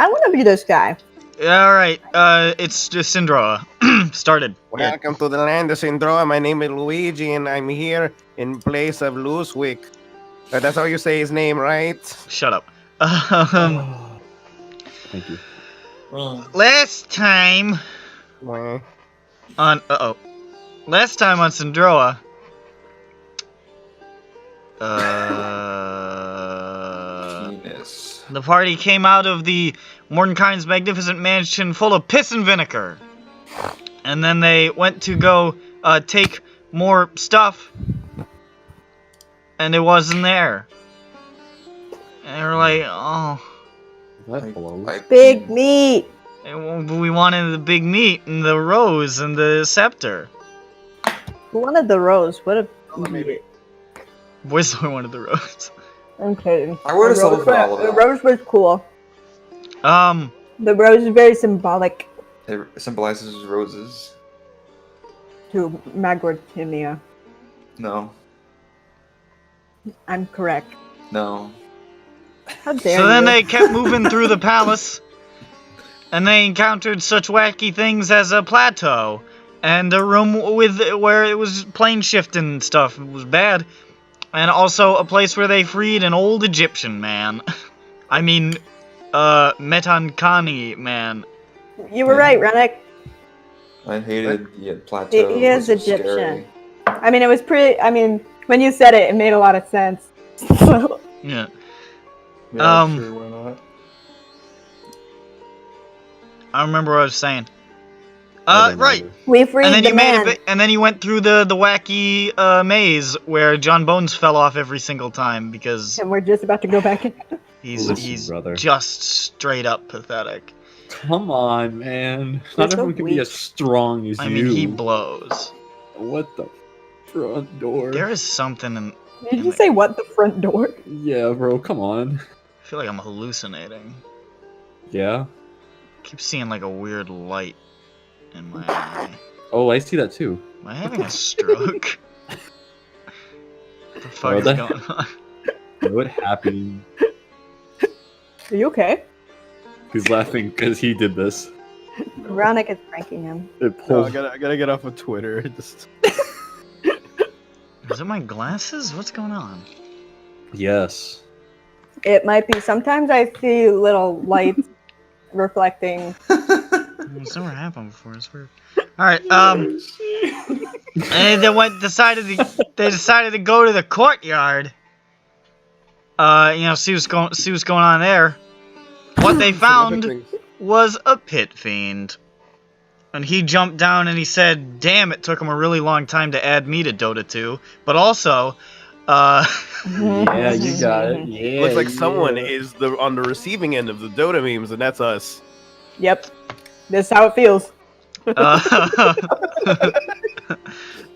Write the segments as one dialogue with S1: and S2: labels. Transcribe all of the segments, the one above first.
S1: I want to be this guy.
S2: Alright, it's just SINDROA. Started.
S3: Welcome to the land of SINDROA. My name is Luigi, and I'm here in place of Luswick. That's how you say his name, right?
S2: Shut up.
S4: Thank you.
S2: Last time
S3: Wah.
S2: on last time on SINDROA,
S4: Penis.
S2: the party came out of the Mordenkainen's magnificent mansion full of piss and vinegar. And then they went to go take more stuff, and it wasn't there. And they were like, oh.
S4: That blows.
S1: Big meat.
S2: We wanted the big meat and the rose and the scepter.
S1: Who wanted the rose? What a
S3: Maybe.
S2: Whistler wanted the rose.
S1: I'm kidding.
S4: I would have
S1: The
S4: settled
S1: rose
S4: for all of
S1: The
S4: them.
S1: rose was cool. The rose is very symbolic
S4: It symbolizes roses.
S1: to Magortinia.
S4: No.
S1: I'm correct.
S4: No.
S1: How dare
S2: So then
S1: you?
S2: they kept moving through the palace, and they encountered such wacky things as a plateau, and a room where it was plane shifting stuff. It was bad. And also a place where they freed an old Egyptian man. I mean, Metankani man.
S1: You were right, Rennick.
S4: I hated the plateau.
S1: He is
S4: It was so
S1: Egyptian.
S4: scary.
S1: I mean, it was pretty. I mean, when you said it, it made a lot of sense.
S2: Yeah.
S4: Yeah, sure, why not?
S2: I remember what I was saying.
S4: I don't
S2: Right.
S4: remember.
S1: We freed
S2: And then
S1: the
S2: you made
S1: man.
S2: a bit, and then you went through the wacky maze where John Bones fell off every single time because
S1: And we're just about to go back in.
S2: he's
S4: Listen, brother.
S2: just straight up pathetic.
S4: Come on, man.
S1: You're
S4: Not
S1: so
S4: everyone can be
S1: weak.
S4: as strong as
S2: I
S4: you.
S2: mean, he blows.
S4: What the front door?
S2: There is something in.
S1: Did you say what the front door?
S4: Yeah, bro, come on.
S2: I feel like I'm hallucinating.
S4: Yeah?
S2: I keep seeing like a weird light in my eye.
S4: Oh, I see that too.
S2: Am I having a stroke? What the fuck
S4: Oh,
S2: is
S4: that-
S2: going on?
S4: What happened?
S1: Are you okay?
S4: He's laughing because he did this.
S1: Veronica is pranking him.
S4: It
S3: Oh,
S4: pulled.
S3: I gotta get off of Twitter. Just...
S2: Is it my glasses? What's going on?
S4: Yes.
S1: It might be. Sometimes I see little lights reflecting.
S2: It's never happened before. It's weird. All right. And they decided to go to the courtyard. See what's going on there. What they found was a pit fiend. And he jumped down and he said, damn, it took him a really long time to add me to Dota 2. But also,
S4: Yeah, you got it. Yeah.
S3: Looks like someone is on the receiving end of the Dota memes, and that's us.
S1: Yep. This is how it feels.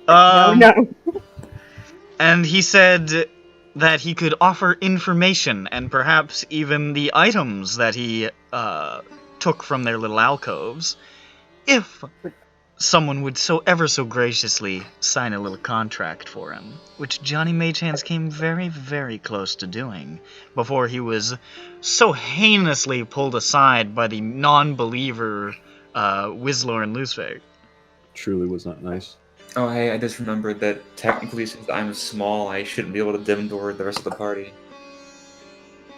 S1: No.
S2: And he said that he could offer information and perhaps even the items that he took from their little alcoves if someone would ever so graciously sign a little contract for him, which Johnny Magehands came very, very close to doing before he was so heinously pulled aside by the non-believer Whistler and Loosefake.
S4: Truly was not nice.
S5: Oh, hey, I just remembered that technically, since I'm small, I shouldn't be able to dim door the rest of the party.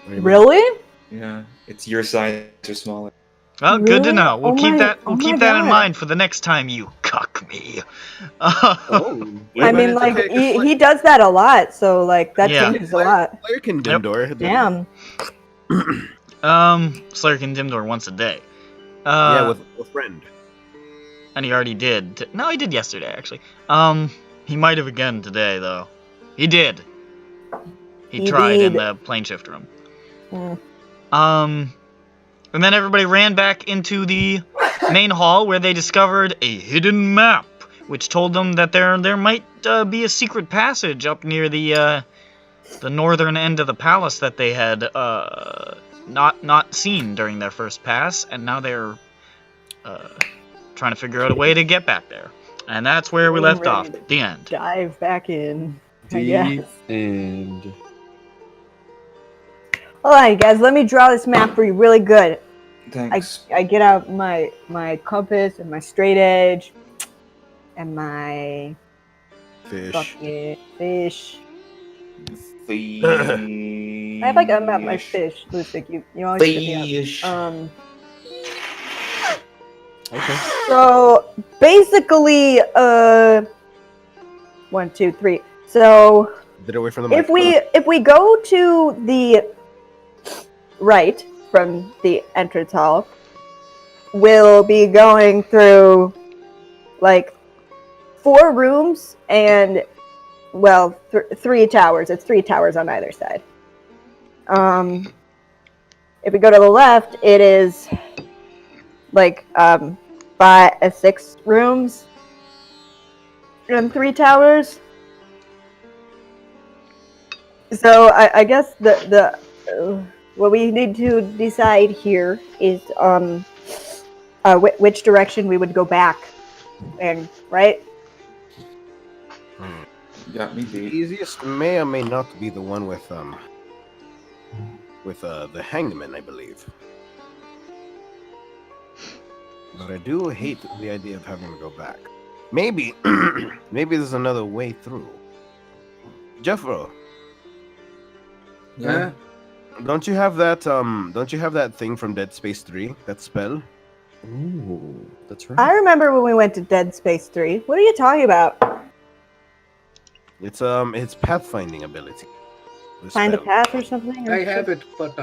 S1: Really?
S5: Yeah, it's your size or smaller.
S2: Well, good to
S1: Really?
S2: know. We'll
S1: Oh
S2: keep
S1: my-
S2: that.
S1: oh
S2: We'll keep
S1: my
S2: that in
S1: God.
S2: mind for the next time you cuck me.
S4: Oh.
S1: I mean, like, he does that a lot, so, like, that
S2: Yeah.
S1: changes a lot.
S3: Player can dim door.
S1: Damn.
S2: Slayer can dim door once a day.
S3: Yeah, with a friend.
S2: And he already did. No, he did yesterday, actually. He might have again today, though. He did. He tried in
S1: did.
S2: the plane shift room.
S1: Mm.
S2: And then everybody ran back into the main hall where they discovered a hidden map, which told them that there might be a secret passage up near the northern end of the palace that they had not seen during their first pass, and now they're trying to figure out a way to get back there. And that's where we left off. The end.
S1: Dive back in. I
S4: The
S1: guess.
S4: end.
S1: Alright, guys, let me draw this map for you really good.
S5: Thanks.
S1: I get out my compass and my straight edge and my
S3: Fish.
S1: bucket fish.
S5: Fish.
S1: I have like about my fish, Lustig. You always hit me
S5: Fish.
S1: up.
S4: Okay.
S1: So basically, 1, 2, 3. So
S3: Get away from the
S1: if
S3: microphone.
S1: we go to the right from the entrance hall, we'll be going through like 4 rooms and 3 towers. It's 3 towers on either side. If we go to the left, it is like 6 rooms and 3 towers. So I guess the what we need to decide here is which direction we would go back, and right.
S5: You got me
S3: The
S5: beat.
S3: easiest may or may not be the one with the hangman, I believe. But I do hate the idea of having to go back. Maybe, maybe there's another way through. Jeffro,
S5: Yeah.
S3: don't you have that thing from Dead Space 3? That spell?
S4: Ooh, that's right.
S1: I remember when we went to Dead Space 3. What are you talking about?
S3: It's pathfinding ability. The
S1: Find a
S3: spell.
S1: path or something? Or
S6: I have it, but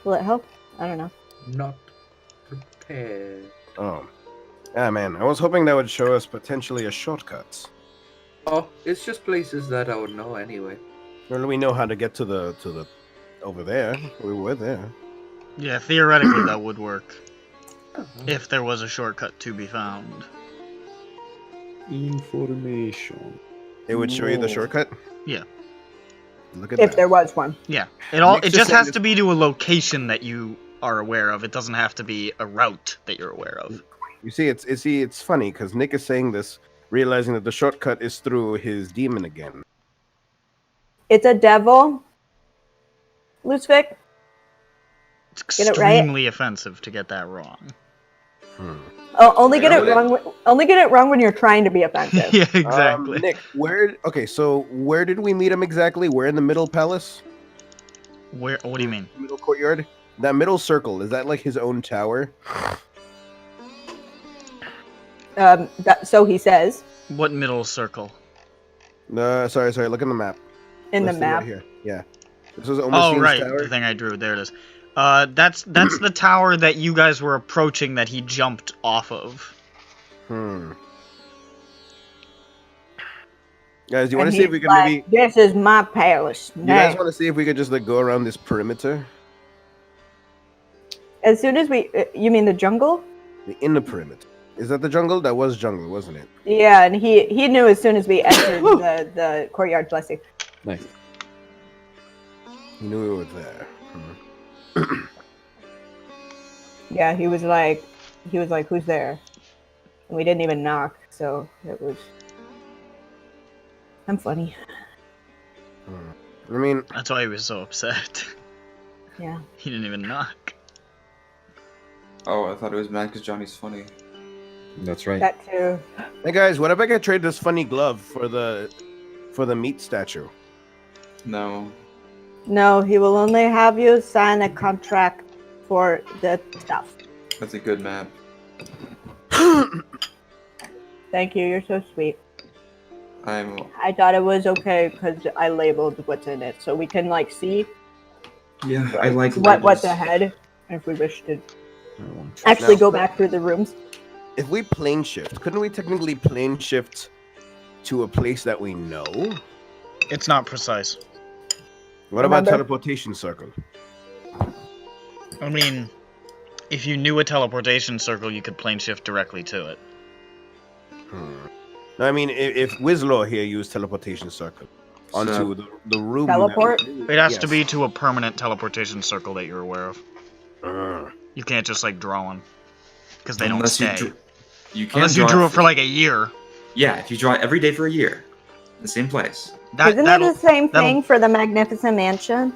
S1: Will it help? I don't know.
S6: not prepared.
S3: Oh, yeah, man. I was hoping that would show us potentially a shortcut.
S6: Oh, it's just places that I would know anyway.
S3: Well, we know how to get to the over there. We were there.
S2: Yeah, theoretically that would work.
S6: Oh,
S2: If there was a shortcut to be found.
S4: Information.
S3: It would show you the
S6: Whoa.
S3: shortcut.
S2: Yeah.
S3: Look at
S1: If
S3: that.
S1: there was one.
S2: Yeah. It
S3: Nick's
S2: just
S3: saying
S2: has
S3: this-
S2: to be to a location that you are aware of. It doesn't have to be a route that you're aware of.
S3: You see, it's funny because Nick is saying this, realizing that the shortcut is through his demon again.
S1: It's a devil. Lustig.
S2: It's
S1: Get it right?
S2: extremely offensive to get that wrong.
S1: Oh, only get it
S5: Yeah.
S1: wrong. Only get it wrong when you're trying to be offensive.
S2: Yeah, exactly.
S3: Nick, where did we meet him exactly? Where in the middle palace?
S2: Where? What do you mean?
S3: Middle courtyard? That middle circle, is that like his own tower?
S1: So he says
S2: What middle circle?
S3: No, sorry, look in the map.
S1: in the
S3: Listed right
S1: map.
S3: here. Yeah. This was
S2: Oh,
S3: Omacine's
S2: right.
S3: tower.
S2: The thing I drew. There it is. That's the tower that you guys were approaching that he jumped off of.
S3: Guys, do you want
S1: And
S3: to see if
S1: he's
S3: we can
S1: like,
S3: maybe...
S1: This is my palace.
S3: You guys
S1: Now.
S3: want to see if we could just like go around this perimeter?
S1: As soon as we, you mean the jungle?
S3: In the perimeter. Is that the jungle? That was jungle, wasn't it?
S1: Yeah, and he knew as soon as we entered the courtyard. Blessing.
S4: Nice.
S3: He knew we were there.
S1: Yeah, he was like, who's there? And we didn't even knock, so it was. I'm funny.
S3: I mean,
S2: That's why he was so upset.
S1: Yeah.
S2: He didn't even knock.
S5: Oh, I thought it was mad because Johnny's funny.
S4: That's right.
S1: That too.
S3: hey guys, what if I could trade this funny glove for the meat statue?
S5: No.
S1: No, he will only have you sign a contract for the stuff.
S5: That's a good map.
S1: Thank you. You're so sweet.
S5: I
S1: thought it was okay because I labeled what's in it, so we can like see
S5: Yeah, I like
S1: what's ahead if we wish to actually go back through the rooms.
S3: If we plane shift, couldn't we technically plane shift to a place that we know?
S2: It's not precise.
S3: What about
S1: Remember?
S3: teleportation circle?
S2: I mean, if you knew a teleportation circle, you could plane shift directly to it.
S3: No, I mean, if Wizlaw here used teleportation circle onto
S5: So-
S3: the room...
S1: Teleport?
S2: It has to be to a permanent teleportation circle that you're aware of.
S3: Uh,
S2: You can't just like draw one, because they don't
S5: Unless
S2: stay.
S5: you can
S2: Unless you drew it for like a year.
S5: Yeah, if you draw it every day for a year, the same place.
S1: Isn't it
S2: that'll-
S1: the same
S2: that'll-
S1: thing for the Magnificent Mansion?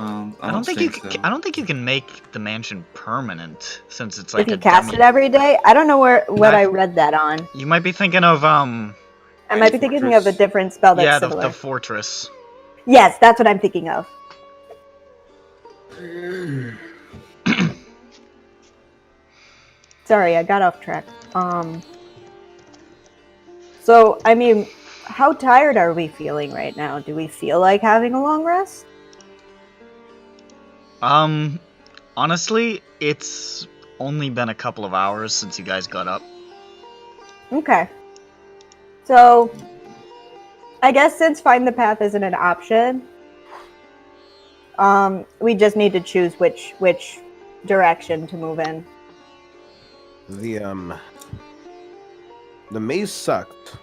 S2: I don't think you can. I don't think you can make the mansion permanent since it's like
S1: if you
S2: a
S1: cast
S2: dummy.
S1: it every day, I don't know what I read that on.
S2: You might be thinking of
S1: I might be thinking of a different spell that's
S2: yeah,
S1: similar.
S2: the fortress.
S1: Yes, that's what I'm thinking of. Sorry, I got off track. So, I mean, how tired are we feeling right now? Do we feel like having a long rest?
S2: Honestly, it's only been a couple of hours since you guys got up.
S1: Okay. So, I guess since find the path isn't an option, we just need to choose which direction to move in.
S3: The maze sucked.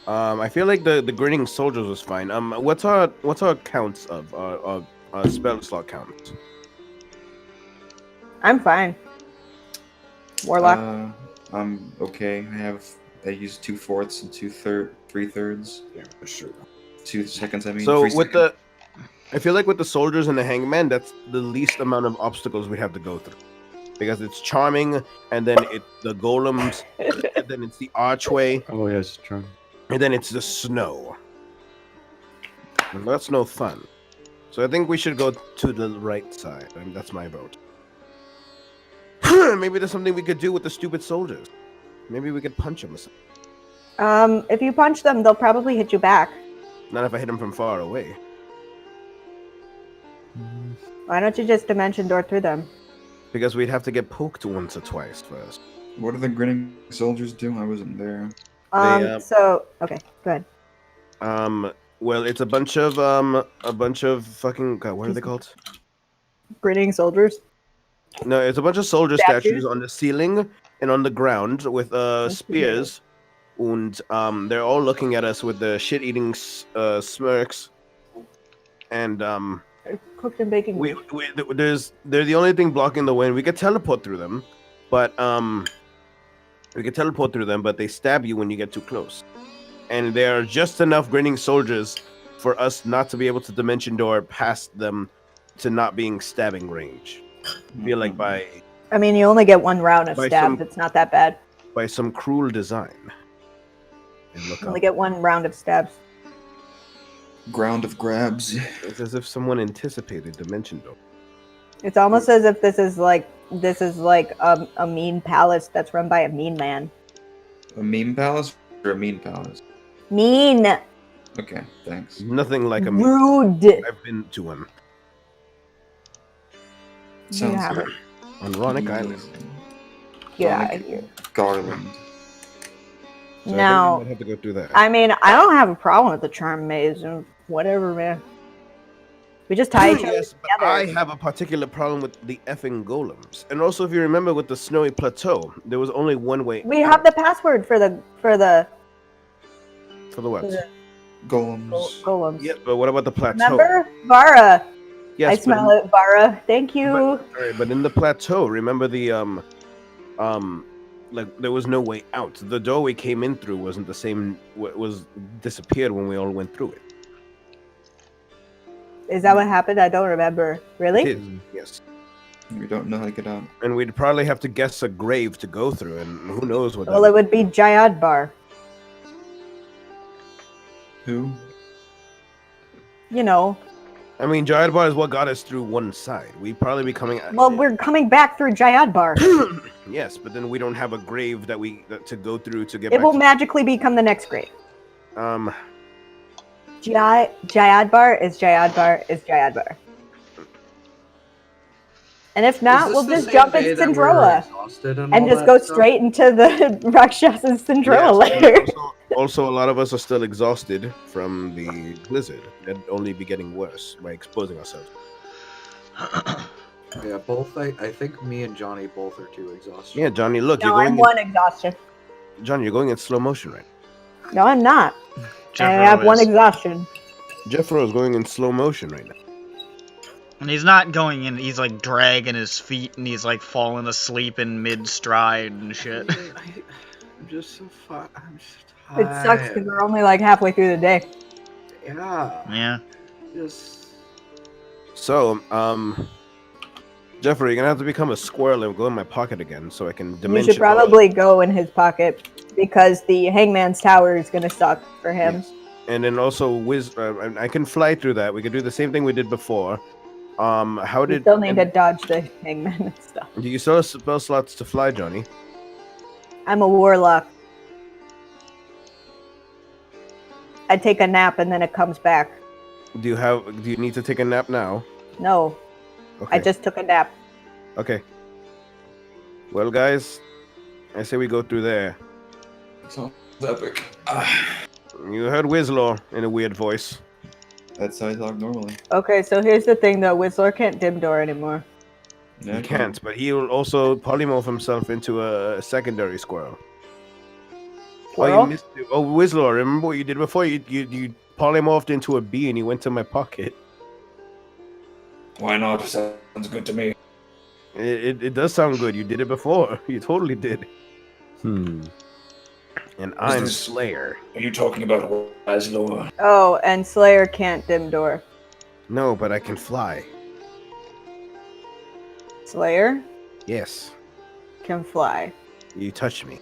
S3: I feel like the grinning soldiers was fine. What's our counts of our spell slot counts?
S1: I'm fine. Warlock.
S5: I'm okay. I use 2/4 and 3/3.
S3: Yeah, for sure.
S5: 2 seconds. I mean.
S3: So
S5: 3
S3: with
S5: seconds.
S3: I feel like with the soldiers and the hangman, that's the least amount of obstacles we have to go through, because it's charming, and then it's the golems, and then it's the archway,
S4: Oh yes, true.
S3: and then it's the snow. And that's no fun. So I think we should go to the right side, and that's my vote. Maybe there's something we could do with the stupid soldiers. Maybe we could punch them or something.
S1: If you punch them, they'll probably hit you back.
S3: Not if I hit them from far away.
S1: Why don't you just dimension door through them?
S3: Because we'd have to get poked once or twice first.
S5: What do the grinning soldiers do? I wasn't there.
S1: So okay, go ahead.
S3: Well, it's a bunch of fucking God, what are they called?
S1: Grinning soldiers.
S3: No, it's a bunch of soldier statues on the ceiling and on the ground with spears, and they're all looking at us with the shit-eating smirks, and
S1: Cooked and baking.
S3: they're the only thing blocking the way. And we could teleport through them, but they stab you when you get too close. And there are just enough grinning soldiers for us not to be able to dimension door past them to not being stabbing range. I feel like
S1: I mean, you only get one round of stab. It's not that bad.
S3: by some cruel design. And look
S1: You only get one round of stabs.
S5: Ground of grabs.
S3: It's as if someone anticipated dimension door.
S1: It's almost as if this is like a mean palace that's run by a mean man.
S5: A meme palace or a mean palace?
S1: Mean.
S5: Okay, thanks.
S3: Nothing like a
S1: Rude.
S3: I've been to one.
S5: Sounds
S1: Yeah.
S5: good.
S3: On Ronic Island.
S1: Get out of here.
S5: Garland.
S3: So
S1: Now,
S3: I think we might have to go through that.
S1: I mean, I don't have a problem with the charm maze and whatever, man. We just tie each other
S3: Yes, but
S1: together.
S3: I have a particular problem with the effing golems. And also, if you remember with the snowy plateau, there was only one way.
S1: We have the password for the
S3: For the what?
S5: Golems.
S1: golems.
S3: Yeah, but what about the plateau?
S1: Remember, Vara?
S3: Yes,
S1: I smell it, Vara. Thank you.
S3: But in the plateau, remember the like there was no way out. The door we came in through wasn't the same. Was disappeared when we all went through it.
S1: Is that what happened? I don't remember. Really?
S3: It is, yes.
S5: We don't know how to get out.
S3: And we'd probably have to guess a grave to go through, and who knows what.
S1: Well, it would be Jayad Bar.
S5: Who?
S1: You know.
S3: I mean, Giant Bar is what got us through one side. We'd probably be coming.
S1: Well, we're coming back through Jayad Bar.
S3: Yes, but then we don't have a grave that to go through to get.
S1: It
S3: back
S1: will
S3: to...
S1: magically become the next grave.
S3: Um.
S1: Jayad Bar is Jayad Bar is Jayad Bar. And if not, we'll just jump in Syndroa and just go straight into the Rakshas's Syndroa layer.
S3: Also, a lot of us are still exhausted from the blizzard. That'd only be getting worse by exposing ourselves.
S6: Yeah, both. I think me and Johnny both are too exhausted.
S3: Yeah, Johnny, look,
S1: No,
S3: you're going.
S1: I'm one exhaustion.
S3: Johnny, you're going in slow motion, right?
S1: No, I'm not. I have one exhaustion.
S3: Jeffro is going in slow motion right now.
S2: And he's not going in, he's like dragging his feet and he's like falling asleep in mid-stride and shit.
S6: I'm just so far. I'm just tired.
S1: It sucks because we're only like halfway through the day.
S6: Yeah.
S2: Yeah.
S6: Just.
S3: So, Jeffrey, you're gonna have to become a squirrel and go in my pocket again, so I can
S1: You
S3: dimension.
S1: should probably go in his pocket because the Hangman's Tower is gonna suck for him.
S3: Yes. And then also, I can fly through that. We could do the same thing we did before. How
S1: You
S3: did?
S1: still need to dodge the Hangman and stuff.
S3: Do you still have spell slots to fly, Johnny?
S1: I'm a warlock. I take a nap and then it comes back.
S3: Do you need to take a nap now?
S1: No,
S3: Okay.
S1: I just took a nap.
S3: Okay. Well, guys, I say we go through there.
S5: Sounds epic.
S3: You heard Whistler in a weird voice.
S5: That's how I talk normally.
S1: Okay, so here's the thing though, Whistler can't dim door anymore.
S5: Yeah,
S3: He can't, but he will also polymorph himself into a secondary squirrel.
S1: Squirrel?
S3: Oh, you missed it. Oh, Whistler, remember what you did before? You polymorphed into a bee and you went to my pocket.
S5: Why not? Sounds good to me.
S3: It does sound good. You did it before. You totally did. And I'm
S5: this-
S3: Slayer.
S5: Are you talking about Laszlo?
S1: Oh, and Slayer can't dim door.
S3: No, but I can fly.
S1: Slayer
S3: Yes.
S1: can fly.
S3: You touched me.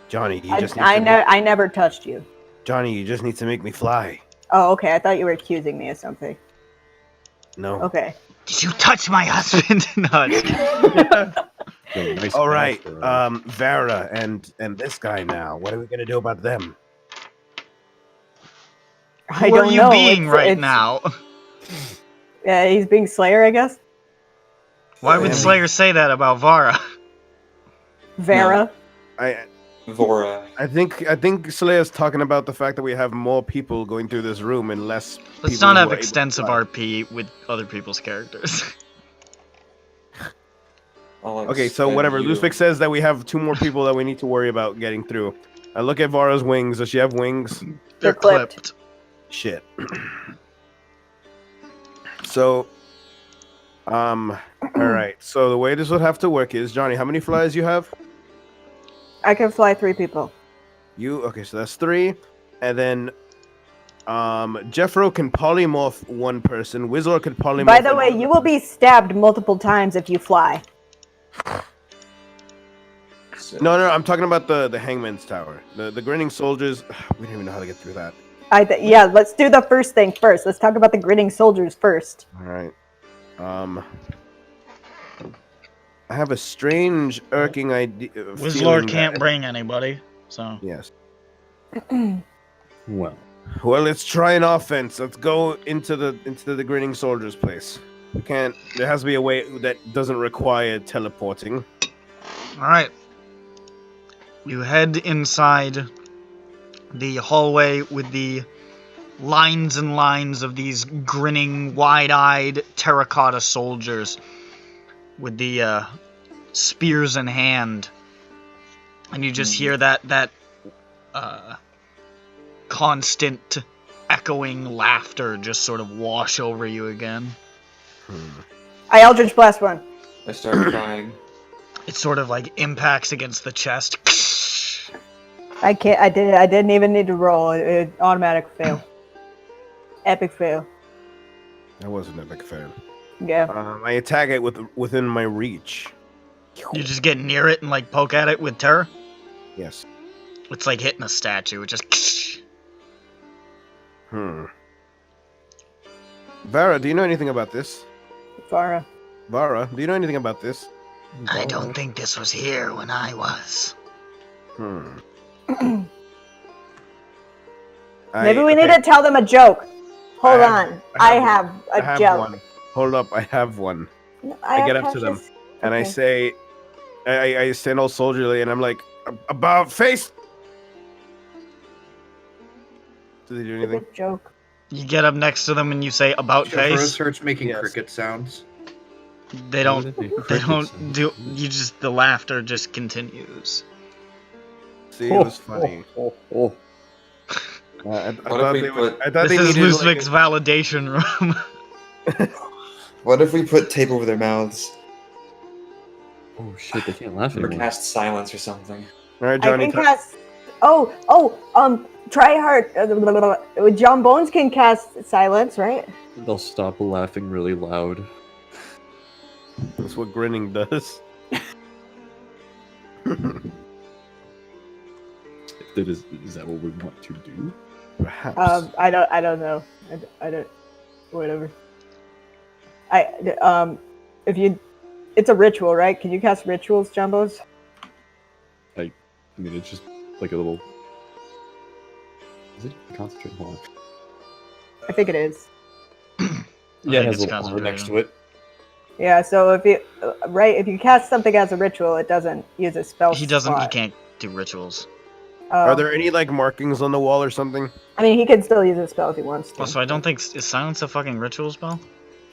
S3: Johnny, you
S1: I,
S3: just need
S1: I,
S3: to
S1: ne- I never touched you.
S3: Johnny, you just need to make me fly.
S1: Oh, okay. I thought you were accusing me of something.
S3: No.
S1: Okay.
S2: Did you touch my husband? No,
S4: Nice
S3: All right,
S4: master.
S3: Vera and this guy now. What are we gonna do about them?
S1: I
S2: Who
S1: don't
S2: are you
S1: know.
S2: being
S1: It's-
S2: right
S1: it's-
S2: now?
S1: Yeah, he's being Slayer, I guess.
S2: Why would Slayer say that about Vara?
S1: Vera.
S5: Vora.
S3: I think Slayer's talking about the fact that we have more people going through this room and less.
S2: Let's
S3: people
S2: not
S3: who
S2: have
S3: are able to
S2: extensive
S3: fly.
S2: RP with other people's characters.
S3: Okay, so whatever. Luzvik says that we have 2 more people that we need to worry about getting through. I look at Vara's wings. Does she have wings?
S2: They're
S1: clipped.
S2: clipped.
S3: Shit. So, all right. So the way this would have to work is, Johnny, how many flies you have?
S1: I can fly 3 people.
S3: Okay, so that's 3, and then Jeffro can polymorph 1 person. Whistler can polymorph.
S1: By the way,
S3: another
S1: you will be stabbed multiple times if you fly.
S3: No, I'm talking about the Hangman's Tower. The grinning soldiers. We don't even know how to get through that.
S1: Yeah, let's do the first thing first. Let's talk about the grinning soldiers first.
S3: All right. I have a strange, irking idea.
S2: Whistler can't bring anybody, so.
S3: Yes.
S4: Well,
S3: Well, let's try an offense. Let's go into the grinning soldiers' place. We can't. There has to be a way that doesn't require teleporting.
S2: Alright. You head inside the hallway with the lines and lines of these grinning, wide-eyed terracotta soldiers with the spears in hand. And you just hear that constant echoing laughter just sort of wash over you again.
S1: I Eldritch Blast 1.
S5: I start crying.
S2: It sort of like impacts against the chest.
S1: I can't. I didn't even need to roll. It automatic fail. Epic fail.
S3: That wasn't a big fan.
S1: Yeah.
S3: I attack it within my reach.
S2: You just get near it and like poke at it with terror.
S3: Yes.
S2: It's like hitting a statue. It just.
S3: Vara, do you know anything about this?
S1: Farah.
S3: Vara, do you know anything about this?
S2: I don't think this was here when I was.
S1: Maybe we need to tell them a joke. Hold on. I have a joke.
S3: one. Hold up, I have one.
S1: I
S3: get
S1: have
S3: up to them,
S1: precious-
S3: And I
S1: Okay.
S3: say, I stand all soldierly, and I'm like, about face. Did they do anything?
S1: Good joke.
S2: You get up next to them and you say about
S6: Jeffro
S2: face.
S6: starts making
S3: Yes.
S6: cricket sounds.
S2: They don't. They don't do. You just the laughter just continues.
S3: See, it was funny. I thought
S5: we
S3: they
S5: put-
S3: would. I thought
S2: This
S3: they
S2: is
S3: needed.
S2: Luzvik's validation room.
S5: What if we put tape over their mouths?
S4: Oh shit, they can't laugh
S5: Or
S4: anymore.
S5: cast silence or something?
S3: All right,
S1: I
S3: Johnny.
S1: can cast Try hard. John Bones can cast silence, right?
S4: They'll stop laughing really loud.
S3: That's what grinning does.
S4: Is that what we want to do?
S3: Perhaps.
S1: I don't know. I don't. Whatever. It's a ritual, right? Can you cast rituals, John Bones?
S4: I mean, it's just like a little. Is it concentrate? Hold on.
S1: I think it is.
S4: Yeah, it
S2: think
S4: has
S2: it's
S4: a little R next
S2: concentration.
S4: to it.
S1: Yeah. So if you cast something as a ritual, it doesn't use a spell.
S2: He doesn't. He
S1: slot.
S2: can't do rituals.
S3: Are there any like markings on the wall or something?
S1: I mean, he can still use a spell if he wants to.
S2: Also, I don't think is silence a fucking ritual spell.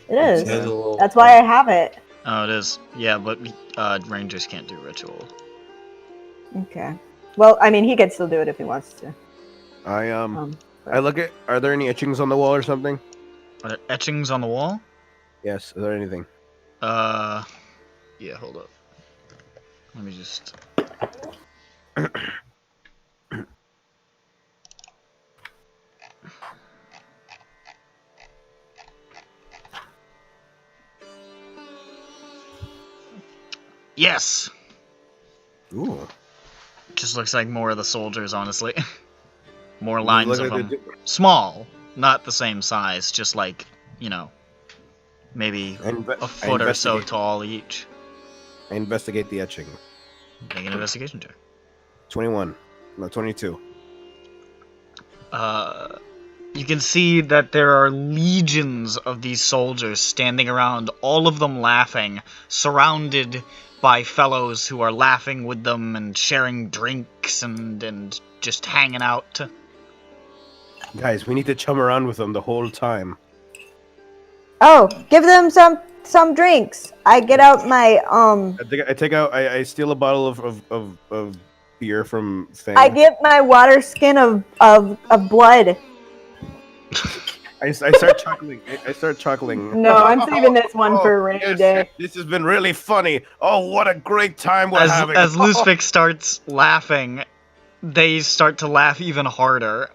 S1: It
S4: It has
S1: is.
S4: a little-
S1: That's why I have it.
S2: Oh, it is. Yeah, but rangers can't do ritual.
S1: Okay. Well, I mean, he can still do it if he wants to.
S3: I look at. Are there any etchings on the wall or something?
S2: Are there etchings on the wall?
S3: Yes. Is there anything?
S2: Yeah. Hold up. Let me just. Yes.
S3: Ooh.
S2: Just looks like more of the soldiers, honestly. More lines
S3: Look
S2: of
S3: like
S2: them. Small, not the same size. Just like, you know, maybe a foot or so tall each.
S3: I investigate the etching.
S2: Make an investigation check.
S3: 21. No, 22.
S2: You can see that there are legions of these soldiers standing around, all of them laughing, surrounded by fellows who are laughing with them and sharing drinks and just hanging out.
S3: Guys, we need to chum around with them the whole time.
S1: Oh, give them some drinks. I get out my
S3: I steal a bottle of beer from Fang.
S1: I get my water skin of blood.
S3: I start chuckling. I start chuckling.
S1: No, I'm saving this one for a rainy day.
S3: This has been really funny. Oh, what a great time we're having.
S2: As Luzvik starts laughing, they start to laugh even harder.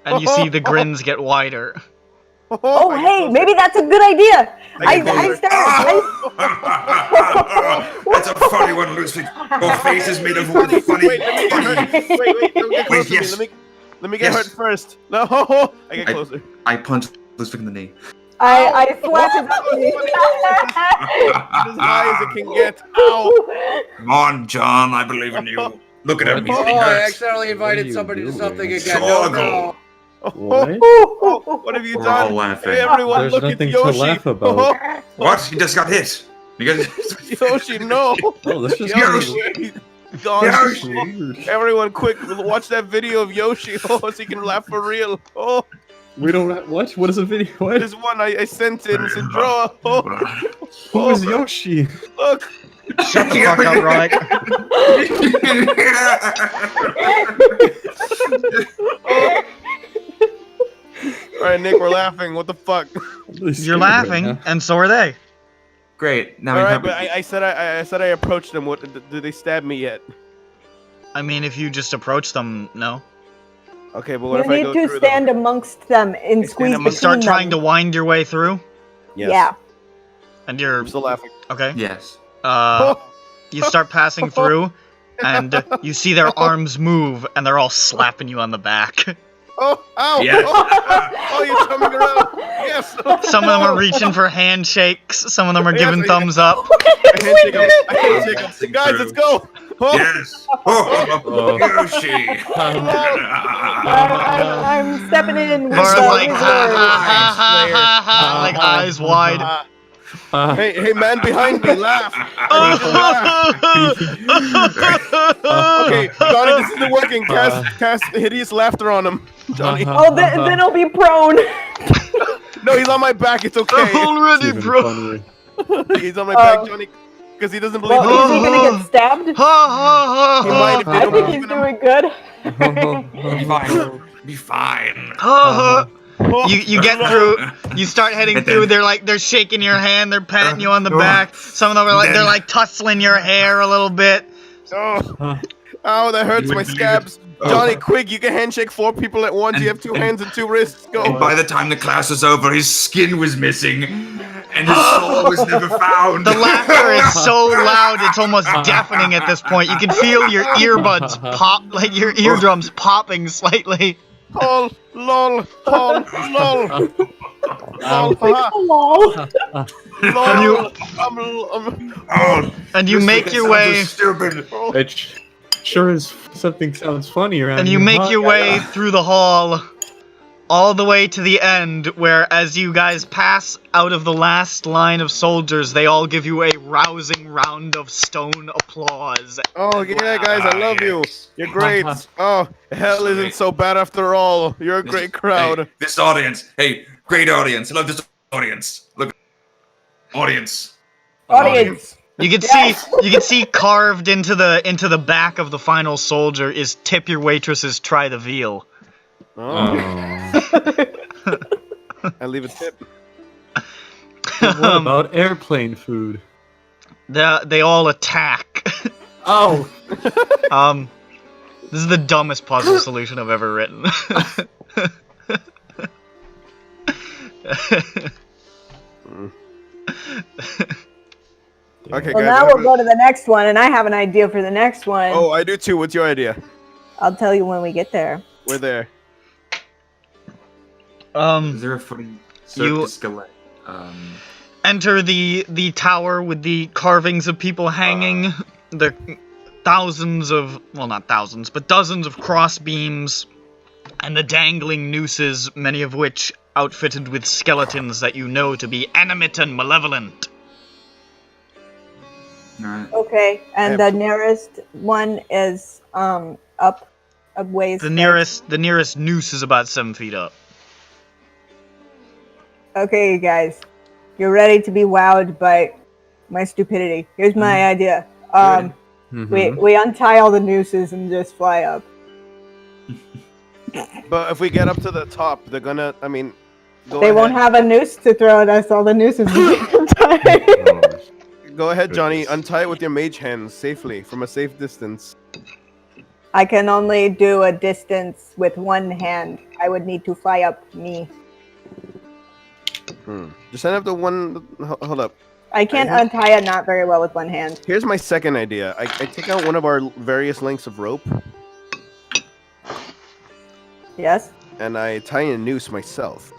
S2: And you see the grins get wider.
S1: Oh, hey, maybe that's a good idea. I start.
S5: That's a funny one, Lucy. Your face is made of wood. Funny.
S3: Wait, let me get hurt. Wait, don't get close to
S5: yes.
S3: me. Let me get
S5: Yes.
S3: hurt first. No, I get closer.
S5: I punched Lucy in the knee.
S1: I slapped his
S3: As high as it can get. Ow.
S5: Come on, John. I believe in you. Look at him. He's
S6: Oh,
S5: getting
S6: I
S5: hurt.
S6: accidentally invited
S4: you
S6: somebody to
S4: doing?
S6: something again.
S5: Sure,
S6: No,
S5: go.
S6: no.
S4: What?
S3: What have you
S5: We're all
S3: done?
S5: laughing.
S3: Hey, everyone,
S4: There's
S3: look
S4: nothing
S3: at
S4: to
S3: Yoshi.
S4: laugh about.
S5: What? He just got hit. You guys...
S3: Yoshi, no.
S4: Oh, this just
S3: Yoshi. Gone.
S5: Yoshi.
S3: Everyone, quick, watch that video of Yoshi. Oh, so he can laugh for real. Oh,
S4: We don't. What? What is a video? What?
S3: this one I sent in SINDROA. Oh,
S4: Who is Yoshi?
S3: look.
S2: Shut the fuck up, Right?
S3: All right, Nick, we're laughing. What the fuck?
S2: You're laughing, and so are they.
S5: Great. Now
S3: All
S5: we
S3: right,
S5: have...
S3: but I said I approached them. What did they stab me yet?
S2: I mean, if you just approach them, no.
S3: Okay, but what
S1: You
S3: if I
S1: need
S3: go
S1: to
S3: through
S1: stand amongst them and squeeze
S3: amongst-
S1: between
S2: Start
S1: them.
S2: trying to wind your way through,
S3: them? Yes.
S1: Yeah.
S2: and you're
S3: I'm still laughing.
S2: okay.
S5: Yes.
S2: You start passing through, and you see their arms move, and they're all slapping you on the back.
S3: Oh, ow!
S5: Yes.
S3: Oh, you're coming around. Yes.
S2: Some of them are reaching for handshakes. Some of them are
S3: Yes,
S2: giving
S3: I-
S2: thumbs up.
S3: I can't take them. I can't take them.
S5: Passing
S3: Guys,
S5: through.
S3: let's go. Oh,
S5: Yes. Oh, Yoshi.
S1: I'm stepping in with
S2: Vara's
S1: the
S2: like,
S1: wizard.
S2: ha ha ha ha ha, like eyes wide.
S3: Hey, man behind me, laugh. Okay, Johnny, this isn't working. Cast hideous laughter on him. Johnny.
S1: Oh, then he'll be prone.
S3: No, he's on my back. It's okay.
S2: Already, bro.
S3: He's on my back, Johnny, because he doesn't believe
S1: Well,
S3: me.
S1: is he gonna get stabbed?
S3: He might if they
S1: I
S3: don't
S1: think
S3: believe
S1: he's
S3: in him.
S1: doing good.
S5: Be fine. Be fine.
S3: Oh,
S2: You get through. You start heading through. They're shaking your hand. They're patting you on the back. Some of them are like they're like tussling your hair a little bit.
S3: oh. Ow, that hurts
S5: You
S3: my
S5: would believe
S3: scabs.
S5: it. Oh.
S3: Johnny, quick, you can handshake 4 people at once.
S5: And-
S3: You have 2
S5: and-
S3: hands and 2 wrists. Go.
S5: And by the time the class was over, his skin was missing, and his soul was never found.
S2: The laughter is so loud it's almost deafening at this point. You can feel your earbuds pop, like your eardrums popping slightly.
S3: Lol, lol, lol, lol. Lol,
S1: Hello.
S3: lol.
S5: Oh,
S2: And you
S5: this
S2: make
S5: fucking
S2: your
S5: sounds
S2: way,
S5: so stupid.
S4: It sure is something sounds funny around
S2: and you
S4: here,
S2: make
S4: huh?
S2: your way through the hall, all the way to the end, where as you guys pass out of the last line of soldiers, they all give you a rousing round of stone applause.
S3: Oh, yeah, guys, I love you. You're great. Oh, hell isn't so bad after all. You're a great crowd.
S5: Hey, this audience. Hey, great audience. I love this audience. Look, audience.
S1: Audience.
S2: You can see carved into the back of the final soldier is "Tip your waitresses, try the veal."
S3: Oh,
S4: Oh.
S3: I leave a tip.
S4: What about airplane food?
S2: They all attack.
S4: Oh.
S2: This is the dumbest puzzle solution I've ever written.
S3: Okay,
S1: Well,
S3: guys.
S1: now we'll go to the next one, and I have an idea for the next one.
S3: Oh, I do too. What's your idea?
S1: I'll tell you when we get there.
S3: We're there.
S5: Is there a funny
S2: You-
S5: circus skeleton?
S2: Enter the tower with the carvings of people hanging, the thousands of, well, not thousands, but dozens of cross beams, and the dangling nooses, many of which outfitted with skeletons that you know to be animate and malevolent.
S5: Alright.
S1: Okay, and the nearest one is up a ways.
S2: The nearest noose is about 7 feet up.
S1: Okay, you guys, you're ready to be wowed by my stupidity. Here's my idea. We untie all the nooses and just fly up.
S3: But if we get up to the top, they're gonna. I mean,
S1: They won't have a noose to throw at us. All the nooses will be untied.
S3: Go ahead, Johnny.
S4: Goodness.
S3: Untie it with your mage hands safely from a safe distance.
S1: I can only do a distance with one hand. I would need to fly up me.
S3: Just send up the one. Hold up.
S1: I can't untie it not very well with one hand.
S3: Here's my second idea. I take out one of our various lengths of rope
S1: Yes?
S3: and I tie a noose myself.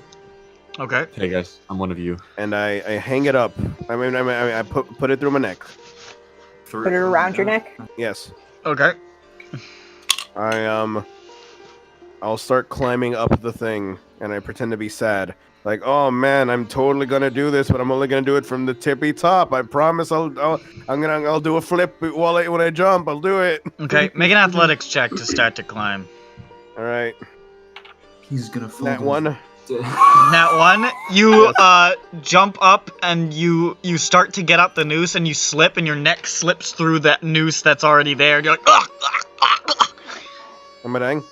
S2: Okay.
S4: Hey guys, I'm one of you.
S3: And I hang it up. I put it through my neck.
S1: Put it around your neck?
S3: Yes.
S2: Okay.
S3: I'll start climbing up the thing, and I pretend to be sad. Like, oh man, I'm totally gonna do this, but I'm only gonna do it from the tippy top. I promise I'll do a flip when I jump. I'll do it.
S2: Okay. Make an athletics check to start to climb.
S3: All right.
S5: He's gonna fall.
S3: That one.
S2: That one, you jump up and you start to get up the noose and you slip and your neck slips through that noose that's already there. You're like, "Ugh, ugh, ugh, ugh."
S3: Am I dying?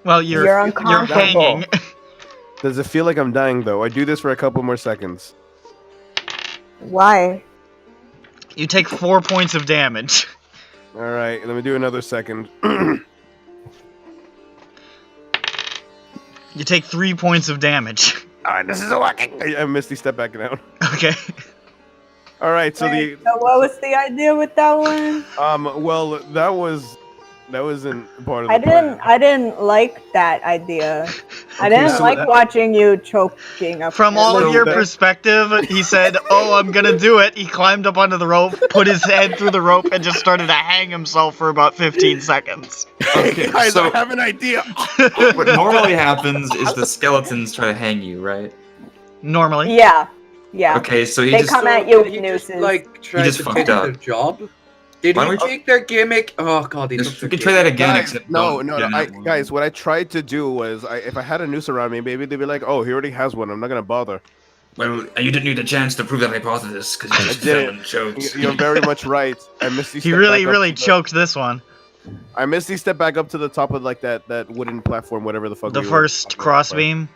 S2: Well, you're
S1: uncomfortable.
S2: hanging.
S3: Does it feel like I'm dying though? I do this for a couple more seconds.
S1: Why?
S2: You take 4 points of damage.
S3: All right, let me do another second.
S2: You take 3 points of damage.
S3: All right, this is working. I Misty step back down.
S2: Okay.
S3: All right, so
S1: So what was the idea with that one?
S3: well, that wasn't part of the
S1: I
S3: plan.
S1: didn't like that idea. I didn't
S3: so
S1: like
S3: that-
S1: watching you choking up.
S2: From
S1: there.
S2: all
S3: So
S2: of your
S3: that-
S2: perspective, he said, "Oh, I'm gonna do it." He climbed up onto the rope, put his head through the rope, and just started to hang himself for about 15 seconds.
S5: Okay,
S3: Guys, I
S5: so
S3: have an idea.
S5: what normally happens is the skeletons try to hang you, right?
S2: Normally.
S1: Yeah.
S5: Okay, so he
S1: They
S5: just
S1: come at you with
S6: Did he
S1: nooses.
S6: just, like, try
S5: just
S6: to
S5: fucked
S6: take
S5: up.
S6: their job? Did
S5: Why
S6: he
S5: don't we-
S6: take their gimmick? Oh god, he
S5: Just-
S6: took
S5: we
S6: their
S5: can try that
S6: gimmick.
S5: again.
S3: Guys,
S5: Except
S3: no.
S5: don't get in that one.
S3: Guys, what I tried to do was, if I had a noose around me, maybe they'd be like, "Oh, he already has one. I'm not gonna bother."
S5: Well, you didn't need a chance to prove that hypothesis because you just
S3: I did.
S5: fell and choked.
S3: You're very much right. I Misty.
S2: He
S3: stepped
S2: really,
S3: back up
S2: really
S3: to the-
S2: choked this one.
S3: I Misty stepped back up to the top of like that wooden platform, whatever the fuck.
S2: The
S3: we were
S2: first
S3: talking about.
S2: crossbeam.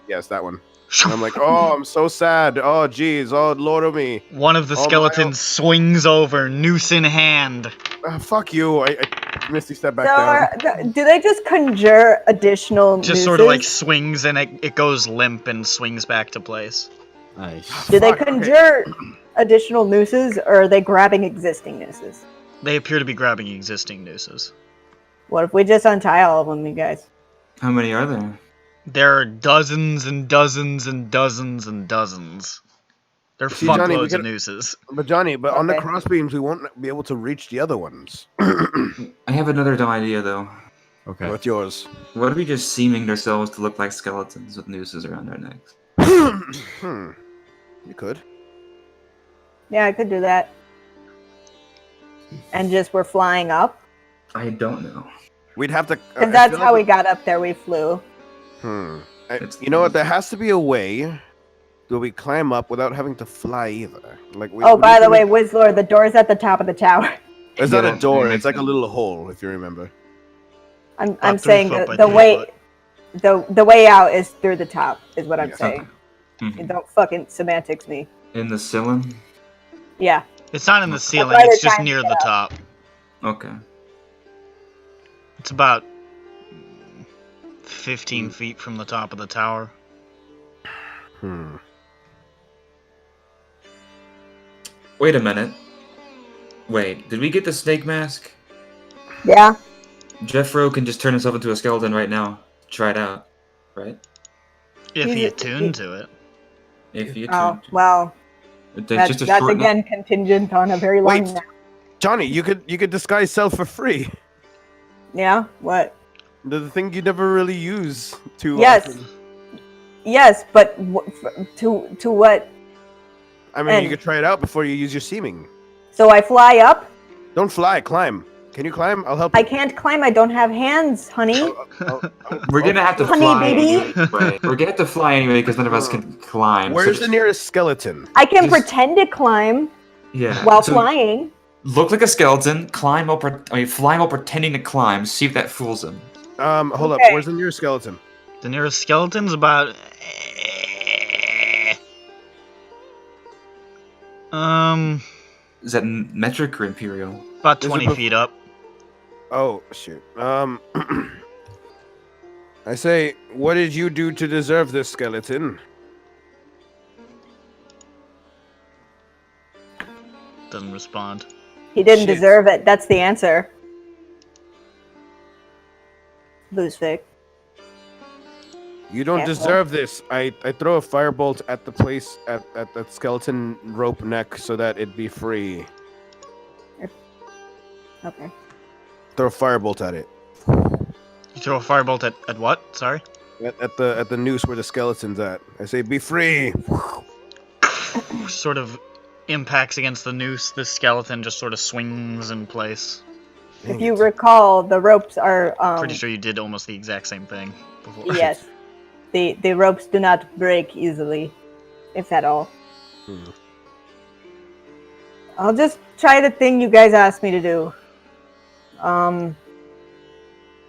S3: Yes, that one. And I'm like, oh, I'm so sad. Oh, jeez. Oh, Lord of me.
S2: One of the
S3: Oh,
S2: skeletons swings over, noose in hand.
S3: Fuck you. I Misty step back down.
S1: Do they just conjure additional
S2: Just
S1: nooses?
S2: sort of like swings and it goes limp and swings back to place.
S4: Nice.
S1: Do they
S3: Fuck, okay.
S1: conjure additional nooses, or are they grabbing existing nooses?
S2: They appear to be grabbing existing nooses.
S1: What if we just untie all of them, you guys?
S5: How many are there?
S2: There are dozens and dozens and dozens and dozens. They're
S3: See, Johnny, we
S2: fuckloads of
S3: gotta-
S2: nooses.
S3: But Johnny, on the
S1: Okay.
S3: crossbeams, we won't be able to reach the other ones.
S5: I have another dumb idea though.
S4: Okay.
S3: What's yours?
S5: What if we just seaming ourselves to look like skeletons with nooses around our necks?
S3: You could.
S1: Yeah, I could do that. And just we're flying up.
S5: I don't know.
S3: We'd have to.
S1: Because that's how we got up there, we flew.
S3: You know what? There has to be a way where we climb up without having to fly either. Like.
S1: By the way, Wizlord, the door's at the top of the tower.
S3: It's not
S5: Yeah,
S3: a door.
S5: that
S3: It's like a
S5: makes
S3: little hole, if you remember.
S1: I'm
S2: About 3
S1: saying
S2: foot by
S1: the
S2: 3
S1: way
S2: foot.
S1: the way out is through the top, is what I'm
S3: Yeah.
S1: saying.
S5: Mhm.
S1: You don't fucking semantics me.
S5: In the ceiling?
S1: Yeah.
S2: It's not in the ceiling,
S1: why
S2: it's
S1: they're
S2: just
S1: trying to
S2: near
S1: get
S2: the
S1: up.
S2: top.
S5: Okay.
S2: It's about 15 feet from the top of the tower.
S5: Wait a minute. Wait, did we get the snake mask?
S1: Yeah.
S5: Jeffro can just turn himself into a skeleton right now. Try it out. Right?
S2: If
S1: He's
S2: he
S1: a-
S2: attuned to it.
S5: If you
S1: Oh,
S5: tune.
S1: well,
S5: That's just a
S1: that's
S5: short
S1: again contingent on a very long
S3: Wait.
S1: nap.
S3: Johnny, you could disguise self for free.
S1: Yeah? What?
S3: The thing you never really use too
S1: Yes.
S3: often.
S1: Yes, but to what?
S3: I mean, you
S1: And-
S3: could try it out before you use your seeming.
S1: So I fly up?
S3: Don't fly, climb. Can you climb? I'll help
S1: I
S3: you.
S1: can't climb, I don't have hands, honey.
S5: We're gonna have to
S1: Honey,
S5: fly
S1: baby.
S5: anyway. We're gonna have to fly anyway because none of us can climb.
S3: Where's
S5: so
S3: the nearest skeleton?
S1: I can
S5: Just-
S1: pretend to climb
S5: Yeah.
S1: while
S5: so
S1: flying.
S5: Look like a skeleton. Climb while flying while pretending to climb. See if that fools him.
S3: Hold up.
S1: Okay.
S3: Where's the nearest skeleton?
S2: The nearest skeleton's about...
S5: Is that metric or imperial?
S2: About
S3: Is it
S2: 20 feet up.
S3: Oh shoot. I say, what did you do to deserve this skeleton?
S2: Doesn't respond.
S1: He didn't
S3: Shit.
S1: deserve it. That's the answer. Lose Vic.
S3: You don't
S1: Careful.
S3: deserve this. I throw a firebolt at the place at that skeleton rope neck so that it'd be free.
S1: Okay.
S3: Throw a firebolt at it.
S2: You throw a firebolt at what? Sorry?
S3: At the noose where the skeleton's at. I say, be free.
S2: Sort of impacts against the noose. The skeleton just sort of swings in place.
S1: If you recall, the ropes are
S2: Pretty sure you did almost the exact same thing before.
S1: yes. The ropes do not break easily, if at all. I'll just try the thing you guys asked me to do.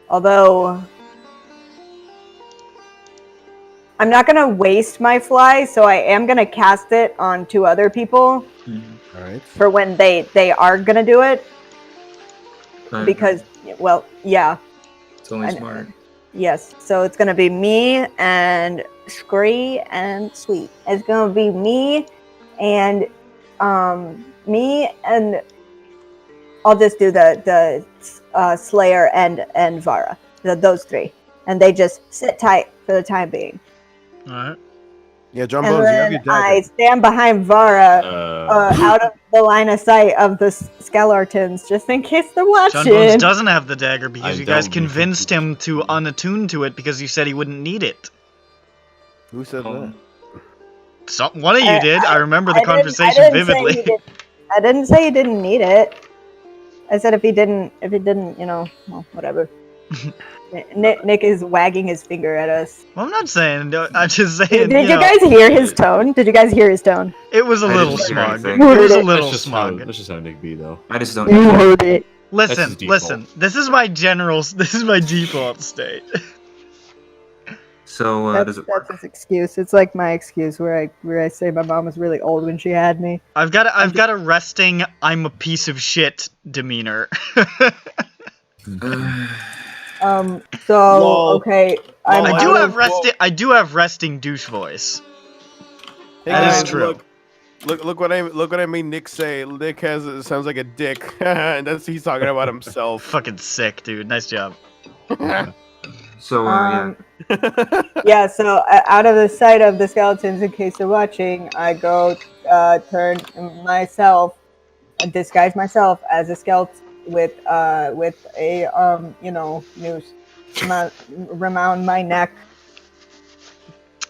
S1: Although I'm not gonna waste my fly, so I am gonna cast it on 2 other people
S3: All right.
S1: for when they are gonna do it. Because, well, yeah.
S5: it's only
S1: and-
S5: smart.
S1: Yes, so it's gonna be me and Scree and Sweet. It's gonna be me and I'll just do the Slayer and Vara, those 3, and they just sit tight for the time being.
S2: Alright.
S3: Yeah, John
S1: And
S3: Bones, you have
S1: then
S3: your dagger.
S1: I stand behind Vara, out of the line of sight of the skeletons, just in case they're watching.
S2: John Bones doesn't have the dagger because
S4: I
S2: you guys
S4: don't.
S2: convinced him to unattune to it because you said he wouldn't need it.
S3: Who said that?
S2: One of you did. I remember the conversation
S1: I
S2: vividly.
S1: didn't say he didn't need it. I said if he didn't, well, whatever. Nick is wagging his finger at us.
S2: Well, I'm not saying. I'm just saying.
S1: Did you guys hear his tone? Did you guys hear his tone?
S2: It was a
S5: I
S2: little
S5: didn't hear
S2: smug. It
S5: anything.
S2: was a
S1: That's
S2: little
S4: That's
S2: smug.
S4: just how Nick be though.
S5: I just don't.
S1: You heard it.
S2: Listen,
S4: That's his default.
S2: listen. This is my default state.
S5: So
S1: That's,
S5: does it
S1: that's
S5: work?
S1: his excuse. It's like my excuse where I say my mom was really old when she had me.
S2: I've got a resting I'm a piece of shit demeanor.
S1: So
S3: Lol.
S1: okay, I'm
S3: Lol,
S2: I
S1: out of.
S2: do have resting douche voice.
S3: Hey
S2: That is
S3: guys,
S2: true.
S3: look what I made Nick say. Nick sounds like a dick, and he's talking about himself.
S2: Fucking sick, dude. Nice job.
S5: So yeah.
S1: Yeah, so out of the sight of the skeletons, in case they're watching, I go turn myself, disguise myself as a skeleton with a noose around my neck.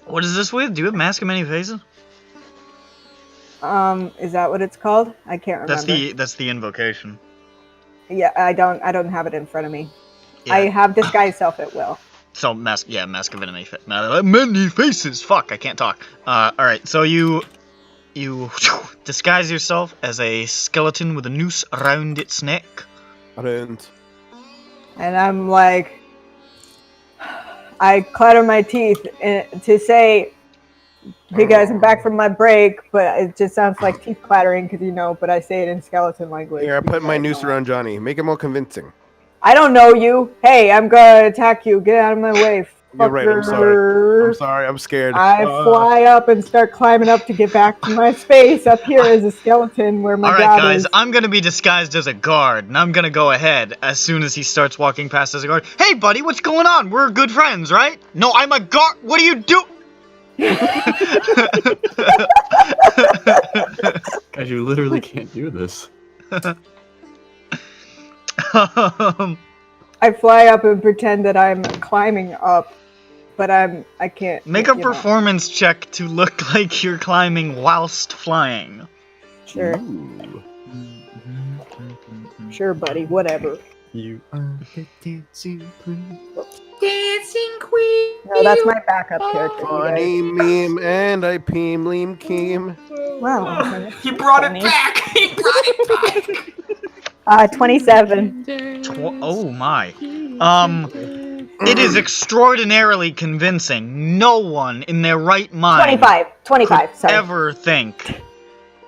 S2: What is this with? Do you have Mask of Many Faces?
S1: Is that what it's called? I can't remember.
S2: That's the invocation.
S1: Yeah, I don't have it in front of me.
S2: Yeah.
S1: I have disguise self at will.
S2: So Mask of Many Faces. Fuck, I can't talk. All right. So you disguise yourself as a skeleton with a noose around its neck.
S1: And I'm like, I clatter my teeth to say, "Hey guys, I'm back from my break," but it just sounds like teeth clattering because but I say it in skeleton language.
S3: Here, I put my noose around Johnny. Make it more convincing.
S1: I don't know you. Hey, I'm gonna attack you. Get out of my way.
S3: You're right. I'm sorry. I'm scared.
S1: I fly up and start climbing up to get back to my space up here as a skeleton where my
S2: All right,
S1: dad
S2: guys,
S1: is.
S2: I'm gonna be disguised as a guard, and I'm gonna go ahead as soon as he starts walking past as a guard. Hey, buddy, what's going on? We're good friends, right? No, I'm a guard. What do you do?
S4: Guys, you literally can't do this.
S1: I fly up and pretend that I'm climbing up, but I can't.
S2: Make a performance check to look like you're climbing whilst flying.
S1: Sure.
S4: Ooh.
S1: Sure, buddy. Whatever.
S4: You are the dancing queen.
S7: Dancing queen.
S1: No, that's my backup character. you
S3: Funny meme, and I peem leem keem.
S1: guys. Wow.
S5: He brought
S1: Funny.
S5: it back. He brought it back.
S1: 27.
S2: Oh my. It is extraordinarily convincing. No one in their right mind
S1: 25.
S2: could
S1: Sorry.
S2: ever think.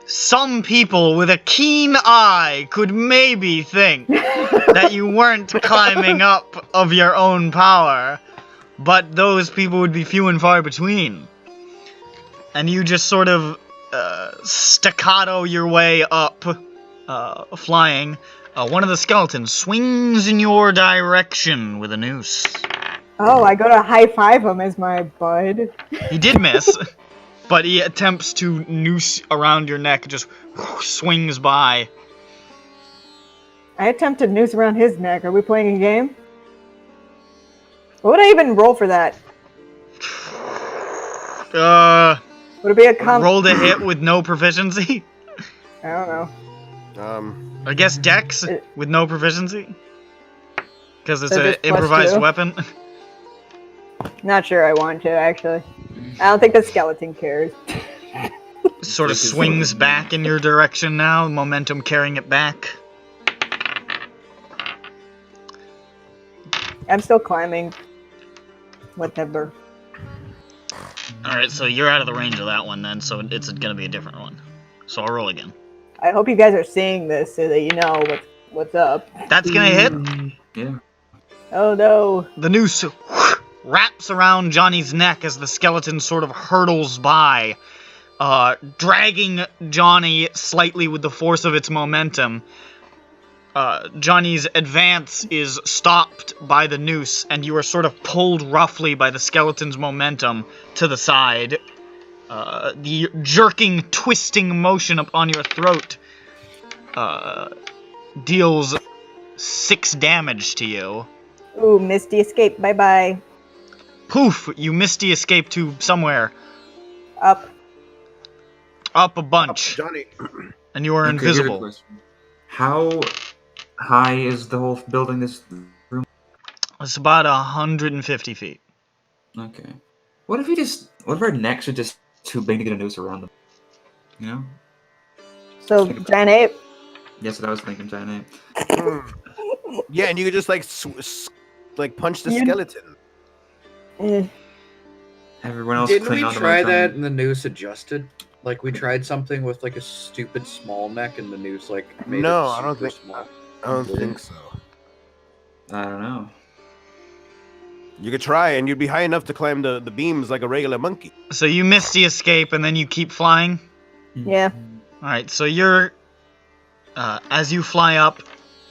S2: Some people with a keen eye could maybe think that you weren't climbing up of your own power, but those people would be few and far between. And you just sort of staccato your way up, flying. One of the skeletons swings in your direction with a noose.
S1: Oh, I go to high five him as my bud.
S2: He did miss, but he attempts to noose around your neck, just swings by.
S1: I attempt to noose around his neck. Are we playing a game? What would I even roll for that? Would it be a
S2: Rolled a hit with no proficiency?
S1: I don't know.
S2: I guess Dex with no proficiency? Because it's
S1: So
S2: an
S1: just plus
S2: improvised
S1: 2?
S2: weapon?
S1: Not sure I want to, actually. I don't think the skeleton cares.
S2: Sort of swings back in your direction now, momentum carrying it back.
S1: I'm still climbing. Whatever.
S2: Alright, so you're out of the range of that one then, so it's gonna be a different one. So I'll roll again.
S1: I hope you guys are seeing this so that you know what's up.
S2: That's gonna hit.
S5: Yeah.
S1: Oh no.
S2: The noose wraps around Johnny's neck as the skeleton sort of hurtles by, dragging Johnny slightly with the force of its momentum. Johnny's advance is stopped by the noose, and you are sort of pulled roughly by the skeleton's momentum to the side. The jerking, twisting motion upon your throat deals 6 damage to you.
S1: Ooh, Misty escape. Bye-bye.
S2: Poof! You Misty escape to somewhere.
S1: Up.
S2: Up a bunch.
S3: Johnny.
S2: And you are
S5: Okay, here's a
S2: invisible.
S5: question. How high is the whole building? This room?
S2: It's about 150 feet.
S5: Okay. What if our necks are just too big to get a noose around them? You know?
S1: So, giant ape.
S5: That's what I was thinking, giant ape.
S3: Yeah, and you could just like punch the skeleton.
S5: Everyone else
S6: Didn't we
S5: cling on to my
S6: try
S5: tongue.
S6: that and the noose adjusted? Like we tried something with like a stupid small neck and the noose like made
S3: No,
S6: it
S3: I don't
S6: super
S3: think.
S6: small.
S3: I don't think so.
S5: I don't know.
S3: You could try, and you'd be high enough to climb the beams like a regular monkey.
S2: So you missed the escape, and then you keep flying?
S1: Yeah.
S2: Alright, so you're... as you fly up,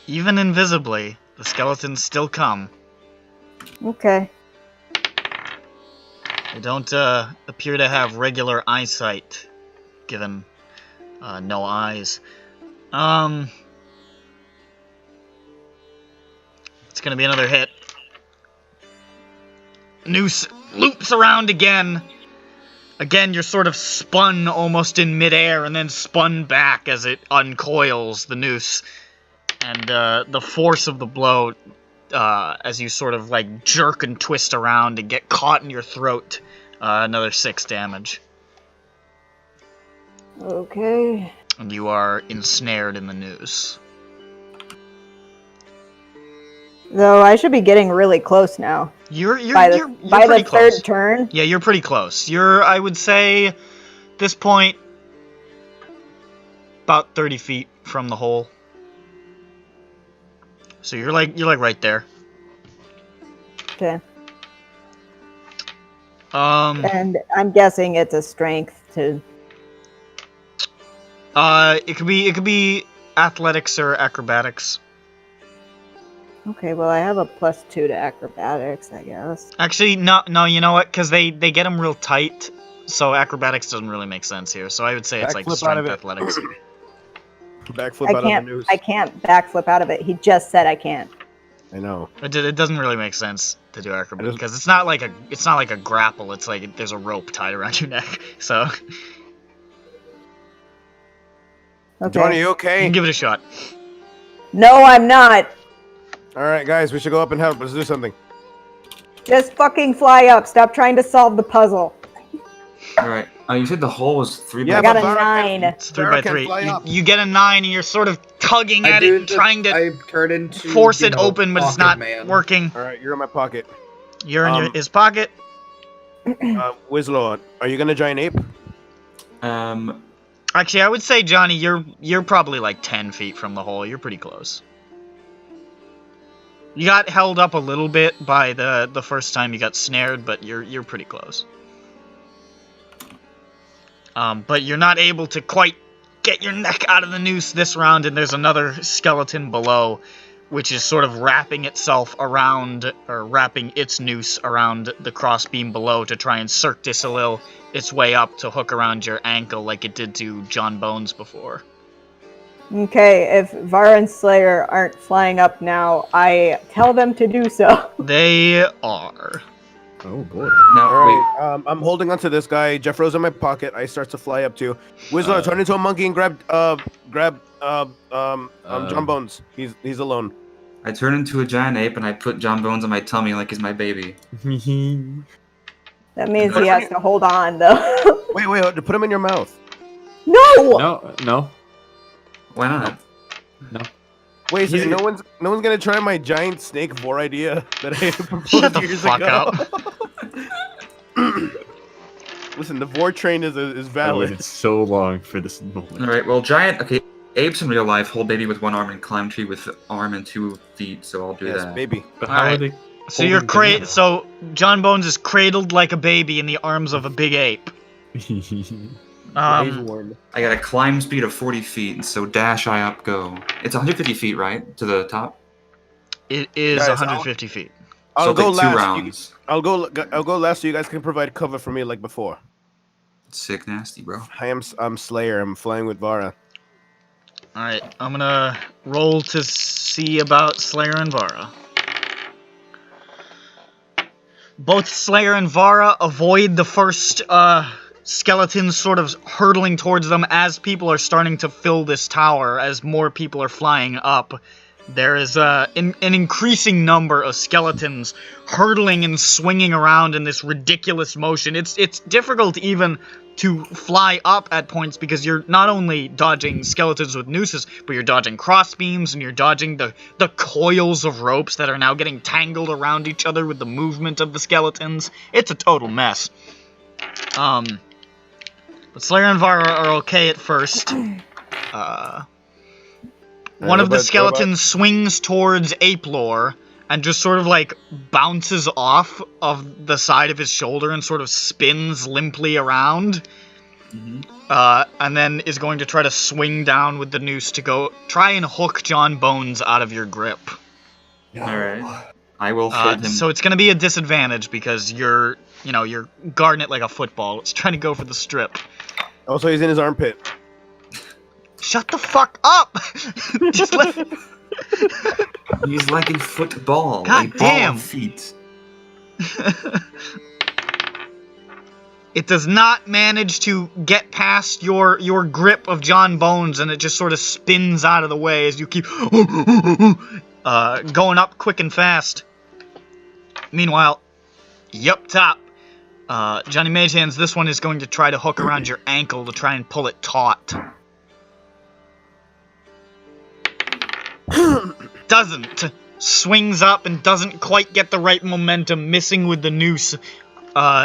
S2: even invisibly, the skeletons still come.
S1: Okay.
S2: They don't appear to have regular eyesight, given no eyes. It's gonna be another hit. Noose loops around again. Again, you're sort of spun almost in midair and then spun back as it uncoils the noose. And the force of the blow, as you sort of like jerk and twist around and get caught in your throat, another 6 damage.
S1: Okay.
S2: And you are ensnared in the noose.
S1: Though I should be getting really close now.
S2: You're
S1: By
S2: pretty
S1: the
S2: close.
S1: third turn.
S2: Yeah, you're pretty close. You're, I would say, this point, about 30 feet from the hole. So you're like right there.
S1: Okay.
S2: It
S1: And I'm guessing it's a strength to.
S2: could be athletics or acrobatics.
S1: Okay, well I have a +2 to acrobatics, I guess.
S2: Actually, no, you know what? Because they get them real tight, so acrobatics doesn't really make sense here. So I would say it's like
S3: Backflip out of
S2: strength
S3: it.
S2: athletics.
S3: Backflip out of the noose.
S1: I can't backflip out of it. He just said I can't.
S3: I know.
S2: It doesn't really make sense to do acrobatics
S3: just-
S2: because it's not like a grapple. It's like there's a rope tied around your neck. So
S1: Okay.
S3: Johnny, you
S2: you
S3: okay?
S2: can give it a shot.
S1: No, I'm not.
S3: All right, guys, we should go up and help. Let's do something.
S1: Just fucking fly up. Stop trying to solve the puzzle.
S5: Alright. You said the hole was 3
S3: Yeah,
S1: I
S5: by
S1: got a
S3: but Zara can't-
S1: 9.
S2: It's 3
S3: Sarah
S2: by
S3: can
S2: 3.
S3: fly up.
S2: You get a 9, and you're sort of tugging at it, and trying to
S6: I turn into
S2: force
S6: you
S2: it
S6: know,
S2: open, but it's
S6: Pocket
S2: not
S6: Man.
S2: working.
S3: All right, you're in my pocket.
S2: You're in
S3: Um,
S2: his pocket.
S3: Wizlord, are you gonna giant ape?
S2: Actually, I would say, Johnny, you're probably like 10 feet from the hole. You're pretty close. You got held up a little bit by the first time you got snared, but you're pretty close. But you're not able to quite get your neck out of the noose this round, and there's another skeleton below, which is sort of wrapping itself around, or wrapping its noose around the crossbeam below to try and cirque-dissolil its way up to hook around your ankle like it did to John Bones before.
S1: Okay, if Vara and Slayer aren't flying up now, I tell them to do so.
S2: They are.
S4: Oh boy.
S5: now,
S3: All
S5: wait.
S3: right, I'm holding onto this guy. Jeffro's in my pocket. I start to fly up too. Wizlord, turn into a monkey and grab John Bones. He's alone.
S5: I turn into a giant ape and I put John Bones on my tummy like he's my baby.
S1: That means he has to hold on, though.
S3: Wait, put him in your mouth.
S1: No!
S4: No.
S5: Why not?
S3: Wait, so no one's gonna try my giant snake vor idea that I proposed
S2: Shut the
S3: years
S2: fuck
S3: ago.
S2: up.
S3: Listen, the vor train is
S4: I
S3: valid.
S4: waited so long for this moment.
S5: Alright, well, giant. Okay, apes in real life hold baby with 1 arm and climb tree with arm and 2 feet, so I'll do
S3: Yes,
S5: that.
S3: baby.
S4: But
S2: All right.
S4: they?
S2: So you're
S4: holding
S2: So John Bones is cradled like a baby in the arms of a big ape.
S3: He's warm.
S5: I got a climb speed of 40 feet, and so dash I up go. It's 150 feet, right? To the top?
S2: It is
S3: Guys,
S2: 150 feet.
S3: I'll
S5: so
S3: go
S5: take 2
S3: last.
S5: rounds.
S3: I'll go last, so you guys can provide cover for me like before.
S5: Sick nasty, bro.
S3: I'm Slayer. I'm flying with Vara.
S2: All right, I'm gonna roll to see about Slayer and Vara. Both Slayer and Vara avoid the first skeletons sort of hurtling towards them as people are starting to fill this tower, as more people are flying up. There is an increasing number of skeletons hurtling and swinging around in this ridiculous motion. It's difficult even to fly up at points because you're not only dodging skeletons with nooses, but you're dodging crossbeams and you're dodging the coils of ropes that are now getting tangled around each other with the movement of the skeletons. It's a total mess. But Slayer and Vara are okay at first. One of the skeletons swings towards Apelor and just sort of like bounces off of the side of his shoulder and sort of spins limply around. And then is going to try to swing down with the noose to go try and hook John Bones out of your grip.
S5: Alright. I will fit him.
S2: So it's going to be a disadvantage because you're guarding it like a football. It's trying to go for the strip.
S3: Also, he's in his armpit.
S2: Shut the fuck up! Just let...
S5: He's like a football.
S2: God damn!
S5: Feet.
S2: It does not manage to get past your grip of John Bones, and it just sort of spins out of the way as you keep going up quick and fast. Meanwhile, up top, Johnny Mage Hands, this one is going to try to hook around your ankle to try and pull it taut. Doesn't. Swings up and doesn't quite get the right momentum, missing with the noose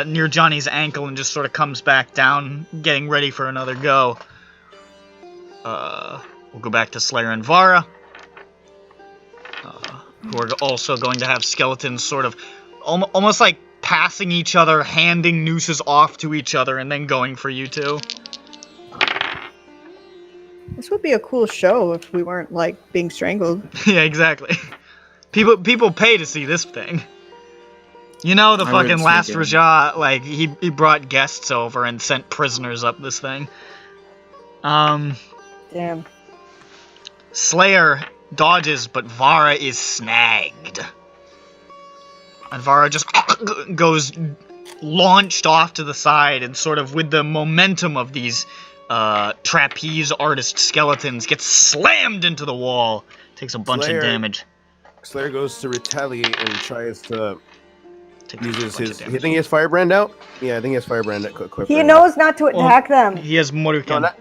S2: near Johnny's ankle, and just sort of comes back down, getting ready for another go. We'll go back to Slayer and Vara, who are also going to have skeletons sort of almost like passing each other, handing nooses off to each other, and then going for you two.
S1: This would be a cool show if we weren't, like, being strangled.
S2: Yeah, exactly. People pay to see this thing. You know, the fucking last Rajah, like, he brought guests over and sent prisoners up this thing.
S1: Damn.
S2: Slayer dodges, but Vara is snagged. And Vara just goes launched off to the side, and sort of with the momentum of these trapeze artist skeletons, gets slammed into the wall. Takes a bunch of damage.
S3: Slayer goes to retaliate and tries to uses his. You think he has Firebrand out? Yeah, I think he has Firebrand equipped.
S1: He knows not to attack them.
S2: He has Moruken.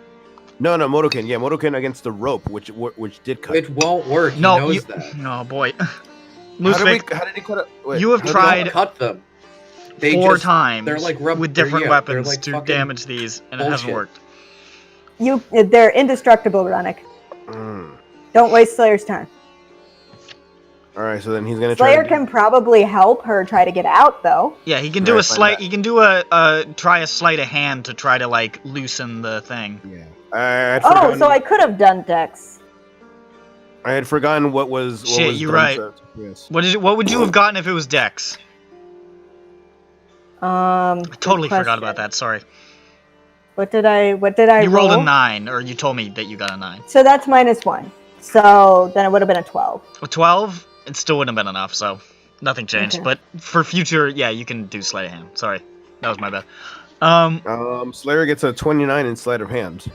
S3: No, Moruken. Yeah, Moruken against the rope, which did cut.
S6: It won't work. He
S2: No,
S6: knows that.
S2: No, boy.
S3: How did he cut it? Wait,
S2: you have tried
S6: cut them. They
S2: 4 times
S6: they're like
S2: with different weapons
S6: like
S2: to damage these, and it hasn't worked.
S1: They're indestructible, Ronick. Don't waste Slayer's time.
S3: Alright, so then he's gonna
S1: Slayer can probably help her try to get out, though.
S2: Yeah, he can do a sleight. He can do try a sleight of hand to try to like loosen the thing.
S3: Yeah.
S1: So I could have done Dex.
S3: I had forgotten what was.
S2: Shit, you're right.
S3: Yes.
S2: What would you have gotten if it was Dex? I totally forgot about that. Sorry.
S1: What did I
S2: You
S1: roll?
S2: rolled a 9, or you told me that you got a 9.
S1: So that's -1. So then it would have been a 12.
S2: A 12? It still wouldn't have been enough, so nothing changed.
S1: Okay.
S2: But for future, yeah, you can do sleight of hand. Sorry, that was my bad.
S3: Slayer gets a 29 in sleight of hand.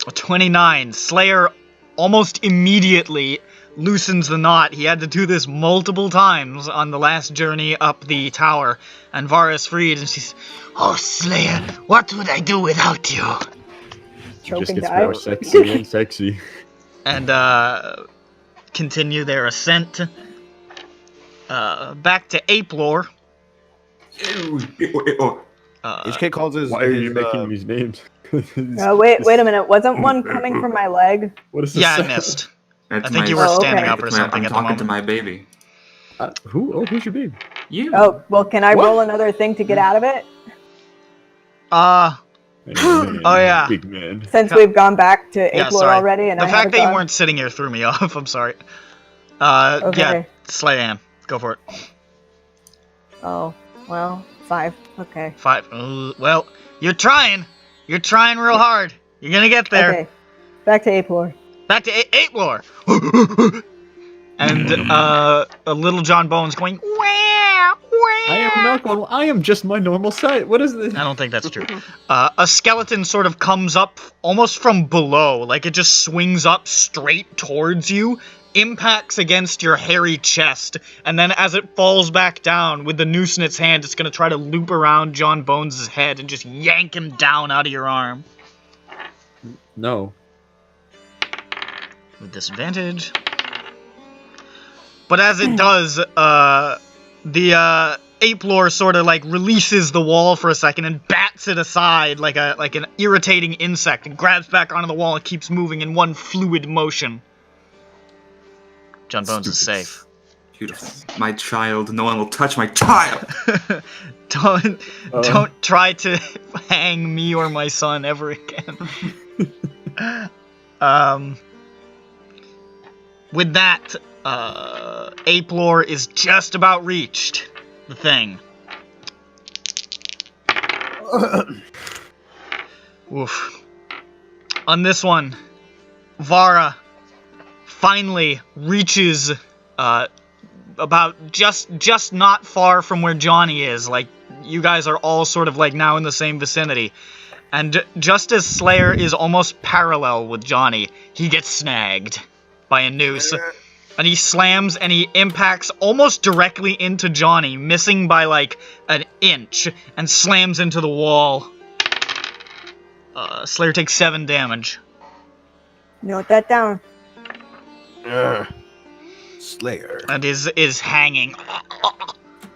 S2: A 29. Slayer almost immediately loosens the knot. He had to do this multiple times on the last journey up the tower, and Vara's freed, and she's, "Oh, Slayer, what would I do without you?"
S4: Just gets more sexy and sexy.
S2: And continue their ascent back to Apelor.
S3: Each kid calls his.
S4: Why are you making these names?
S1: Wait a minute. Wasn't one coming from my leg?
S4: What is this?
S2: Yeah, I missed.
S5: That's
S2: I think you were standing up or
S5: I'm
S2: something at the
S5: talking
S2: moment.
S5: to my baby.
S4: Who? Oh, who's your babe?
S5: You.
S1: Oh, well, can I roll another thing to get out of it?
S2: Oh yeah.
S4: Big man.
S1: Since we've gone back to
S2: Yeah,
S1: April
S2: sorry.
S1: already, and
S2: the
S1: I
S2: fact that
S1: haven't
S2: you weren't sitting here threw me off. I'm sorry.
S1: Okay.
S2: Yeah, Slayan, go for it.
S1: Oh, well, 5. Okay.
S2: 5. Well, you're trying. You're trying real hard. You're gonna get there.
S1: Okay. Back to April.
S2: Back to 8 lore. And a little John Bones going, "Wah, wah."
S4: I am not normal. I am just my normal size. What is this?
S2: I don't think that's true. A skeleton sort of comes up almost from below, like it just swings up straight towards you, impacts against your hairy chest, and then as it falls back down with the noose in its hand, it's going to try to loop around John Bones' head and just yank him down out of your arm.
S4: No.
S2: With disadvantage. But as it does, the ape lore sort of like releases the wall for a second and bat bats it aside like an irritating insect and grabs back onto the wall and keeps moving in one fluid motion. John Bones is safe.
S5: Beautiful. My child. No one will touch my child.
S2: Don't try to hang me or my son ever again. With that, Ape Lore is just about reached the thing. Oof. On this one, Vara finally reaches about just not far from where Johnny is. Like, you guys are all sort of like now in the same vicinity. And just as Slayer is almost parallel with Johnny, he gets snagged by a noose. And he slams and he impacts almost directly into Johnny, missing by like an inch, and slams into the wall. Slayer takes 7 damage.
S1: Note that down.
S3: Slayer.
S2: And is hanging.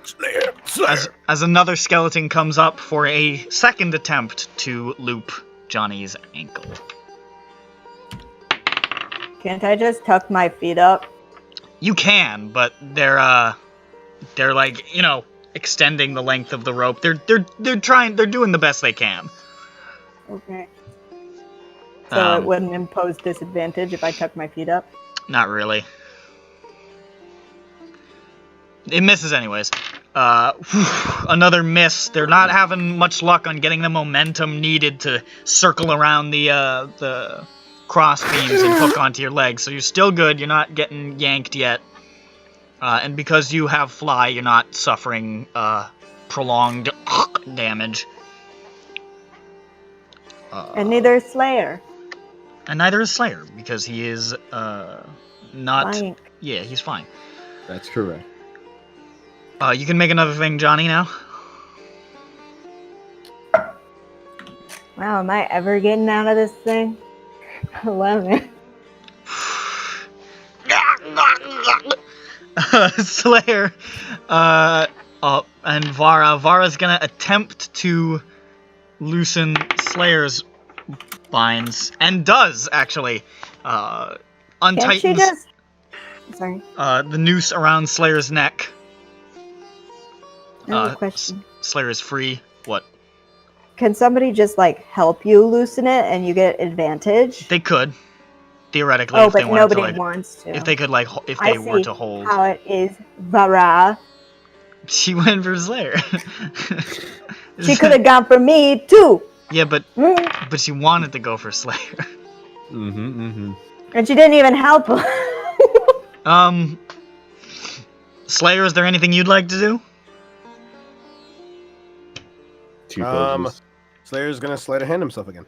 S3: Slayer.
S2: As another skeleton comes up for a second attempt to loop Johnny's ankle.
S1: Can't I just tuck my feet up?
S2: You can, but they're like, you know, extending the length of the rope. They're doing the best they can.
S1: Okay. So it
S2: Um,
S1: wouldn't impose disadvantage if I tuck my feet up?
S2: Not really. It misses anyways. Another miss. They're not having much luck on getting the momentum needed to circle around the cross beams and hook onto your legs. So you're still good. You're not getting yanked yet. And because you have fly, you're not suffering prolonged damage.
S1: And neither is Slayer.
S2: And neither is Slayer, because he is not...
S1: Fine.
S2: Yeah, he's fine.
S4: That's correct.
S2: You can make another thing, Johnny, now.
S1: Wow, am I ever getting out of this thing? 11.
S2: Slayer, and Vara. Vara's gonna attempt to loosen Slayer's binds, and does, actually.
S1: Can't she
S2: Untightens
S1: just... Sorry.
S2: the noose around Slayer's neck.
S1: I have a question.
S2: Slayer is free. What?
S1: Can somebody just, like, help you loosen it and you get advantage?
S2: They could, theoretically,
S1: Oh,
S2: if they
S1: but
S2: wanted
S1: nobody
S2: to, like,
S1: wants to.
S2: if they could, like, if
S1: I
S2: they were
S1: see
S2: to hold.
S1: how it is, Vara.
S2: She went for Slayer.
S1: She could have gone for me, too.
S2: Yeah, but
S1: Mm.
S2: she wanted to go for Slayer.
S1: And she didn't even help him.
S2: Slayer, is there anything you'd like to do?
S4: Two poses.
S3: Slayer's gonna sleight of hand himself again.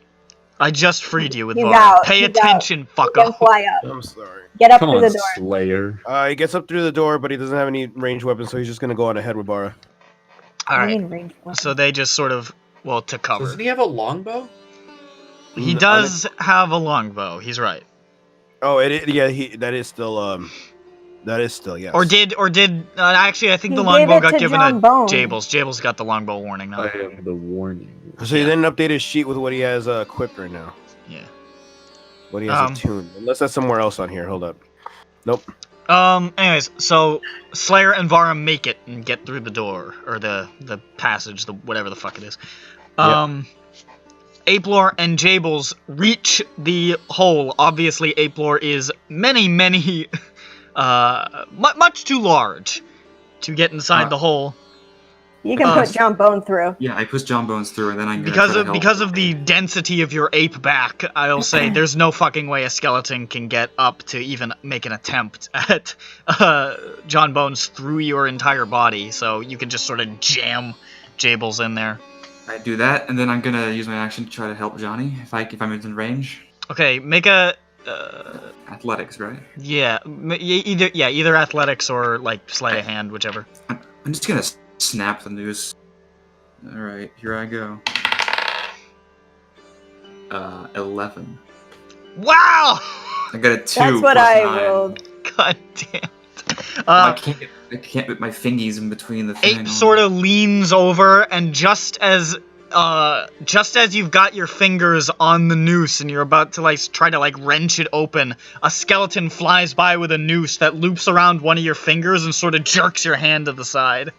S2: I just freed you with
S1: He's
S2: Vara.
S1: out,
S2: Pay
S1: he's
S2: attention,
S1: You can
S2: fucko.
S1: fly up.
S3: I'm sorry.
S1: Get up
S4: Come
S1: through
S4: on,
S1: the door.
S4: Slayer.
S3: He gets up through the door, but he doesn't have any ranged weapons, so he's just gonna go on ahead with Bara.
S2: All
S1: I
S2: right.
S1: mean, range weapon.
S2: So they just sort of, well, to cover.
S6: Doesn't he have a longbow?
S2: He does have a longbow. He's right.
S3: Oh, that is still yes.
S2: Or did actually? I think
S1: He
S2: the
S1: gave
S2: longbow
S1: it
S2: got
S1: to
S2: given
S1: John
S2: to
S1: Bones.
S2: Jables. Jables got the longbow warning now.
S4: I have the warning.
S3: So he didn't update his sheet with what he has equipped right now.
S2: Yeah.
S3: What he has attuned. Unless that's somewhere else on here. Hold up. Nope.
S2: Anyways, so Slayer and Vara make it and get through the door or the passage, the whatever the fuck it is. Apelor and Jables reach the hole. Obviously, Apelor is many, much too large to get inside the hole.
S1: You can put John Bone through.
S5: Yeah, I push John Bones through, and then I'm gonna
S2: Because of the density of your ape back, I'll say there's no fucking way a skeleton can get up to even make an attempt at John Bones through your entire body. So you can just sort of jam Jables in there.
S5: I do that, and then I'm gonna use my action to try to help Johnny if I'm in range.
S2: Okay, make a
S5: Athletics, right?
S2: either athletics or like sleight of hand, whichever.
S5: I'm just gonna snap the noose. All right, here I go. 11.
S2: Wow!
S5: I got a 2.
S1: That's what
S5: plus
S1: I
S5: 9.
S1: rolled.
S2: God damn it.
S5: I can't put my fingies in between the thing.
S2: Ape sort of leans over, and just as just as you've got your fingers on the noose and you're about to try to wrench it open, a skeleton flies by with a noose that loops around one of your fingers and sort of jerks your hand to the side.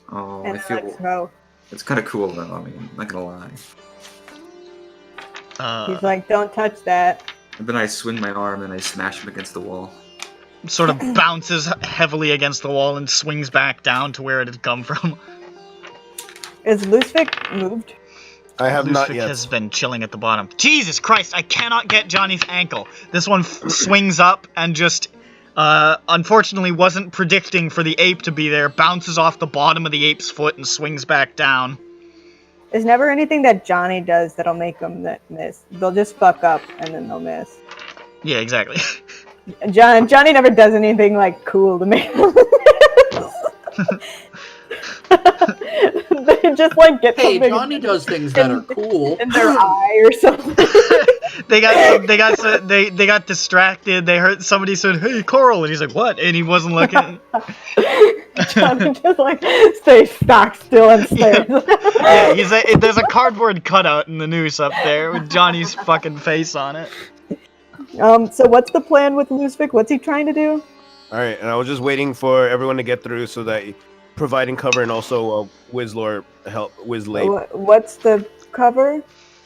S5: Oh,
S1: And
S5: I feel
S1: so
S5: it's kind of cool though. I mean, not gonna lie.
S1: he's like, "Don't touch that."
S5: And then I swing my arm and I smash him against the wall.
S2: Sort of bounces heavily against the wall and swings back down to where it had come from.
S1: Is Lusvik moved?
S3: I have not
S2: Lusvik
S3: yet.
S2: has been chilling at the bottom. Jesus Christ, I cannot get Johnny's ankle. This one swings up and just, unfortunately wasn't predicting for the ape to be there, bounces off the bottom of the ape's foot and swings back down.
S1: There's never anything that Johnny does that'll make them miss. They'll just fuck up and then they'll miss.
S2: Yeah, exactly.
S1: Johnny never does anything cool to make them miss. They just get
S6: Hey,
S1: something
S6: Johnny does things that are cool.
S1: in their eye or something.
S2: They got distracted. They heard somebody said, "Hey, Coral," and he's like, "What?" And he wasn't looking.
S1: Johnny just stays stock still and stares.
S2: Yeah, there's a cardboard cutout in the noose up there with Johnny's fucking face on it.
S1: So what's the plan with Lusvik? What's he trying to do?
S3: All right, and I was just waiting for everyone to get through so that providing cover and also Wizlore help Wizlape.
S1: What's the cover?
S2: He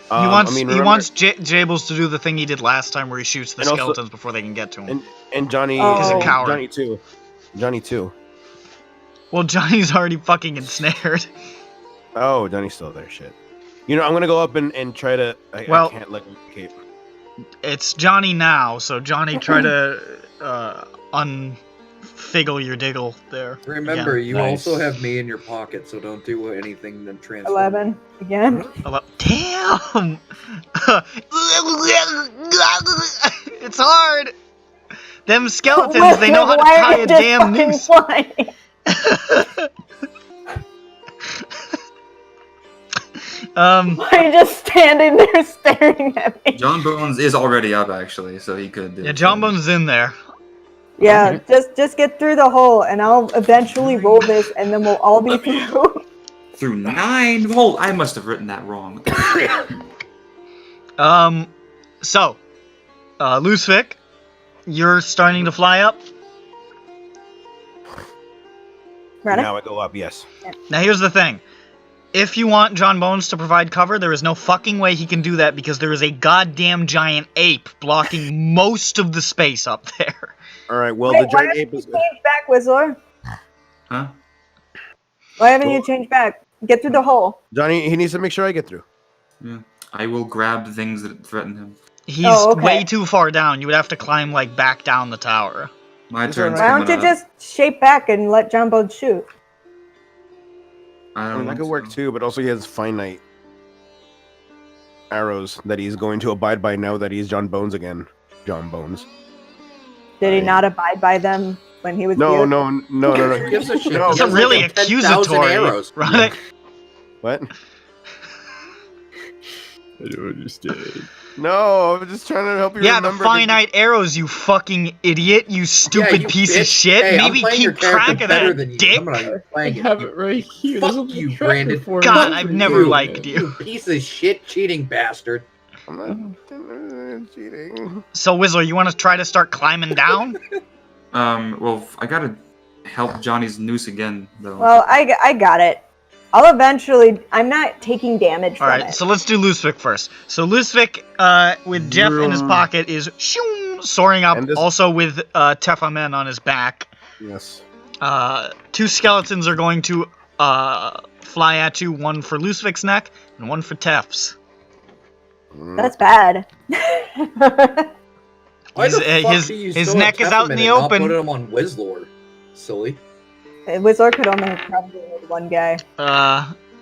S2: wants Jables to do the thing he did last time where he shoots the skeletons before they can get to him.
S3: And Johnny
S2: He's a coward.
S3: Johnny too.
S2: Well, Johnny's already fucking ensnared.
S3: Oh, Johnny's still there. Shit. I'm gonna go up and try to. I can't let him escape.
S2: It's Johnny now, so Johnny try to unfiggle your diggle there.
S6: Remember,
S2: again.
S6: you
S4: Nice.
S6: also have me in your pocket, so don't do anything then transform.
S1: 11 again.
S2: Damn! It's hard! Them skeletons, they know how to tie a damn noose.
S1: Why are you just standing there staring at me?
S5: John Bones is already up actually, so he could do
S2: Yeah, John Bones is in there.
S1: Yeah, just get through the hole, and I'll eventually roll this, and then we'll all be through.
S5: Through 9 holes. I must have written that wrong.
S2: So, Lusvik, you're starting to fly up.
S1: Ready?
S3: Now I go up. Yes.
S2: Now here's the thing. If you want John Bones to provide cover, there is no fucking way he can do that because there is a goddamn giant ape blocking most of the space up there.
S3: All right. Well,
S1: Wait,
S3: the giant ape
S1: why
S3: is.
S1: haven't you changed back, Whistler?
S5: Huh?
S1: Why haven't you changed back? Get through the hole.
S3: Johnny, he needs to make sure I get through.
S5: Yeah. I will grab things that threaten him.
S2: He's
S1: okay.
S2: way too far down. You would have to climb, back down the tower.
S5: My
S3: It's
S5: turn's
S1: Why don't
S5: coming
S1: you
S5: up.
S1: just shape back and let John Bones shoot?
S5: I
S3: I
S5: don't
S3: mean,
S5: know.
S3: that could work too, but also he has finite arrows that he's going to abide by now that he's John Bones again. John Bones.
S1: Did he not abide by them when he was
S3: No,
S1: here?
S3: no.
S6: Who gives a shit?
S3: No,
S6: He
S2: That's
S6: has
S2: really
S6: 10,000
S2: accusatory,
S6: arrows.
S2: right?
S3: What?
S4: I don't understand.
S3: No, I'm just trying to help you
S2: Yeah,
S3: remember.
S2: the finite arrows, you fucking idiot, you stupid
S6: you
S2: piece of
S6: bitch.
S2: shit.
S6: Hey, I'm
S2: Maybe
S6: playing your
S2: keep track
S6: character
S2: of
S6: better
S2: that,
S6: than you.
S2: dick.
S6: Come on, you're
S4: I
S6: playing it.
S4: have it right here.
S6: Fuck
S4: There's a little
S6: you,
S4: tracker
S6: Brandon.
S4: for it.
S2: God,
S4: Good
S2: I've
S4: for
S2: never
S4: you.
S2: liked
S6: You
S2: you.
S6: piece of shit cheating bastard.
S3: I'm not cheating.
S2: So, Whistler, you want to try to start climbing down?
S5: Well, I gotta help Johnny's noose again, though.
S1: Well, I got it. I'll eventually. I'm not taking damage from
S2: Alright,
S1: it.
S2: so let's do Lusvik first. So Lusvik, with Jeff in his pocket, is soaring up,
S3: And this-
S2: also with Tefamen on his back.
S3: Yes.
S2: 2 skeletons are going to fly at you, one for Lusvik's neck and one for Tef's.
S1: That's bad.
S6: Why the
S2: His-
S6: fuck
S2: his-
S6: do you
S2: his
S6: still
S2: neck
S6: have
S2: is out in
S6: Teffamin
S2: the
S6: and not
S2: open.
S6: Put him on Wizlore, silly.
S1: Whistler could only probably with one guy.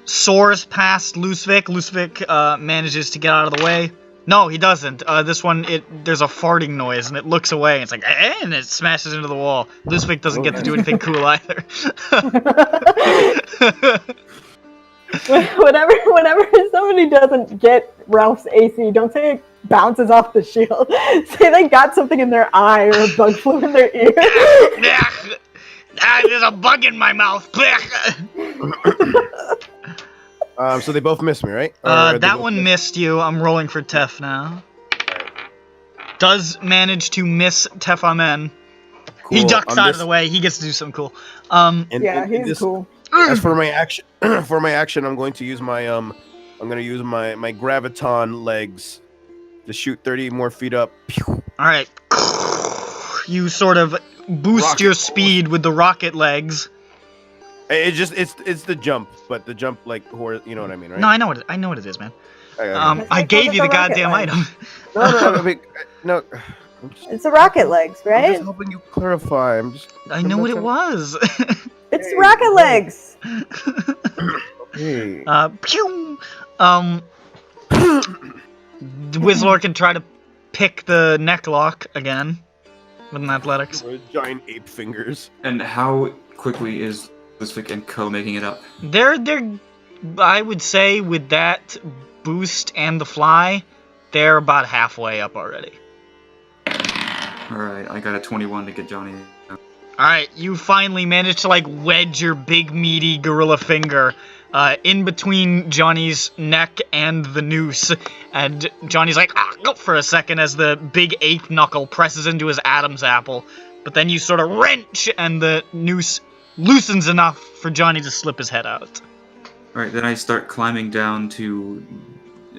S2: Soars past Lusvik. Lusvik manages to get out of the way. No, he doesn't. This one, there's a farting noise, and it looks away. It's like, and it smashes into the wall. Lusvik doesn't get to do anything cool either.
S1: Whenever somebody doesn't get Ralph's AC, don't say it bounces off the shield. Say they got something in their eye or a bug flew in their ear.
S2: There's a bug in my mouth.
S3: So they both missed me, right? Or
S2: That one missed you. I'm rolling for Tef now. Does manage to miss Tefamen.
S3: Cool.
S2: He ducks out of the way. He gets to do something cool.
S1: He's cool.
S3: As for my action, I'm going to use my my graviton legs to shoot 30 more feet up.
S2: All right. You sort of boost your speed with the rocket legs.
S3: It's the jump, but the jump you know what I mean, right?
S2: No, I know what it is, man.
S3: Okay.
S2: I gave you the goddamn item.
S3: No.
S1: It's the rocket legs,
S3: I'm
S1: right?
S3: just helping you clarify.
S2: I know what it was.
S1: It's rocket legs.
S3: Hey.
S2: Pew! Whizzlord can try to pick the neck lock again with an athletics.
S3: Giant ape fingers.
S5: And how quickly is Lusvik and Co making it up?
S2: They're I would say with that boost and the fly, they're about halfway up already.
S5: Alright, I got a 21 to get Johnny.
S2: Alright, you finally managed to wedge your big meaty gorilla finger in between Johnny's neck and the noose, and Johnny's like, for a second as the big ape knuckle presses into his Adam's apple, but then you sort of wrench and the noose loosens enough for Johnny to slip his head out.
S5: Alright, then I start climbing down to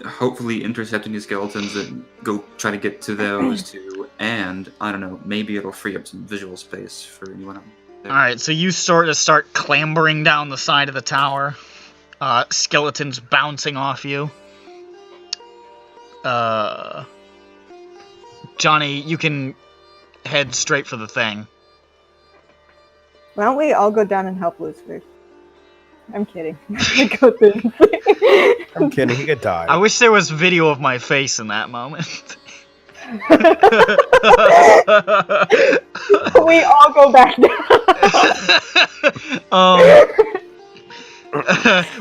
S5: hopefully intercepting the skeletons and go try to get to those two, and I don't know, maybe it'll free up some visual space for anyone else.
S2: Alright, so you sort of start clambering down the side of the tower. Skeletons bouncing off you. Johnny, you can head straight for the thing.
S1: Why don't we all go down and help Lucifer? I'm kidding. Go through.
S3: I'm kidding. He could die.
S2: I wish there was video of my face in that moment.
S1: We all go back down.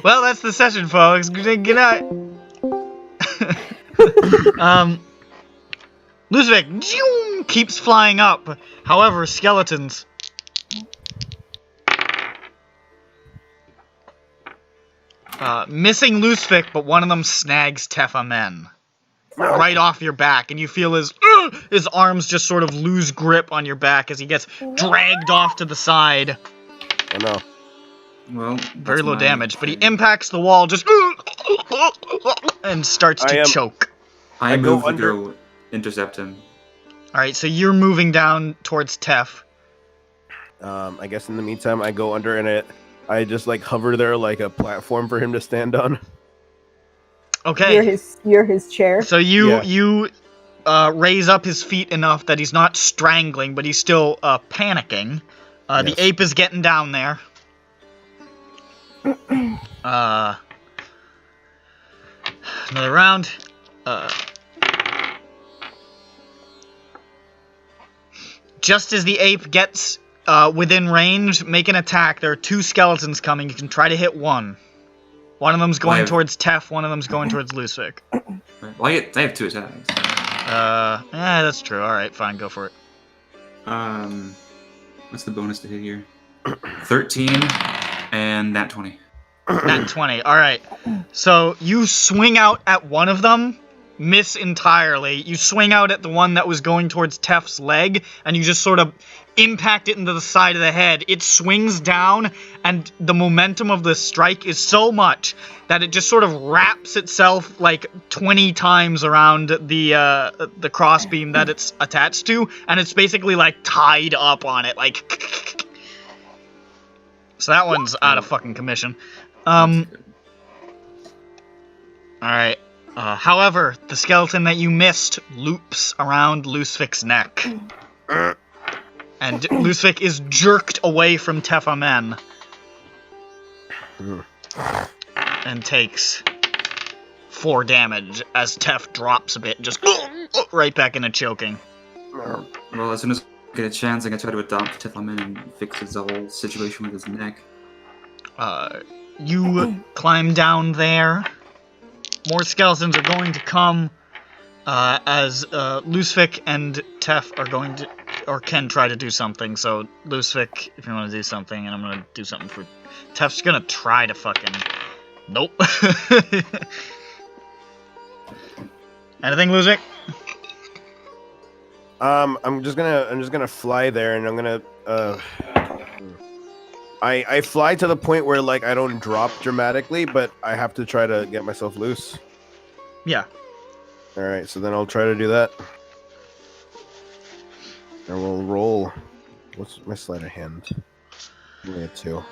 S2: Well, that's the session, folks. Good night. Lusvik keeps flying up. However, skeletons. Missing Lusvik, but one of them snags Tefamen right off your back, and you feel his arms just sort of lose grip on your back as he gets dragged off to the side.
S3: I know.
S5: Well,
S2: Very low damage, but he impacts the wall just and starts to choke.
S5: I move to go intercept him.
S2: Alright, so you're moving down towards Tef.
S3: I guess in the meantime, I go under and I just hover there like a platform for him to stand on.
S2: Okay.
S1: You're his chair.
S2: So you raise up his feet enough that he's not strangling, but he's still panicking. The ape is getting down there. Another round. Just as the ape gets within range, make an attack. There are two skeletons coming. You can try to hit one. One of them's going towards Tef, one of them's going towards Lusvik.
S5: Well, I have two attacks.
S2: Yeah, that's true. Alright, fine, go for it.
S5: What's the bonus to hit here? 13 and that 20.
S2: Nat 20, alright. So, you swing out at one of them, miss entirely. You swing out at the one that was going towards Tef's leg, and you just sort of impact it into the side of the head. It swings down, and the momentum of the strike is so much that it just sort of wraps itself 20 times around the crossbeam that it's attached to, and it's basically tied up on it, So that one's out of fucking commission. Alright. However, the skeleton that you missed loops around Lusvik's neck. And Lusvik is jerked away from Tefamen. And takes 4 damage as Tef drops a bit, just right back into choking.
S5: Well, as soon as I get a chance, I can try to adopt Tefamen and fix his whole situation with his neck.
S2: You climb down there. More skeletons are going to come as Lusvik and Tef are going to, or can try to do something. So, Lusvik, if you want to do something, and I'm going to do something for... Tef's going to try to fucking Nope. Anything, Luzik?
S3: I'm just gonna fly there, and I'm gonna I fly to the point where like I don't drop dramatically, but I have to try to get myself loose.
S2: Yeah.
S3: All right, so then I'll try to do that. And we'll roll. What's my sleight of hand? Only a 2.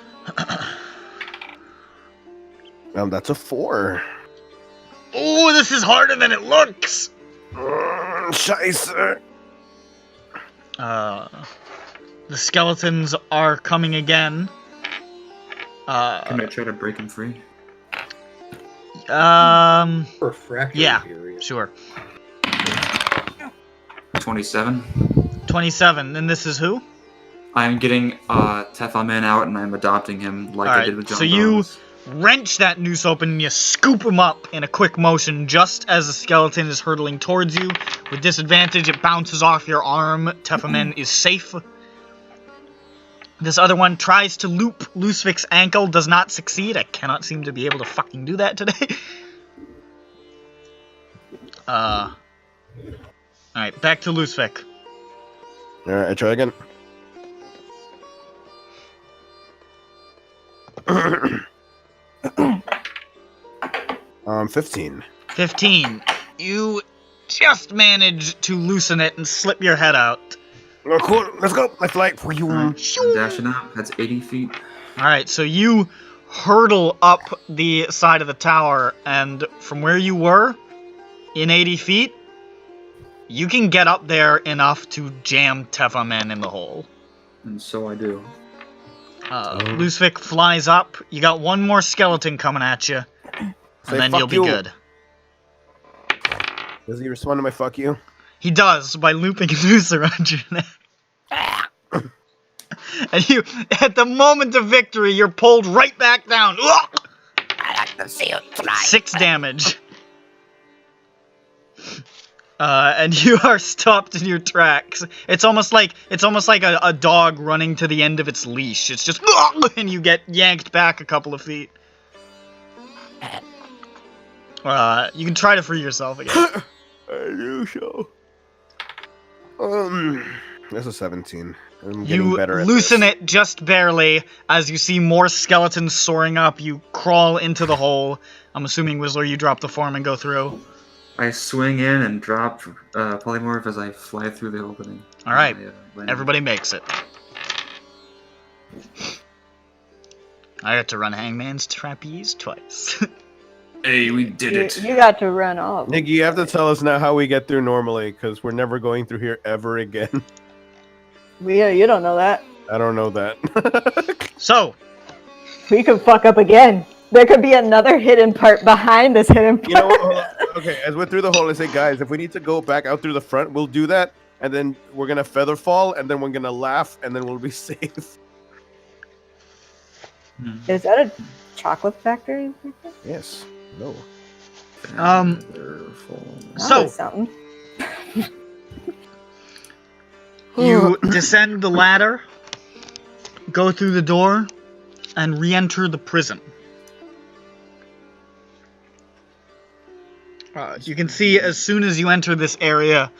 S3: That's a 4.
S2: Oh, this is harder than it looks.
S3: Scheisse.
S2: The skeletons are coming again.
S5: Can I try to break him free?
S6: Refractory
S2: Yeah,
S6: period.
S2: sure.
S5: 27.
S2: 27, and this is who?
S5: I'm getting Teffaman out and I'm adopting him like I did with John
S2: so you
S5: Bones.
S2: wrench that noose open and you scoop him up in a quick motion just as the skeleton is hurtling towards you. With disadvantage, it bounces off your arm. Teffaman is safe. This other one tries to loop Lucific's ankle, does not succeed. I cannot seem to be able to fucking do that today. Alright, back to Lucific.
S3: Alright, I try again. 15.
S2: 15. You just manage to loosen it and slip your head out.
S3: Oh, cool. Let's go. I fly.
S5: I'm dashing up. That's 80 feet.
S2: Alright, so you hurtle up the side of the tower, and from where you were, in 80 feet, you can get up there enough to jam Teffaman in the hole.
S5: And so I do.
S2: Lucific flies up. You got one more skeleton coming at you, and
S3: Say,
S2: then
S3: "Fuck
S2: you'll be
S3: you."
S2: good.
S3: Does he respond to my fuck you?
S2: He does, by looping a noose around your neck. And you, at the moment of victory, you're pulled right back down.
S7: I like to see you try.
S2: 6 damage. And you are stopped in your tracks. It's almost like a dog running to the end of its leash. It's just, and you get yanked back a couple of feet. You can try to free yourself again.
S3: I do so. That's a 17. I'm getting
S2: You
S3: better at
S2: loosen
S3: this.
S2: it just barely as you see more skeletons soaring up. You crawl into the hole. I'm assuming, Whistler, you drop the form and go through.
S5: I swing in and drop polymorph as I fly through the opening.
S2: All right,
S5: Landing.
S2: everybody makes it. I got to run Hangman's Trapeze twice.
S5: Hey, we did it.
S1: You got to run off.
S3: Nick, you have to tell us now how we get through normally, because we're never going through here ever again.
S1: You don't know that.
S3: I don't know that.
S2: So,
S1: We could fuck up again. There could be another hidden part behind this hidden part.
S3: You know what? Hold on. Okay, as we're through the hole, I say, guys, if we need to go back out through the front, we'll do that, and then we're gonna feather fall, and then we're gonna laugh, and then we'll be safe.
S1: Is that a chocolate factory?
S3: Yes. No.
S2: So,
S1: Something.
S2: you descend the ladder, go through the door, and re-enter the prison. You can see as soon as you enter this area,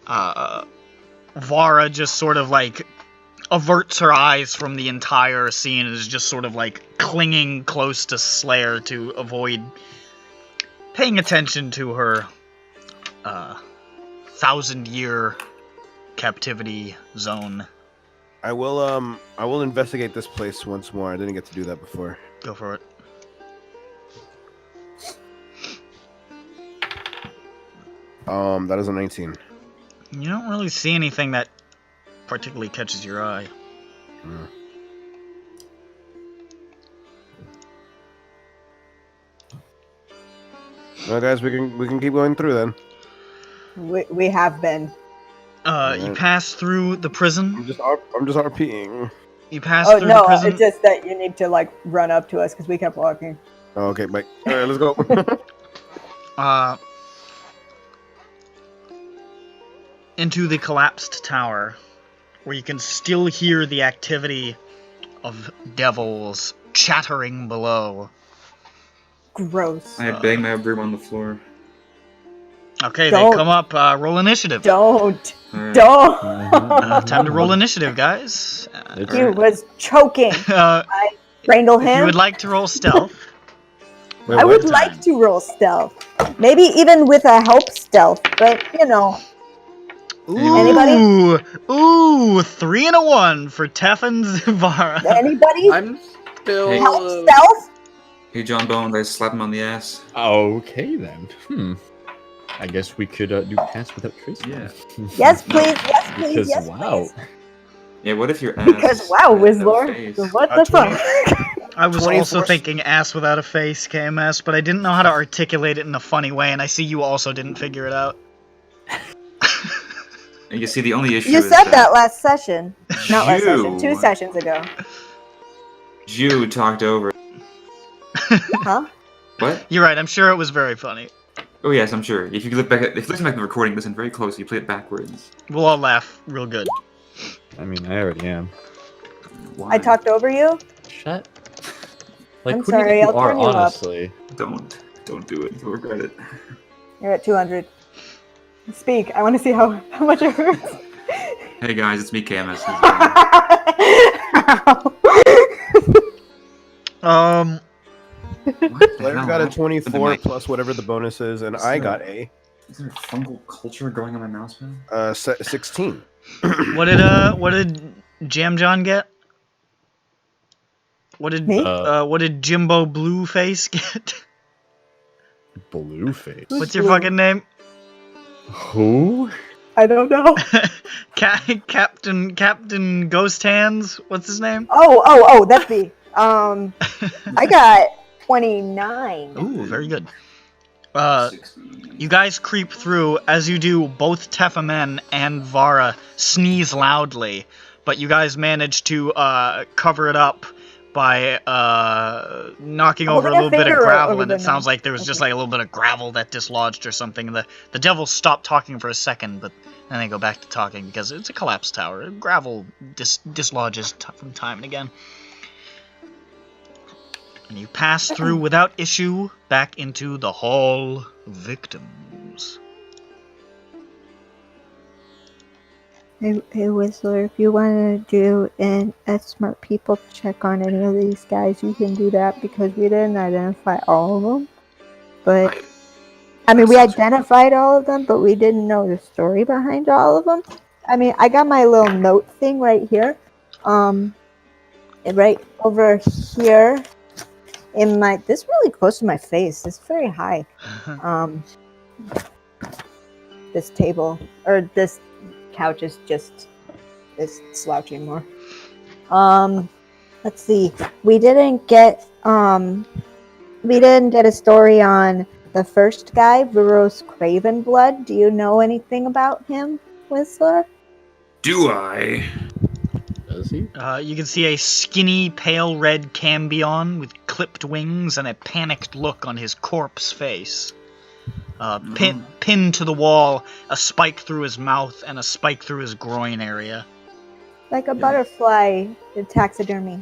S2: Vara just sort of like averts her eyes from the entire scene and is just sort of like clinging close to Slayer to avoid paying attention to her 1,000-year captivity zone.
S3: I will investigate this place once more. I didn't get to do that before.
S2: Go for it.
S3: That is a 19.
S2: You don't really see anything that particularly catches your eye.
S3: Well, guys, we can keep going through then.
S1: We have been.
S2: You pass through the prison.
S3: I'm just RPing.
S2: You pass
S1: Oh
S2: through the
S1: no,
S2: prison.
S1: it's just that you need to like run up to us because we kept walking.
S3: Oh, okay, bye. All right, let's go.
S2: Into the collapsed tower, where you can still hear the activity of devils chattering below.
S1: Gross.
S5: I bang my broom on the floor.
S2: Okay,
S1: Don't.
S2: they come up. Roll initiative.
S1: Don't.
S5: Alright.
S1: Don't.
S2: Time to roll initiative, guys.
S1: He was choking. I strangled
S2: If you
S1: him.
S2: would like to roll stealth,
S3: Wait,
S1: I
S3: what?
S1: would like to roll stealth. Maybe even with a help stealth, but you know. Anybody?
S2: Ooh, 3 and a 1 for Tef and Zivara.
S1: Anybody?
S6: I'm still.
S5: Hey.
S1: Help stealth?
S5: Hey, John Bones, I slap him on the ass.
S4: Okay then. I guess we could do pass without trace.
S5: Yeah.
S1: Yes, please. Yes, please.
S4: Because
S1: Yes,
S4: wow.
S1: please.
S5: Yeah, what if your ass...
S1: Because wow,
S5: had no
S1: Whistler.
S5: face?
S1: What the
S3: 20.
S1: fuck?
S2: I was
S3: 24
S2: also thinking ass without a face, KMS, but I didn't know how to articulate it in a funny way, and I see you also didn't figure it out.
S5: And you see, the only issue
S1: You
S5: is
S1: said that last session. Not last
S5: Jew.
S1: session. 2 sessions ago.
S5: Jew talked over.
S1: Huh?
S5: What?
S2: You're right, I'm sure it was very funny.
S5: Oh yes, I'm sure. If you look back, if you listen back to the recording, listen very closely. You play it backwards.
S2: We'll all laugh real good.
S4: I mean, I already am.
S5: Why?
S1: I talked over you?
S4: Shut. Like,
S1: I'm
S4: who do you
S1: sorry,
S4: think you
S1: I'll
S4: are,
S1: turn you up.
S4: honestly?
S5: Don't do it. You'll regret it.
S1: You're at 200. Speak. I want to see how much it hurts.
S5: Hey guys, it's me, KMS. What the
S3: Blair
S5: hell
S3: got a
S5: happened to
S3: 24
S5: my-
S3: plus whatever the bonus is, and I got a
S5: Is there fungal culture growing on my mouse pad?
S3: 16.
S2: What did Jam John get? What did Jimbo Blueface get?
S4: Blueface.
S2: What's your fucking name?
S4: Who?
S1: I don't know.
S2: Captain Ghost Hands. What's his name?
S1: Oh, that's me. I got 29.
S2: Ooh, very good. You guys creep through. As you do, both Tefamen and Vara sneeze loudly, but you guys manage to cover it up by knocking over a little bit of gravel, and it sounds like there was just like a little bit of gravel that dislodged or something. The devils stop talking for a second, but then they go back to talking because it's a collapsed tower. Gravel dislodges from time and again. And you pass through without issue back into the Hall of Victims.
S1: Hey, Whistler, if you want to do a smart people check on any of these guys, you can do that because we didn't identify all of them. But, I mean, we identified all of them, but we didn't know the story behind all of them. I mean, I got my little note thing right here. Right over here. This really close to my face. It's very high. This table or this couch is slouching more. Let's see. We didn't get a story on the first guy, Veros Cravenblood. Do you know anything about him, Whistler?
S5: Do I?
S4: Does he?
S2: You can see a skinny, pale red Cambion with clipped wings and a panicked look on his corpse face. Pinned to the wall, a spike through his mouth and a spike through his groin area.
S1: Like a butterfly in taxidermy.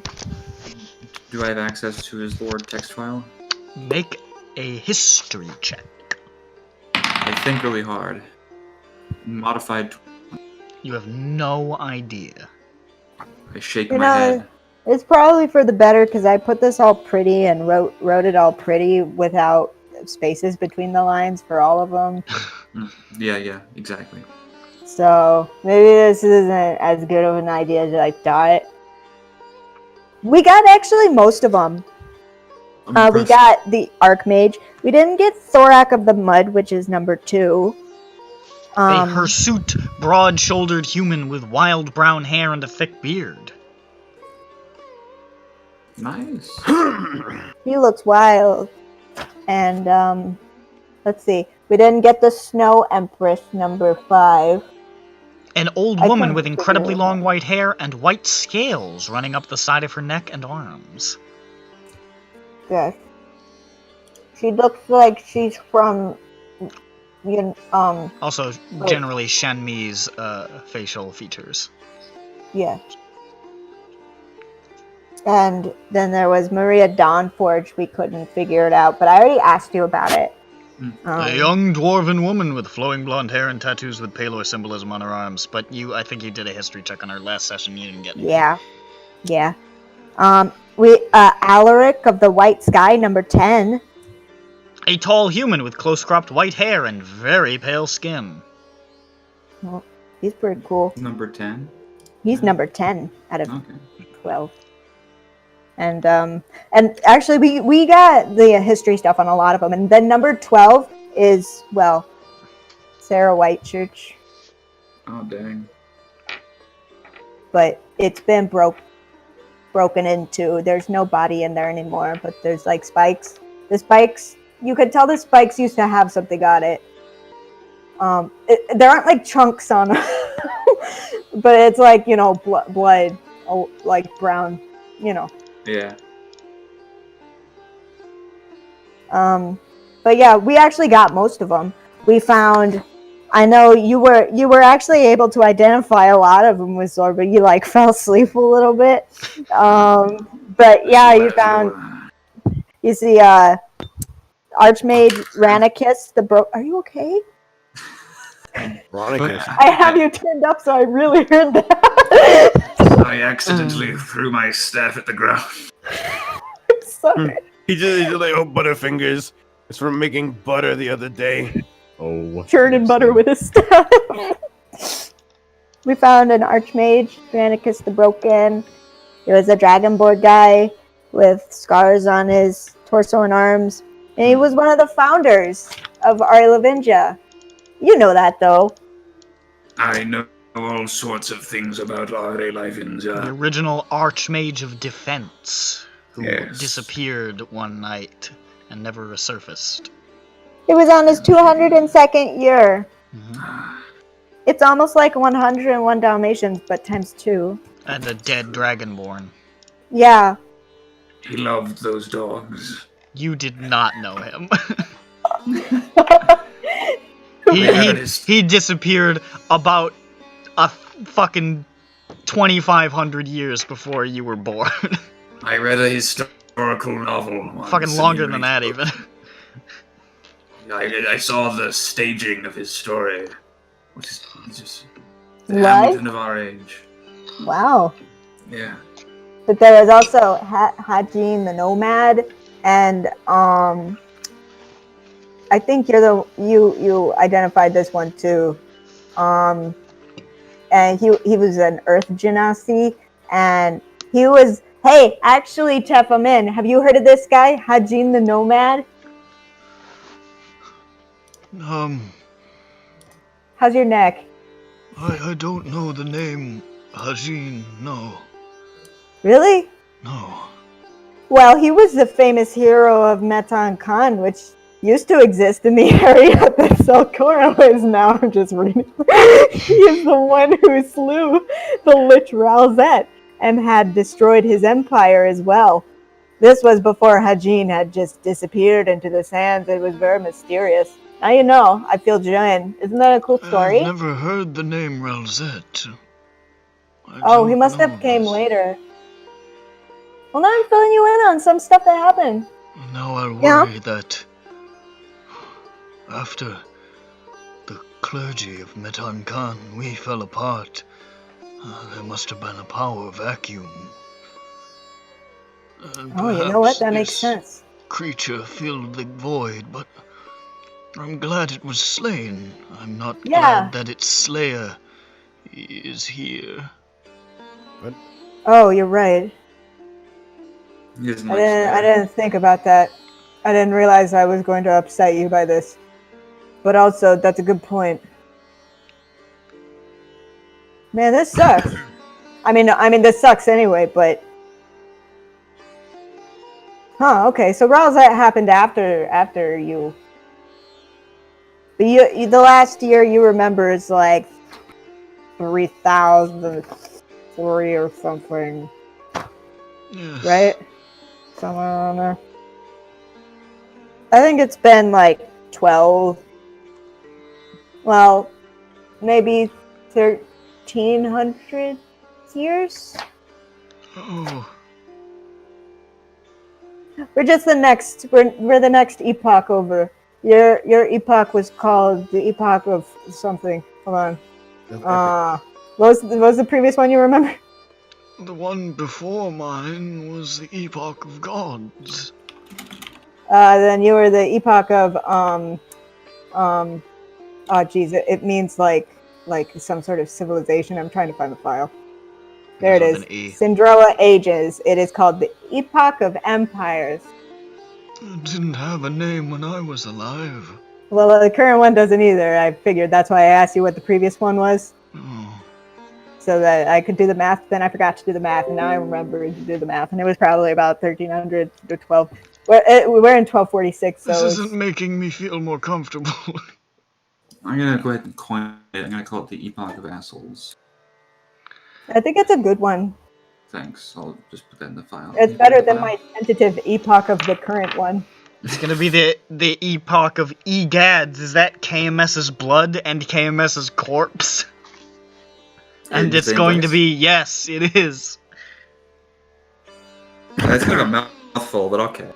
S5: Do I have access to his lore text file?
S2: Make a history check.
S5: I think really hard. Modified.
S2: You have no idea.
S5: I shake my head.
S1: It's probably for the better because I put this all pretty and wrote it all pretty without spaces between the lines for all of them.
S5: Yeah, exactly.
S1: So maybe this isn't as good of an idea as I thought. We got actually most of them. We got the Archmage. We didn't get Thorak of the Mud, which is number 2.
S2: A hirsute, broad-shouldered human with wild brown hair and a thick beard.
S5: Nice.
S1: He looks wild. And, let's see. We didn't get the Snow Empress, number 5.
S2: An old woman with incredibly long white hair and white scales running up the side of her neck and arms.
S1: Yes. She looks like she's from,
S2: Also, generally Shanmi's facial features.
S1: yeah. And then there was Maria Dawnforge. We couldn't figure it out, but I already asked you about it.
S2: A young dwarven woman with flowing blonde hair and tattoos with Palor symbolism on her arms. But I think you did a history check on her last session. You didn't get anything.
S1: Yeah. Alaric of the White Sky, number 10.
S2: A tall human with close-cropped white hair and very pale skin.
S1: Well, he's pretty cool.
S5: Number 10?
S1: He's number 10 out of
S5: Okay.
S1: 12. And actually we got the history stuff on a lot of them. And then number 12 is, well, Sarah Whitechurch.
S5: Oh, dang.
S1: But it's been broken into. There's no body in there anymore, but there's like spikes. The spikes, you could tell the spikes used to have something on it. There aren't like chunks on them, but it's like, you know, blood, like brown, you know.
S5: Yeah.
S1: But yeah, we actually got most of them. We found, I know you were actually able to identify a lot of them with Zor, but you like fell asleep a little bit. But yeah, you found, you see, Archmage Ranicus, are you okay?
S3: Veronicus.
S1: I have you turned up, so I really heard that.
S5: I accidentally threw my staff at the ground.
S1: I'm sorry.
S3: He just like, oh, Butterfingers. It's from making butter the other day.
S4: Oh, what?
S1: Churning butter with his staff. We found an Archmage, Granicus the Broken. He was a Dragonborn guy with scars on his torso and arms. And he was one of the founders of Arlavingia. You know that, though.
S5: I know all sorts of things about Are
S2: The
S5: Livinja.
S2: original Archmage of Defense, who
S5: Yes.
S2: disappeared one night and never resurfaced.
S1: He was on his 202nd year. It's almost like 101 Dalmatians, but times 2.
S2: And a dead Dragonborn.
S1: Yeah.
S5: He loved those dogs.
S2: You did not know him.
S5: Yeah,
S2: he disappeared about a fucking 2,500 years before you were born.
S5: I read a historical novel once.
S2: Fucking longer than that, even.
S5: I saw the staging of his story. Which is just the
S1: What?
S5: Hamilton of our age.
S1: Wow.
S5: Yeah.
S1: But there was also Hajin the Nomad, and I think you identified this one too. And he was an Earth Genasi, and he was, hey, actually, Tefamin, have you heard of this guy, Hajin the Nomad? How's your neck?
S2: I don't know the name Hajin, no.
S1: Really?
S2: No.
S1: Well, he was the famous hero of Metan Khan, which used to exist in the area that Selkora is now. I'm just reading. He is the one who slew the Lich Ralzet and had destroyed his empire as well. This was before Hajin had just disappeared into the sands. It was very mysterious. Now you know, I feel joined. Isn't that a cool story?
S2: I've never heard the name Ralzet.
S1: Oh, he must have came later. Well, now I'm filling you in on some stuff that happened.
S2: Now I worry that after the clergy of Metan Khan, we fell apart. There must have been a power vacuum.
S1: Oh, you know what? That makes sense.
S2: Creature filled the void, but I'm glad it was slain. I'm not
S1: Yeah.
S2: glad that its slayer is here.
S1: Oh, you're right.
S5: He doesn't
S1: I
S5: like
S1: didn't think about that. I didn't realize I was going to upset you by this. But also, that's a good point. Man, this sucks. I mean, this sucks anyway, but... Huh, okay, so Ralzet happened after you. But you, the last year you remember is like 3,003 or something,
S2: Yes.
S1: right? Somewhere around there. I think it's been like 12. Well, maybe 1,300 years.
S2: Oh,
S1: We're just the next. We're the next epoch over. Your epoch was called the epoch of something. Hold on. What was the previous one you remember?
S2: The one before mine was the Epoch of Gods.
S1: Then you were the epoch of oh geez, it means like some sort of civilization. I'm trying to find the file. There it is. SINDROA ages. It is called the Epoch of Empires.
S2: It didn't have a name when I was alive.
S1: Well, the current one doesn't either. I figured that's why I asked you what the previous one was.
S2: Oh.
S1: So that I could do the math. Then I forgot to do the math, and now I remember to do the math. And it was probably about 1300 to 12. We're in 1246. So
S2: this isn't making me feel more comfortable.
S5: I'm gonna go ahead and coin it. I'm gonna call it the Epoch of Assholes.
S1: I think it's a good one.
S5: Thanks. I'll just put that in the file.
S1: It's better than my tentative epoch of the current one.
S2: It's gonna be the Epoch of Egads. Is that KMS's blood and KMS's corpse? And it's going to be, yes, it is.
S5: That's kind of a mouthful, but okay.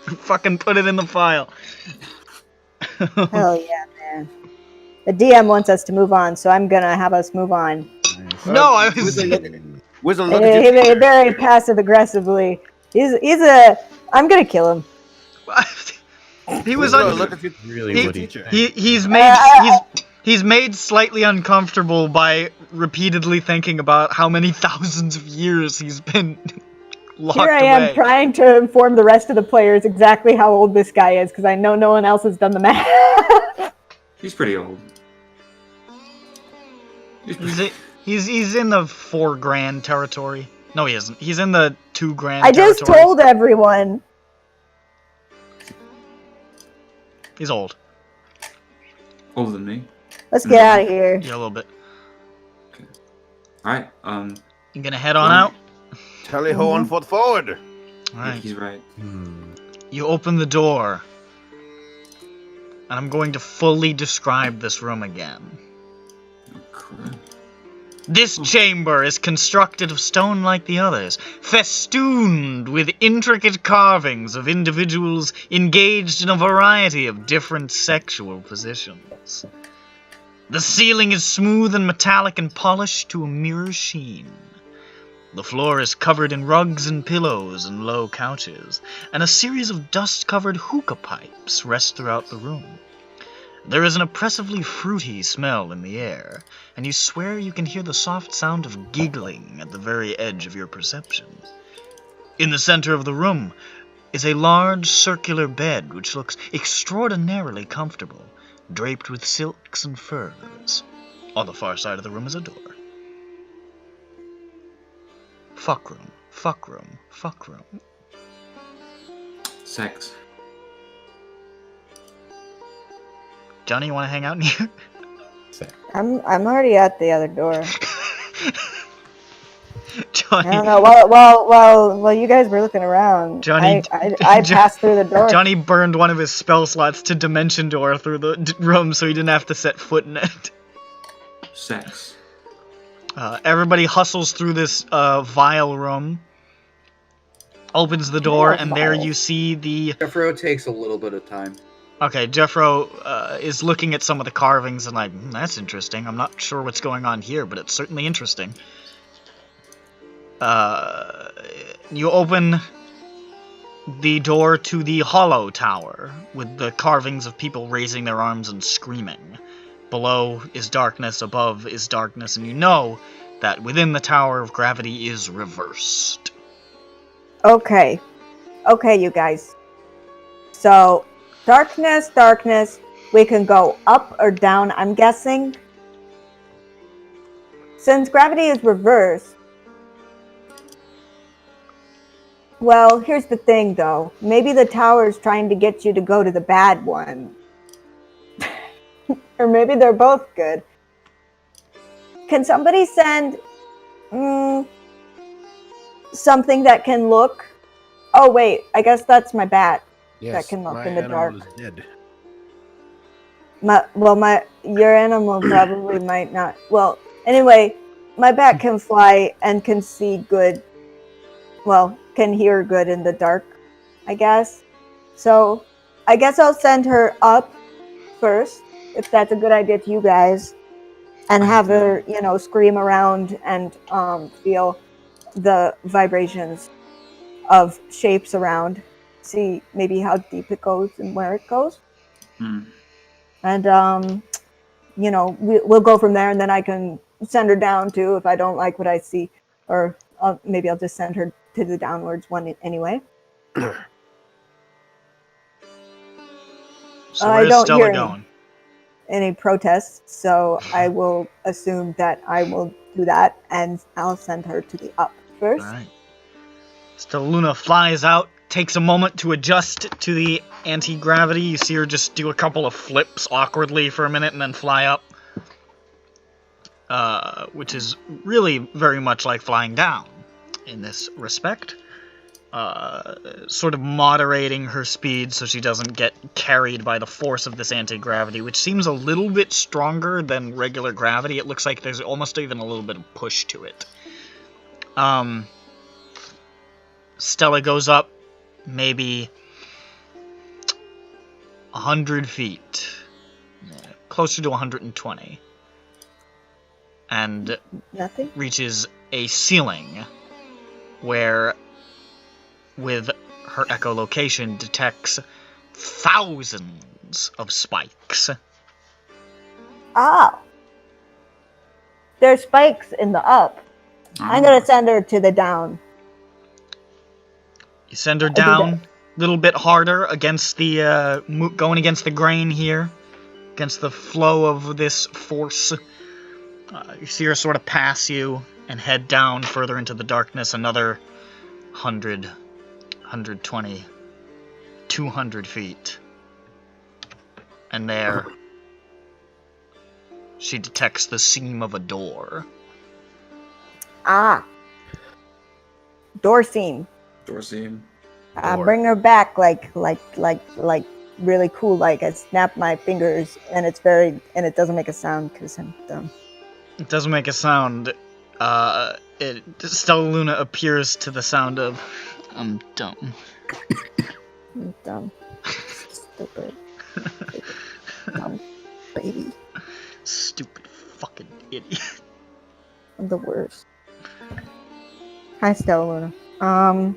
S2: Fucking put it in the file.
S1: Hell yeah, man. The DM wants us to move on, so I'm gonna have us move on.
S2: No, I was...
S3: Wisdom, look at you.
S1: He very passive aggressively. He's a... I'm gonna kill him.
S2: He was
S3: on. Look at you.
S4: Really woody.
S2: He's made slightly uncomfortable by repeatedly thinking about how many thousands of years he's been locked away.
S1: Here I am trying to inform the rest of the players exactly how old this guy is, because I know no one else has done the math.
S5: He's pretty old.
S2: He's in the 4 grand territory. No, he isn't. He's in the 2 grand
S1: I
S2: territory.
S1: just told everyone.
S2: He's old.
S5: Older than me.
S1: Let's get out of here.
S2: Yeah, a little bit.
S5: Okay. Alright,
S2: You gonna head on out?
S3: Tally ho on foot forward.
S2: Alright.
S5: He's right.
S2: You open the door. And I'm going to fully describe this room again.
S5: Okay.
S2: This chamber is constructed of stone like the others, festooned with intricate carvings of individuals engaged in a variety of different sexual positions. The ceiling is smooth and metallic and polished to a mirror sheen. The floor is covered in rugs and pillows and low couches, and a series of dust-covered hookah pipes rest throughout the room. There is an oppressively fruity smell in the air, and you swear you can hear the soft sound of giggling at the very edge of your perception. In the center of the room is a large circular bed which looks extraordinarily comfortable, draped with silks and furs. On the far side of the room is a door. Fuck room, fuck room, fuck room.
S5: Sex.
S2: Johnny, you want to hang out in here?
S1: I'm already at the other door.
S2: Johnny,
S1: I don't know. While you guys were looking around,
S2: Johnny,
S1: I passed through the door.
S2: Johnny burned one of his spell slots to dimension door through the room so he didn't have to set foot in it.
S5: Sex.
S2: Everybody hustles through this vile room, opens the door, and there you see the...
S6: Jeffro takes a little bit of time.
S2: Okay, Jeffro is looking at some of the carvings and like, that's interesting. I'm not sure what's going on here, but it's certainly interesting. You open the door to the hollow tower with the carvings of people raising their arms and screaming. Below is darkness, above is darkness, and you know that within the tower of gravity is reversed.
S1: Okay, you guys. So, darkness, we can go up or down, I'm guessing. Since gravity is reversed, well, here's the thing though. Maybe the tower's trying to get you to go to the bad one. Or maybe they're both good. Can somebody send something that can look? Oh wait, I guess that's my bat.
S3: Yes,
S1: that can look
S3: my
S1: in the dark.
S3: animal is dead.
S1: Your animal probably might not. Well, anyway, my bat can fly and can see good. Well, can hear good in the dark. I guess. So, I guess I'll send her up first, if that's a good idea to you guys, and have her, scream around and feel the vibrations of shapes around. See maybe how deep it goes and where it goes. And we'll go from there, and then I can send her down too if I don't like what I see, or maybe I'll just send her to the downwards one anyway.
S2: So where's Stella going?
S1: Any protests, so I will assume that I will do that, and I'll send her to the up first.
S2: All right. Stella Luna flies out, takes a moment to adjust to the anti-gravity. You see her just do a couple of flips awkwardly for a minute and then fly up. Which is really very much like flying down in this respect. Sort of moderating her speed so she doesn't get carried by the force of this anti-gravity, which seems a little bit stronger than regular gravity. It looks like there's almost even a little bit of push to it. Stella goes up maybe 100 feet, closer to 120, and reaches a ceiling where, with her echolocation, detects thousands of spikes.
S1: Ah! There's spikes in the up. I'm gonna send her to the down.
S2: You send her down a little bit harder against the, going against the grain here, against the flow of this force. You see her sort of pass you and head down further into the darkness, another 100, 120, 200 feet. And there, she detects the seam of a door.
S1: Ah. Door seam.
S5: Door seam.
S1: Bring her back like really cool. Like I snap my fingers and it doesn't make a sound because I'm dumb.
S2: It doesn't make a sound. Stella Luna appears to the sound of, I'm dumb.
S1: I'm dumb. Stupid. Dumb baby.
S2: Stupid fucking idiot.
S1: I'm the worst. Hi, Stella Luna.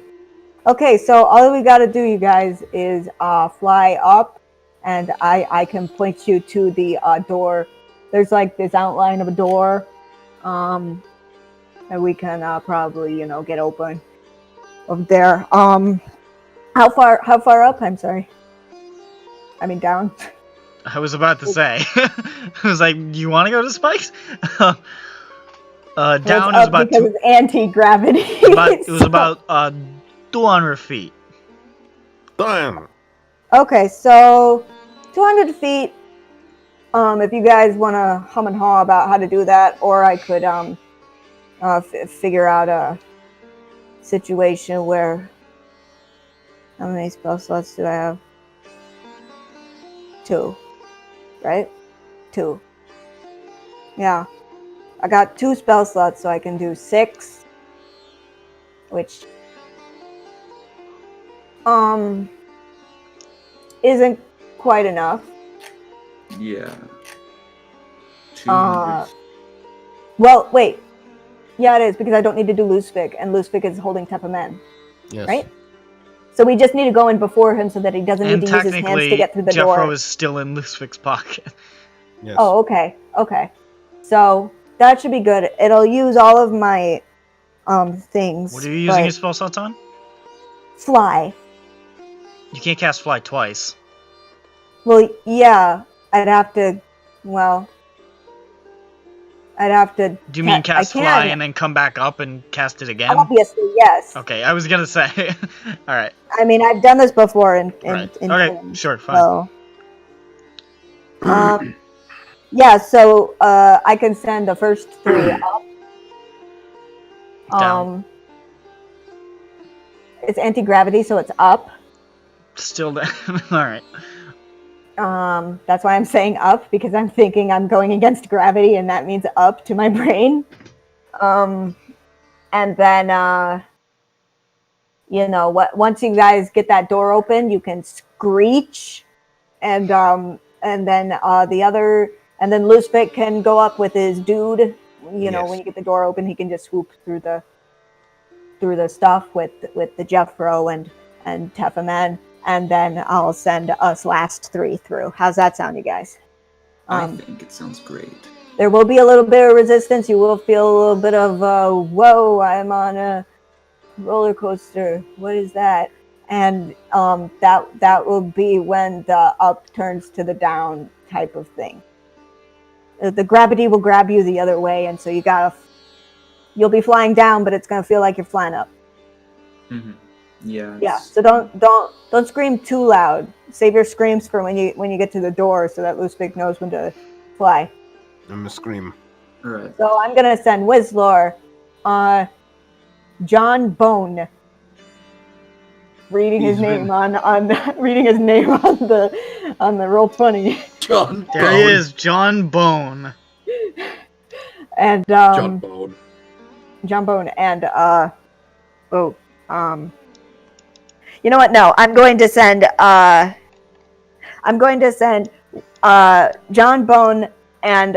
S1: Okay, so all we gotta do, you guys, is fly up, and I can point you to the door. There's like this outline of a door, and we can probably, get open over there. How far up? I'm sorry. I mean down.
S2: I was about to say. I was like, do you want to go to spikes? Down is about
S1: because it's anti-gravity.
S2: It was about 200 feet.
S3: Damn.
S1: Okay, so 200 feet. If you guys want to hum and haw about how to do that, or I could figure out a situation where. How many spell slots do I have? 2. Right? 2. Yeah. I got 2 spell slots, so I can do 6. Which isn't quite enough.
S5: Yeah. 200.
S1: Well, wait. Yeah, it is, because I don't need to do loose fig, and loose fig is holding Tepa Man.
S3: Yes.
S1: Right? So we just need to go in before him so that he doesn't need to use his hands to get through the door.
S2: Jeffro is still in Lucifig's pocket.
S3: Yes.
S1: Oh, okay. Okay. So that should be good. It'll use all of my things.
S2: What are you using your spell slots on?
S1: Fly.
S2: You can't cast fly twice.
S1: Well, yeah. I'd have to.
S2: Do you mean cast fly and then come back up and cast it again?
S1: Obviously, yes.
S2: Okay, I was gonna say. All right.
S1: I mean, I've done this before in
S2: okay, sure, fine.
S1: So, yeah. So I can send the first 3 up.
S2: Down.
S1: It's anti-gravity, so it's up.
S2: Still down. All right.
S1: That's why I'm saying up, because I'm thinking I'm going against gravity, and that means up to my brain. And then once you guys get that door open, you can screech, and then Luzvik can go up with his dude.
S3: Yes.
S1: When you get the door open, he can just swoop through the stuff with the Jeffro and Tefaman, and then I'll send us last 3 through. How's that sound, you guys?
S5: I think it sounds great.
S1: There will be a little bit of resistance. You will feel a little bit of whoa, I'm on a roller coaster. What is that? And that will be when the up turns to the down type of thing. The gravity will grab you the other way, and so you'll be flying down, but it's gonna feel like you're flying up.
S5: Mm-hmm. Yeah.
S1: Yeah. So don't scream too loud. Save your screams for when you get to the door, so that Luzvik knows when to fly.
S3: I'm gonna scream.
S5: All right.
S1: So I'm gonna send Whizlor, John Bone, reading his name on reading his name on the Roll20.
S6: John
S2: There
S6: Bone.
S2: he is, John Bone.
S1: And
S6: John Bone.
S1: John Bone and you know what? No, I'm going to send John Bone and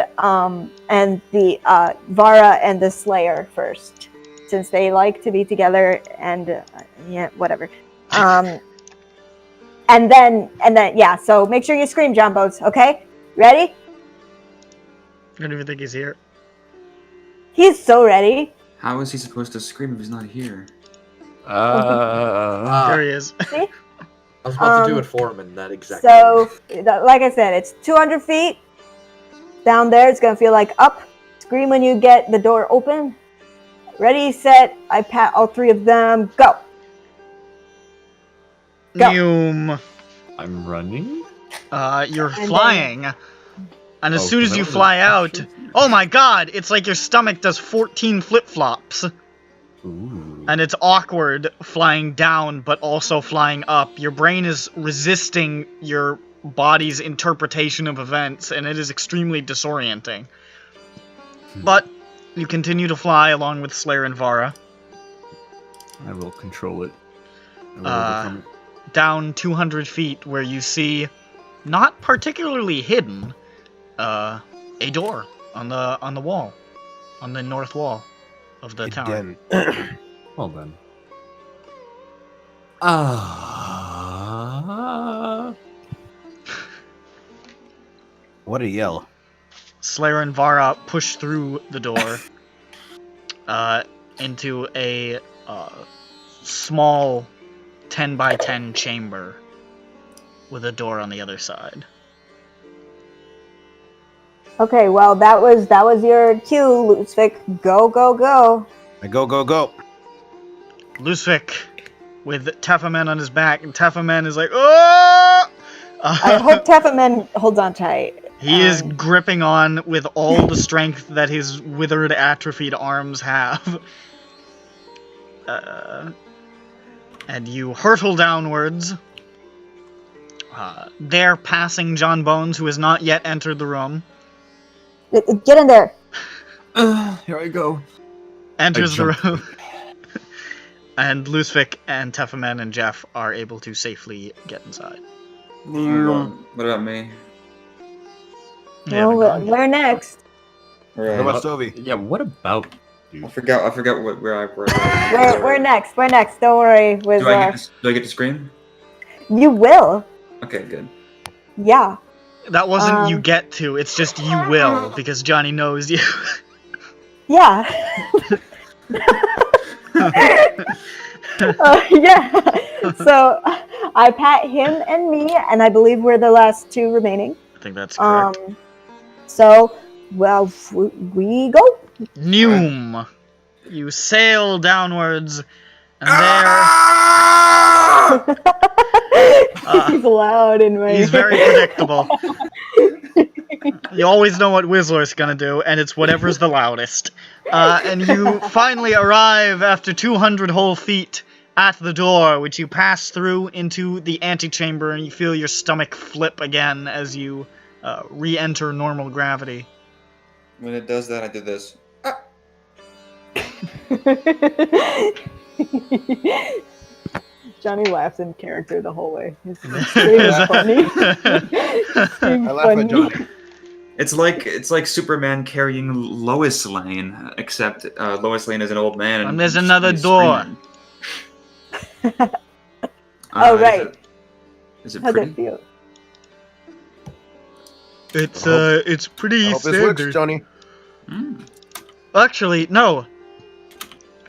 S1: the Vara and the Slayer first, since they like to be together, and yeah, whatever. And then yeah. So make sure you scream, John Bones. Okay, ready?
S2: I don't even think he's here.
S1: He's so ready.
S5: How is he supposed to scream if he's not here?
S2: There he is.
S1: See?
S6: I was about to do it for him in that exact
S1: So, like I said, it's 200 feet down there. It's gonna feel like up. Scream when you get the door open. Ready, set. I pat all 3 of them. Go. Go.
S2: Noom.
S4: I'm running.
S2: You're
S1: And
S2: flying. And as
S4: Oh,
S2: soon as
S4: that
S2: you
S4: was
S2: fly
S4: an
S2: out,
S4: action?
S2: oh my god, it's like your stomach does 14 flip-flops.
S4: Ooh.
S2: And it's awkward flying down, but also flying up. Your brain is resisting your body's interpretation of events, and it is extremely disorienting. But you continue to fly along with Slayer and Vara.
S4: I will control it. I will overcome it.
S2: Down 200 feet, where you see, not particularly hidden, a door on the wall, on the north wall of the tower.
S3: Again.
S4: Well then.
S3: What a yell.
S2: Slayer and Vara push through the door into a small 10 by 10 chamber with a door on the other side.
S1: Okay, well that was your cue, Luzvik. Go, go, go.
S3: I go, go, go.
S2: Luzvik with Tefaman on his back, and Tefaman is like, oh!
S1: I hope Tefaman holds on tight.
S2: He is gripping on with all the strength that his withered, atrophied arms have. And you hurtle downwards. There, passing John Bones, who has not yet entered the room.
S1: Get in there.
S4: Here I go.
S2: Enters the
S4: jump.
S2: room. And Luzvik and Tefaman and Jeff are able to safely get inside.
S5: What about me?
S2: Yeah,
S1: Well, we're next.
S3: What about Stovey?
S4: Yeah, what about dude?
S5: I forgot where I were.
S1: We're next. We're next. Don't worry. With
S5: Do I get to scream?
S1: you will.
S5: Okay, good.
S1: Yeah.
S2: That wasn't you get to, it's just you will, because Johnny knows you.
S1: Yeah. Yeah. So I pat him and me, and I believe we're the last 2 remaining.
S2: I think that's correct.
S1: So, well, we go.
S2: Noom! You sail downwards, and there...
S1: He's loud in my...
S2: He's very predictable. You always know what Whizler's gonna do, and it's whatever's the loudest. And you finally arrive after 200 whole feet at the door, which you pass through into the antechamber, and you feel your stomach flip again as you re-enter normal gravity.
S5: When it does that, I did this.
S1: Johnny laughs in character the whole way. It's extremely funny.
S3: I laugh at Johnny.
S5: It's like Superman carrying Lois Lane, except Lois Lane is an old man.
S2: And there's
S5: she's
S2: another door.
S5: screaming.
S1: Oh, right.
S5: Is it
S1: How's
S5: pretty?
S1: it feel?
S2: It's pretty
S3: I hope this
S2: standard.
S3: works, Johnny.
S5: Mm.
S2: Actually, no.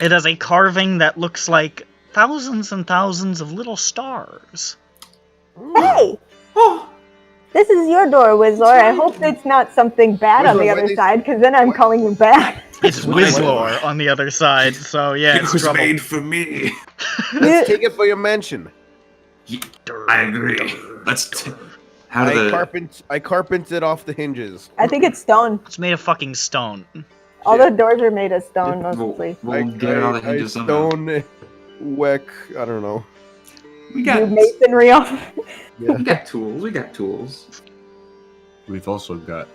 S2: It has a carving that looks like thousands and thousands of little stars.
S1: Hey! This is your door, Wizlor. I hope it's not something bad on
S3: Wizlor,
S1: the
S3: why
S1: other
S3: they-
S1: side, because then I'm calling you back.
S2: It's Wizlor on the other side, so yeah,
S5: It
S2: it's
S5: was
S2: trouble.
S5: made for me.
S3: Let's take it for your mansion.
S5: I agree. How do
S3: I carpented off the hinges.
S1: I think it's stone.
S2: It's made of fucking stone.
S1: All the doors are made of stone,
S5: We'll,
S1: mostly.
S5: we'll get it on the
S3: I
S5: hinges somehow.
S3: stone whack. I don't know.
S5: We
S1: Do
S5: got
S1: masonry off.
S5: we got tools. We got tools.
S4: We've also got.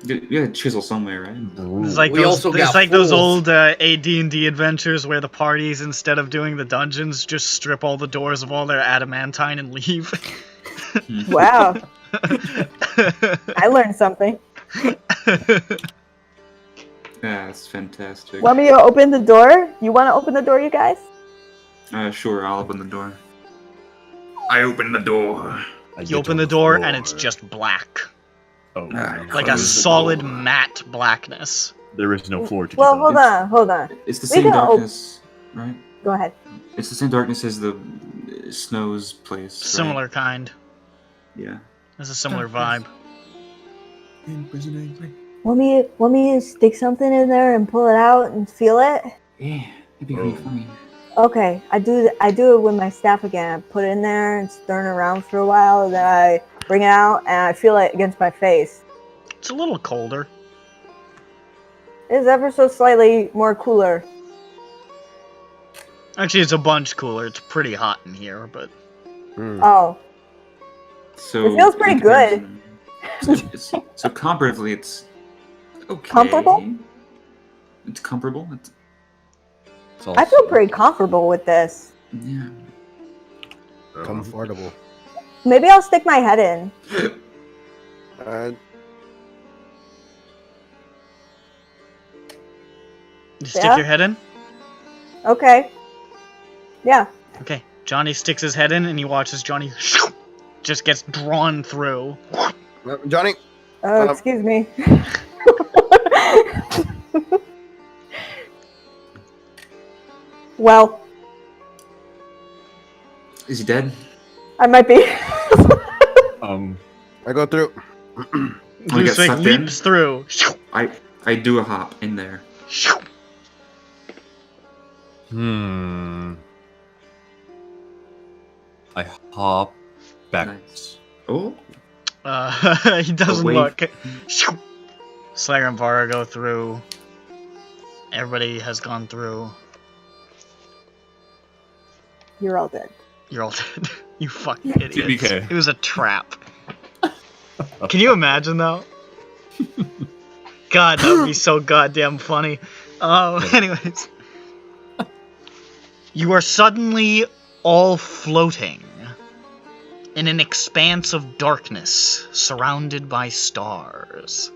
S5: You got a chisel somewhere, right?
S2: It's like
S6: We
S2: those,
S6: also
S2: it's
S6: got
S2: like those
S6: fools.
S2: old AD&D adventures where the parties, instead of doing the dungeons, just strip all the doors of all their adamantine and leave.
S1: Wow. I learned something.
S5: Yeah, it's fantastic.
S1: Want me to open the door? You want to open the door, you guys?
S5: Sure, I'll open the door. I open the door.
S2: You open the door and it's just black.
S4: Oh,
S2: Like a
S5: Close the
S2: solid
S5: door.
S2: matte blackness.
S4: there is no floor to
S1: Well,
S4: defend
S1: hold on.
S5: It's the
S1: We
S5: same
S1: can op-
S5: darkness, right?
S1: Go ahead.
S5: It's the same darkness as the Snow's place. Right?
S2: Similar kind.
S5: Yeah.
S2: It's a similar vibe.
S1: Want me to stick something in there and pull it out and feel it?
S5: Yeah, that'd be really funny.
S1: Okay, I do it with my staff again. I put it in there and stir it around for a while, then I bring it out and I feel it against my face.
S2: It's a little colder.
S1: It's ever so slightly more cooler.
S2: Actually, it's a bunch cooler. It's pretty hot in here, but
S1: Oh,
S5: So
S1: It feels pretty good.
S5: So comparatively, it's okay.
S1: Comparable?
S5: It's comparable.
S4: It's
S1: I feel pretty comfortable with this.
S5: Yeah.
S3: Comfortable.
S1: Maybe I'll stick my head in.
S2: you stick
S1: Yeah?
S2: your head in?
S1: Okay. Yeah.
S2: Okay. Johnny sticks his head in and he watches Johnny just gets drawn through.
S3: Johnny.
S1: Excuse me. Well,
S5: Is he dead?
S1: I might be.
S3: I go through.
S5: We got
S2: Lusik
S5: sucked
S2: leaps through.
S5: I do a hop in there.
S4: I hop back.
S5: Nice. Oh.
S2: He doesn't
S5: wave.
S2: look. Slayer and Vara go through. Everybody has gone through.
S1: You're all dead.
S2: You're all dead. You fucking idiots.
S4: TBK.
S2: It was a trap. Can you imagine though? God, that would be so goddamn funny. Anyways. You are suddenly all floating in an expanse of darkness surrounded by stars.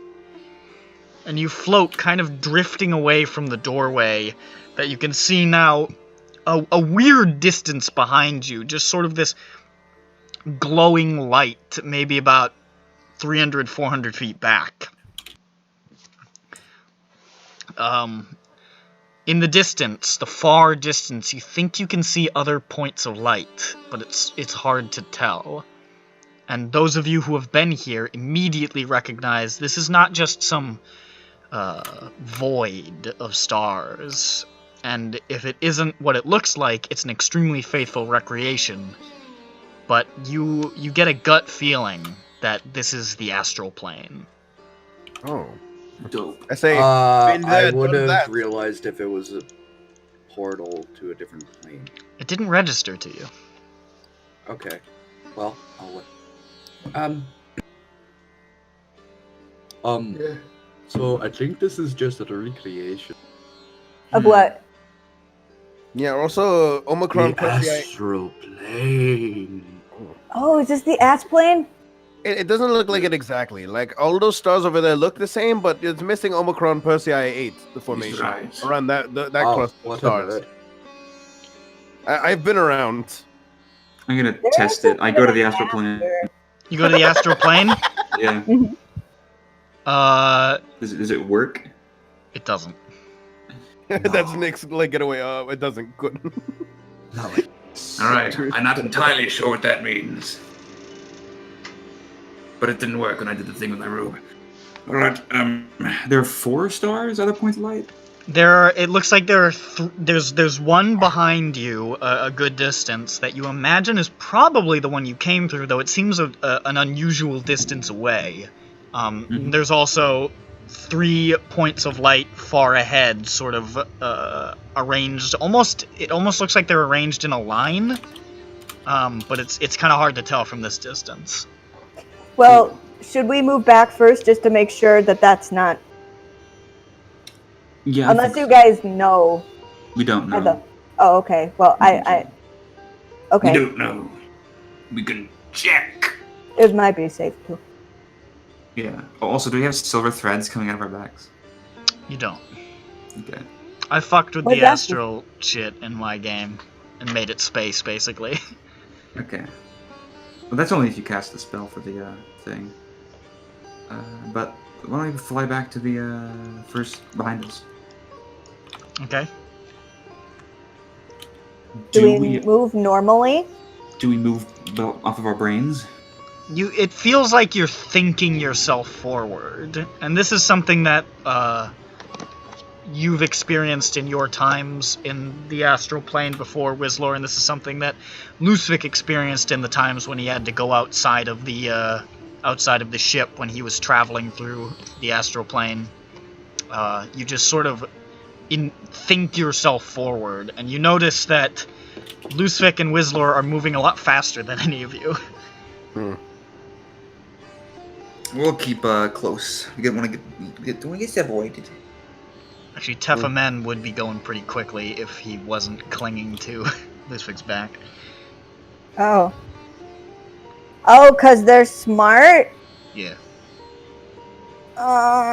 S2: And you float, kind of drifting away from the doorway that you can see now a weird distance behind you, just sort of this glowing light, maybe about 300, 400 feet back. In the distance, the far distance, you think you can see other points of light, but it's hard to tell. And those of you who have been here immediately recognize this is not just some void of stars. And if it isn't what it looks like, it's an extremely faithful recreation. But you get a gut feeling that this is the astral plane.
S3: Oh.
S5: Dope.
S3: I say.
S6: I
S3: that,
S6: would
S3: done
S6: have
S3: that.
S6: realized if it was a portal to a different plane.
S2: It didn't register to you.
S6: Okay. Well, I'll wait. So I think this is just a recreation.
S1: Of what?
S3: Yeah, also Omicron
S6: The
S3: Persei.
S6: astral plane.
S1: Oh, is this the ass plane?
S3: It doesn't look like it exactly. Like all those stars over there look the same, but it's missing Omicron Persei 8, the formation
S5: Right.
S3: around that that
S6: Oh,
S3: cluster of
S6: what a
S3: stars.
S6: nerd.
S3: I've been around.
S5: I'm gonna
S1: There's
S5: test it. I go to the
S1: something
S5: astral plane.
S2: You go to the astral plane.
S5: Yeah. Does it work?
S2: It doesn't.
S3: That's Nick's like getaway. It doesn't. Good.
S6: No.
S5: All right. I'm not entirely sure what that means, but it didn't work when I did the thing with my robe. All right. There are 4 stars. Other points of light.
S2: It looks like there are there's one behind you, a good distance, that you imagine is probably the one you came through, though it seems an unusual distance away. There's also 3 points of light far ahead, sort of arranged. It almost looks like they're arranged in a line, but it's kind of hard to tell from this distance.
S1: Well, should we move back first just to make sure that that's not?
S5: Yeah.
S1: Unless you guys know.
S5: We don't know.
S1: Oh, okay. Well, I. Okay.
S5: We don't know. We can check.
S1: It might be safe too.
S5: Yeah. Also, do we have silver threads coming out of our backs?
S2: You don't.
S5: Okay.
S2: I fucked with
S1: What's
S2: the
S1: that?
S2: astral shit in my game and made it space, basically.
S5: Okay. Well, that's only if you cast the spell for the thing. But why don't we fly back to the first behind us?
S2: Okay.
S1: Do we move normally?
S5: Do we move off of our brains?
S2: It feels like you're thinking yourself forward, and this is something that you've experienced in your times in the astral plane before, Whistler, and this is something that Lusvik experienced in the times when he had to go outside of the ship when he was traveling through the astral plane. You just sort of think yourself forward, and you notice that Lusvik and Whistler are moving a lot faster than any of you.
S5: We'll keep close. We don't want to get separated.
S2: Actually, Tefamen would be going pretty quickly if he wasn't clinging to Lusvik's back.
S1: Oh. Oh, because they're smart?
S2: Yeah.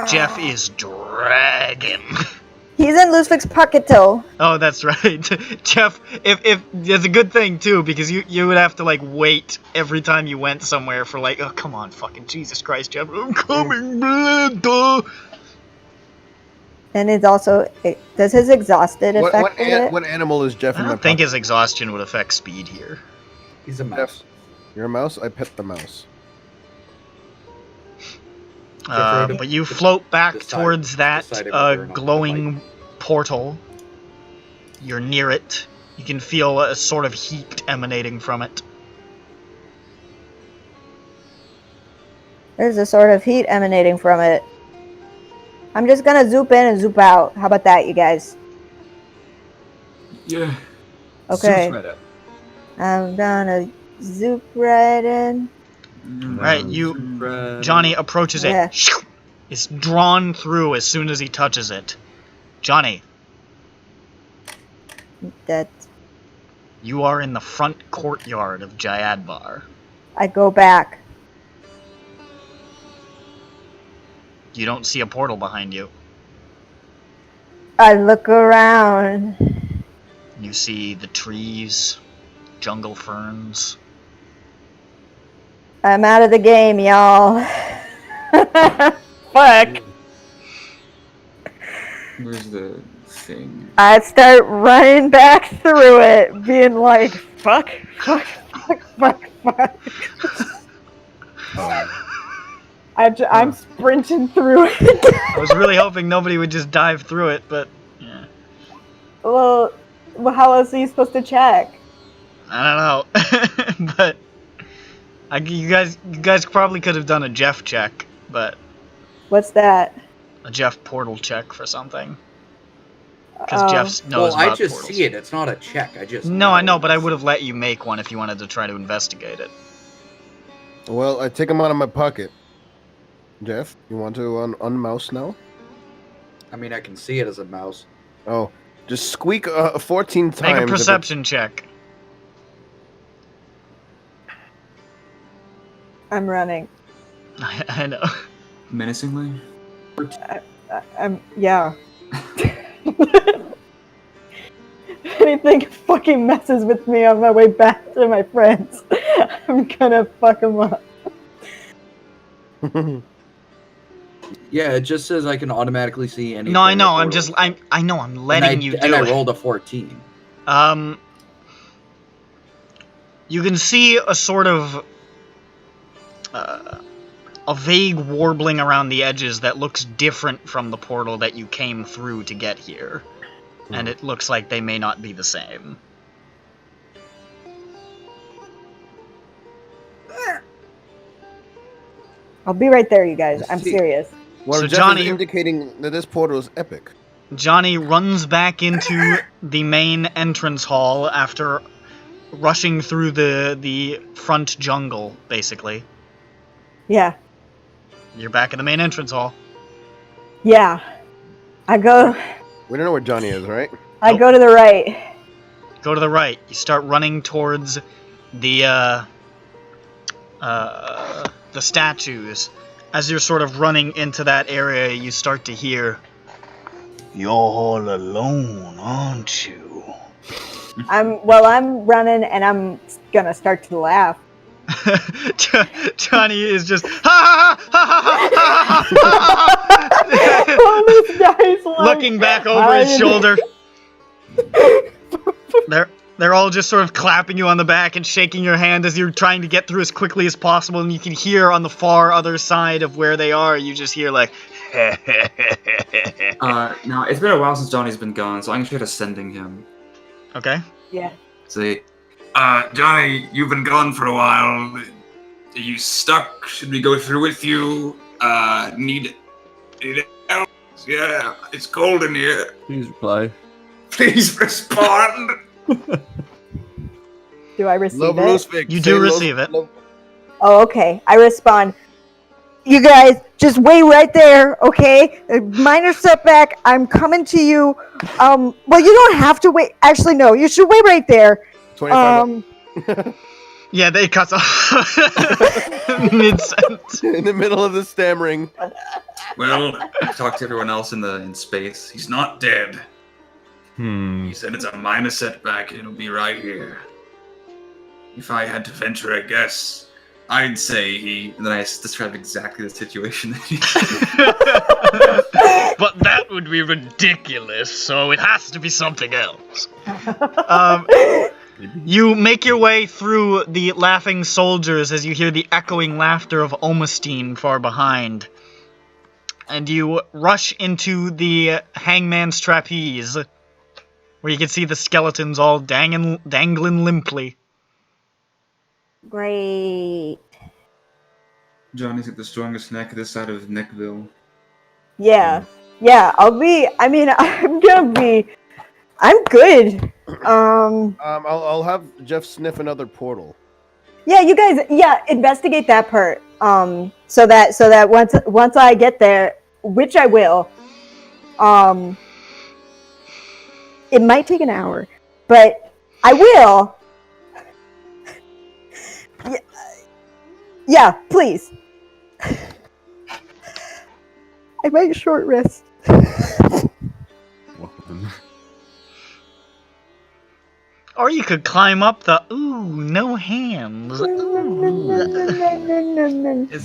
S1: Jeff
S2: is dragging.
S1: He's in Lusvik's pocket though.
S2: Oh, that's right. Jeff, if it's a good thing too, because you would have to like wait every time you went somewhere for like, oh come on, fucking Jesus Christ, Jeff, I'm coming, duh.
S1: And it's also, does his exhausted affect it?
S3: What animal is Jeff?
S2: I don't think his exhaustion would affect speed here.
S6: He's a mouse.
S3: Jeff, you're a mouse. I pet the mouse.
S2: But you float back towards that glowing portal. You're near it. You can feel a sort of heat emanating from it.
S1: There's a sort of heat emanating from it. I'm just gonna zoop in and zoop out. How about that, you guys?
S5: Yeah.
S1: Okay.
S4: Right up.
S1: I'm gonna zoop right in.
S2: Right, Johnny approaches
S1: Yeah.
S2: it. It's drawn through as soon as he touches it. Johnny,
S1: That
S2: you are in the front courtyard of Jayadbar.
S1: I go back.
S2: You don't see a portal behind you.
S1: I look around.
S2: You see the trees, jungle ferns.
S1: I'm out of the game, y'all. Fuck.
S5: Where's the thing?
S1: I start running back through it, being like, fuck, fuck, fuck, fuck, fuck. I'm sprinting through it.
S2: I was really hoping nobody would just dive through it, but yeah.
S1: Well, how else are you supposed to check?
S2: I don't know. But you guys probably could have done a Jeff check, but
S1: What's that?
S2: a Jeff portal check for something. Because Jeff knows
S6: Well, I
S2: about
S6: just
S2: portals.
S6: see it. It's not a check. I just
S2: No, I know, but I would have let you make one if you wanted to try to investigate it.
S3: Well, I take them out of my pocket. Jeff, you want to unmouse now?
S6: I mean, I can see it as a mouse.
S3: Oh, Just squeak 14 times.
S2: Make a perception check.
S1: I'm running.
S2: I know.
S5: Menacingly?
S1: Yeah. Anything fucking messes with me on my way back to my friends, I'm gonna fuck them up.
S6: Yeah, it just says I can automatically see anything.
S2: No, I know.
S6: with
S2: I'm
S6: portals.
S2: just. I know. I'm letting you do
S6: And I
S2: it.
S6: rolled a 14.
S2: You can see a sort of a vague warbling around the edges that looks different from the portal that you came through to get here, and it looks like they may not be the same.
S1: I'll be right there, you guys. I'm
S3: See.
S1: serious.
S3: Well,
S2: So
S3: Jeff
S2: Johnny-
S3: is indicating that this portal is epic.
S2: Johnny runs back into the main entrance hall after rushing through the front jungle, basically.
S1: Yeah.
S2: You're back in the main entrance hall.
S1: Yeah. I go
S3: We don't know where Johnny is, right?
S1: I go to the right.
S2: Go to the right. You start running towards the statues. As you're sort of running into that area, you start to hear, "You're all alone, aren't you?"
S1: I'm running and I'm gonna start to laugh.
S2: Johnny is just ha ha ha ha ha ha
S1: Oh, this guy's like,
S2: looking back over his shoulder. They're all just sort of clapping you on the back and shaking your hand as you're trying to get through as quickly as possible, and you can hear on the far other side of where they are, you just hear like
S5: Now, it's been a while since Johnny's been gone, so I'm gonna try to sending him.
S2: Okay.
S1: Yeah.
S5: Say, Johnny, you've been gone for a while. Are you stuck? Should we go through with you? Need help? Yeah, it's cold in here.
S4: Please reply.
S5: Please respond.
S1: Do I receive
S3: Love
S1: it?
S3: roast fig.
S2: You
S3: Say
S2: do
S3: love-
S2: receive it.
S3: love-
S1: Oh, okay. I respond. You guys, just wait right there, okay? A minor setback. I'm coming to you. Well, you don't have to wait. Actually, no. You should wait right there.
S3: 25
S2: Yeah, they cut off mid-sentence.
S3: in the middle of the stammering.
S5: Well, talk to everyone else in space. He's not dead. He said it's a minor setback and it'll be right here. If I had to venture a guess, I'd say he... And then I described exactly the situation that he
S2: But that would be ridiculous, so it has to be something else. You make your way through the laughing soldiers as you hear the echoing laughter of Omastine far behind. And you rush into the hangman's trapeze, where you can see the skeletons all dangling limply.
S1: Great.
S5: Johnny's got the strongest neck this side of Neckville.
S1: Yeah. Yeah, I'm good.
S3: I'll have Jeff sniff another portal.
S1: Yeah, you guys, investigate that part. So that once I get there, which I will, it might take an hour, but I will. Yeah, please. I might short rest.
S4: Well, then.
S2: Or you could climb up the, no hands.
S5: It's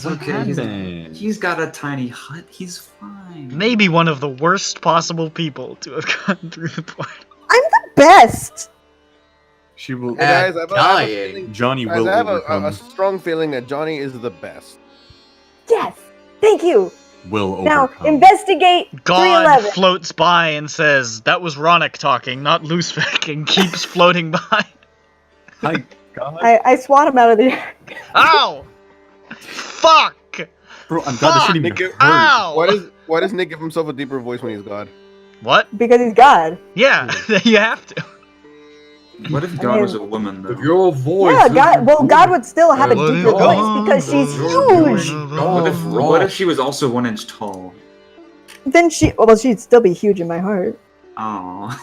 S4: What
S5: okay.
S4: happened?
S5: He's got a tiny hut. He's fine.
S2: Maybe one of the worst possible people to have gone through the portal.
S1: I'm the best.
S4: She will.
S3: Hey guys, I have a
S6: dying.
S3: feeling,
S4: Johnny
S3: guys,
S4: will
S3: I have
S4: overcome.
S3: a strong feeling that Johnny is the best.
S1: Yes. Thank you.
S4: Will
S1: Now
S4: overcome.
S1: investigate
S2: God
S1: 311.
S2: floats by and says, "That was Ronick talking, not Loosevik," and keeps floating by.
S4: Hi, God.
S1: I swat him out of the air.
S2: Ow! Fuck!
S4: Bro, I'm glad this shouldn't even
S3: Nick,
S4: hurt.
S2: Ow!
S3: why does Nick give himself a deeper voice when he's God?
S2: What?
S1: Because he's God.
S2: Yeah, you have to.
S5: What if God was a woman, though?
S6: Your voice.
S1: Yeah, God. Well, God would still have a
S2: What
S1: deeper
S2: if
S1: voice
S2: God
S1: because she's
S2: was
S1: huge.
S5: What if she was also 1 inch tall?
S1: Then she'd still be huge in my heart.
S5: Aww.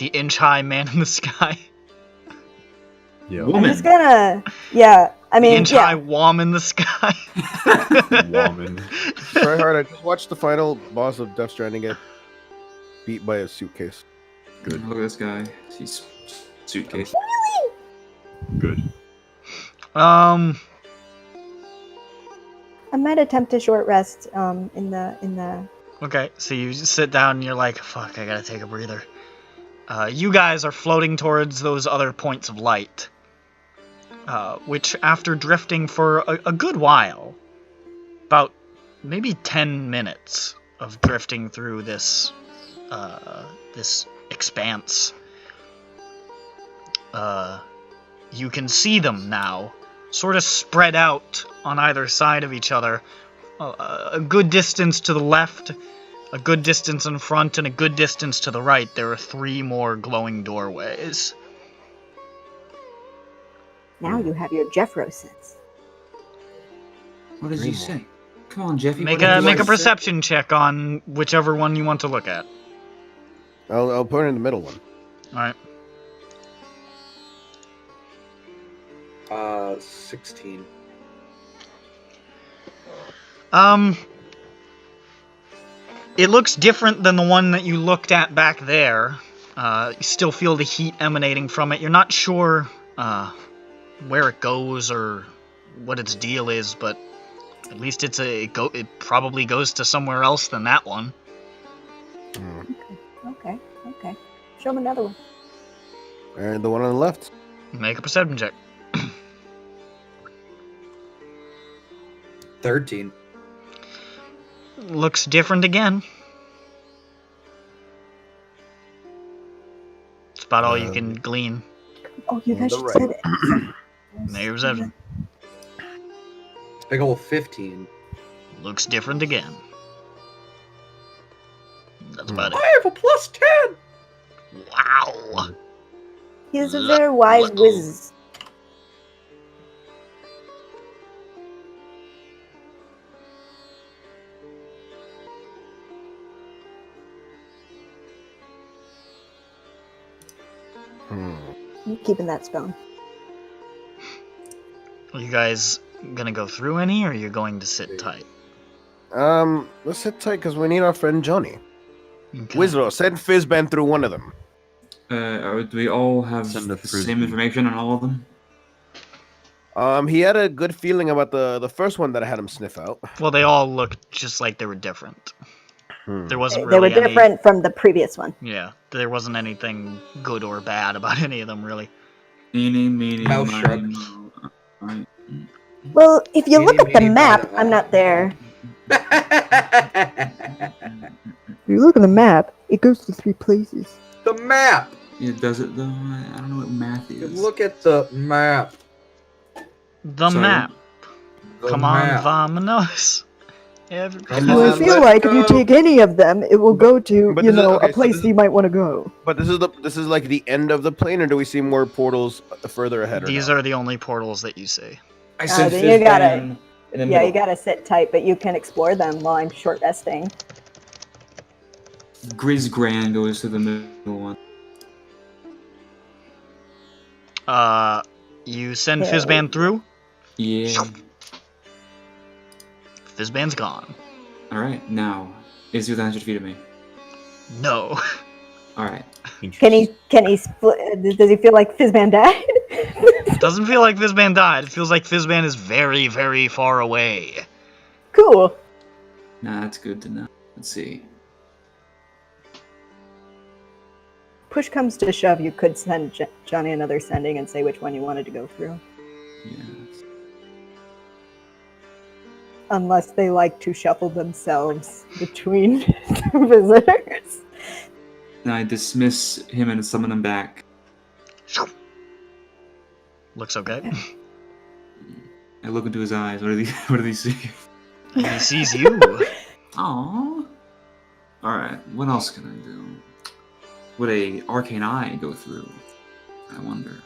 S2: the inch-high man in the sky.
S4: Yeah.
S1: I'm
S5: Woman.
S1: just gonna. Yeah. I
S2: The
S1: mean,
S2: inch-high
S1: yeah.
S2: wom in the sky.
S4: Woman.
S3: Try hard. I just watched the final boss of Death Stranding get beat by a suitcase.
S4: Good.
S5: Look at this guy. He's suitcase.
S4: Good.
S2: Um,
S1: I might attempt a short rest. In the.
S2: okay, so you sit down and you're like, fuck, I gotta take a breather. You guys are floating towards those other points of light. Which, after drifting for a good while, about maybe 10 minutes of drifting through this expanse, you can see them now, sort of spread out on either side of each other, a good distance to the left, a good distance in front, and a good distance to the right. There are 3 more glowing doorways.
S1: Now you have your Jeffro sense.
S5: What does he say? Come on, Jeffy.
S2: Make
S5: what
S2: a
S5: does
S2: make
S5: he
S2: a
S5: say?
S2: perception check on whichever one you want to look at.
S3: I'll put it in the middle one.
S2: All right.
S6: 16.
S2: It looks different than the one that you looked at back there. You still feel the heat emanating from it. You're not sure where it goes or what its deal is, but at least it probably goes to somewhere else than that one.
S1: Okay. Show him another one.
S3: And the one on the left.
S2: Make a perception check.
S6: 13.
S2: Looks different again. It's about all you can glean.
S1: Oh, you guys
S3: The
S1: should
S3: right.
S1: say that.
S2: Make a perception.
S6: Big ol' 15.
S2: Looks different again. That's about it.
S6: I have a plus 10!
S2: Wow.
S1: He's a very wise wizard. I'm keeping that stone.
S2: Are you guys gonna go through any, or are you going to sit tight?
S3: Let's sit tight because we need our friend Johnny.
S2: Okay.
S3: Wizro, send Fizzban through one of them.
S5: Do we all have
S4: Send
S5: the
S4: a frisbee.
S5: same information on all of them?
S3: He had a good feeling about the first one that I had him sniff out.
S2: Well, they all looked just like they were different. There wasn't
S1: They were
S2: really any...
S1: different from the previous one.
S2: Yeah, there wasn't anything good or bad about any of them, really.
S5: Eeny, meeny,
S6: Mouse
S5: miny,
S6: shrug.
S5: moe. Alright.
S1: Well, if you look
S6: Meeny,
S1: at the
S6: meeny,
S1: map,
S6: miny,
S1: I'm not there.
S6: moe.
S1: If you look at the map, it goes to 3 places.
S6: The map!
S5: It does it though? I don't know what math is.
S6: Look at the map.
S2: The
S5: Sorry.
S2: map.
S6: The
S2: Come
S6: map.
S2: on, vamonos. Everybody.
S6: Come
S1: So I
S6: on,
S1: feel
S6: let's
S1: like if you
S6: go.
S1: take any of them, it will go to,
S3: But
S1: you
S3: this is-
S1: know,
S3: okay,
S1: a
S3: so
S1: place
S3: this is-
S1: you might want to go.
S3: But this is like the end of the plane, or do we see more portals further ahead? Or
S2: These
S3: no?
S2: are the only portals that you see.
S5: I said
S1: then you gotta-
S5: Fizzban in the
S1: Yeah,
S5: middle.
S1: you gotta sit tight, but you can explore them while I'm short resting.
S5: Grizz Grand goes to the middle one.
S2: You send
S1: Yeah.
S2: Fizzban through.
S5: Yeah.
S2: Fizzban's gone.
S5: Alright, now. Is your answer defeated me?
S2: No.
S5: Alright.
S1: Can he split? Does he feel like Fizzman died?
S2: Doesn't feel like Fizzban died. It feels like Fizzban is very, very far away.
S1: Cool.
S5: Nah, that's good to know. Let's see.
S1: Push comes to shove, you could send Johnny another sending and say which one you wanted to go through.
S5: Yes.
S1: Unless they like to shuffle themselves between visitors.
S5: Now I dismiss him and summon him back.
S2: Looks okay.
S5: I look into his eyes. What do they see?
S2: He sees you.
S5: Aww. Alright, what else can I do? Would a arcane eye go through? I wonder.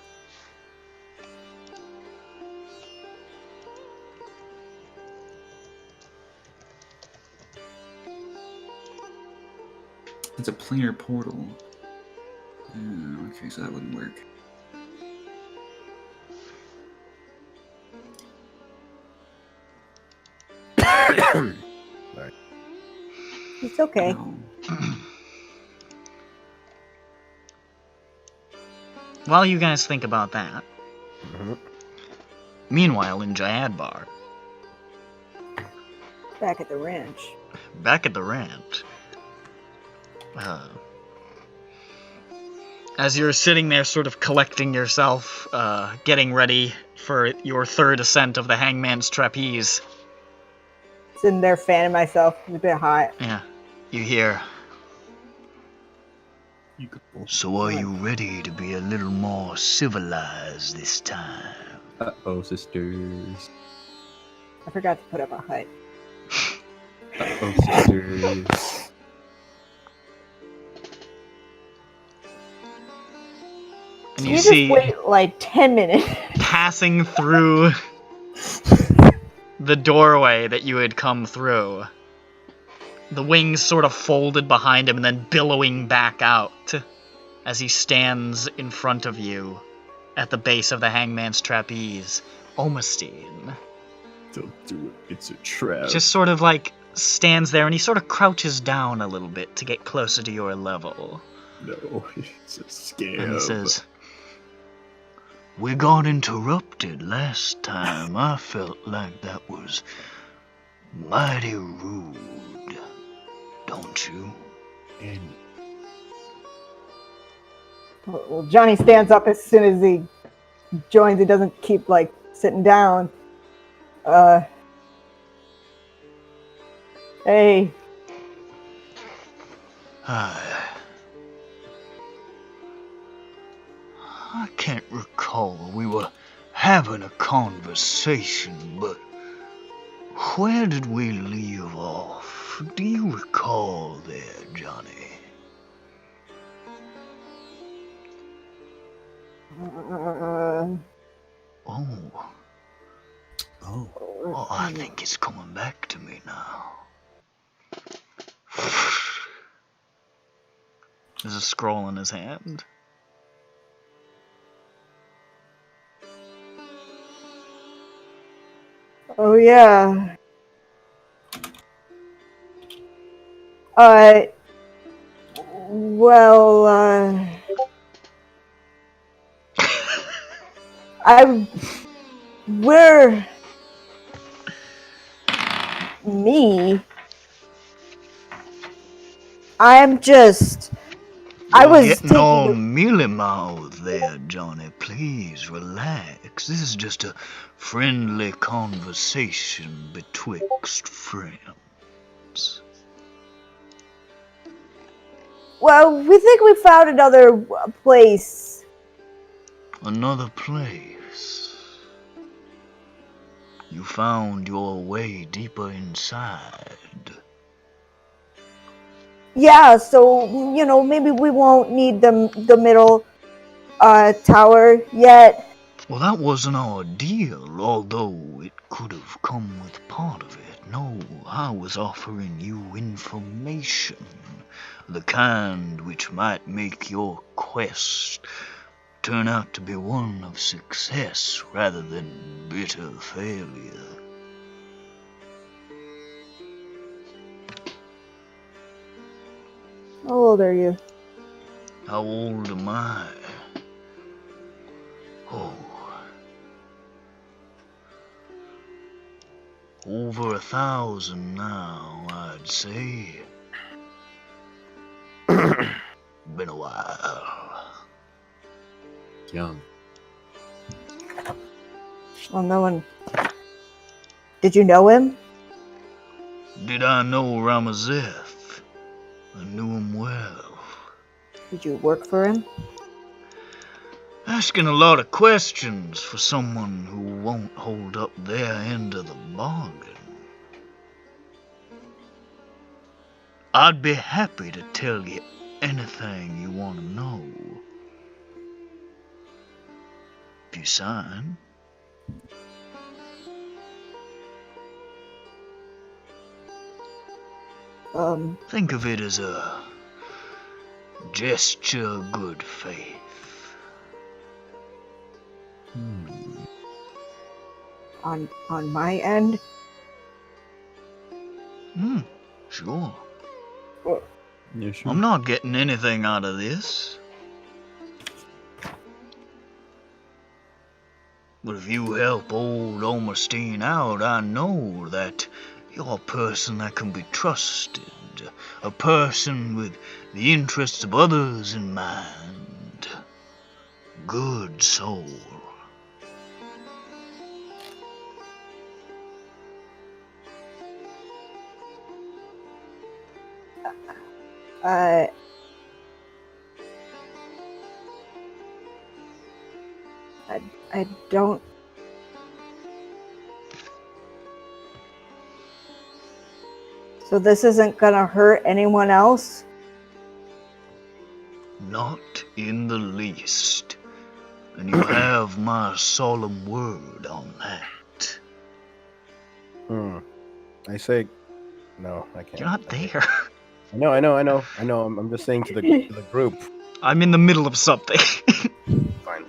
S5: It's a planar portal. Okay, so that wouldn't work.
S1: It's okay.
S5: No.
S2: While you guys think about that,
S3: Mhm.
S2: meanwhile in Jayadbar,
S1: Back at the ranch.
S2: back at the ranch, as you're sitting there sort of collecting yourself, getting ready for your third ascent of the Hangman's Trapeze,
S1: Sitting there fanning myself. It's a bit hot.
S2: yeah, you hear,
S8: So are you ready to be a little more civilized this time?
S4: Uh-oh, sisters.
S1: I forgot to put up a hut.
S4: Uh-oh, sisters.
S2: and
S1: You
S2: you
S1: just
S2: see
S1: wait like 10 minutes.
S2: passing through the doorway that you had come through, the wings sort of folded behind him and then billowing back out as he stands in front of you at the base of the Hangman's Trapeze. Omastine
S4: Don't do it. It's a trap.
S2: just sort of like stands there and he sort of crouches down a little bit to get closer to your level.
S4: No, it's a scam.
S2: And he says,
S8: We got interrupted last time. I felt like that was mighty rude. Don't you?
S4: And
S1: Well, Johnny stands up as soon as he joins. He doesn't keep like sitting down. Hey,
S8: I can't recall. We were having a conversation, but where did we leave off? Do you recall there, Johnny? Oh, I think it's coming back to me now.
S2: there's a scroll in his hand.
S1: oh yeah. Well, we're me. I'm just. I
S8: You're
S1: was
S8: getting all
S1: taking.
S8: mealy-mouthed there, Johnny. Please relax. This is just a friendly conversation betwixt friends.
S1: Well, we think we found another place.
S8: Another place. You found your way deeper inside.
S1: Yeah, so maybe we won't need the middle tower yet.
S8: Well, that wasn't our deal, although it could have come with part of it. No, I was offering you information, the kind which might make your quest turn out to be one of success rather than bitter failure.
S1: How old are you?
S8: How old am I? Oh, over 1,000 now, I'd say. Been a while.
S4: young.
S1: Well, no one. Did you know him?
S8: Did I know Ramazeth? I knew him well.
S1: Did you work for him?
S8: Asking a lot of questions for someone who won't hold up their end of the bargain. I'd be happy to tell you anything you want to know. If you sign.
S1: Um,
S8: Think of it as a gesture of good faith.
S1: On my end?
S8: Sure.
S4: Yeah, sure.
S8: I'm not getting anything out of this. But if you help old Olmerstein out, I know that you're a person that can be trusted. A person with the interests of others in mind. Good soul.
S1: I don't... So this isn't gonna hurt anyone else?
S8: Not in the least. And you have my solemn word on that.
S3: I say, no, I can't.
S8: You're not there.
S3: I know. I'm just saying to the group.
S2: I'm in the middle of something.
S3: Fine.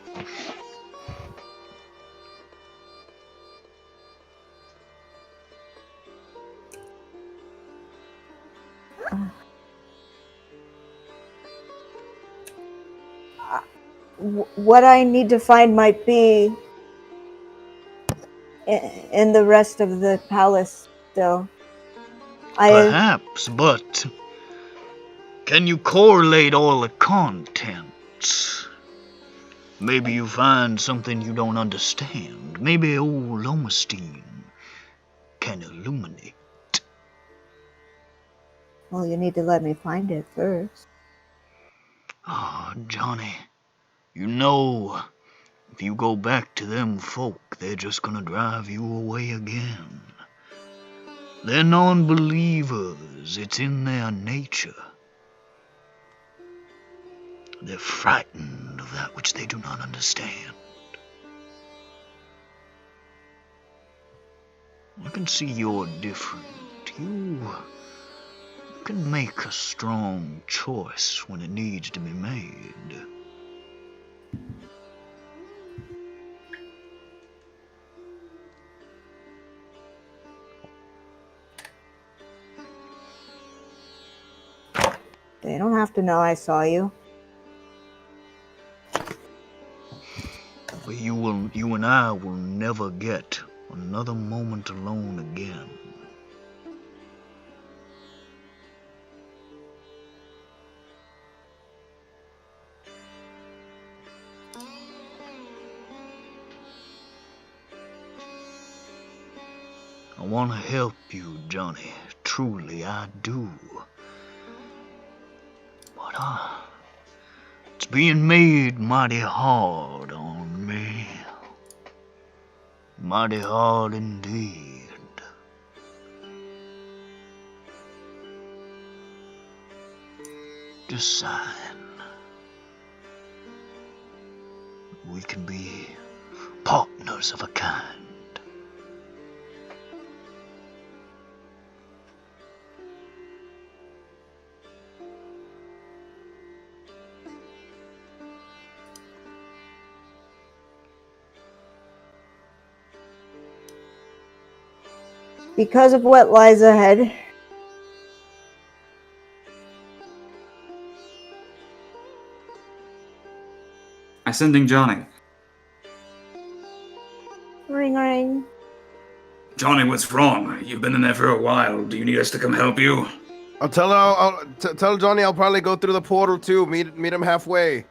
S1: What I need to find might be in the rest of the palace still.
S8: Perhaps, but can you correlate all the contents? Maybe you find something you don't understand. Maybe old Olmerstein can illuminate.
S1: Well, you need to let me find it first.
S8: Ah, Johnny, you know, if you go back to them folk, they're just gonna drive you away again. They're non-believers. It's in their nature. They're frightened of that which they do not understand. I can see you're different. You can make a strong choice when it needs to be made.
S1: They don't have to know I saw you.
S8: But you and I will never get another moment alone again. I want to help you, Johnny. Truly, I do. But it's being made mighty hard on me. Mighty hard indeed. Just sign. We can be partners of a kind.
S1: Because of what lies ahead,
S5: Ascending Johnny.
S1: ring ring.
S9: Johnny, what's wrong? You've been in there for a while. Do you need us to come help you?
S3: I'll tell Johnny I'll probably go through the portal too. Meet him halfway.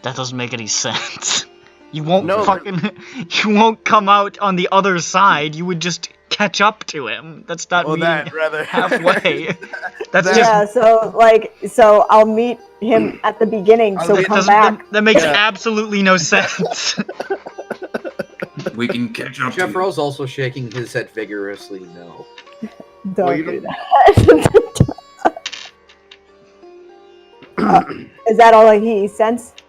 S2: That doesn't make any sense. You won't
S3: No,
S2: you won't come out on the other side. You would just catch up to him. That's not
S3: Oh,
S2: me
S3: that rather.
S2: halfway. That's
S3: That-
S2: just
S1: Yeah, so I'll meet him at the beginning, so
S3: It
S1: come back.
S2: that makes
S3: Yeah.
S2: absolutely no sense.
S9: We can catch up to
S6: Jeff
S9: you.
S6: Rose also shaking his head vigorously. No.
S1: Don't
S3: Well, you
S1: do
S3: don't-
S1: that. Is that all he sensed?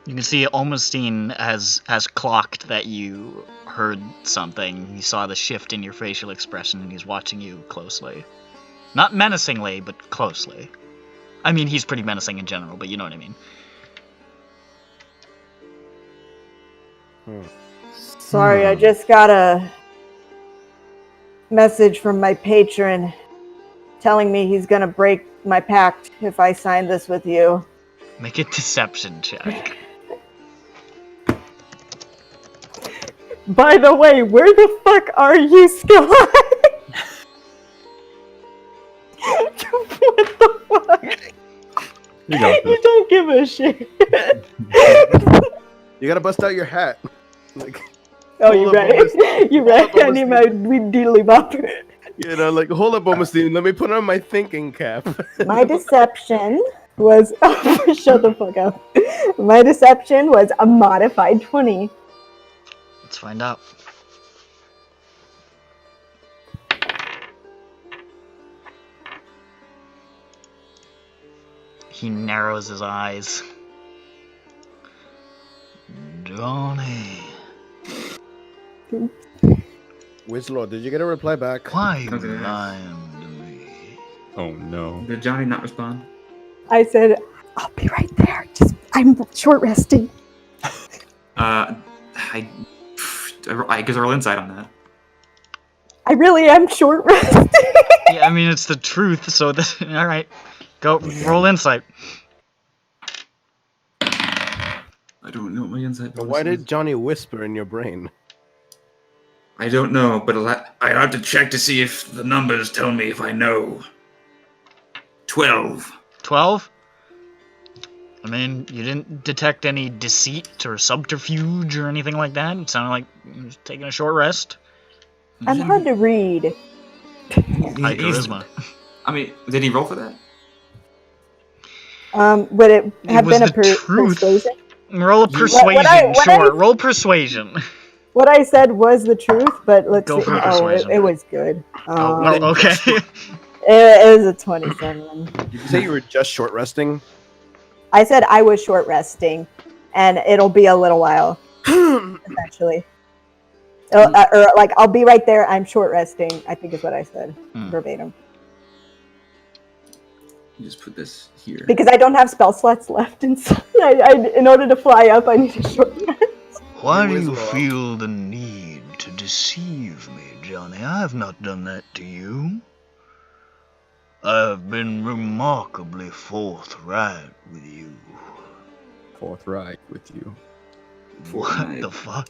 S2: You can see Olmerstein has clocked that you heard something. He saw the shift in your facial expression, and he's watching you closely. Not menacingly, but closely. I mean, he's pretty menacing in general, but you know what I mean.
S1: Sorry, I just got a message from my patron telling me he's gonna break my pact if I sign this with you.
S2: Make a deception check.
S1: By the way, where the fuck are you, Sky? What the fuck?
S4: You got this.
S1: You don't give a shit.
S3: You gotta bust out your hat. Like,
S1: Oh, you
S3: hold up,
S1: right?
S3: Augustine.
S1: You right?
S3: Hold up,
S1: I need my weed dealy bop.
S3: you know, like, hold up, Augustine, let me put on my thinking cap.
S1: My deception was shut the fuck up. My deception was a modified 20.
S2: Let's find out. He narrows his eyes.
S8: Johnny,
S3: Wizlord, did you get a reply back?
S8: why are you
S5: Okay.
S8: lying to me?
S4: Oh no.
S5: Did Johnny not respond?
S1: I said, I'll be right there. I'm short resting.
S5: I guess roll insight on that.
S1: I really am short resting.
S2: Yeah, I mean, it's the truth, so this... Alright. Go, roll insight.
S5: I don't know what my insight bonus
S3: Why
S5: is.
S3: did Johnny whisper in your brain?
S5: I don't know, but
S9: I have to check to see if the numbers tell me if I know. 12.
S2: 12? I mean, you didn't detect any deceit or subterfuge or anything like that. It sounded like you was taking a short rest.
S1: I'm hard to read.
S2: High
S5: He's-
S2: charisma.
S5: I mean, did he roll for that?
S1: Would it have
S2: was
S1: been a
S2: the truth.
S1: persuasion?
S2: Roll a
S5: You-
S2: persuasion,
S1: What I-
S2: sure. Roll persuasion.
S1: What I said was the truth, but let's
S2: Go
S1: see.
S2: for
S1: Oh,
S2: persuasion.
S1: it was good.
S2: Oh, well, okay.
S1: It was a 27.
S3: Did you say you were just short resting?
S1: I said I was short resting, and it'll be a little while, essentially. Or like, I'll be right there. I'm short resting, I think is what I said, verbatim.
S5: You just put this here.
S1: Because I don't have spell slots left inside. In order to fly up, I need a short rest.
S8: Why do
S3: Hey,
S8: you
S3: Wizlord.
S8: feel the need to deceive me, Johnny? I have not done that to you. I have been remarkably forthright with you.
S4: Forthright with you.
S8: What the fuck?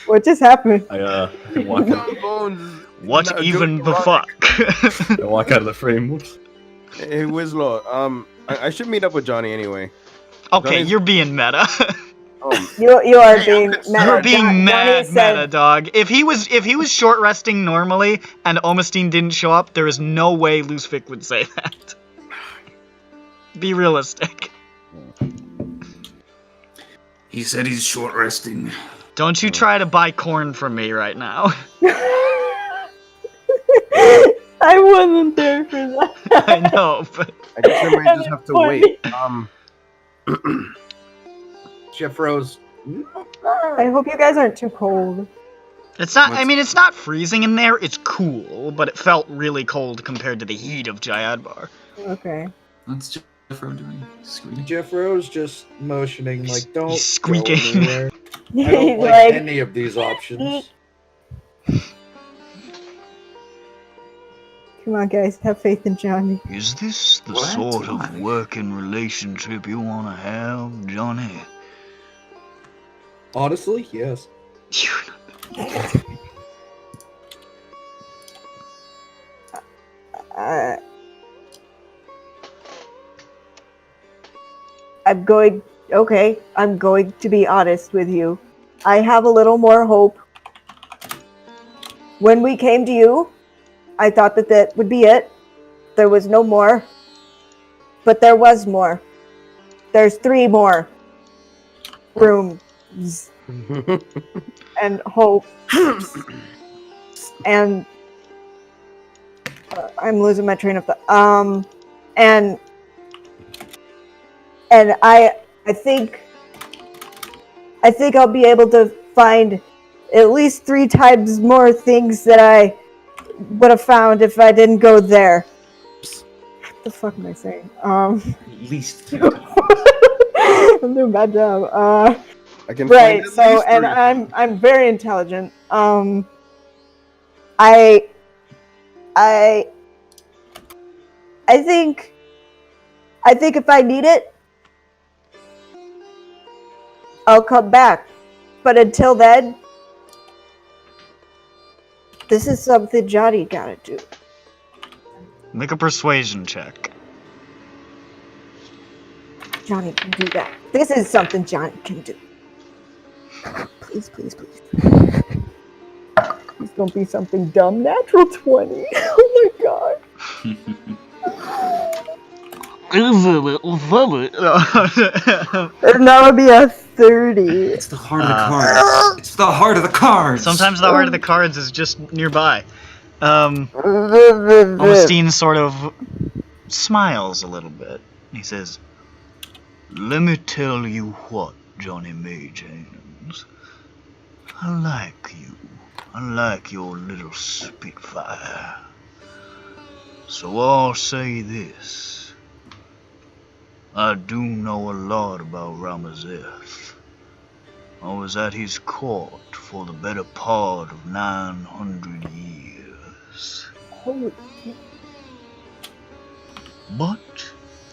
S1: What just happened?
S4: I walk out,
S3: Bones.
S2: What
S3: No,
S2: even
S3: don't
S2: the
S3: rock.
S2: fuck?
S4: I walk out of the frame. Whoops.
S3: Hey, Wizlord, I should meet up with Johnny anyway.
S2: Okay,
S3: Johnny's-
S2: you're being meta.
S3: Oh,
S1: You are
S3: Hey,
S1: being
S3: I'm
S1: meta.
S3: concerned.
S2: You're being
S1: Johnny
S2: mad
S1: said-
S2: meta, dog. If he was short resting normally and Omastine didn't show up, there is no way Lucific would say that. Be realistic.
S9: He said he's short resting.
S2: Don't you try to buy corn from me right now.
S1: I wasn't there for that.
S2: I know, but
S3: I guess I might just have to wait.
S6: Jeff Rose.
S1: I hope you guys aren't too cold.
S2: it's not. I mean, it's not freezing in there. It's cool, but it felt really cold compared to the heat of Jayadbar.
S1: Okay.
S5: What's Jeff Rose doing? Squeaking?
S6: Jeff Rose just motioning like, don't
S2: He's squeaking.
S6: go anywhere. I don't
S1: He's
S6: like,
S1: like,
S6: any of these options.
S1: come on, guys, have faith in Johnny.
S8: Is this the
S5: What?
S8: sort of
S5: Why?
S8: working relationship you want to have, Johnny?
S6: Honestly, yes.
S1: I'm going to be honest with you. I have a little more hope. When we came to you, I thought that would be it. There was no more. But there was more. There's 3 more rooms and hope. And I'm losing my train of thought. And I think I'll be able to find at least 3 times more things that I would have found if I didn't go there. What the fuck am I saying?
S5: At least 3 times.
S1: I'm doing a bad job.
S3: I can
S1: Right.
S3: find at
S1: So,
S3: least
S1: and
S3: 3.
S1: I'm very intelligent. I think if I need it, I'll come back. But until then, this is something Johnny gotta do.
S2: Make a persuasion check.
S1: Johnny can do that. This is something Johnny can do. Please, please, please. Please don't be something dumb. Natural 20. Oh my god. And that would be a 30.
S5: It's the heart of the cards. It's the heart of the cards.
S2: Sometimes the heart of the cards is just nearby. Augustine sort of smiles a little bit. He says,
S8: Let me tell you what, Johnny Mage Hands. I like you. I like your little spitfire. So I'll say this. I do know a lot about Ramazeth. I was at his court for the better part of 900 years.
S1: Holy
S8: But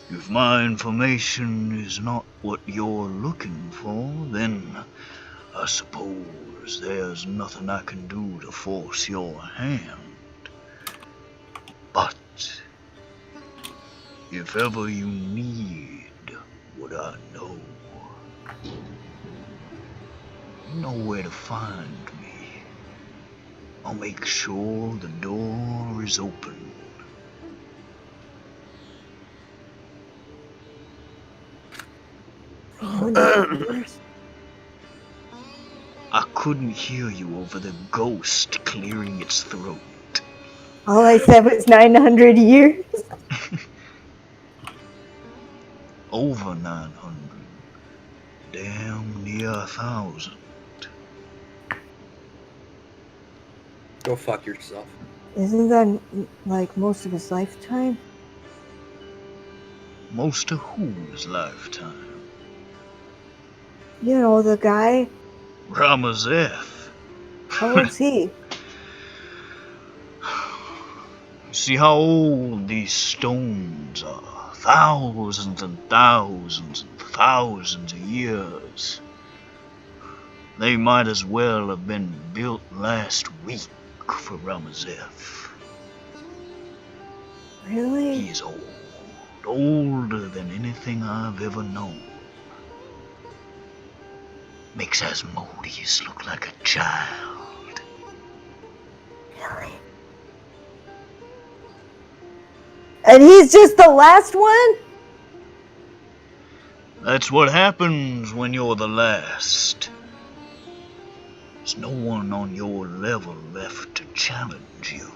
S8: if my information is not what you're looking for, then I suppose there's nothing I can do to force your hand. But if ever you need what I know, you know where to find me. I'll make sure the door is open. I couldn't hear you over the ghost clearing its throat.
S1: All I said was 900 years.
S8: Over 900. Damn near 1,000.
S6: Go fuck yourself.
S1: Isn't that like most of his lifetime?
S8: Most of whose lifetime?
S1: You know, the guy.
S8: Ramazeth.
S1: How old's he?
S8: See how old these stones are. Thousands and thousands and thousands of years. They might as well have been built last week for Ramazeth.
S1: Really?
S8: He's old. Older than anything I've ever known. Makes Asmodeus look like a child.
S1: Really? And he's just the last one?
S8: That's what happens when you're the last. There's no one on your level left to challenge you.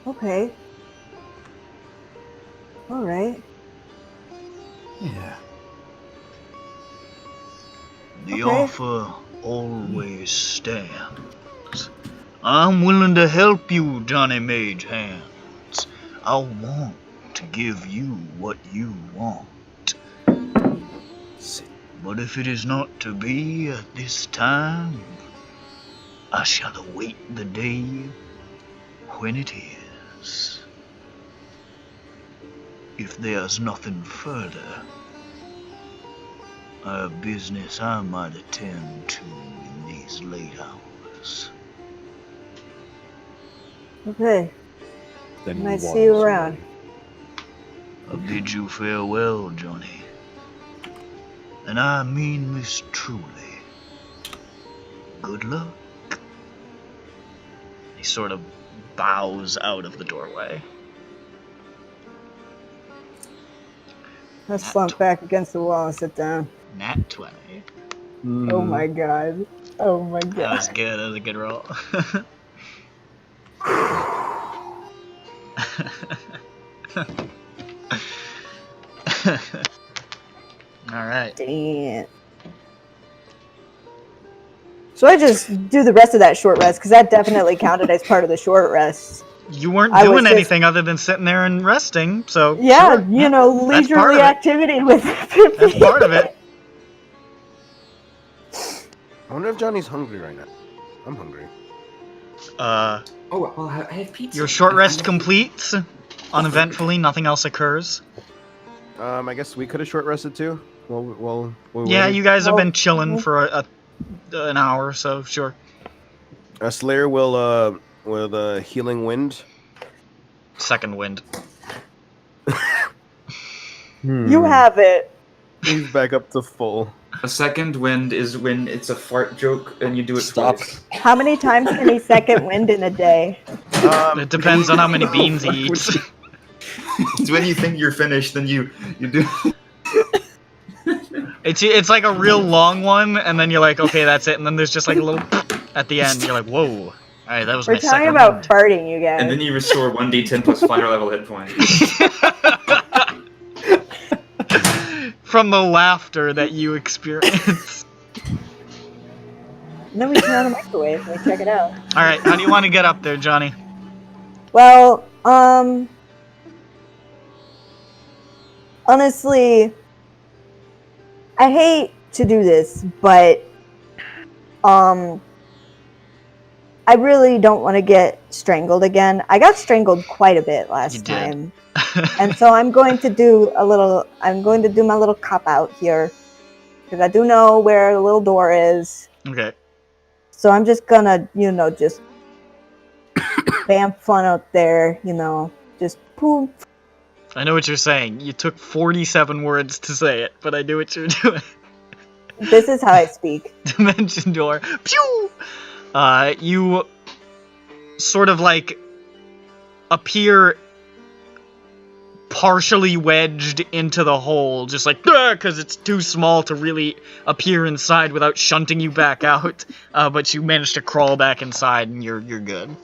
S1: Okay. Alright.
S4: Yeah.
S8: The
S1: Okay.
S8: offer always stands. I'm willing to help you, Johnny Mage Hands. I want to give you what you want. But if it is not to be at this time, I shall await the day when it is. If there's nothing further, I have business I might attend to in these late hours.
S1: Okay.
S4: Then
S1: Might
S4: he
S1: see you
S4: wanders
S1: around.
S4: away.
S8: I bid you farewell, Johnny. And I mean this truly. Good luck.
S2: he sort of bows out of the doorway.
S1: I slump back against the wall and sit down.
S2: Nat 20.
S1: Oh my god. Oh my
S2: That
S1: god.
S2: was good. That was a good roll. Alright.
S1: Damn. So I just do the rest of that short rest, because that definitely counted as part of the short rest.
S2: You weren't
S1: I was
S2: doing
S1: just-
S2: anything other than sitting there and resting, so
S1: Yeah,
S2: sure.
S1: you know,
S2: That's part
S1: leisurely
S2: of it.
S1: activity with
S2: That's part of it.
S3: I wonder if Johnny's hungry right now. I'm hungry.
S5: Oh, well, I have pizza.
S2: Your short rest completes. Uneventfully, nothing else occurs.
S3: I guess we could have short rested too. Well,
S2: Yeah, you guys have been chilling
S1: Well,
S2: for an hour or so, sure.
S3: Slayer will with a healing wind.
S2: Second wind.
S1: You have it.
S3: He's back up to full.
S5: A second wind is when it's a fart joke and you do it
S4: Stop.
S5: twice.
S1: How many times can he second wind in a day?
S2: It depends on how many beans he eats.
S5: It's when you think you're finished, then you do.
S2: It's like a real long one, and then you're like, okay, that's it, and then there's just like a little at the end. You're like, whoa. Alright, that was
S1: We're
S2: my
S1: talking
S2: second
S1: about
S2: wind.
S1: farting, you guys.
S5: And then you restore 1d10 plus fire level hit points.
S2: From the laughter that you experience.
S1: And then we turn on the microwave and we check it out.
S2: Alright, how do you want to get up there, Johnny?
S1: Well, honestly, I hate to do this, but I really don't want to get strangled again. I got strangled quite a bit
S2: You
S1: last
S2: did.
S1: time. And so I'm going to do my little cop out here, because I do know where the little door is.
S2: Okay.
S1: So I'm just gonna, just bam fun up there, just boom.
S2: I know what you're saying. You took 47 words to say it, but I knew what you were doing.
S1: This is how I speak.
S2: Dimension door. Pew! You sort of like appear partially wedged into the hole, just like, because it's too small to really appear inside without shunting you back out. But you managed to crawl back inside, and you're good.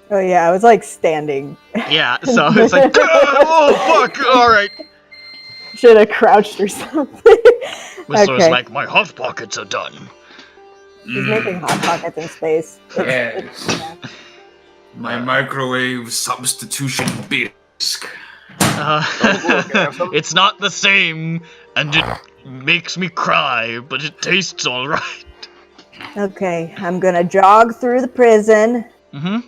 S1: Oh yeah, I was like standing.
S2: Yeah, so it's like, oh fuck, alright.
S1: Should have crouched or something.
S2: Whistler's
S1: Okay.
S2: like, my hot pockets are done.
S1: He's making hot pockets in space.
S9: Yes. My microwave substitution bisque.
S2: It's not the same, and it makes me cry, but it tastes alright.
S1: Okay, I'm gonna jog through the prison.
S2: Mm-hmm.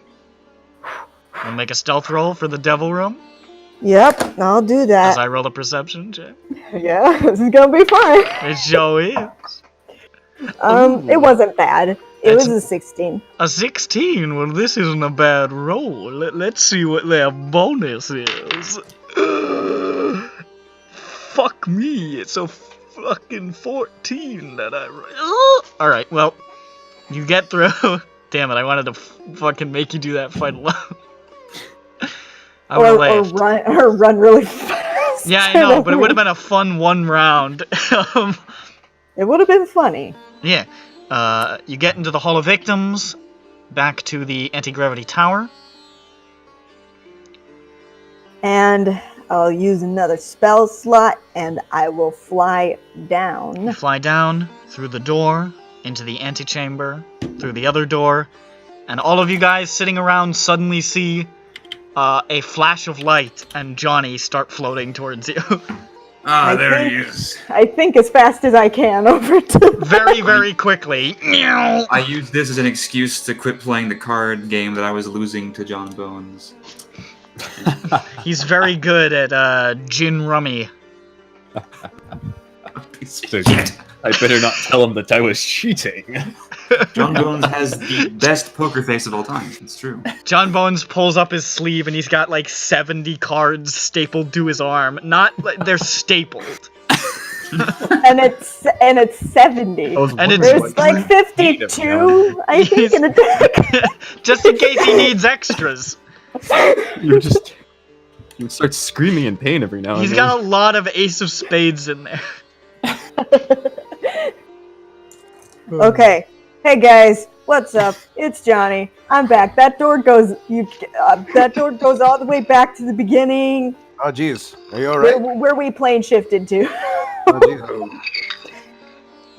S2: Wanna make a stealth roll for the devil room?
S1: Yep, I'll do
S2: As
S1: that.
S2: I roll a perception check.
S1: Yeah, this is gonna be fun.
S2: It sure is.
S1: It wasn't bad. It
S2: That's-
S1: was a 16.
S2: A 16? Well, this isn't a bad roll. Let's see what their bonus is. Fuck me, it's a fucking 14 that I roll. Alright, well, you get through. Damn it, I wanted to fucking make you do that fight alone. I would have laughed.
S1: Or run really fast.
S2: Yeah, I know, but it would have been a fun one round.
S1: It would have been funny.
S2: Yeah. You get into the Hall of Victims, back to the anti-gravity tower.
S1: And I'll use another spell slot and I will fly down.
S2: You fly down through the door, into the antechamber, through the other door, and all of you guys sitting around suddenly see a flash of light and Johnny start floating towards you.
S9: Ah,
S1: I
S9: there he
S1: think-
S9: is.
S1: I think as fast as I can over to
S2: Very, very quickly.
S5: I used this as an excuse to quit playing the card game that I was losing to John Bones.
S2: He's very good at gin rummy.
S4: So, I better not tell him that I was cheating.
S5: John Bones has the best poker face of all time. It's true.
S2: John Bones pulls up his sleeve and he's got like 70 cards stapled to his arm. Not they're stapled.
S1: and it's 70.
S2: And it's
S1: There's like 52, I think, in the deck.
S2: just in case he needs extras.
S4: You start screaming in pain every now and
S2: He's
S4: then.
S2: got a lot of Ace of Spades in there.
S1: Okay. Hey guys, what's up? It's Johnny. I'm back. That door goes all the way back to the beginning.
S3: Oh, jeez. Are you alright?
S1: Where we plane shifted to.
S3: Oh, jeez.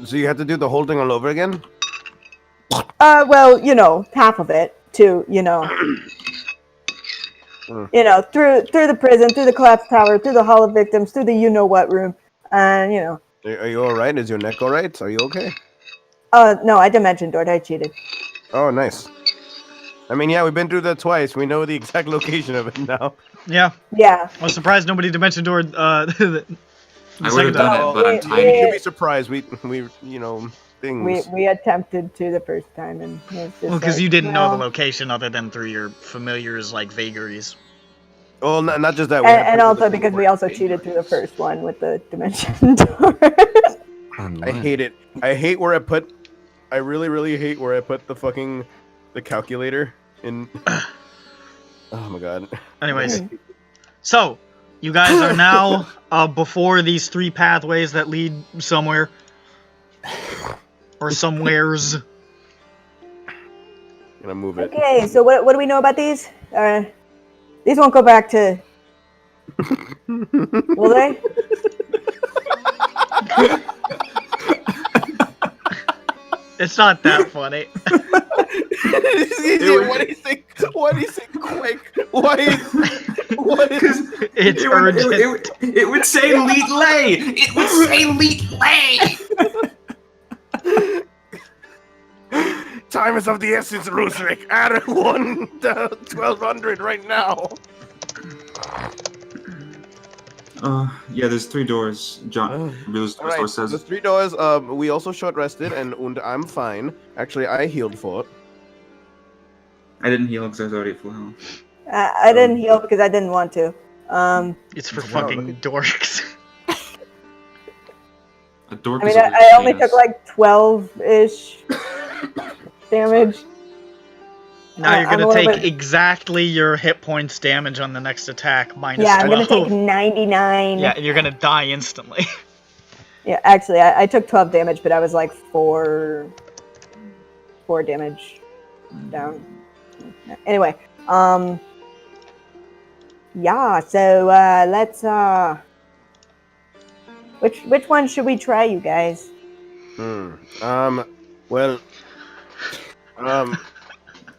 S3: So you have to do the whole thing all over again?
S1: Well, half of it to, through the prison, through the collapse tower, through the hall of victims, through the you-know-what room, and,
S3: Are you alright? Is your neck alright? Are you okay?
S1: No, I dimension doored. I cheated.
S3: Oh, nice. I mean, yeah, we've been through that twice. We know the exact location of it now.
S2: Yeah.
S1: Yeah.
S2: I was surprised nobody dimension doored the
S5: I would
S2: second
S5: have done
S2: time.
S5: it, but I'm
S1: we-
S5: tiny.
S3: You should be surprised. We things.
S1: We attempted to the first time, and it was just
S2: Well, because
S1: like,
S2: you didn't know the
S1: well,
S2: location other than through your familiars, like, vagaries.
S3: Well, not just that. We had
S1: and
S3: people
S1: also
S3: that
S1: because we
S3: were
S1: also cheated through the first one with the dimension door.
S3: I hate it. I hate where I put. I really, really hate where I put the calculator in. Oh my god.
S2: Anyways, so you guys are now before these 3 pathways that lead somewhere or somewheres.
S3: Gonna move it.
S1: Okay, so what do we know about these? These won't go back to. Will they?
S2: It's not that funny.
S3: What do you think? What do you think? Quick! What is?
S2: It's urgent.
S5: It would say lead lay. It would say lead lay.
S3: Time is of the essence, Rusrik. Add 1200 right now.
S5: Yeah, there's 3 doors. John, Realistic
S3: All right,
S5: Resource says.
S3: the 3 doors. We also short rested, and I'm fine. Actually, I healed for it.
S5: I didn't heal because I was already full health.
S1: I didn't heal because I didn't want to.
S2: It's for
S3: Wow,
S2: fucking dorks.
S5: A dork
S1: I mean,
S5: is a
S1: I only
S5: penis.
S1: took like 12-ish damage.
S2: Now you're
S1: I'm
S2: gonna
S1: a little
S2: take
S1: bit-
S2: exactly your hit points damage on the next attack, minus
S1: Yeah, I'm
S2: 12.
S1: gonna take 99.
S2: Yeah, and you're gonna die instantly.
S1: Yeah, actually, I took 12 damage, but I was like 4 damage down. Anyway, yeah. So let's which one should we try, you guys?
S3: Well.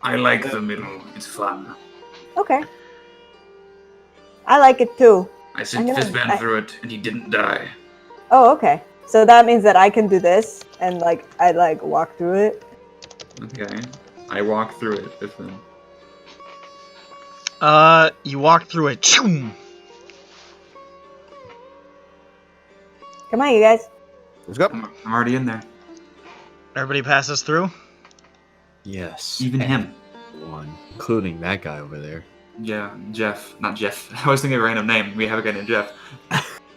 S9: I like the middle. It's fun.
S1: Okay. I like it too.
S9: I sent
S1: I'm gonna-
S9: Fizzman through it, and he didn't die.
S1: Oh, okay. So that means that I can do this, and I walk through it.
S5: Okay. I walk through it with them.
S2: You walk through it. Choom!
S1: Come on, you guys.
S3: Let's go.
S5: I'm already in there.
S2: Everybody passes through.
S4: Yes.
S5: Even him.
S4: One, including that guy over there.
S5: Yeah, Jeff. Not Jeff. I was thinking of a random name. We have a guy named Jeff.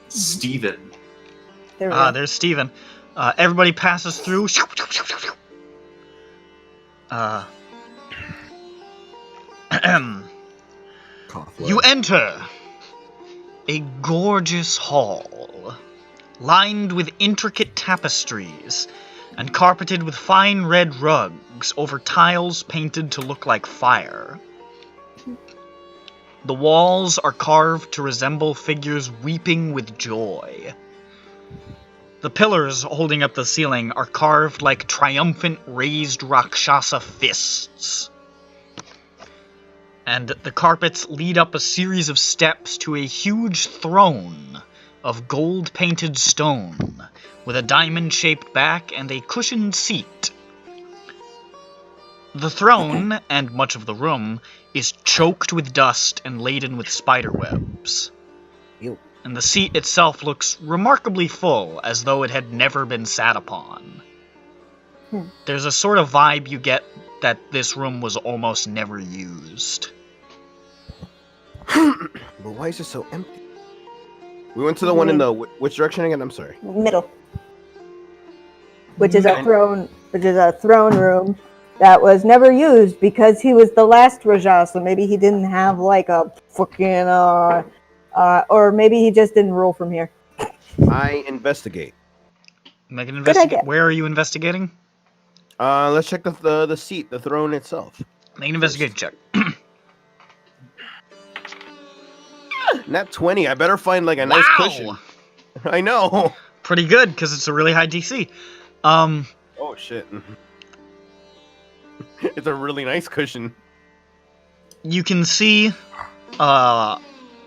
S5: Steven.
S1: There we go.
S2: There's Steven. Everybody passes through.
S4: Cough.
S2: You enter a gorgeous hall, lined with intricate tapestries and carpeted with fine red rugs over tiles painted to look like fire. The walls are carved to resemble figures weeping with joy. The pillars holding up the ceiling are carved like triumphant raised Rakshasa fists. And the carpets lead up a series of steps to a huge throne of gold-painted stone, with a diamond-shaped back and a cushioned seat. The throne, and much of the room, is choked with dust and laden with spiderwebs.
S3: Ew.
S2: And the seat itself looks remarkably full, as though it had never been sat upon. There's a sort of vibe you get that this room was almost never used.
S3: But why is it so empty? We went to the one in the which direction again? I'm sorry.
S1: Middle. Which is a throne room that was never used because he was the last Raja, so maybe he didn't have like a fucking or maybe he just didn't rule from here.
S3: I investigate.
S2: Make an
S1: idea.
S2: investigate. Where are you investigating?
S3: Let's check the seat, the throne itself.
S2: Make an investigation check.
S3: Nat 20. I better find like a nice cushion. I know.
S2: Pretty good, because it's a really high DC.
S3: Oh shit. It's a really nice cushion.
S2: You can see,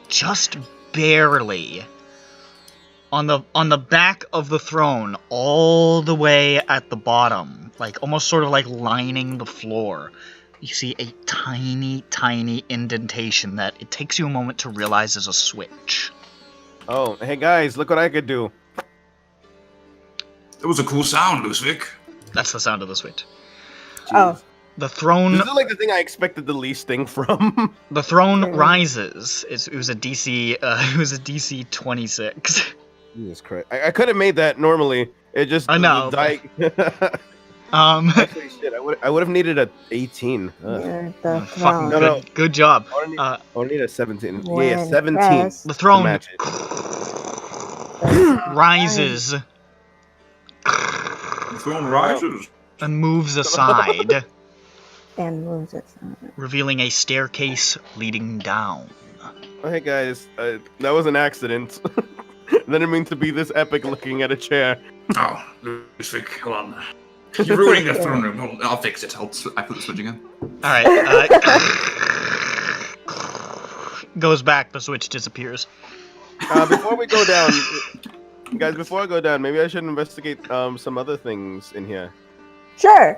S2: just barely on the back of the throne, all the way at the bottom, like almost sort of like lining the floor. You see a tiny, tiny indentation that it takes you a moment to realize is a switch.
S3: Oh, hey guys, look what I could do.
S9: That was a cool sound, Lusvik.
S2: That's the sound of the switch.
S1: Oh.
S2: The throne.
S3: This is like the thing I expected the least thing from.
S2: The throne rises. It was a DC. It was a DC 26.
S3: Jesus Christ! I could have made that normally. It just
S2: I know.
S3: Actually, shit. I would have needed a 18.
S2: Fucking good job.
S3: I would need a 17.
S1: When
S3: Yeah, 17.
S1: pressed.
S2: The throne
S3: Match it.
S2: rises
S9: The throne rises.
S2: and moves aside,
S1: And moves it.
S2: revealing a staircase leading down.
S3: Oh, hey guys, that was an accident. That didn't mean to be this epic looking at a chair.
S9: Oh, Lusvik, hold on. You're ruining the throne room. Hold on, I'll fix it. I put the switch again.
S2: All right. Goes back. The switch disappears.
S3: Before we go down, guys, before I go down, maybe I should investigate some other things in here.
S1: Sure.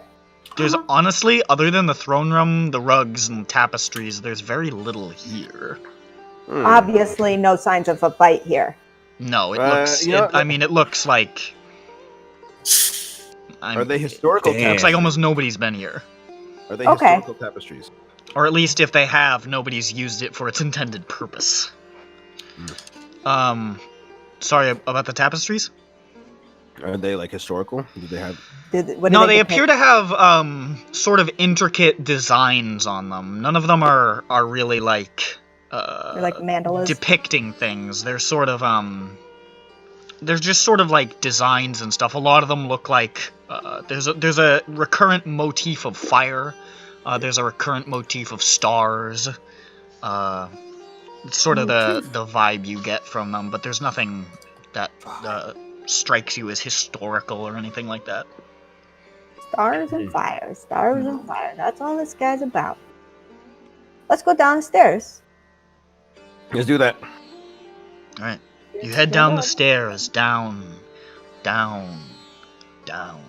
S2: There's honestly, other than the throne room, the rugs, and tapestries, there's very little here.
S1: Obviously, no signs of a fight here.
S2: No, it looks. It looks like.
S3: Are they historical?
S2: It looks like almost nobody's been here.
S3: Are they historical tapestries?
S2: Or at least if they have, nobody's used it for its intended purpose. Sorry about the tapestries?
S3: Are they like historical? Do they have?
S2: No, they appear to have sort of intricate designs on them. None of them are really like
S1: They're like mandalas.
S2: depicting things. They're sort of they're just sort of like designs and stuff. A lot of them look like there's a recurrent motif of fire. There's a recurrent motif of stars. It's sort of the vibe you get from them, but there's nothing that strikes you as historical or anything like that.
S1: Stars and fire. Stars and fire. That's all this guy's about. Let's go downstairs.
S3: Let's do that.
S2: All right. You head down the stairs, down, down, down,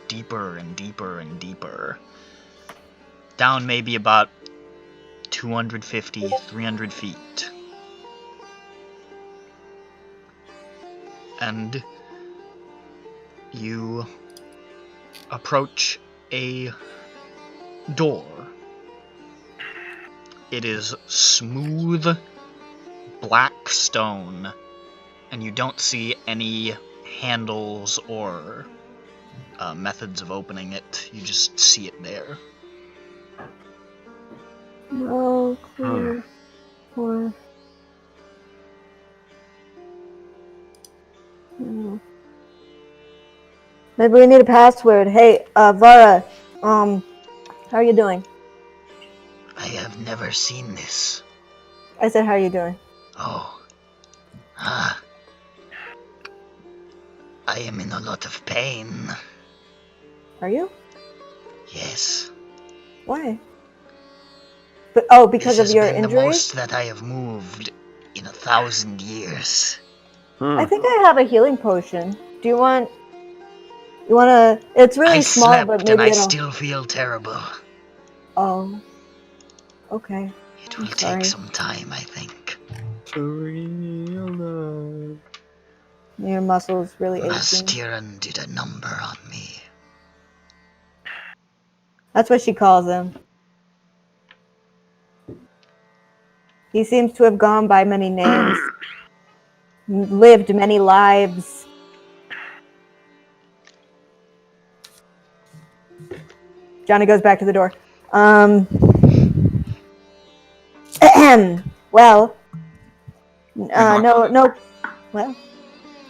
S2: deeper and deeper and deeper. Down maybe about 250, 300 feet. And you approach a door. It is smooth black stone, and you don't see any handles or methods of opening it. You just see it there.
S1: No clue. Or... Maybe we need a password. Hey, Vara, how are you doing?
S8: I have never seen this.
S1: I said, how are you doing?
S8: Oh. I am in a lot of pain.
S1: Are you?
S8: Yes.
S1: Why? But because
S8: this
S1: of your
S8: has been
S1: injuries?
S8: the most that I have moved in 1,000 years.
S1: I think I have a healing potion. Do you want? You want to? It's really
S8: I
S1: small,
S8: slept
S1: but maybe
S8: and I
S1: it'll...
S8: still feel terrible.
S1: Oh. Okay.
S8: It will take some time, I think.
S1: Your muscles really aching.
S8: Mastiran did a number on me.
S1: That's what she calls him. He seems to have gone by many names, lived many lives. Johnny goes back to the door. Well, no. Well,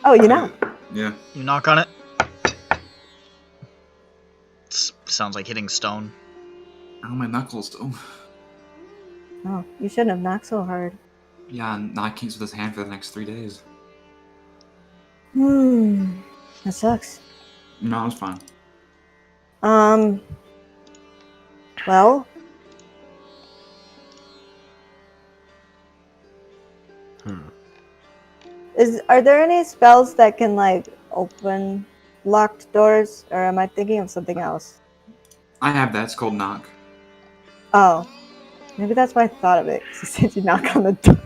S1: oh, you know.
S5: Yeah.
S2: You knock on it. Sounds like hitting stone.
S5: Oh, my knuckles. Oh.
S1: Oh, you shouldn't have knocked so hard.
S5: Yeah, now I can't use this hand for the next 3 days.
S1: That sucks.
S5: No, it's fine.
S1: Well, are there any spells that can like open locked doors, or am I thinking of something else?
S5: I have that. It's called knock.
S1: Oh, maybe that's why I thought of it. 'Cause you said you knock on the door.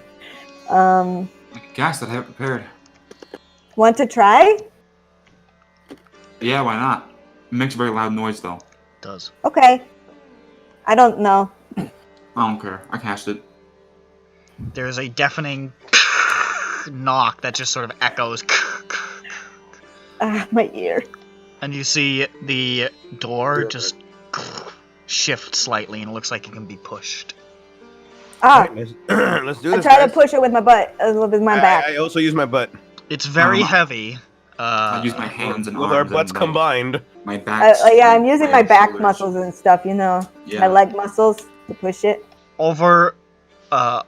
S5: I could cast it. I have it prepared.
S1: Want to try?
S5: Yeah, why not? It makes a very loud noise though.
S2: Does.
S1: Okay. I don't know.
S5: I don't care. I cast it.
S2: There's a deafening knock that just sort of echoes.
S1: My ear.
S2: And you see the door just shift slightly, and it looks like it can be pushed.
S1: Ah,
S3: Let's do
S1: I
S3: this.
S1: try
S3: guys.
S1: to push it with my butt, with my back.
S3: I also use my butt.
S2: It's very heavy.
S5: I use my hands and
S3: With
S5: arms.
S3: our butts
S5: and
S3: combined.
S5: My back.
S1: Yeah, I'm using my back
S5: shoulders.
S1: muscles and stuff, you know.
S5: Yeah.
S1: My leg muscles to push it.
S2: Over a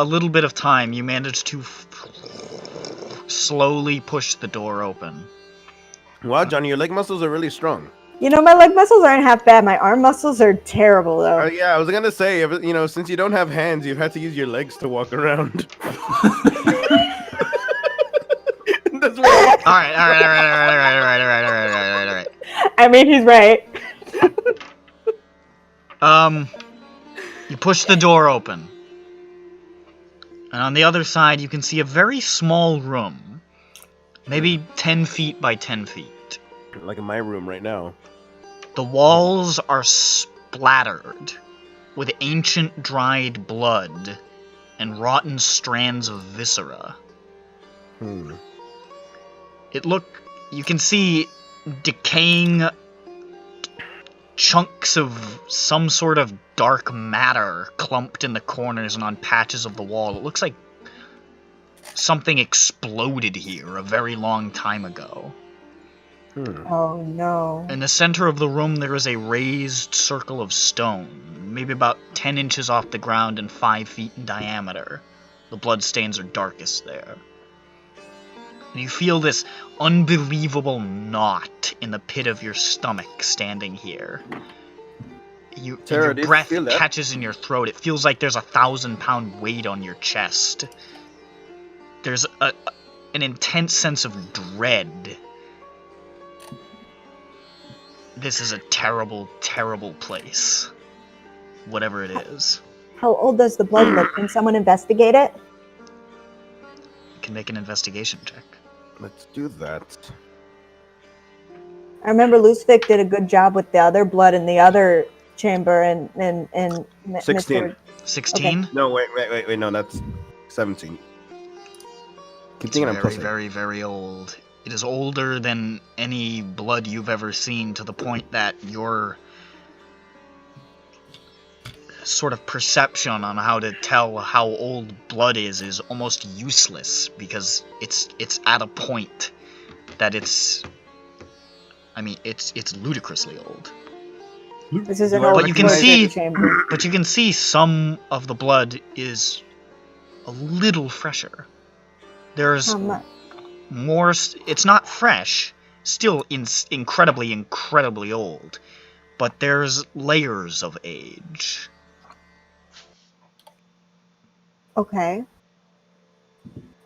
S2: little bit of time, you manage to slowly push the door open.
S3: Wow, Johnny, your leg muscles are really strong.
S1: You know, my leg muscles aren't half bad. My arm muscles are terrible, though.
S3: Yeah, I was gonna say, since you don't have hands, you've had to use your legs to walk around. That's what
S2: All right.
S1: I mean, he's right.
S2: You push the door open. And on the other side, you can see a very small room. Maybe 10 feet by 10 feet.
S3: Like in my room right now.
S2: The walls are splattered with ancient dried blood and rotten strands of viscera. You can see decaying chunks of some sort of dark matter clumped in the corners and on patches of the wall. It looks like something exploded here a very long time ago.
S1: Oh no.
S2: In the center of the room, there is a raised circle of stone, maybe about 10 inches off the ground and 5 feet in diameter. The bloodstains are darkest there. And you feel this unbelievable knot in the pit of your stomach standing here.
S3: Tara,
S2: your
S3: do you
S2: breath
S3: feel that?
S2: catches in your throat. It feels like there's a 1,000-pound weight on your chest. There's an intense sense of dread. This is a terrible, terrible place. Whatever it is.
S1: How old does the blood look? Can someone investigate it?
S2: You can make an investigation check.
S3: Let's do that.
S1: I remember Lucific did a good job with the other blood in the other chamber, and
S3: 16.
S2: 16?
S1: Okay.
S3: No, wait, no, that's 17. Keep
S2: It's
S3: thinking I'm
S2: very,
S3: pushing.
S2: very, very old. It is older than any blood you've ever seen, to the point that your sort of perception on how to tell how old blood is almost useless, because it's at a point that it's ludicrously old.
S1: This is an
S3: Do I
S1: old
S2: But you can
S1: blood
S2: see-
S1: chamber.
S2: But you can see some of the blood is a little fresher. There's
S1: How much?
S2: more. It's not fresh, still incredibly, incredibly old, but there's layers of age.
S1: Okay.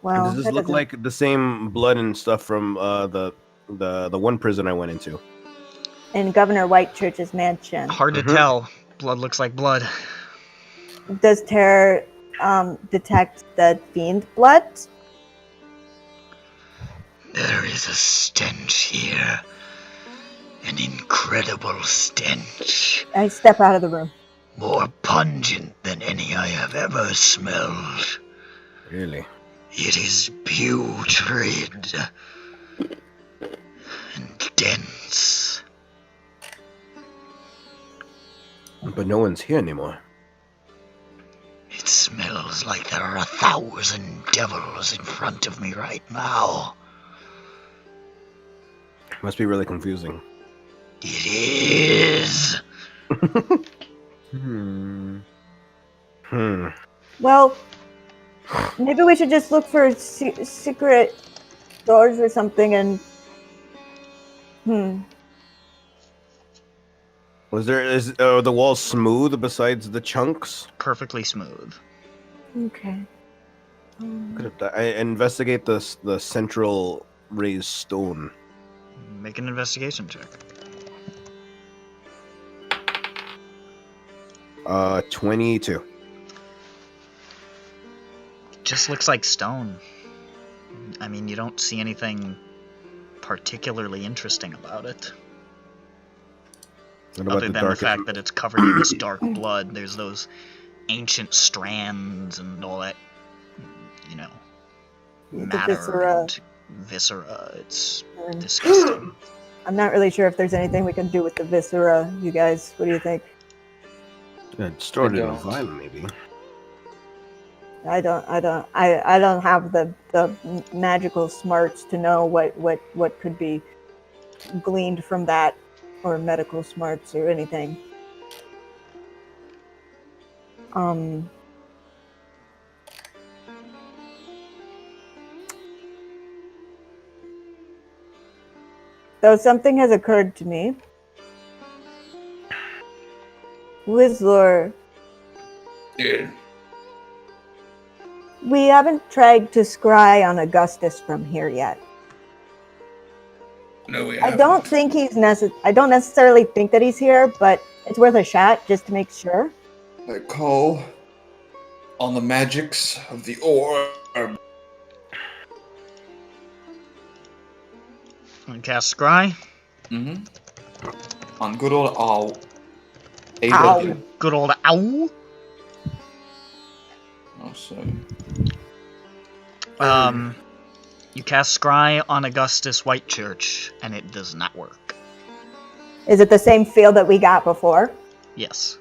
S1: Well,
S3: Does this
S1: that
S3: look
S1: doesn't-
S3: like the same blood and stuff from the one prison I went into?
S1: in Governor Whitechurch's mansion?
S2: Hard to tell. Blood looks like blood.
S1: Does Terror detect the fiend blood?
S8: There is a stench here. An incredible stench.
S1: I step out of the room.
S8: More pungent than any I have ever smelled.
S3: Really?
S8: It is putrid and dense.
S3: But no one's here anymore.
S8: It smells like there are 1,000 devils in front of me right now.
S3: Must be really confusing.
S8: It is.
S3: Hmm.
S1: Well, Maybe we should just look for secret doors or something and...
S3: Was there is the wall smooth besides the chunks?
S2: Perfectly smooth.
S1: Okay.
S3: I investigate the central raised stone.
S2: Make an investigation check.
S3: 22.
S2: Just looks like stone. I mean, you don't see anything particularly interesting about it.
S3: What about
S2: Other than the fact that it's covered in this dark blood. There's those ancient strands and all that, you know, matter
S1: viscera.
S2: and viscera. It's disgusting.
S1: I'm not really sure if there's anything we can do with the viscera, you guys. What do you think?
S3: Stored in a
S5: don't.
S3: vial, maybe.
S1: I don't have the magical smarts to know what could be gleaned from that, or medical smarts or anything. Though something has occurred to me. Whistler,
S9: Yeah.
S1: we haven't tried to scry on Augustus from here yet.
S9: No, we
S1: I
S9: haven't.
S1: don't think he's I don't necessarily think that he's here, but it's worth a shot just to make sure.
S9: I call on the magics of the orb.
S2: And cast Scry.
S9: Mm-hmm. On good old Owl.
S1: Ow.
S2: Good old owl.
S9: Awesome.
S2: You cast Scry on Augustus Whitechurch, and it does not work.
S1: Is it the same field that we got before?
S2: Yes.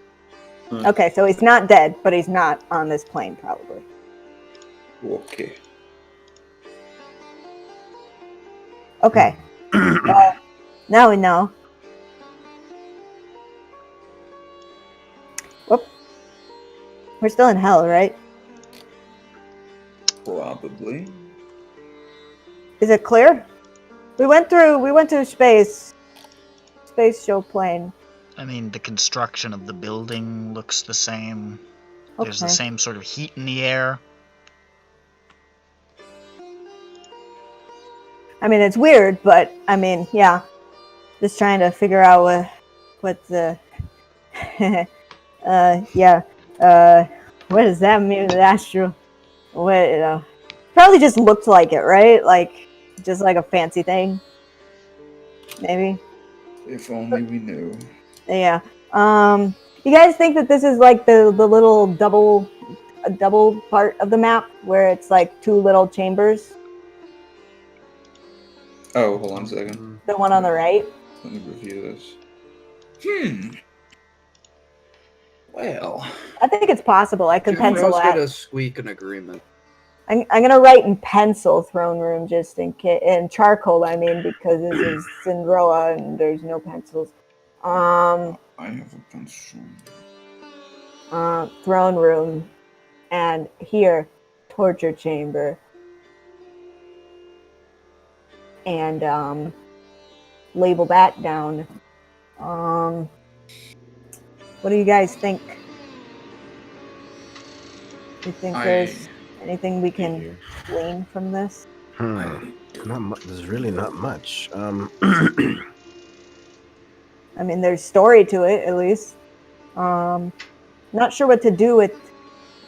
S1: Okay, so he's not dead, but he's not on this plane, probably.
S9: Okay.
S1: Okay. Well, now we know. Whoop. We're still in hell, right?
S9: Probably.
S1: Is it clear? We went to space show plane.
S2: I mean, the construction of the building looks the same. There's the
S1: Okay.
S2: same sort of heat in the air.
S1: I mean, it's weird, but I mean, yeah. Just trying to figure out what the yeah. What does that mean? The astral? What? Probably just looked like it, right? Like just like a fancy thing. Maybe.
S9: If only we knew.
S1: Yeah. You guys think that this is like the little double part of the map where it's like two little chambers?
S9: Oh, hold on a second.
S1: The one on the right?
S9: Let me review this. Well.
S1: I think it's possible. I could pencil
S6: Let's
S1: that.
S6: get a squeak in agreement.
S1: I'm gonna write in pencil throne room just in case, in charcoal. I mean, because this is SINDROA and there's no pencils.
S9: I have a pencil.
S1: Throne room, and here, torture chamber, and label that down. What do you guys think? You think there's anything we can glean from this?
S3: Not much. There's really not much.
S1: I mean, there's story to it, at least. Not sure what to do with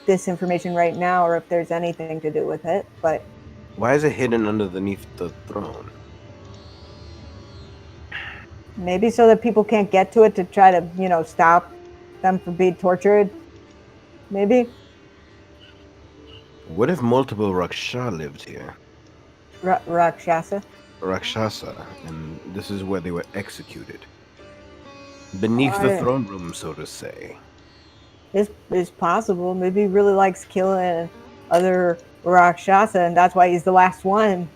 S1: this information right now, or if there's anything to do with it, but...
S3: Why is it hidden underneath the throne?
S1: Maybe so that people can't get to it to try to, stop them from being tortured. Maybe.
S3: What if multiple Rakshasa lived here?
S1: Rakshasa?
S3: Rakshasa, and this is where they were executed. Beneath the throne room, so to say.
S1: It's possible. Maybe he really likes killing other Rakshasa, and that's why he's the last one.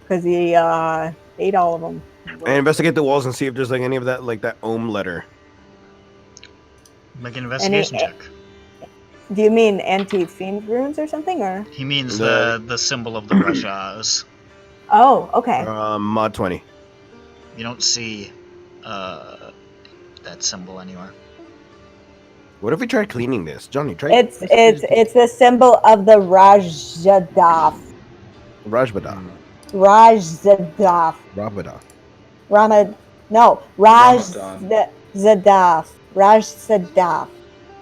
S1: Because he ate all of them.
S3: I investigate the walls and see if there's like any of that, like that Om letter.
S2: Make an investigation check.
S1: Do you mean anti-fiend runes or something, or?
S2: He means the symbol of the Rajas.
S1: Oh, okay.
S3: Mod 20.
S2: You don't see that symbol anywhere.
S3: What if we try cleaning this? Johnny, try...
S1: It's the symbol of the Rajadaf.
S3: Rajbada.
S1: Rajadaf.
S3: Rabada.
S1: Rajadaf. Rajadaf.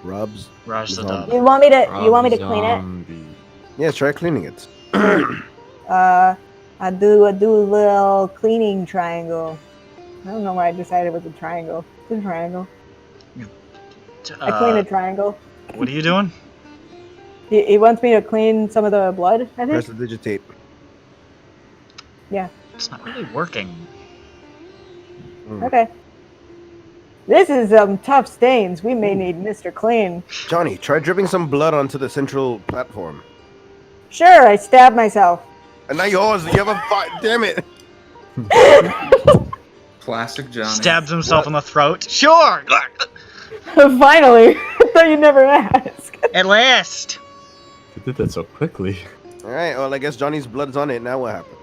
S3: Rubs.
S2: Rajadaf.
S1: You want me to clean it?
S3: Yeah, try cleaning it.
S1: I do a little cleaning triangle. I don't know why I decided it was a triangle. It's a triangle. I clean a triangle.
S2: What are you doing?
S1: He wants me to clean some of the blood, I think.
S3: Press the digitate.
S1: Yeah.
S2: It's not really working.
S1: Okay. This is tough stains. We may need Mr. Clean.
S3: Johnny, try dripping some blood onto the central platform.
S1: Sure, I stabbed myself.
S3: And now yours. You have a fight. Damn it.
S5: Classic Johnny.
S2: Stabs himself in the throat. Sure!
S1: Finally! I thought you'd never ask.
S2: At last!
S4: You did that so quickly.
S3: Alright, well, I guess Johnny's blood's on it. Now what happened?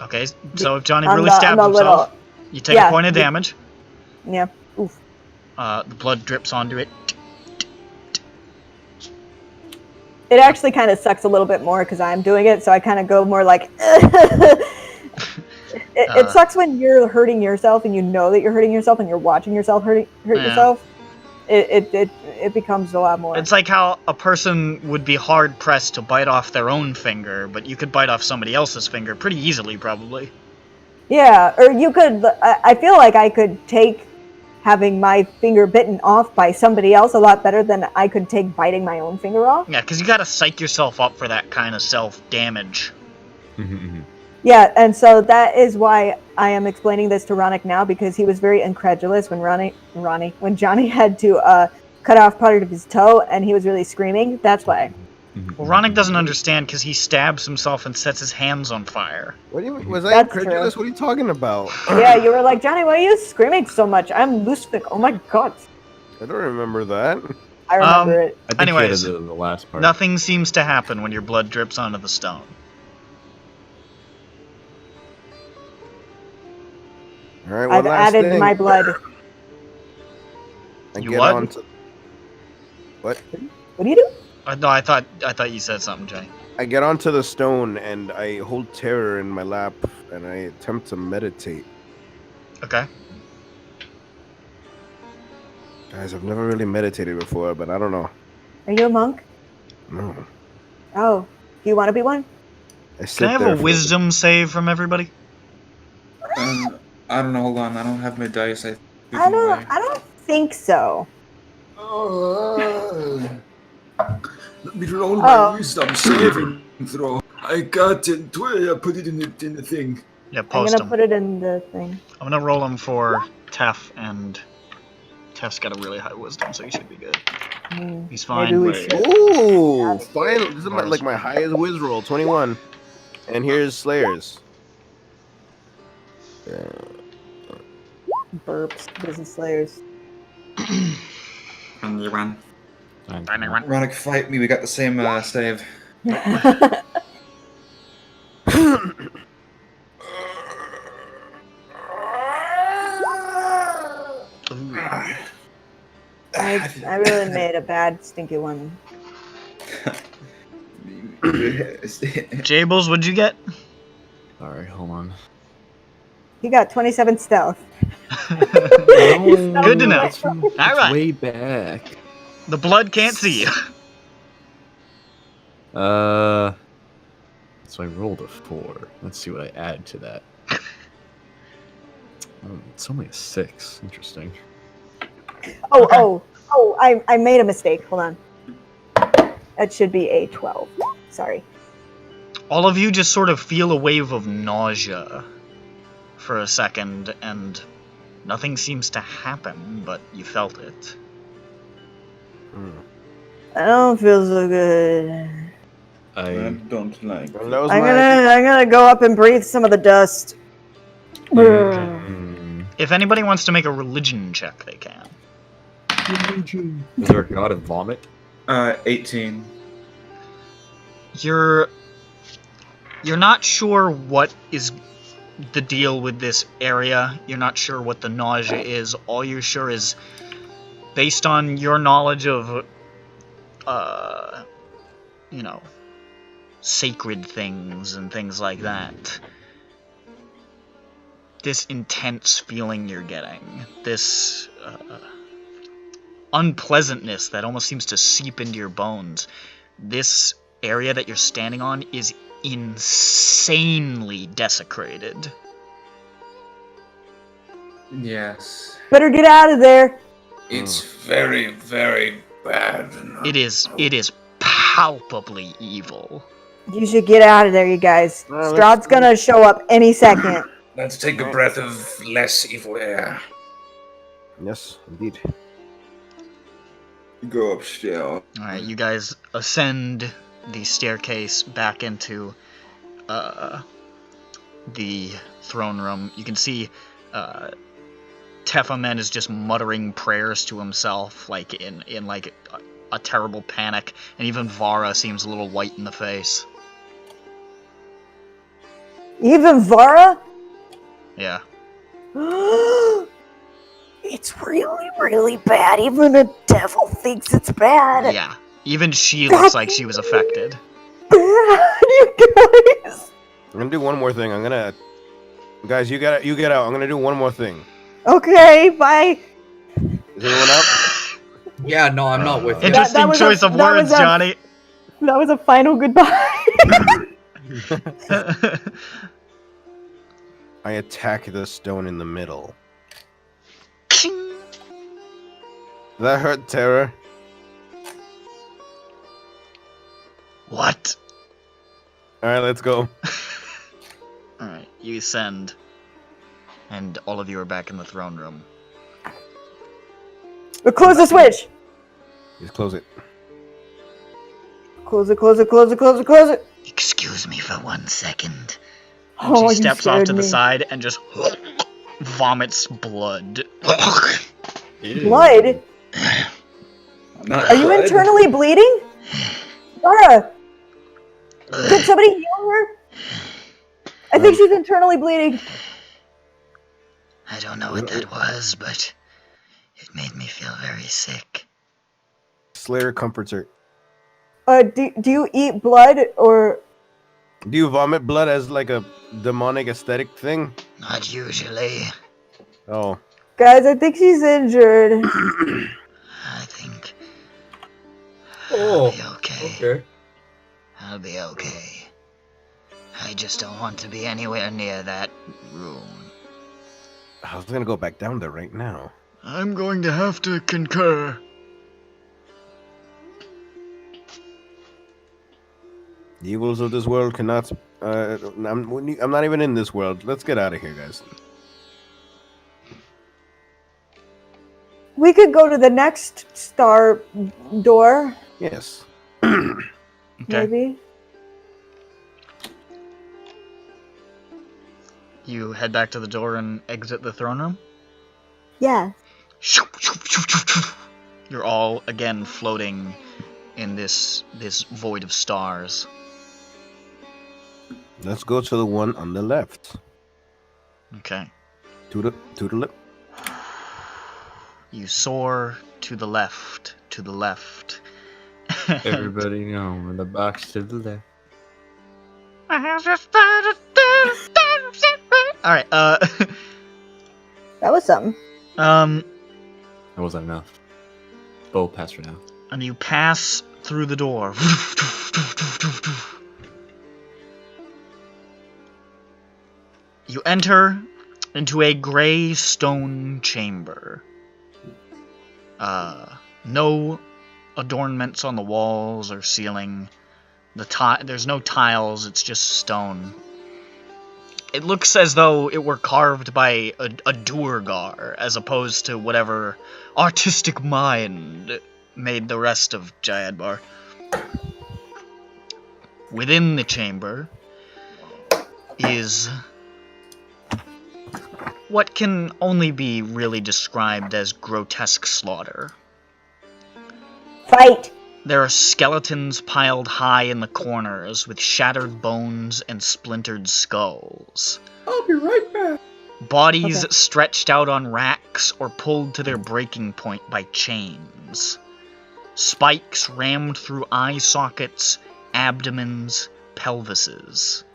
S2: Okay, so if Johnny really stabs himself, you take a point of damage.
S1: Yeah. Oof.
S2: The blood drips onto it.
S1: It actually kind of sucks a little bit more because I'm doing it, so I kind of go more like... It sucks when you're hurting yourself and you know that you're hurting yourself and you're watching yourself hurt yourself. It becomes a lot more.
S2: It's like how a person would be hard pressed to bite off their own finger, but you could bite off somebody else's finger pretty easily, probably.
S1: Yeah, or you could. I feel like I could take having my finger bitten off by somebody else a lot better than I could take biting my own finger off.
S2: Yeah, because you gotta psych yourself up for that kind of self-damage.
S1: Yeah, and so that is why I am explaining this to Ronick now, because he was very incredulous when when Johnny had to cut off part of his toe, and he was really screaming. That's why.
S2: Well, Ronick doesn't understand because he stabs himself and sets his hands on fire.
S3: What do you, was I incredulous? What are you talking about?
S1: Yeah, you were like, Johnny, why are you screaming so much? I'm Lustig. Oh my god.
S3: I don't remember that.
S1: I remember it.
S4: I think
S2: Anyways,
S4: the last part.
S2: Nothing seems to happen when your blood drips onto the stone.
S3: All right,
S1: I've added my blood.
S3: I
S2: You
S3: get
S2: what?
S3: on to... What?
S1: What do you do?
S2: No, I thought you said something, Jay.
S3: I get onto the stone and I hold terror in my lap and I attempt to meditate.
S2: Okay.
S3: Guys, I've never really meditated before, but I don't know.
S1: Are you a monk?
S3: No.
S1: Oh, do you want to be one?
S2: Can I have a wisdom save from everybody?
S5: I don't know. Hold on. I don't have my dice.
S1: I don't think so.
S9: Let me roll my wisdom saving throw. I got it. I put it in the thing.
S2: Yeah,
S1: I'm
S2: post
S1: gonna
S2: them.
S1: put it in the thing.
S2: I'm gonna roll them for Tef, and Tef's got a really high wisdom, so he should be good. He's fine.
S1: Maybe we should.
S3: Ooh, finally. This is my highest whiz roll, 21. And here's Slayers.
S1: Burps. Business Slayers.
S5: Run.
S4: Fine.
S5: Ronick, fight me. We got the same save.
S1: I really made a bad, stinky one.
S2: Jables, what'd you get?
S4: Alright, hold on.
S1: He got 27 stealth.
S2: Good to know. All right.
S4: Way back.
S2: The blood can't see you.
S4: So I rolled a 4. Let's see what I add to that. It's only a 6. Interesting.
S1: Oh, I made a mistake. Hold on. That should be a 12. Sorry.
S2: All of you just sort of feel a wave of nausea for a second, and nothing seems to happen, but you felt it.
S1: I don't feel so good.
S5: I don't like.
S3: Well,
S1: I'm gonna go up and breathe some of the dust.
S2: If anybody wants to make a religion check, they can.
S4: Is there a god of vomit?
S5: 18.
S2: You're not sure what is the deal with this area. You're not sure what the nausea is. All you're sure is, based on your knowledge of, sacred things and things like that, this intense feeling you're getting, this unpleasantness that almost seems to seep into your bones, this area that you're standing on is insanely desecrated.
S9: Yes.
S1: Better get out of there.
S9: It's very, very bad.
S2: It is palpably evil.
S1: You should get out of there, you guys.
S3: Well,
S1: Strahd's gonna show up any second.
S9: Let's take a breath of less evil air.
S3: Yes, indeed.
S9: Go upstairs.
S2: Alright, you guys ascend the staircase back into the throne room. You can see Tephamen is just muttering prayers to himself, like in like a terrible panic, and even Vara seems a little white in the face.
S1: Even Vara?
S2: Yeah.
S1: It's really, really bad. Even a devil thinks it's bad.
S2: Yeah. Even she looks like she was affected.
S1: Bad, you guys.
S3: I'm gonna do one more thing. Guys, you get out. I'm gonna do one more thing.
S1: Okay, bye.
S3: Is anyone up?
S6: Yeah, no, I'm not with you.
S2: Interesting
S1: was
S2: choice of
S1: that
S2: words,
S1: was
S2: Johnny.
S1: That was a final goodbye.
S3: I attack the stone in the middle. That hurt, Terror.
S2: What?
S3: Alright, let's go.
S2: Alright, you ascend. And all of you are back in the throne room.
S1: But close the switch.
S3: Just close it.
S1: Close it, close it, close it, close it, close it.
S8: Excuse me for 1 second.
S2: And
S1: Oh,
S2: she
S1: you
S2: steps off
S1: scared
S2: to the
S1: me.
S2: side and just vomits blood.
S1: Blood?
S9: Not
S1: Are you
S9: blood.
S1: internally bleeding? Vara, can somebody heal her? I think she's internally bleeding.
S8: I don't know what that was, but it made me feel very sick.
S3: Slayer comforts her.
S1: Do you eat blood or?
S3: Do you vomit blood as like a demonic aesthetic thing?
S8: Not usually.
S3: Oh.
S1: Guys, I think she's injured.
S8: I think
S6: Oh,
S8: I'll be okay.
S6: okay.
S8: I'll be okay. I just don't want to be anywhere near that room.
S3: I was gonna go back down there right now.
S8: I'm going to have to concur.
S3: The evils of this world cannot. I'm not even in this world. Let's get out of here, guys.
S1: We could go to the next star door,
S3: Yes.
S2: Okay.
S1: maybe.
S2: You head back to the door and exit the throne room.
S1: Yeah.
S2: You're all again floating in this void of stars.
S3: Let's go to the one on the left.
S2: Okay.
S3: To the left.
S2: You soar to the left,
S4: Everybody know when the box to the left.
S2: Alright,
S1: That was something.
S4: That wasn't enough. Bo, pass for now.
S2: and you pass through the door. You enter into a gray stone chamber. No adornments on the walls or ceiling. There's no tiles, it's just stone. It looks as though it were carved by a Duergar, as opposed to whatever artistic mind made the rest of Jayadbar. Within the chamber is what can only be really described as grotesque slaughter.
S1: Fight!
S2: There are skeletons piled high in the corners with shattered bones and splintered skulls.
S6: I'll be right back.
S2: Bodies
S1: Okay.
S2: stretched out on racks or pulled to their breaking point by chains. Spikes rammed through eye sockets, abdomens, pelvises.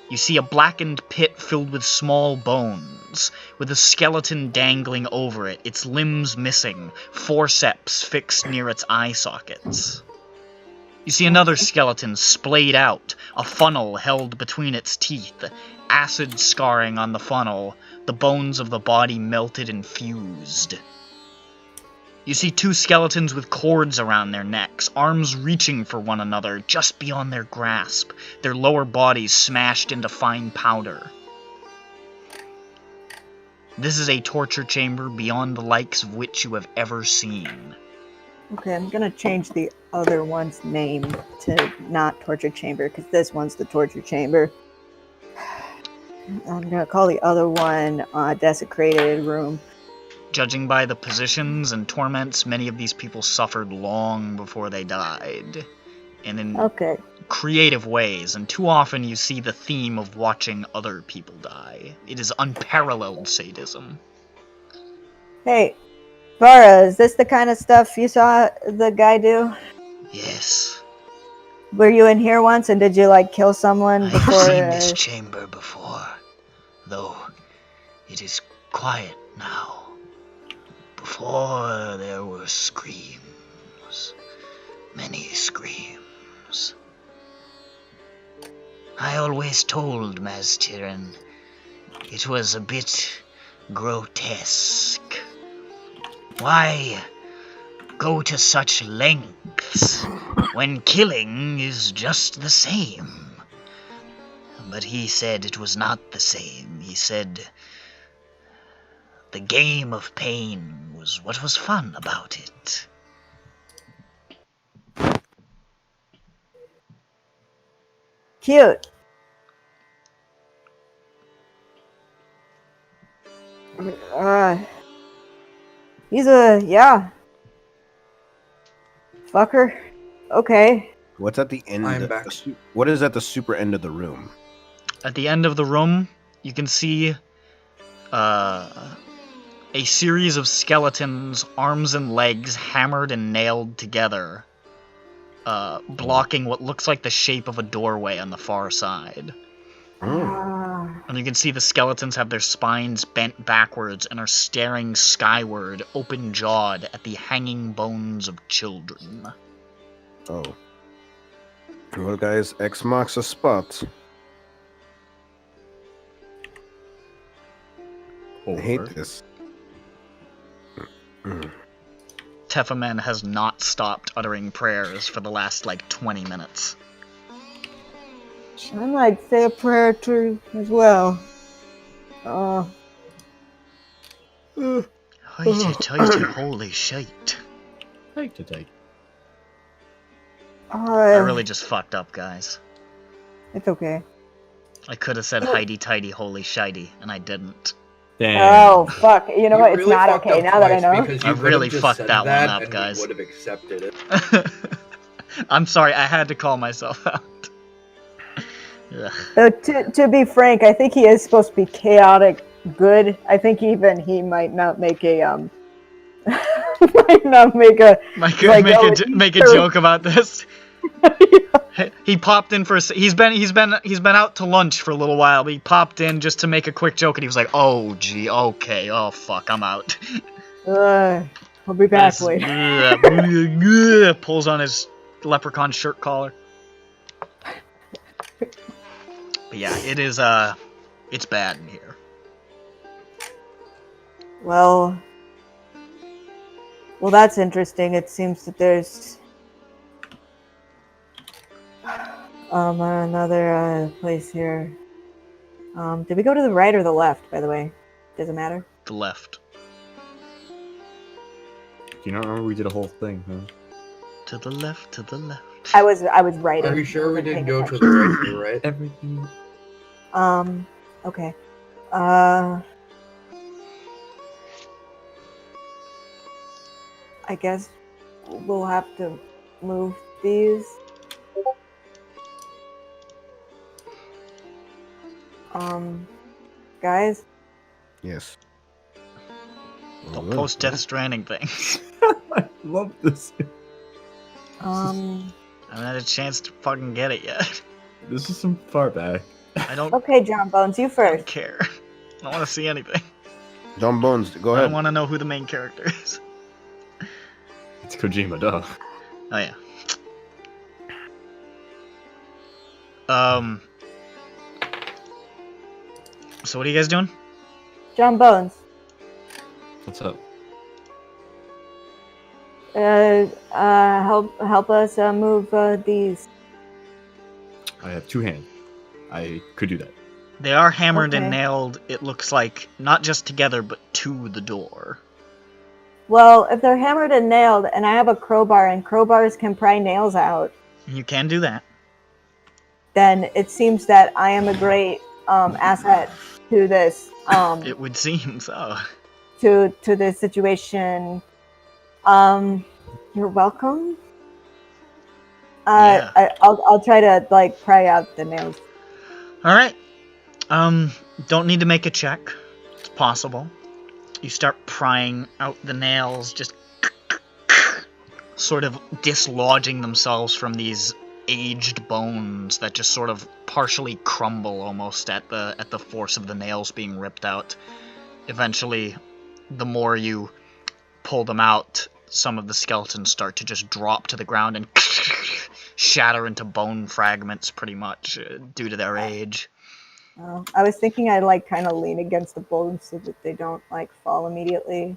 S2: You see a blackened pit filled with small bones, with a skeleton dangling over it, its limbs missing, forceps fixed near its eye sockets. You see another skeleton splayed out, a funnel held between its teeth, acid scarring on the funnel, the bones of the body melted and fused. You see two skeletons with cords around their necks, arms reaching for one another just beyond their grasp, their lower bodies smashed into fine powder. This is a torture chamber beyond the likes of which you have ever seen.
S1: Okay, I'm gonna change the other one's name to not torture chamber, because this one's the torture chamber. I'm gonna call the other one desecrated room.
S2: Judging by the positions and torments, many of these people suffered long before they died. And in
S1: Okay.
S2: creative ways, and too often you see the theme of watching other people die. It is unparalleled sadism.
S1: Hey, Vara, is this the kind of stuff you saw the guy do?
S8: Yes.
S1: Were you in here once, and did you, like, kill someone
S8: I've
S1: before?
S8: seen this chamber before, though it is quiet now. Before there were screams, many screams. I always told Maztiran it was a bit grotesque. Why go to such lengths when killing is just the same? But he said it was not the same. He said the game of pain was what was fun about it.
S1: Cute. He's yeah. Fucker. Okay.
S3: What's at the end?
S6: I'm back.
S3: What is at the super end of the room?
S2: At the end of the room, you can see a series of skeletons, arms and legs hammered and nailed together, blocking what looks like the shape of a doorway on the far side. And you can see the skeletons have their spines bent backwards and are staring skyward, open-jawed, at the hanging bones of children.
S3: Oh. Well, guys, X marks a spot. I hate this.
S2: Tefaman has not stopped uttering prayers for the last, 20 minutes.
S1: I might say a prayer too as well.
S8: Hoity-toity, holy shite.
S4: Take.
S2: I really just fucked up, guys.
S1: It's okay.
S2: I could have said highty-tighty, holy shitey, and I didn't.
S4: Damn.
S1: Oh fuck! You know what? It's
S6: really
S1: not
S6: fucked
S1: okay
S6: up
S1: now that I
S6: twice
S1: know.
S6: because
S2: I
S6: you
S2: really
S6: could've just
S2: fucked
S6: said
S2: that one up,
S6: and
S2: guys.
S6: we would have accepted it.
S2: I'm sorry, I had to call myself out. Ugh.
S1: Though to be frank, I think he is supposed to be chaotic good. I think even he might not make a might not make a
S2: Make a joke about this. He popped in for he's been out to lunch for a little while, but he popped in just to make a quick joke, and he was like, "Oh gee, okay, oh fuck, I'm out."
S1: I'll be back later.
S2: Pulls on his leprechaun shirt collar. But yeah, it is it's bad in here.
S1: Well, that's interesting. It seems that there's another place here. Did we go to the right or the left, by the way? Does it matter?
S2: The left.
S4: Do you not remember we did a whole thing, huh?
S2: To the left, to the left.
S1: I was writing.
S6: Are you sure we didn't go to the right or the right?
S4: Everything.
S1: Okay. I guess we'll have to move these. Guys?
S3: Yes.
S2: Don't post Death Stranding things.
S4: I love this.
S2: I haven't had a chance to fucking get it yet.
S4: This is some far back.
S2: I don't
S1: Okay, John Bones, you first.
S2: care. I don't want to see anything.
S3: John Bones, go
S2: I
S3: ahead.
S2: don't want to know who the main character is.
S4: It's Kojima, duh.
S2: Oh yeah. So what are you guys doing?
S1: John Bones.
S4: What's up?
S1: Help us move these.
S4: I have 2 hands. I could do that.
S2: They are hammered and
S1: Okay.
S2: nailed, it looks like, not just together, but to the door.
S1: Well, if they're hammered and nailed, and I have a crowbar, and crowbars can pry nails out,
S2: You can do that.
S1: then it seems that I am a great asset to this
S2: It would seem so.
S1: to this situation. You're welcome.
S2: Yeah.
S1: I'll try to like pry out the nails.
S2: Alright. Don't need to make a check. It's possible. You start prying out the nails, just sort of dislodging themselves from these aged bones that just sort of partially crumble almost at the force of the nails being ripped out. Eventually, the more you pull them out, some of the skeletons start to just drop to the ground and shatter into bone fragments pretty much due to their age.
S1: I was thinking I'd like kind of lean against the bones so that they don't like fall immediately.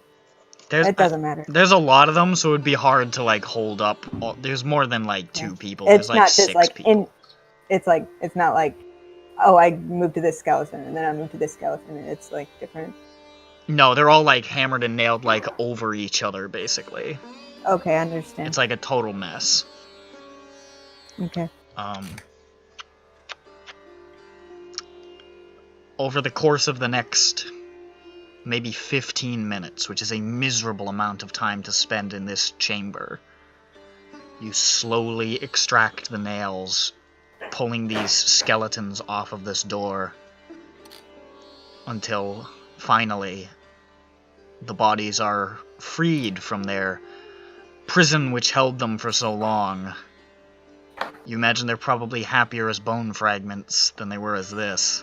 S1: It doesn't matter.
S2: There's a lot of them, so it would be hard to like hold up. There's more than like 2 people.
S1: It's
S2: There's like
S1: not
S2: 6
S1: just like
S2: people.
S1: it's not like, oh, I moved to this skeleton and then I moved to this skeleton. It's like different.
S2: No, they're all like hammered and nailed like over each other basically.
S1: Okay, I understand.
S2: It's like a total mess.
S1: Okay.
S2: Over the course of the next maybe 15 minutes, which is a miserable amount of time to spend in this chamber, you slowly extract the nails, pulling these skeletons off of this door until finally the bodies are freed from their prison which held them for so long. You imagine they're probably happier as bone fragments than they were as this.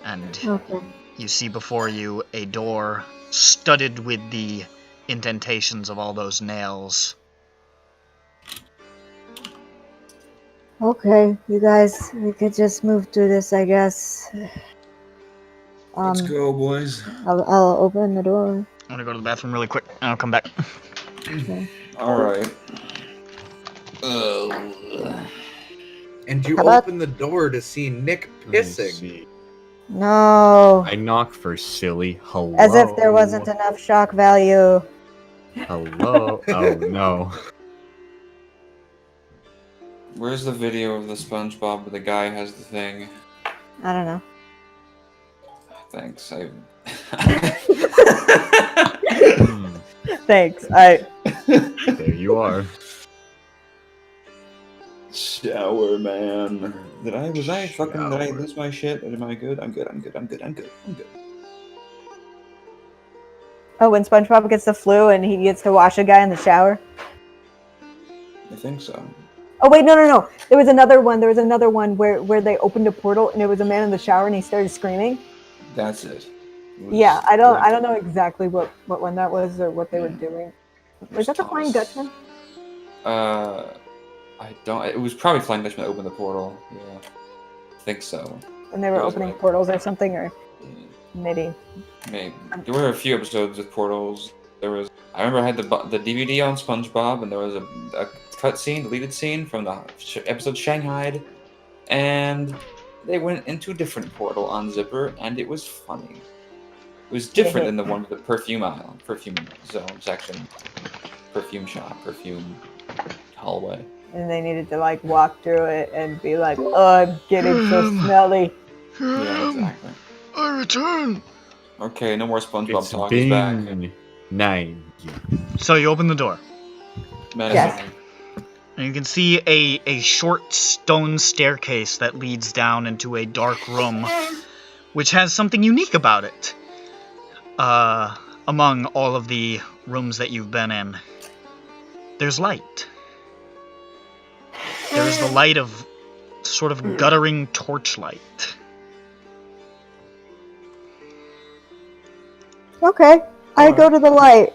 S2: And
S1: Okay.
S2: you see before you a door studded with the indentations of all those nails.
S1: Okay, you guys, we could just move through this, I guess.
S9: Let's go, boys.
S1: I'll open the door.
S2: I'm gonna go to the bathroom really quick, and I'll come back.
S1: Okay.
S9: Alright.
S6: And you
S1: How about-
S6: open the door to see Nick
S4: Let me
S6: pissing.
S4: see.
S1: No.
S4: I knock for silly. Hello.
S1: As if there wasn't enough shock value.
S4: Hello. Oh no.
S5: Where's the video of the SpongeBob where the guy has the thing?
S1: I don't know.
S5: Thanks.
S4: Hmm,
S1: Thanks.
S4: there you are.
S9: Shower, man.
S5: Did I
S4: Shower.
S5: lose my shit? Am I good? I'm good.
S1: Oh, when SpongeBob gets the flu and he gets to wash a guy in the shower.
S5: I think so.
S1: Oh wait, no. There was another one. Where they opened a portal and it was a man in the shower and he started screaming.
S5: That's it.
S1: Yeah, I don't know exactly what one that was or what they were doing. Was that the Flying
S5: Thomas.
S1: Dutchman?
S5: I don't. It was probably Flying Dutchman that opened the portal. Yeah, I think so.
S1: And they were
S5: It was
S1: opening
S5: like-
S1: portals or something, or maybe.
S5: Maybe there were a few episodes with portals. There was. I remember I had the DVD on SpongeBob, and there was a cut scene, deleted scene from the episode Shanghai, and they went into a different portal on Zipper, and it was funny. It was different than the one with the perfume aisle, perfume zone section, perfume shop, perfume hallway.
S1: And they needed to like walk through it and be like, "Oh, I'm getting so smelly."
S5: Yeah, exactly.
S8: I return.
S5: Okay, no more SpongeBob
S4: It's
S5: talk. He's back.
S4: Bing. 9.
S2: So you open the door.
S1: Yes.
S2: And you can see a short stone staircase that leads down into a dark room, which has something unique about it. Among all of the rooms that you've been in, there's light. There's the light of sort of guttering torchlight.
S1: Okay. I go to the light.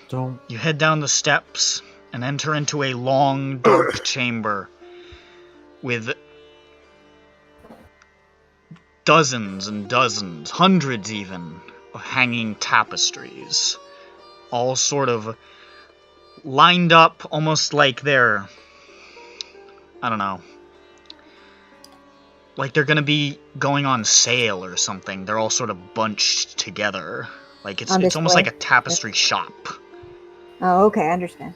S4: Don't.
S2: You head down the steps and enter into a long, dark chamber with dozens and dozens, hundreds even, of hanging tapestries, all sort of lined up almost like they're, I don't know, like they're gonna be going on sale or something. They're all sort of bunched together. Like it's almost like a tapestry shop.
S1: Oh, okay, I understand.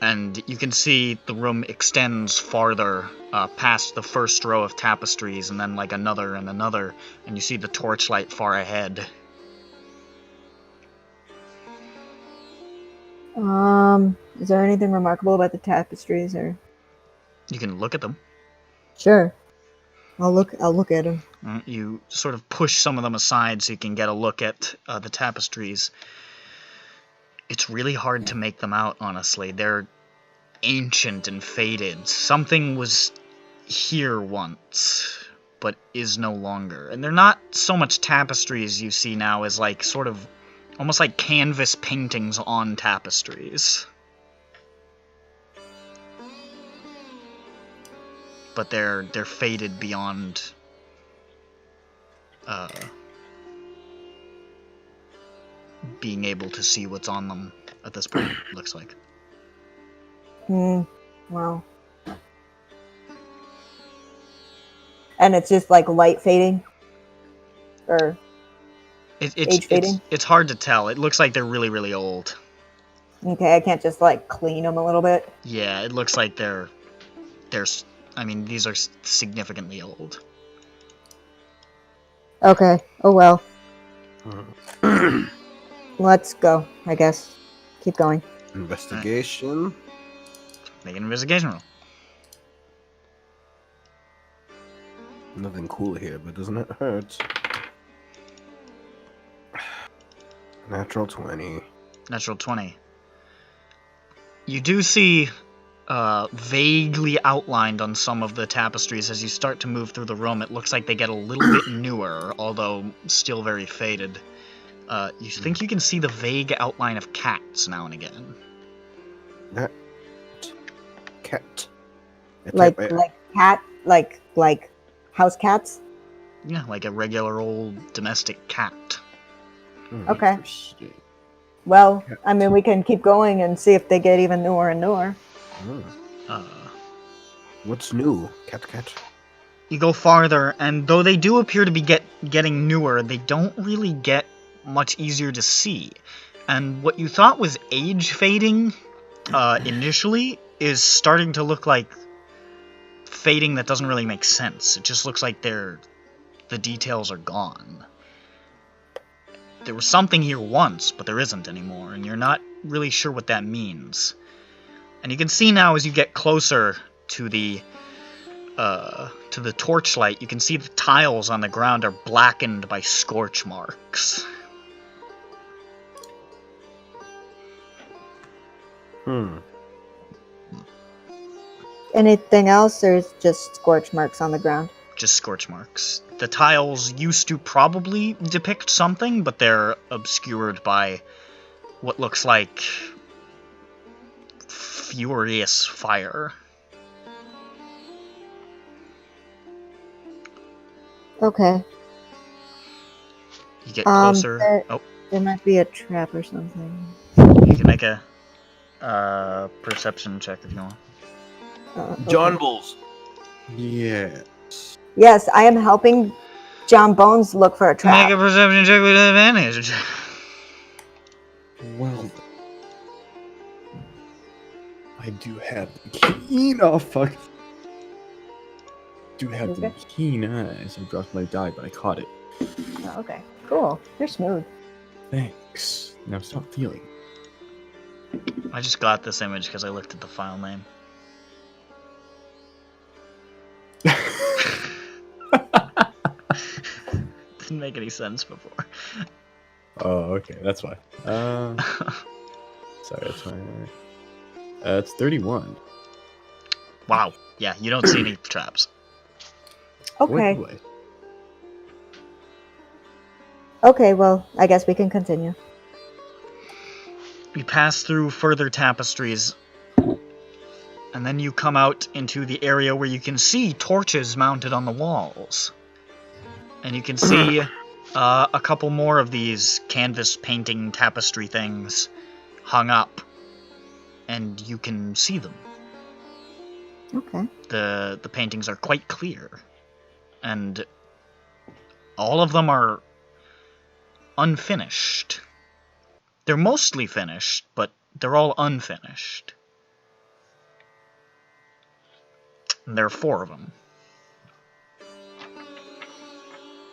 S2: And you can see the room extends farther past the first row of tapestries, and then like another and another, and you see the torchlight far ahead.
S1: Is there anything remarkable about the tapestries, or?
S2: You can look at them.
S1: Sure. I'll look at them.
S2: You sort of push some of them aside so you can get a look at the tapestries. It's really hard to make them out, honestly. They're ancient and faded. Something was here once, but is no longer. And they're not so much tapestries you see now as like sort of almost like canvas paintings on tapestries. But they're faded beyond being able to see what's on them at this point, it looks like.
S1: Wow. And it's just like light fading? Or age fading?
S2: It's hard to tell. It looks like they're really, really old.
S1: Okay, I can't just like clean them a little bit?
S2: Yeah, it looks like they're I mean, these are significantly old.
S1: Okay. Oh well. Let's go, I guess. Keep going.
S3: Investigation.
S2: Make an investigation roll.
S3: Nothing cool here, but doesn't it hurt? Natural 20.
S2: Natural 20. You do see vaguely outlined on some of the tapestries as you start to move through the room. It looks like they get a little bit newer, although still very faded. You think you can see the vague outline of cats now and again.
S3: That cat.
S1: Like cat, like house cats?
S2: Yeah, like a regular old domestic cat.
S1: Okay. Well, I mean, we can keep going and see if they get even newer and newer.
S3: What's new? Cat.
S2: You go farther, and though they do appear to be getting newer, they don't really get much easier to see. And what you thought was age fading initially is starting to look like fading that doesn't really make sense. It just looks like the details are gone. There was something here once, but there isn't anymore, and you're not really sure what that means. And you can see now as you get closer to the torchlight, you can see the tiles on the ground are blackened by scorch marks.
S1: Anything else, or is just scorch marks on the ground?
S2: Just scorch marks. The tiles used to probably depict something, but they're obscured by what looks like furious fire.
S1: Okay.
S2: You get closer.
S1: There might be a trap or something.
S2: You can make a perception check if you want.
S1: Okay.
S3: John Bulls.
S4: Yes.
S1: Yes, I am helping John Bones look for a trap.
S2: Make a perception check with advantage.
S4: Well, I do have the keen. Oh fuck! Do have the keen eyes. I dropped my die, but I caught it.
S1: Oh, okay, cool. You're smooth.
S4: Thanks. Now stop feeling.
S2: I just got this image because I looked at the file name. Didn't make any sense before.
S4: Oh, okay, that's why. Sorry, that's fine. It's 31.
S2: Wow. Yeah, you don't see any traps.
S1: Okay.
S4: Boy.
S1: Okay, well, I guess we can continue.
S2: You pass through further tapestries, and then you come out into the area where you can see torches mounted on the walls. And you can see a couple more of these canvas painting tapestry things hung up, and you can see them.
S1: Okay.
S2: The paintings are quite clear, and all of them are unfinished. They're mostly finished, but they're all unfinished. And there are 4 of them.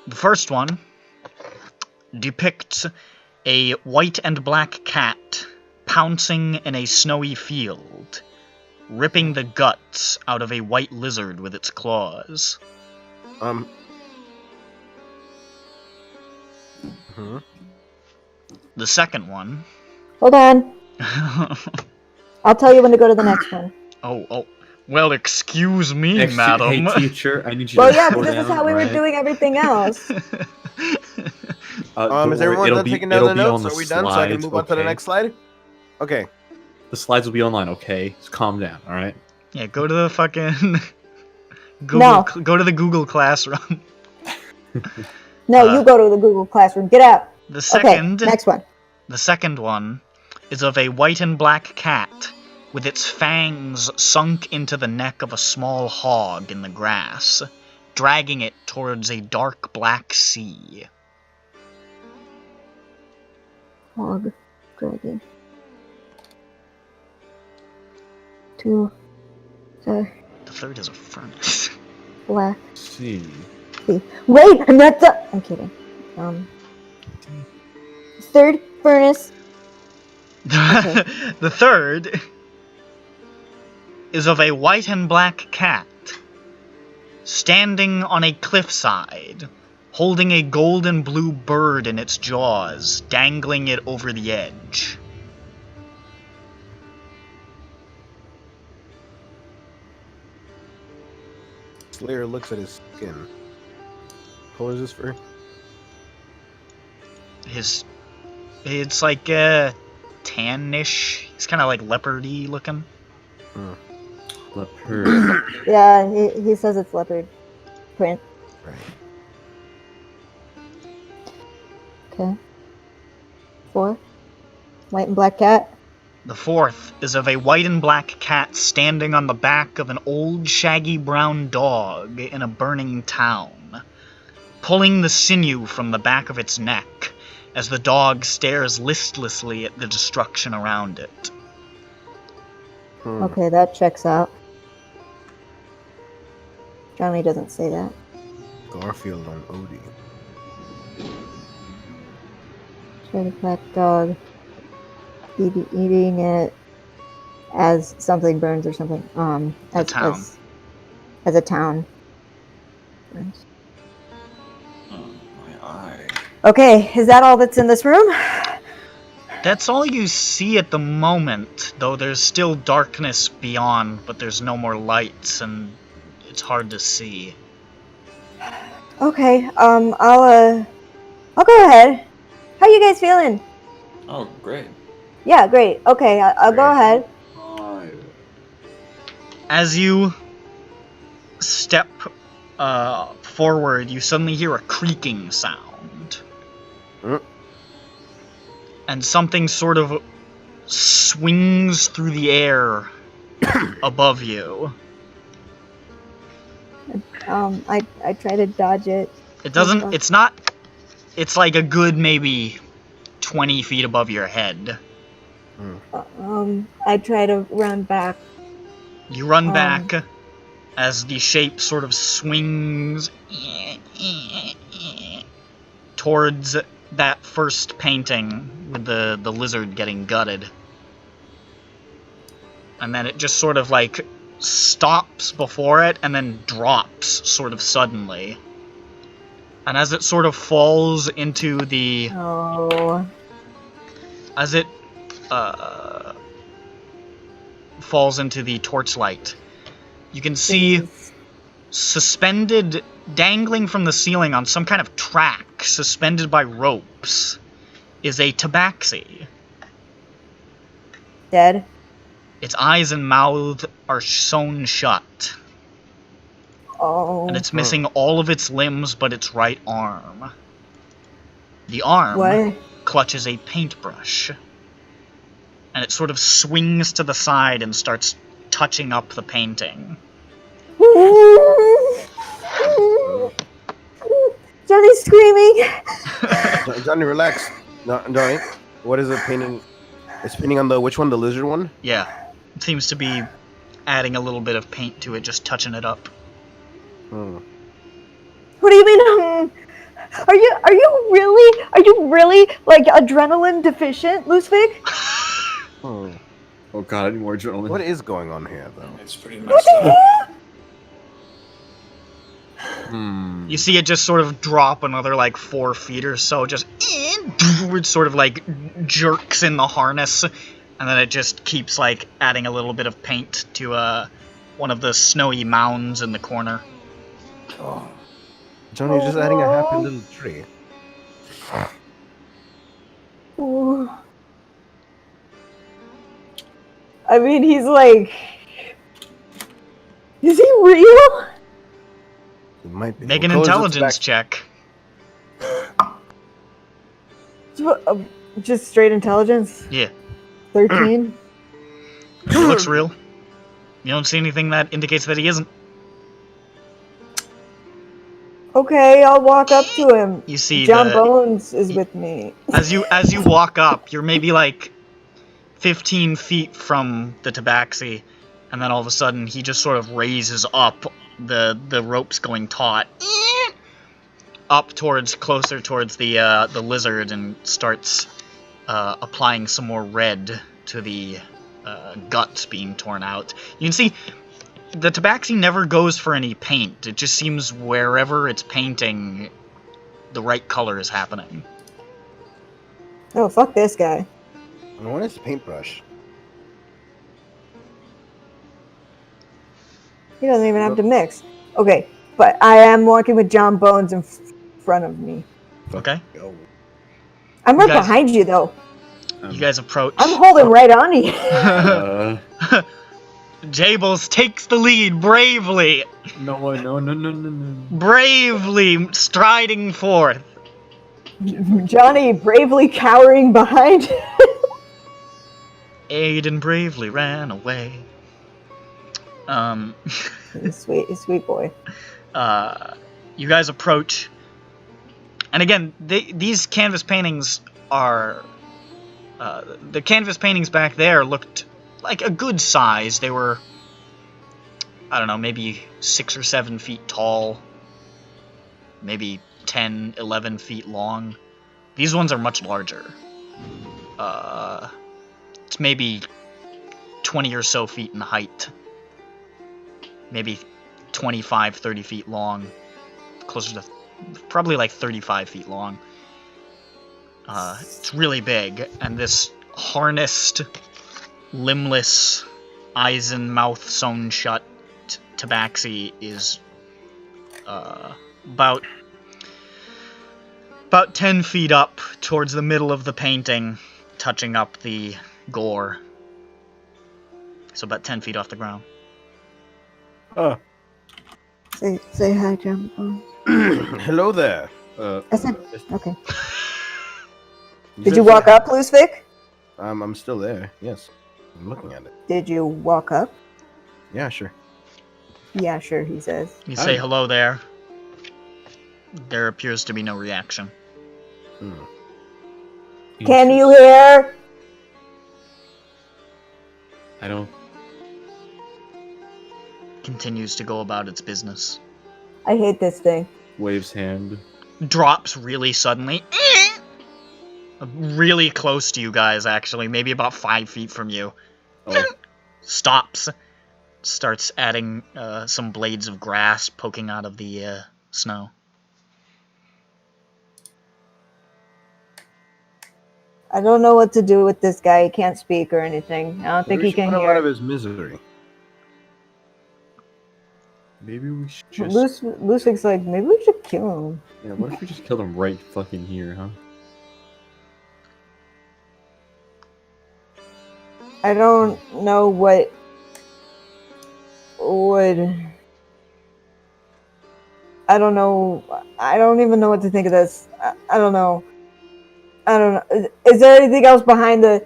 S2: The first one depicts a white and black cat pouncing in a snowy field, ripping the guts out of a white lizard with its claws. The second one...
S1: Hold on. I'll tell you when to go to the next one.
S2: Oh. Well, excuse me,
S4: Hey,
S2: madam.
S4: teacher, I need you
S1: Well,
S4: to
S1: yeah,
S4: slow
S1: because this is
S4: down,
S1: how we were
S4: alright?
S1: doing everything else.
S4: Don't
S3: Is
S4: worry,
S3: everyone
S4: it'll
S3: done
S4: be-
S3: taking down
S4: it'll
S3: the
S4: be on
S3: notes?
S4: the
S3: Are we done so I can
S4: slides,
S3: move on to the
S4: okay?
S3: next slide? Okay.
S4: The slides will be online, okay? Just calm down, alright?
S2: Yeah, go to the fucking...
S1: No.
S2: Go to the Google Classroom.
S1: No, you go to the Google Classroom. Get out.
S2: The second...
S1: Okay, next one.
S2: The second one is of a white and black cat with its fangs sunk into the neck of a small hog in the grass, dragging it towards a dark black sea.
S1: Hog dragging. 2.
S2: The third is a furnace.
S1: Black.
S4: See.
S1: Wait, I'm not done. I'm kidding. Third furnace. Okay.
S2: The third is of a white and black cat standing on a cliffside, holding a golden blue bird in its jaws, dangling it over the edge.
S3: Slayer looks at his skin. What color is this fur?
S2: It's like tannish. It's kind of like leopardy looking.
S4: Leopard.
S1: Yeah, he says it's leopard print.
S3: Right.
S1: Okay. 4. White and black cat.
S2: The fourth is of a white and black cat standing on the back of an old shaggy brown dog in a burning town, pulling the sinew from the back of its neck as the dog stares listlessly at the destruction around it.
S1: Okay, that checks out. Johnny doesn't say that.
S3: Garfield on Odie.
S1: Shaggy black dog. Eating it as something burns or something. As
S2: town.
S1: As a town. Burns.
S9: Oh, my eye.
S1: Okay, is that all that's in this room?
S2: That's all you see at the moment, though there's still darkness beyond, but there's no more lights, and it's hard to see.
S1: Okay, I'll go ahead. How you guys feeling?
S9: Oh, great.
S1: Yeah, great. Okay, I'll go ahead.
S2: As you step forward, you suddenly hear a creaking sound. And something sort of swings through the air above you.
S1: I try to dodge it.
S2: It doesn't, it's not, it's like a good maybe 20 feet above your head.
S1: I try to run back.
S2: You run back as the shape sort of swings towards that first painting with the lizard getting gutted. And then it just sort of like stops before it and then drops sort of suddenly. And as it sort of falls into the...
S1: Oh.
S2: As it falls into the torchlight, you can see suspended, dangling from the ceiling on some kind of track, suspended by ropes, is a tabaxi.
S1: Dead?
S2: Its eyes and mouth are sewn shut.
S1: Oh.
S2: And it's missing all of its limbs but its right arm. The arm
S1: What?
S2: clutches a paintbrush. And it sort of swings to the side and starts touching up the painting.
S1: Johnny's screaming!
S3: Johnny, relax. No, Johnny, what is it painting? It's painting on the, which one? The lizard one?
S2: Yeah. It seems to be adding a little bit of paint to it, just touching it up.
S3: Hmm.
S1: What do you mean? Are you really like adrenaline deficient, Loosefig?
S3: Hmm.
S4: Oh god, I need more adrenaline.
S3: What is going on here, though?
S9: It's pretty
S1: What
S9: messed
S1: the
S9: up.
S1: hell?
S2: You see it just sort of drop another like 4 feet or so, just it sort of like jerks in the harness, and then it just keeps like adding a little bit of paint to one of the snowy mounds in the corner.
S3: Oh. Johnny, you're just adding a happy little tree.
S1: Ooh. I mean, he's like... Is he real?
S3: It might be.
S2: Make an
S3: What color is its
S2: intelligence
S3: back?
S2: check.
S1: Just straight intelligence?
S2: Yeah,
S1: 13?
S2: he looks real. You don't see anything that indicates that he isn't.
S1: Okay, I'll walk up to him.
S2: You see
S1: John Bones is with me.
S2: as you walk up, you're maybe like 15 feet from the tabaxi, and then all of a sudden he just sort of raises up, the ropes going taut, up closer towards the lizard, and starts applying some more red to the guts being torn out. You can see the tabaxi never goes for any paint. It just seems wherever it's painting, the right color is happening.
S1: Oh, fuck this guy.
S3: I want his paintbrush.
S1: He doesn't even have to mix. Okay, but I am walking with John Bones in front of me.
S2: Okay?
S1: I'm right
S2: guys-
S1: behind you, though.
S2: You guys approach.
S1: I'm holding right on to you.
S2: Jables takes the lead bravely,
S4: No.
S2: bravely striding forth.
S1: Johnny bravely cowering behind.
S2: Aiden bravely ran away.
S1: Sweet boy.
S2: You guys approach, and again, these canvas paintings are. The canvas paintings back there looked like a good size. They were, I don't know, maybe 6 or 7 feet tall, maybe 10, 11 feet long. These ones are much larger. It's maybe 20 or so feet in height. Maybe 25, 30 feet long. Closer to probably like 35 feet long. It's really big, and this harnessed, limbless, eyes and mouth sewn shut tabaxi is about 10 feet up towards the middle of the painting, touching up the gore. So about 10 feet off the ground.
S1: Say hi, John Bones.
S3: Hello there.
S1: I said, okay. Did you walk up, Loosefig?
S3: I'm still there. Yes, I'm looking at it.
S1: Did you walk up?
S3: Yeah, sure.
S1: Yeah, sure, he says.
S2: You say hello there. There appears to be no reaction.
S1: Can you hear?
S4: I don't.
S2: Continues to go about its business.
S1: I hate this thing.
S4: Waves hand.
S2: Drops really suddenly. really close to you guys, actually, maybe about 5 feet from you.
S4: Oh,
S2: Stops. Starts adding some blades of grass poking out of the snow.
S1: I don't know what to do with this guy. He can't speak or anything. I don't think
S3: Maybe we
S1: he
S3: should
S1: can
S3: put him out of
S1: hear.
S3: his misery.
S4: maybe we should just.
S1: Lucy's like, maybe we should kill him.
S4: Yeah, what if we just killed him right fucking here, huh?
S1: I don't know what would. I don't know. I don't even know what to think of this. I don't know. I don't know. Is there anything else behind the?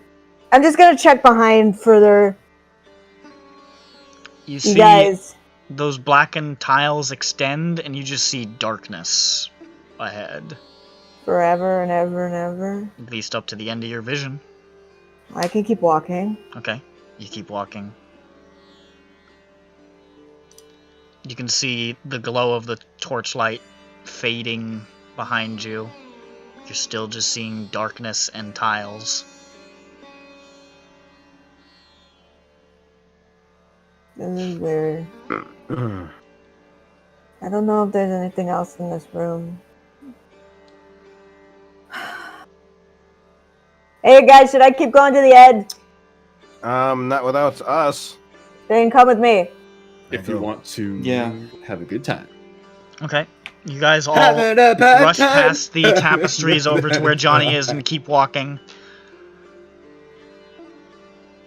S1: I'm just gonna check behind further.
S2: You
S1: You
S2: see
S1: guys.
S2: those blackened tiles extend, and you just see darkness ahead.
S1: Forever and ever and ever.
S2: At least up to the end of your vision.
S1: I can keep walking.
S2: Okay, you keep walking. You can see the glow of the torchlight fading behind you. You're still just seeing darkness and tiles.
S1: This is weird. I don't know if there's anything else in this room. Hey guys, should I keep going to the end?
S3: Not without us.
S1: Then come with me.
S4: If you want to have a good time.
S2: Okay, you guys all
S6: Having a bad
S2: rush
S6: time.
S2: past the tapestries over to where Johnny is and keep walking.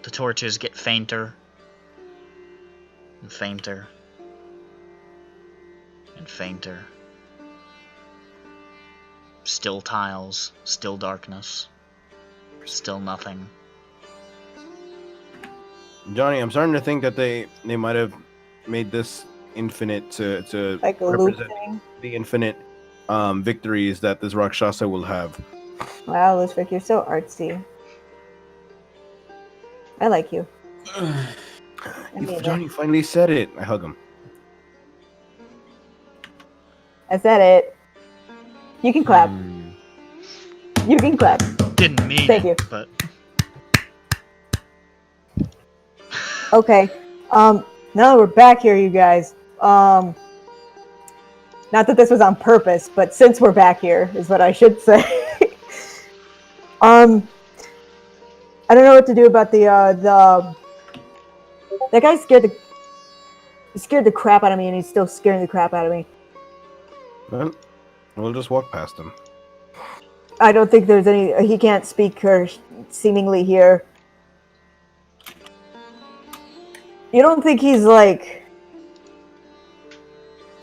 S2: The torches get fainter and fainter and fainter. Still tiles, still darkness, still nothing.
S3: Johnny, I'm starting to think that they might have made this infinite to
S1: Like a loop
S3: represent
S1: thing.
S3: the infinite victories that this Rakshasa will have.
S1: Wow, Lizwick, you're so artsy. I like you. I mean,
S3: Johnny finally said it. I hug him.
S1: I said it. You can clap. You can clap.
S2: Didn't mean
S1: Thank
S2: it,
S1: you.
S2: but
S1: Okay. Now that we're back here, you guys. Not that this was on purpose, but since we're back here, is what I should say. I don't know what to do about that guy scared the crap out of me, and he's still scaring the crap out of me.
S3: Well, we'll just walk past him.
S1: I don't think there's any. He can't speak or seemingly hear. You don't think he's like?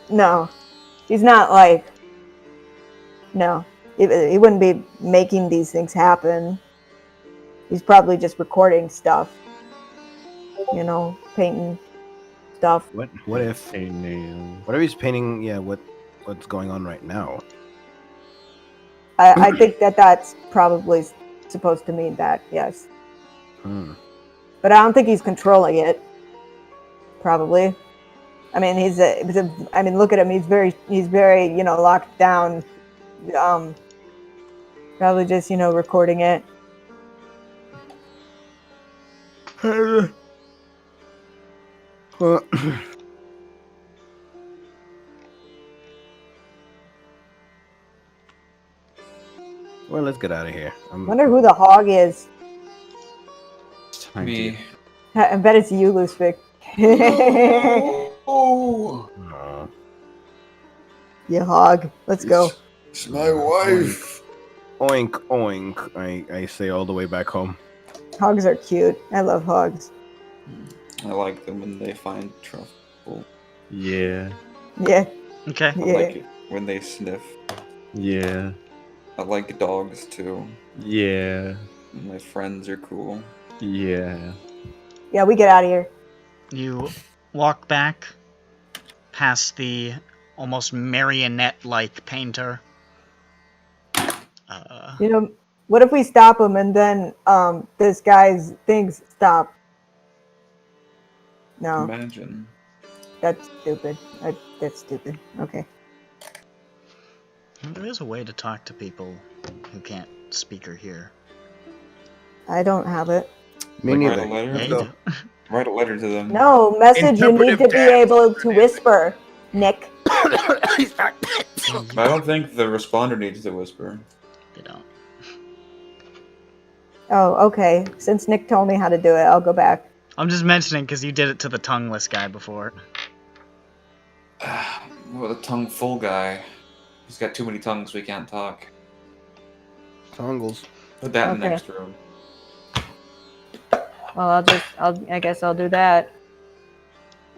S1: No, he's not like. No, he wouldn't be making these things happen. He's probably just recording stuff. You know, painting stuff.
S3: What if? What if he's painting? Yeah, what's going on right now?
S1: I think that's probably supposed to mean that. Yes. But I don't think he's controlling it. Probably. I mean, I mean, look at him. He's very, locked down. Probably just, recording it.
S3: Well, well, let's get out of here.
S1: Wonder who the hog is.
S5: Me.
S1: I bet it's you, Luzvik.
S9: Oh,
S1: You hog. Let's go.
S9: it's my wife.
S3: Oink, oink. I say all the way back home.
S1: Hogs are cute. I love hogs.
S5: I like them when they find truffle.
S4: Yeah.
S1: Yeah.
S2: okay.
S5: I like it when they sniff.
S4: Yeah.
S5: I like dogs too.
S4: Yeah.
S5: My friends are cool.
S4: Yeah.
S1: Yeah, we get out of here.
S2: You walk back past the almost marionette-like painter.
S1: What if we stop him and then this guy's things stop? No,
S5: Imagine.
S1: that's stupid. That's stupid. Okay.
S2: There is a way to talk to people who can't speaker here.
S1: I don't have it.
S3: Me
S5: Like,
S3: neither.
S5: write a letter?
S2: Yeah,
S3: Let's
S2: you
S3: go.
S2: do.
S5: Write a letter to them.
S1: No, message, you need to be able to whisper, Nick.
S5: But I don't think the responder needs to whisper.
S2: They don't.
S1: Oh, okay. Since Nick told me how to do it, I'll go back.
S2: I'm just mentioning because you did it to the tongueless guy before.
S5: Well, the tongue full guy. He's got too many tongues, so he can't talk.
S3: Tongles.
S5: Put that in the
S1: Okay.
S5: next room.
S1: Well, I guess I'll do that.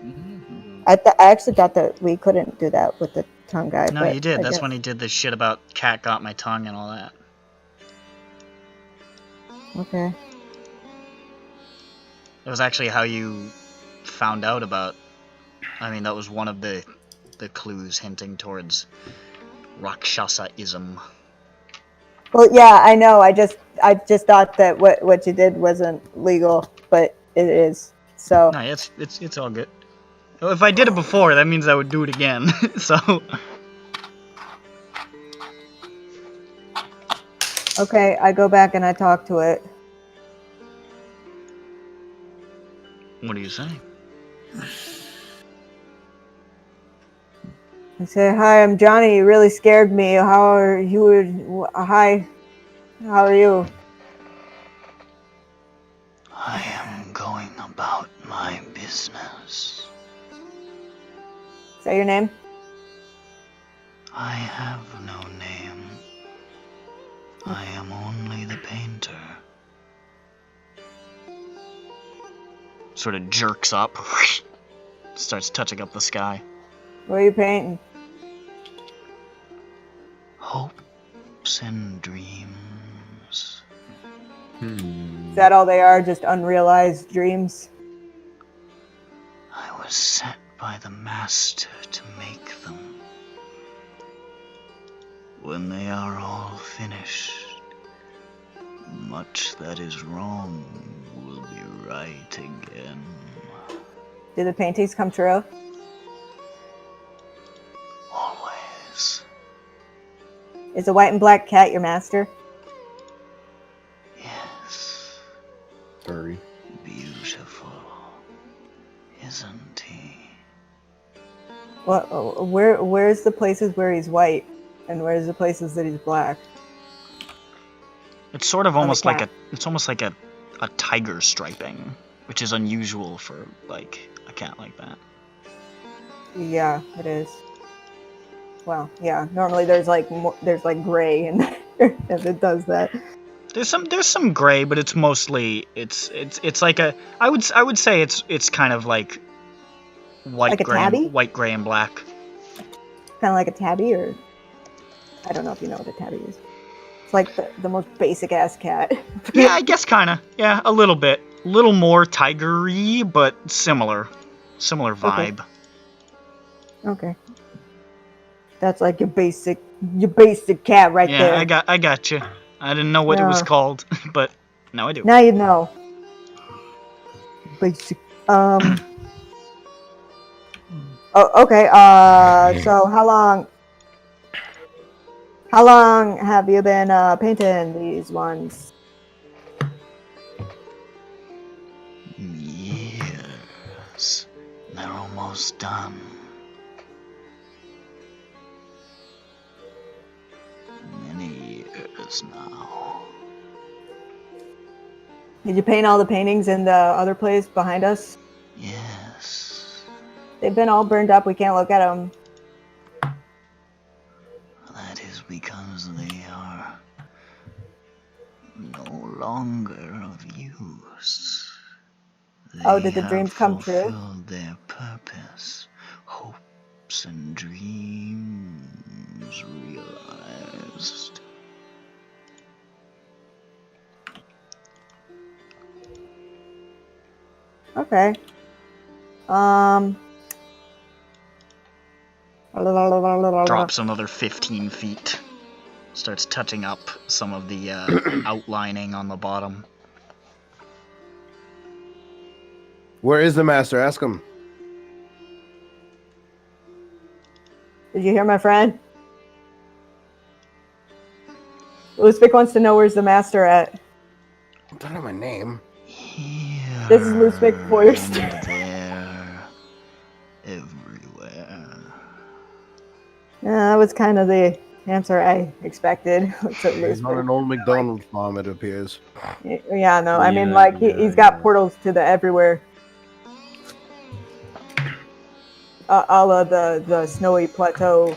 S5: Mm-hmm.
S1: I actually thought that we couldn't do that with the tongue guy.
S2: No,
S1: but
S2: you did.
S1: I
S2: That's
S1: guess-
S2: when he did this shit about cat got my tongue and all that.
S1: Okay.
S2: It was actually how you found out about. I mean, that was one of the clues hinting towards Rakshasa-ism.
S1: Well, yeah, I know. I just thought that what you did wasn't legal, but it is. So
S2: No, it's all good. If I did it before, that means I would do it again. So.
S1: okay, I go back and I talk to it.
S2: What are you saying?
S1: I say, "Hi, I'm Johnny. You really scared me. How are you? Hi, how are you?"
S8: I am going about my business.
S1: Is that your name?
S8: I have no name. I am only the painter.
S2: Sort of jerks up. Starts touching up the sky.
S1: What are you painting?
S8: Hopes and dreams.
S1: Is that all they are? Just unrealized dreams?
S8: I was set by the master to make them. When they are all finished, much that is wrong will be right again.
S1: Do the paintings come true?
S8: Always.
S1: Is the white and black cat your master?
S8: Yes.
S4: Sorry.
S8: Beautiful. Isn't he?
S1: Where's the places where he's white, and where's the places that he's black?
S2: It's sort of almost like
S1: cat.
S2: it's almost like a tiger striping, which is unusual for like a cat like that.
S1: Yeah, it is. Well, yeah. Normally there's like gray in there if it does that.
S2: There's some gray, but it's mostly it's like a I would say it's kind of like white
S1: Like a
S2: gray
S1: tabby?
S2: white gray and black.
S1: Kind of like a tabby, or I don't know if you know what a tabby is. It's like the most basic ass cat.
S2: Yeah, I guess kind of. Yeah, a little bit. A little more tigery, but similar vibe.
S1: Okay. That's like your basic cat right
S2: Yeah,
S1: there.
S2: I got you. I didn't know what it was
S1: Yeah.
S2: called, but now I do.
S1: Now you know. Basic. Oh, okay. So how long have you been painting these ones?
S8: Years. They're almost done. Many years now.
S1: Did you paint all the paintings in the other place behind us?
S8: Yes.
S1: They've been all burned up. We can't look at them.
S8: That is because they are no longer of use.
S1: Oh, did the
S8: They
S1: dreams
S8: have
S1: come true?
S8: fulfilled their purpose. Hopes and dreams realized.
S1: Okay.
S2: Drops another 15 feet. Starts touching up some of the outlining on the bottom.
S3: Where is the master? Ask him.
S1: Did you hear my friend? Luspic wants to know where's the master at.
S3: I don't know my name.
S8: Here
S1: This is Luspic Foyerst.
S8: and there, everywhere.
S1: That was kind of the answer I expected. What's at
S3: He's on an old McDonald's farm, it appears.
S1: Yeah, no, I mean,
S4: Yeah,
S1: like,
S4: yeah,
S1: he's got
S4: yeah.
S1: portals to the everywhere. A la the snowy plateau.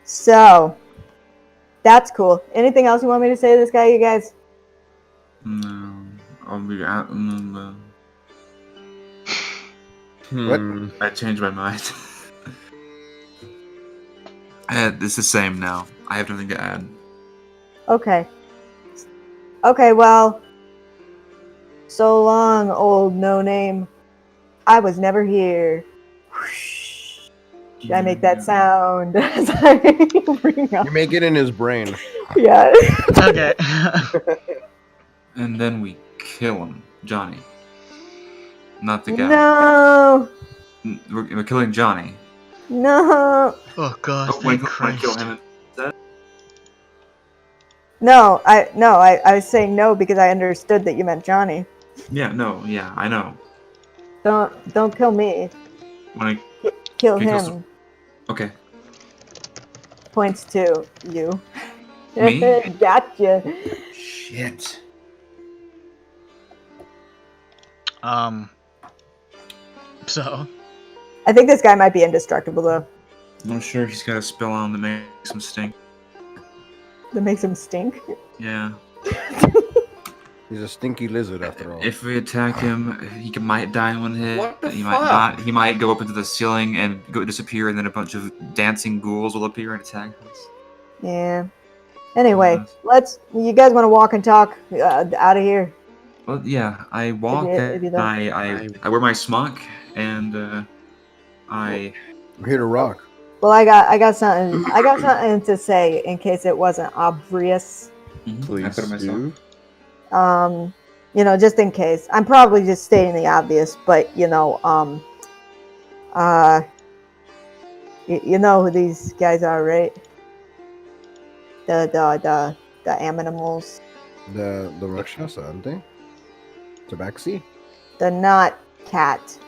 S1: So, that's cool. Anything else you want me to say to this guy, you guys?
S5: No, I'll be out. I changed my mind. It's the same now. I have nothing to add.
S1: Okay. Okay, well, so long, old no-name. I was never here. Should I make that sound? as I bring up-
S3: You make it in his brain.
S1: Yeah.
S2: Okay.
S5: And then we kill him, Johnny. Not the guy.
S1: No.
S5: We're killing Johnny.
S1: No.
S2: Oh god,
S5: Oh,
S2: thank
S5: want to kill
S2: Christ.
S5: him?
S1: No, I was saying no because I understood that you meant Johnny.
S5: Yeah, no, yeah, I know.
S1: Don't kill me.
S5: Want
S1: Kill
S5: Can you kill
S1: him.
S5: Okay.
S1: Points to you.
S5: Me?
S1: Gotcha.
S3: Shit.
S2: So,
S1: I think this guy might be indestructible though.
S5: I'm sure he's got a spell on that makes him stink.
S1: That makes him stink.
S5: Yeah.
S3: He's a stinky lizard after all.
S5: If we attack him, he might die in one hit.
S6: What the
S5: he
S6: fuck?
S5: might not. He might go up into the ceiling and go disappear, and then a bunch of dancing ghouls will appear and attack us.
S1: Yeah. Anyway,
S5: Yes.
S1: you guys want to walk and talk out of here?
S5: Well, yeah. I walk
S1: if you
S5: and
S1: don't-
S5: I wear my smock and I.
S3: I'm here to rock.
S1: Well, I got something to say in case it wasn't obvious.
S5: I
S4: Please
S5: put on my
S4: do.
S5: smock.
S1: Just in case. I'm probably just stating the obvious, but you know who these guys are, right? The animals.
S3: The Rakshasa, aren't they? Tabaxi?
S1: The not cat.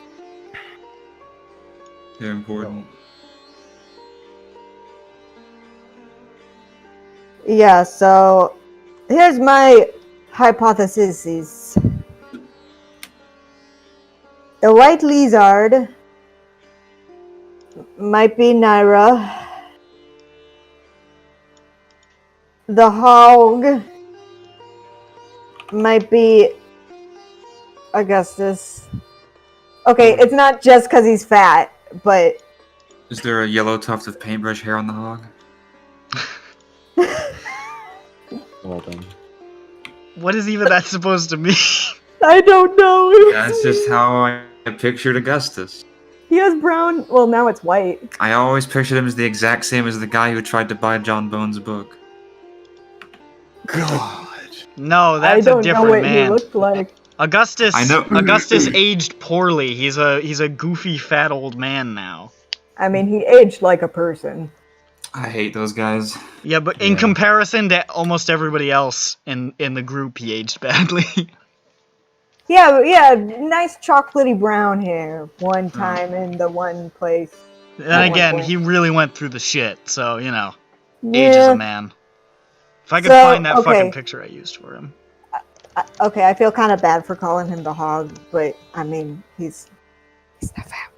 S5: They're important.
S1: Yeah, so here's my hypothesis. The white lizard might be Naira. The hog might be Augustus. Okay, it's not just because he's fat, but
S5: Is there a yellow tuft of paintbrush hair on the hog?
S4: Well done.
S2: what is even that supposed to mean?
S1: I don't know.
S5: That's just how I pictured Augustus.
S1: He has brown. Well, now it's white.
S5: I always pictured him as the exact same as the guy who tried to buy John Bones' book.
S3: God.
S2: No,
S1: I
S2: that's
S1: don't
S2: a
S1: know
S2: different
S1: what he
S2: man.
S1: looked like.
S2: Augustus.
S5: I know.
S2: Augustus aged poorly. He's a goofy fat old man now.
S1: I mean, he aged like a person.
S5: I hate those guys.
S2: Yeah, but in
S3: Yeah.
S2: comparison to almost everybody else in the group, he aged badly.
S1: Yeah, nice chocolatey brown hair. One time in the one place.
S2: And again,
S1: point.
S2: he really went through the shit. So age is
S1: Yeah.
S2: a man. If I could
S1: So,
S2: find that
S1: okay.
S2: fucking picture I used for him.
S1: Okay, I feel kind of bad for calling him the hog, but I mean, he's not fat.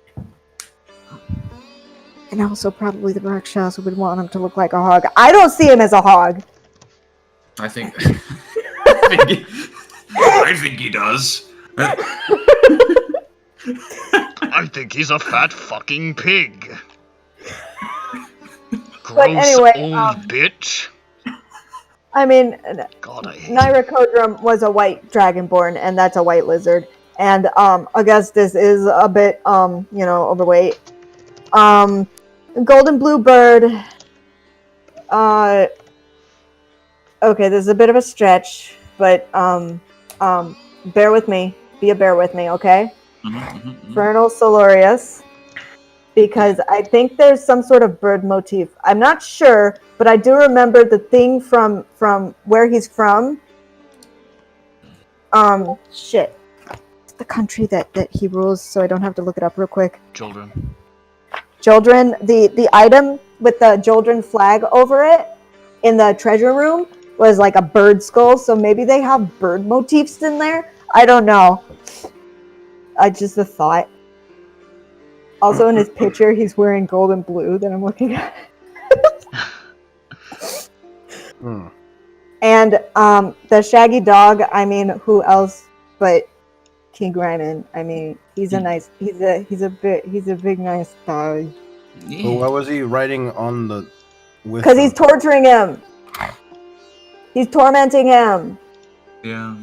S1: And also, probably the Rakshasa would want him to look like a hog. I don't see him as a hog.
S5: I think. I think he does.
S8: I think he's a fat fucking pig. Gross
S1: But anyway,
S8: old bitch.
S1: I mean,
S8: God, I hate
S1: Naira Kodrum was a white dragonborn, and that's a white lizard. And Augustus is a bit, overweight. Golden blue bird. Okay, this is a bit of a stretch, but bear with me. Bear with me, okay? Infernal Solarius. because I think there's some sort of bird motif. I'm not sure, but I do remember the thing from where he's from. Shit. It's the country that he rules, so I don't have to look it up real quick.
S2: Children.
S1: The item with the Joldrin flag over it in the treasure room was like a bird skull, so maybe they have bird motifs in there? I don't know. Just a thought. Also in his picture, he's wearing gold and blue that I'm looking at. And the shaggy dog, I mean, who else but King Ryman? I mean, he's a big nice dog.
S3: But why was he riding on the?
S1: Because he's torturing him. He's tormenting him.
S5: Yeah,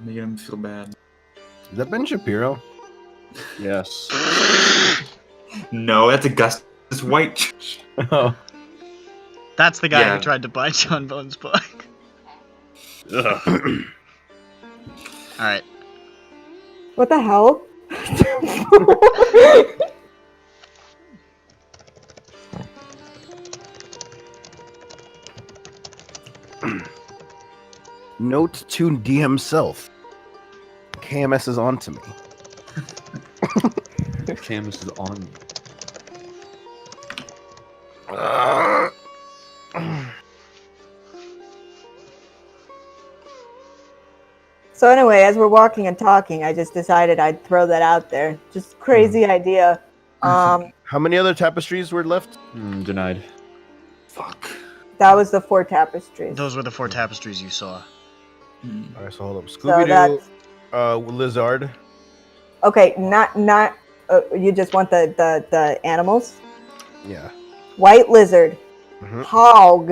S5: making him feel bad.
S3: Is that Ben Shapiro?
S4: Yes.
S5: No, that's Augustus White.
S3: Oh.
S2: That's the guy
S5: Yeah.
S2: who tried to buy John Bones' book. Alright.
S1: What the hell?
S3: Note to DM self. KMS is on to me.
S4: Camus is on.
S1: So anyway, as we're walking and talking, I just decided I'd throw that out there. Just crazy idea.
S3: How many other tapestries were left?
S4: Denied.
S5: Fuck.
S1: That was the 4 tapestries.
S2: Those were the 4 tapestries you saw.
S3: Alright, so hold up.
S1: So
S3: Scooby-Doo,
S1: that's
S3: Lizard.
S1: okay. Not. You just want the animals.
S3: Yeah.
S1: White lizard, hog,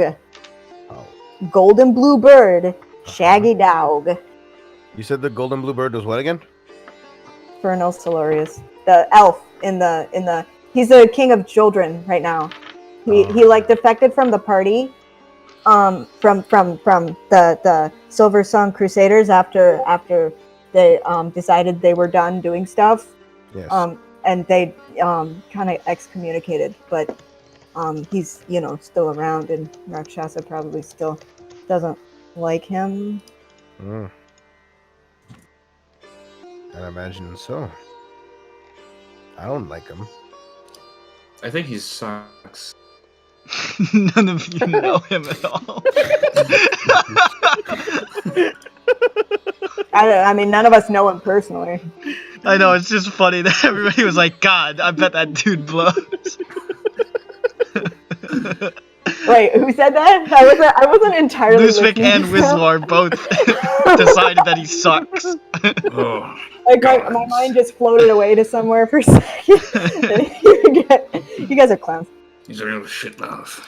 S3: Oh.
S1: golden blue bird, shaggy dog,
S3: You said the golden blue bird was what again?
S1: Fernal Solarius, the elf in the. He's the king of Joldrin right now. He like defected from the party, from the Silver Sun Crusaders after they decided they were done doing stuff.
S3: Yes.
S1: And they kind of excommunicated, but he's still around, and Rakshasa probably still doesn't like him.
S3: I'd imagine so. I don't like him.
S5: I think he sucks.
S2: None of you know him at all.
S1: I mean, none of us know him personally.
S2: I know, it's just funny that everybody was like, God, I bet that dude blows.
S1: Wait, who said that? I wasn't entirely
S2: Loosevik
S1: listening
S2: and
S1: to him.
S2: Whistler both decided that he sucks.
S5: Oh,
S1: Like my mind just floated away to somewhere for a second. You guys are clowns.
S5: he's a real shit mouth.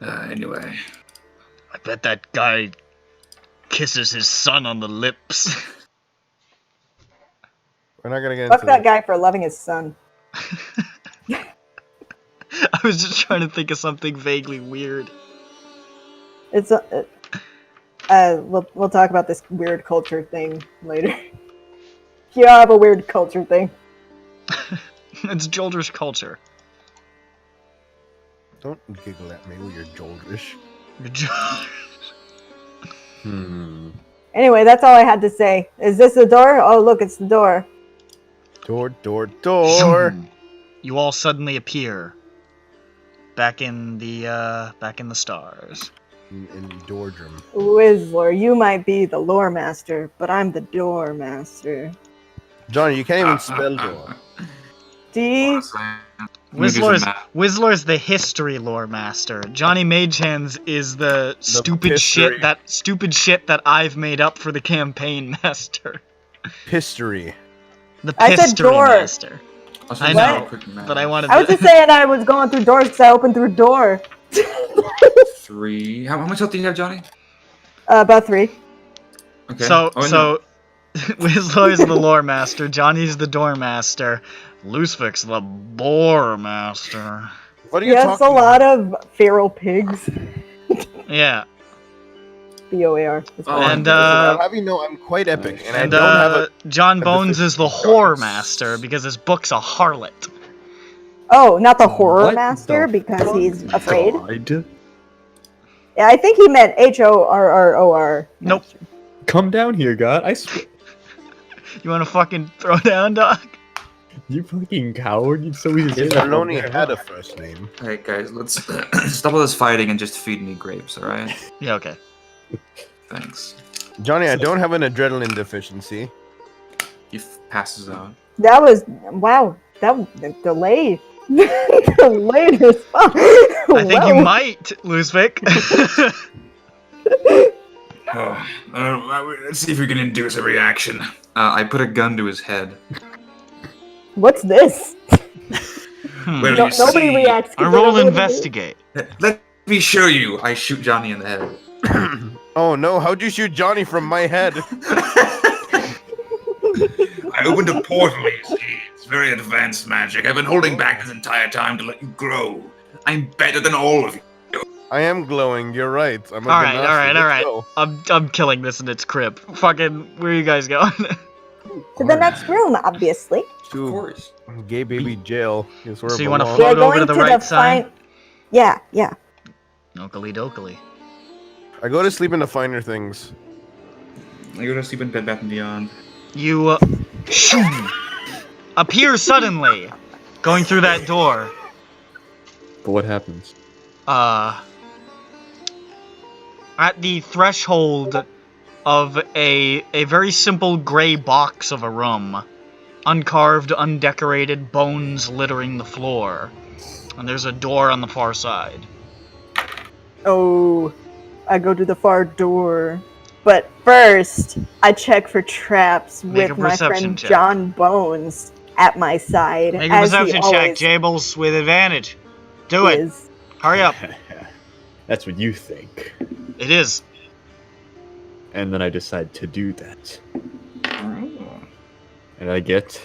S5: Anyway.
S8: I bet that guy kisses his son on the lips.
S3: We're not gonna get
S1: Fuck
S3: into
S1: that guy for loving his son.
S2: I was just trying to think of something vaguely weird.
S1: It's we'll talk about this weird culture thing later. You have a weird culture thing.
S2: It's Joldrish culture.
S3: Don't giggle at me with your Joldrish.
S1: Anyway, that's all I had to say. Is this the door? Oh, look, it's the door.
S3: Door.
S2: Zoom. You all suddenly appear back in the stars.
S3: In Doordrum.
S1: Whistler, you might be the lore master, but I'm the door master.
S3: Johnny, you can't even spell door.
S1: D.
S2: Whistler's the history lore master. Johnny Magehands is the stupid shit that I've made up for the campaign master.
S3: History.
S2: The
S1: I said
S2: history
S1: door.
S2: master.
S5: I
S2: know, but I wanted.
S1: I was just saying I was going through doors because I opened through door.
S5: 3. How much health do you have, Johnny?
S1: About 3.
S5: Okay.
S2: So Whistler's the lore master, Johnny's the door master, Loosevik's the boar master.
S3: What are you
S1: Yes, a lot of feral pigs.
S2: Yeah.
S1: BOAR.
S2: And
S3: I'll have you know I'm quite epic, and I don't have a
S2: John Bones is the whore master because his book's a harlot.
S1: Oh, not the horror
S4: What
S1: master
S4: the
S1: because he's afraid.
S4: God.
S1: Yeah, I think he meant HORROR.
S2: Nope.
S4: Come down here, God. I swear.
S2: You want to fucking throw down, dog?
S4: You fucking coward. You'd so easy to say
S3: If
S4: that.
S3: Maloney had a first name.
S5: Alright, guys, let's stop all this fighting and just feed me grapes, alright?
S2: Yeah, okay.
S5: Thanks.
S3: Johnny, I don't have an adrenaline deficiency.
S5: He passes out.
S1: That was wow. That delayed. Delayed response.
S2: I think you might, Luzvik.
S9: Let's see if we can induce a reaction.
S5: I put a gun to his head.
S1: What's this?
S9: Well,
S1: No,
S9: you
S1: nobody
S9: see,
S1: reacts. 'cause
S2: I
S1: they don't
S2: roll
S1: know what it is.
S2: investigate.
S5: Let me show you. I shoot Johnny in the head.
S3: Oh no, how'd you shoot Johnny from my head?
S9: I opened a portal, you see. It's very advanced magic. I've been holding back this entire time to let you grow. I'm better than all of you.
S3: I am glowing, you're right. I'm a
S2: Alright,
S3: Ganassi,
S2: alright,
S3: let's
S2: alright.
S3: go.
S2: I'm killing this in its crib. Fucking, where are you guys going?
S1: To the next room, obviously.
S5: Of
S3: To
S5: course.
S3: gay baby jail is where
S2: So
S3: it
S2: you wanna
S3: belongs.
S2: float
S1: We're
S2: over
S1: going
S2: to the right side?
S1: Yeah, yeah.
S2: Okily dokily.
S3: I go to sleep in the finer things.
S5: I go to sleep in Bed Bath & Beyond.
S2: You appear suddenly, going through that door.
S4: But what happens?
S2: At the threshold of a very simple gray box of a room. Uncarved, undecorated, bones littering the floor. And there's a door on the far side.
S1: Oh, I go to the far door. But first, I check for traps
S2: Make a
S1: with my
S2: perception
S1: friend
S2: check.
S1: John Bones at my side.
S2: Make a
S1: as he
S2: perception check,
S1: always
S2: Jables, with advantage. Do it.
S1: is.
S2: Hurry up.
S4: That's what you think.
S2: It is.
S4: And then I decide to do that. And I get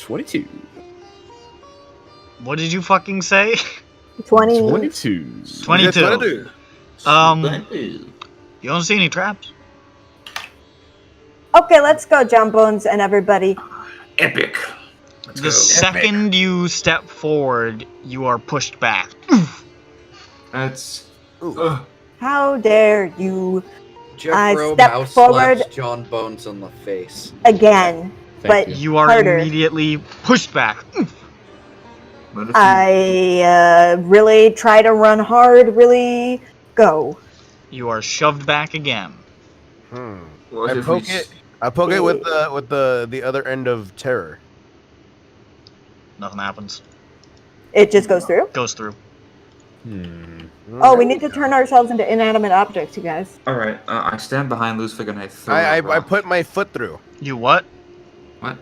S4: 22.
S2: What did you fucking say?
S1: 20.
S4: 22.
S2: 22. You don't see any traps.
S1: Okay, let's go, John Bones and everybody.
S9: Epic. Let's
S2: The
S9: go.
S2: second you step forward, you are pushed back.
S5: That's...
S1: How dare you
S6: Jeffro
S1: step
S6: mouse
S1: forward.
S6: slaps John Bones in the face.
S1: again.
S4: Thank
S1: But
S4: you.
S2: You are
S1: harder.
S2: immediately pushed back.
S5: What if you-
S1: I really try to run hard, really go.
S2: You are shoved back again.
S5: what
S3: I
S5: if
S3: poke
S5: we
S3: it. I poke it with the other end of terror.
S2: Nothing happens.
S1: It just goes through.
S2: Goes through.
S1: Oh, we need to turn ourselves into inanimate objects, you guys.
S5: Alright, I stand behind Luzvik and I throw
S3: I
S5: a rock.
S3: put my foot through.
S2: You what?
S5: What?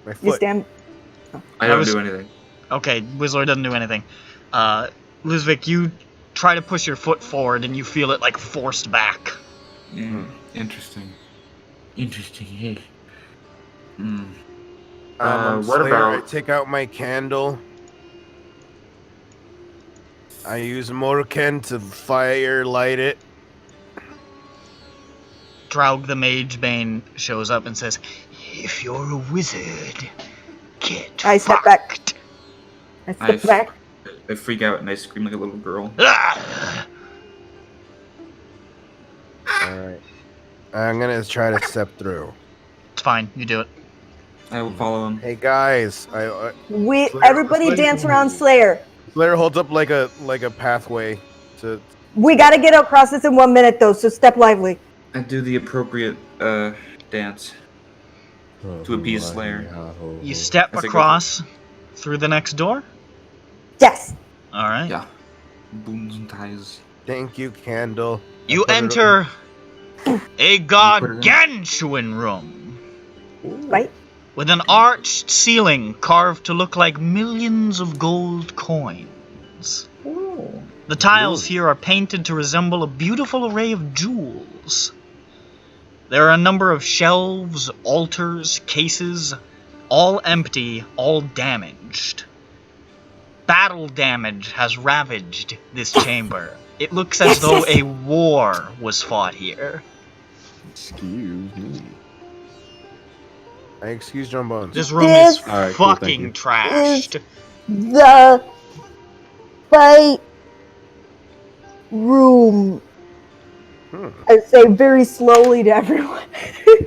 S3: My
S1: You
S3: foot.
S1: stand.
S5: I don't do anything.
S2: Okay, Whistler doesn't do anything. Luzvik, you try to push your foot forward and you feel it like forced back.
S5: Interesting. Interesting, hey.
S3: What
S5: what
S3: Slayer, I
S5: about-
S3: take out my candle. I use Morken to fire light it.
S2: Draug the Magebane shows up and says, "If you're a wizard, get
S1: I step back.
S2: fucked."
S1: I step back.
S5: I freak out and I scream like a little girl.
S2: Ah!
S3: Alright. I'm gonna try to step through.
S2: It's fine, you do it.
S5: I will follow him.
S3: Hey guys,
S1: Everybody dance around Slayer.
S3: Slayer holds up like a pathway to.
S1: We gotta get across this in 1 minute, though, so step lively.
S5: I do the appropriate dance. To appease Slayer.
S2: You step
S5: That's a good
S2: across through the next door?
S1: Yes.
S2: Alright.
S5: Yeah. Booms and ties.
S3: Thank you, candle.
S2: You
S3: put it
S2: enter a
S5: put it in?
S2: gargantuan room
S1: Right?
S2: with an arched ceiling carved to look like millions of gold coins. The tiles here are painted to resemble a beautiful array of jewels. There are a number of shelves, altars, cases, all empty, all damaged. Battle damage has ravaged this chamber. It looks as though a war was fought here.
S4: Excuse me.
S3: I excuse John Bones.
S2: This room
S1: This
S2: is
S4: Alright, cool, thank
S2: fucking
S4: you.
S2: trashed.
S1: The fight room. I say very slowly to everyone.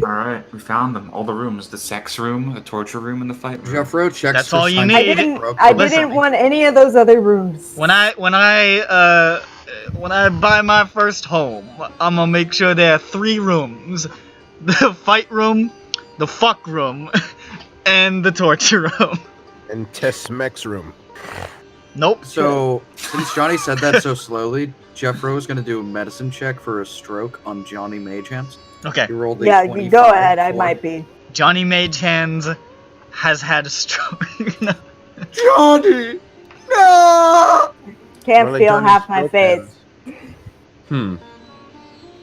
S5: All right, we found them. All the rooms: the sex room, the torture room, and the fight room.
S6: Jeffro checks
S2: That's
S6: for
S2: all you
S6: signs
S2: need.
S6: of corruption.
S1: I
S2: Listen.
S1: didn't want any of those other rooms.
S2: When I buy my first home, I'm gonna make sure there are 3 rooms: the fight room, the fuck room, and the torture room.
S3: And Tess Mech's room.
S2: Nope.
S6: So, since Johnny said that so slowly, Jeffro is going to do a medicine check for a stroke on Johnny Mage Hands.
S2: Okay.
S6: He rolled a
S1: Yeah, you
S6: 25
S1: go ahead. I
S6: for-
S1: might be.
S2: Johnny Mage Hands has had a stroke.
S3: Johnny! No!
S1: Can't
S3: More like
S1: feel
S3: Johnny
S1: half my
S3: Stroke
S1: face.
S3: Hands.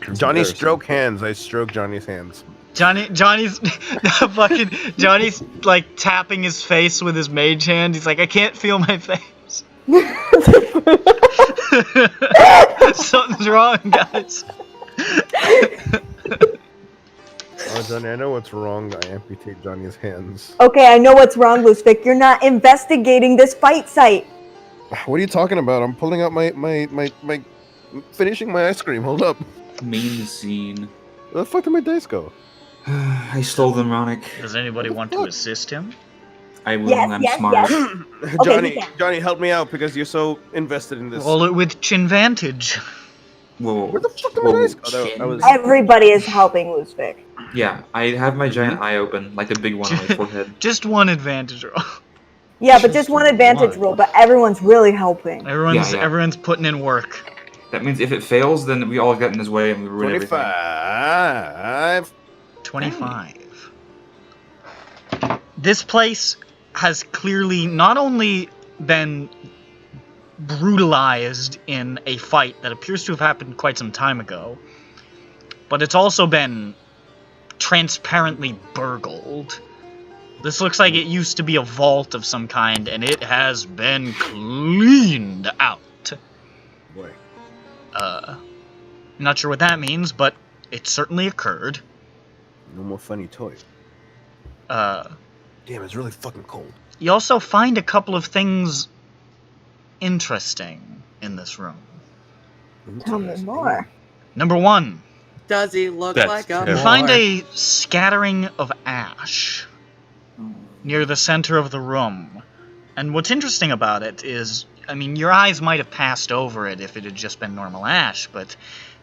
S4: That's
S3: Johnny
S4: embarrassing.
S3: stroke hands. I stroke Johnny's hands.
S2: Johnny's like tapping his face with his mage hand. He's like, I can't feel my face. Something's wrong, guys.
S3: Oh, Johnny, I know what's wrong. I amputate Johnny's hands.
S1: Okay, I know what's wrong, Lustig. You're not investigating this fight site.
S3: What are you talking about? I'm pulling out my finishing my ice cream. Hold up.
S5: Main scene.
S3: Where the fuck did my dice go?
S5: I stole them, Ronick.
S2: Does anybody want to assist him?
S5: I will.
S1: Yes,
S5: I'm
S1: yes,
S5: smart.
S1: yes.
S3: Johnny,
S1: he can.
S3: Johnny, help me out because you're so invested in this.
S2: Roll it with chinvantage.
S5: Whoa.
S3: Where the fuck did my dice go? That was...
S1: Everybody is helping Lustig.
S5: Yeah, I have my giant eye open, like the big one on my forehead.
S2: Just one advantage roll.
S1: Yeah, but just one advantage roll, but everyone's really helping.
S2: Everyone's putting in work.
S5: That means if it fails, then we all get in his way and we ruin everything.
S3: 25.
S2: 25. This place has clearly not only been brutalized in a fight that appears to have happened quite some time ago, but it's also been transparently burgled. This looks like it used to be a vault of some kind, and it has been cleaned out.
S3: Boy.
S2: Not sure what that means, but it certainly occurred.
S3: No more funny toys.
S2: Damn,
S3: it's really fucking cold.
S2: You also find a couple of things interesting in this room.
S1: Tell me more.
S2: Number 1,
S6: Does he look
S4: That's
S6: like a
S2: you
S6: boy?
S2: find a scattering of ash near the center of the room. And what's interesting about it is, I mean, your eyes might have passed over it if it had just been normal ash, but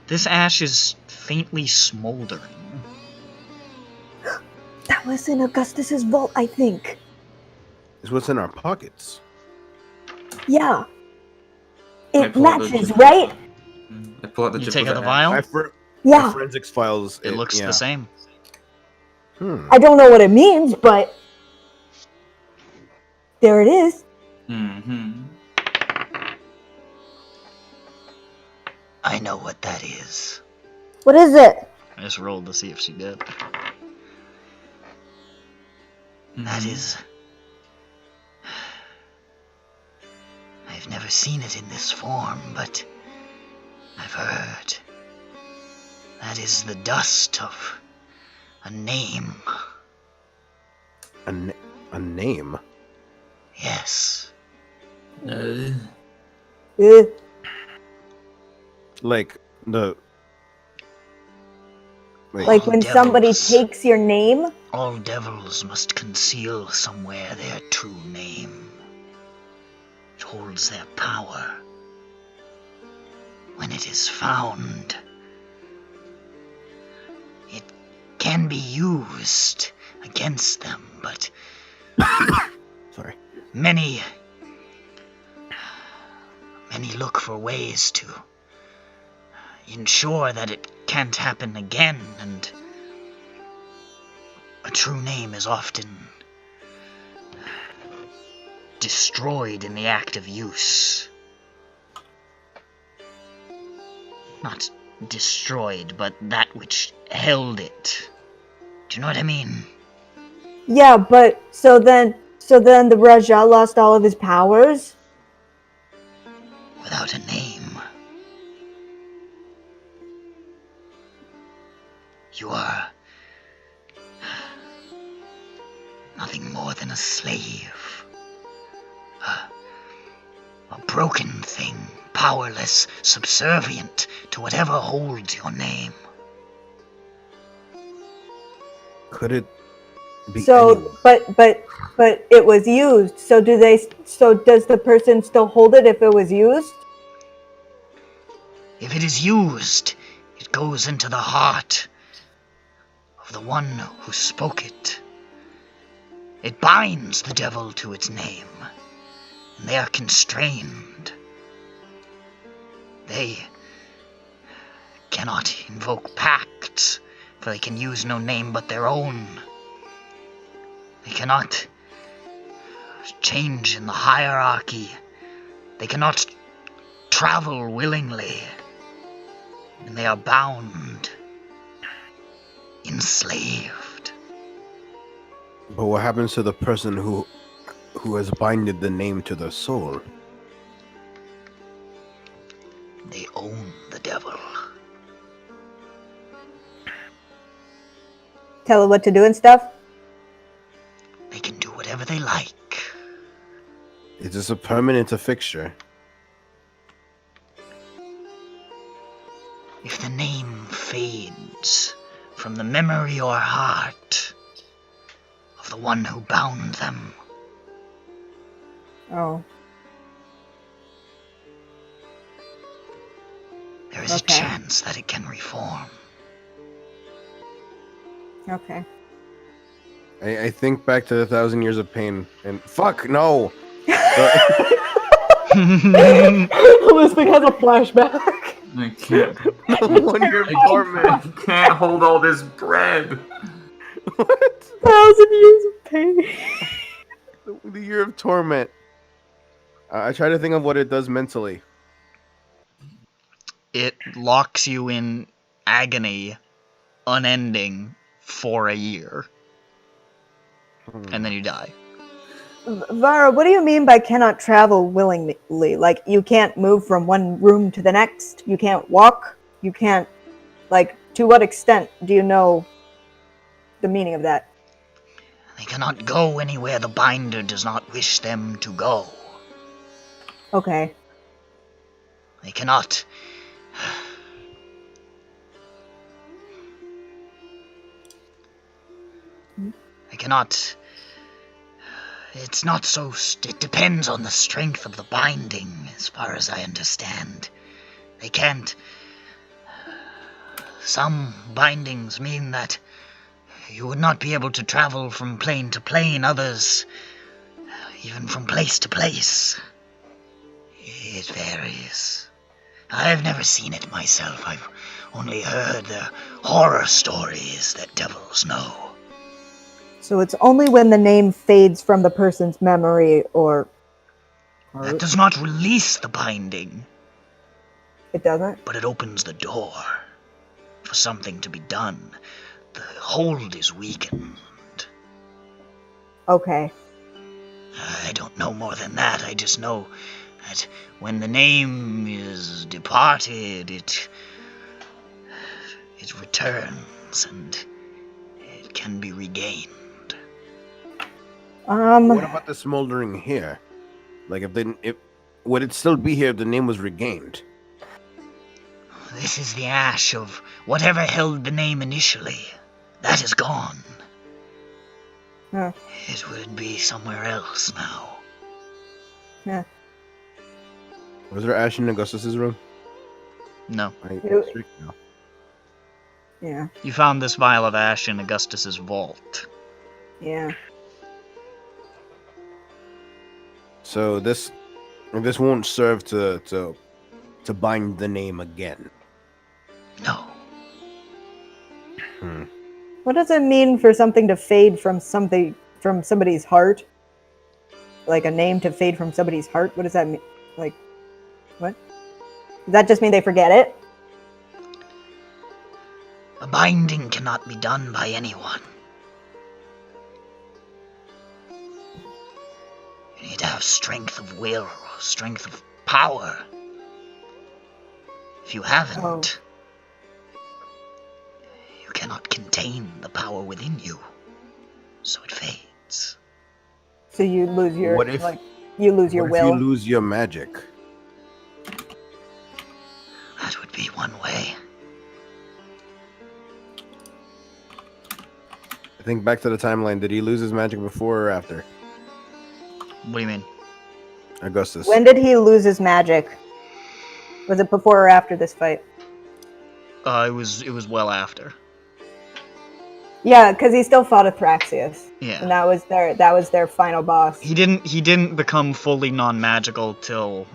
S2: this ash is faintly smoldering.
S1: That was in Augustus's vault, I think.
S3: It's what's in our pockets.
S1: Yeah.
S5: I
S1: It
S5: pull out the
S1: matches,
S5: chip.
S1: right?
S5: I pull out the
S2: You
S5: chip
S2: take
S5: with
S2: out the
S5: ash.
S2: vial?
S3: My
S1: Yeah.
S3: forensics files.
S2: It looks
S3: yeah.
S2: the same.
S1: I don't know what it means, but there it is.
S5: Mm-hmm.
S8: I know what that is.
S1: What is it?
S2: I just rolled to see if she did.
S8: That is... I've never seen it in this form, but I've heard. That is the dust of a name.
S3: A name?
S8: Yes.
S3: Like the... Wait.
S1: Like when
S8: Devils.
S1: somebody takes your name?
S8: All devils must conceal somewhere their true name. It holds their power. When it is found, it can be used against them, but
S3: Sorry.
S8: many look for ways to ensure that it can't happen again, and a true name is often destroyed in the act of use. Not destroyed, but that which held it. Do you know what I mean?
S1: Yeah, but so then the Raja lost all of his powers?
S8: Without a name. nothing more than a slave. A broken thing, powerless, subservient to whatever holds your name.
S3: Could it be
S1: So,
S3: anyone?
S1: but it was used. So does the person still hold it if it was used?
S8: If it is used, it goes into the heart of the one who spoke it. It binds the devil to its name, and they are constrained. They cannot invoke pacts, for they can use no name but their own. They cannot change in the hierarchy. They cannot travel willingly. And they are bound, enslaved.
S3: But what happens to the person who has binded the name to their soul?
S8: They own the devil.
S1: Tell it what to do and stuff?
S8: They can do whatever they like.
S3: Is this a permanent fixture?
S8: If the name fades from the memory or heart of the one who bound them,
S1: Oh.
S8: there is a
S1: Okay.
S8: chance that it can reform.
S1: Okay.
S3: I think back to the 1,000 Years of Pain, and fuck no.
S1: Elizabeth has a flashback.
S5: I can't.
S3: 1 year of torment.
S5: I can't hold all this bread.
S3: What?
S1: 1,000 years of pain.
S3: The year of torment. I try to think of what it does mentally.
S2: It locks you in agony, unending, for a year. And then you die.
S1: Vara, what do you mean by cannot travel willingly? Like, you can't move from one room to the next? You can't walk? You can't, like, to what extent do you know the meaning of that?
S8: They cannot go anywhere the binder does not wish them to go.
S1: Okay.
S8: They cannot... They cannot... It's not so... It depends on the strength of the binding, as far as I understand. They can't... Some bindings mean that you would not be able to travel from plane to plane, others even from place to place. It varies. I've never seen it myself. I've only heard the horror stories that devils know.
S1: So it's only when the name fades from the person's memory or...
S8: That does not release the binding,
S1: It doesn't?
S8: but it opens the door for something to be done. The hold is weakened.
S1: Okay.
S8: I don't know more than that. I just know that when the name is departed, it returns and it can be regained.
S3: What about the smoldering here? Like, would it still be here if the name was regained?
S8: This is the ash of whatever held the name initially. That is gone.
S1: Huh.
S8: It would be somewhere else now.
S1: Yeah.
S3: Was there ash in Augustus's room?
S2: No.
S3: No.
S1: Yeah.
S2: You found this vial of ash in Augustus's vault.
S1: Yeah.
S3: So this won't serve to bind the name again.
S8: No.
S1: What does it mean for something to fade from somebody's heart? Like a name to fade from somebody's heart? What does that mean? Like, what? Does that just mean they forget it?
S8: A binding cannot be done by anyone. You need to have strength of will, strength of power. If you haven't, you cannot contain the power within you, so it fades.
S2: retreads.
S1: So you lose your
S3: What if-
S1: you lose your
S3: What
S1: will.
S3: if you lose your magic?
S8: That would be one way.
S3: I think back to the timeline. Did he lose his magic before or after?
S2: What do you mean?
S3: Augustus.
S1: When did he lose his magic? Was it before or after this fight?
S2: It was well after.
S1: Yeah, because he still fought Athraxius,
S2: Yeah.
S1: and that was their final boss.
S2: He didn't become fully non-magical till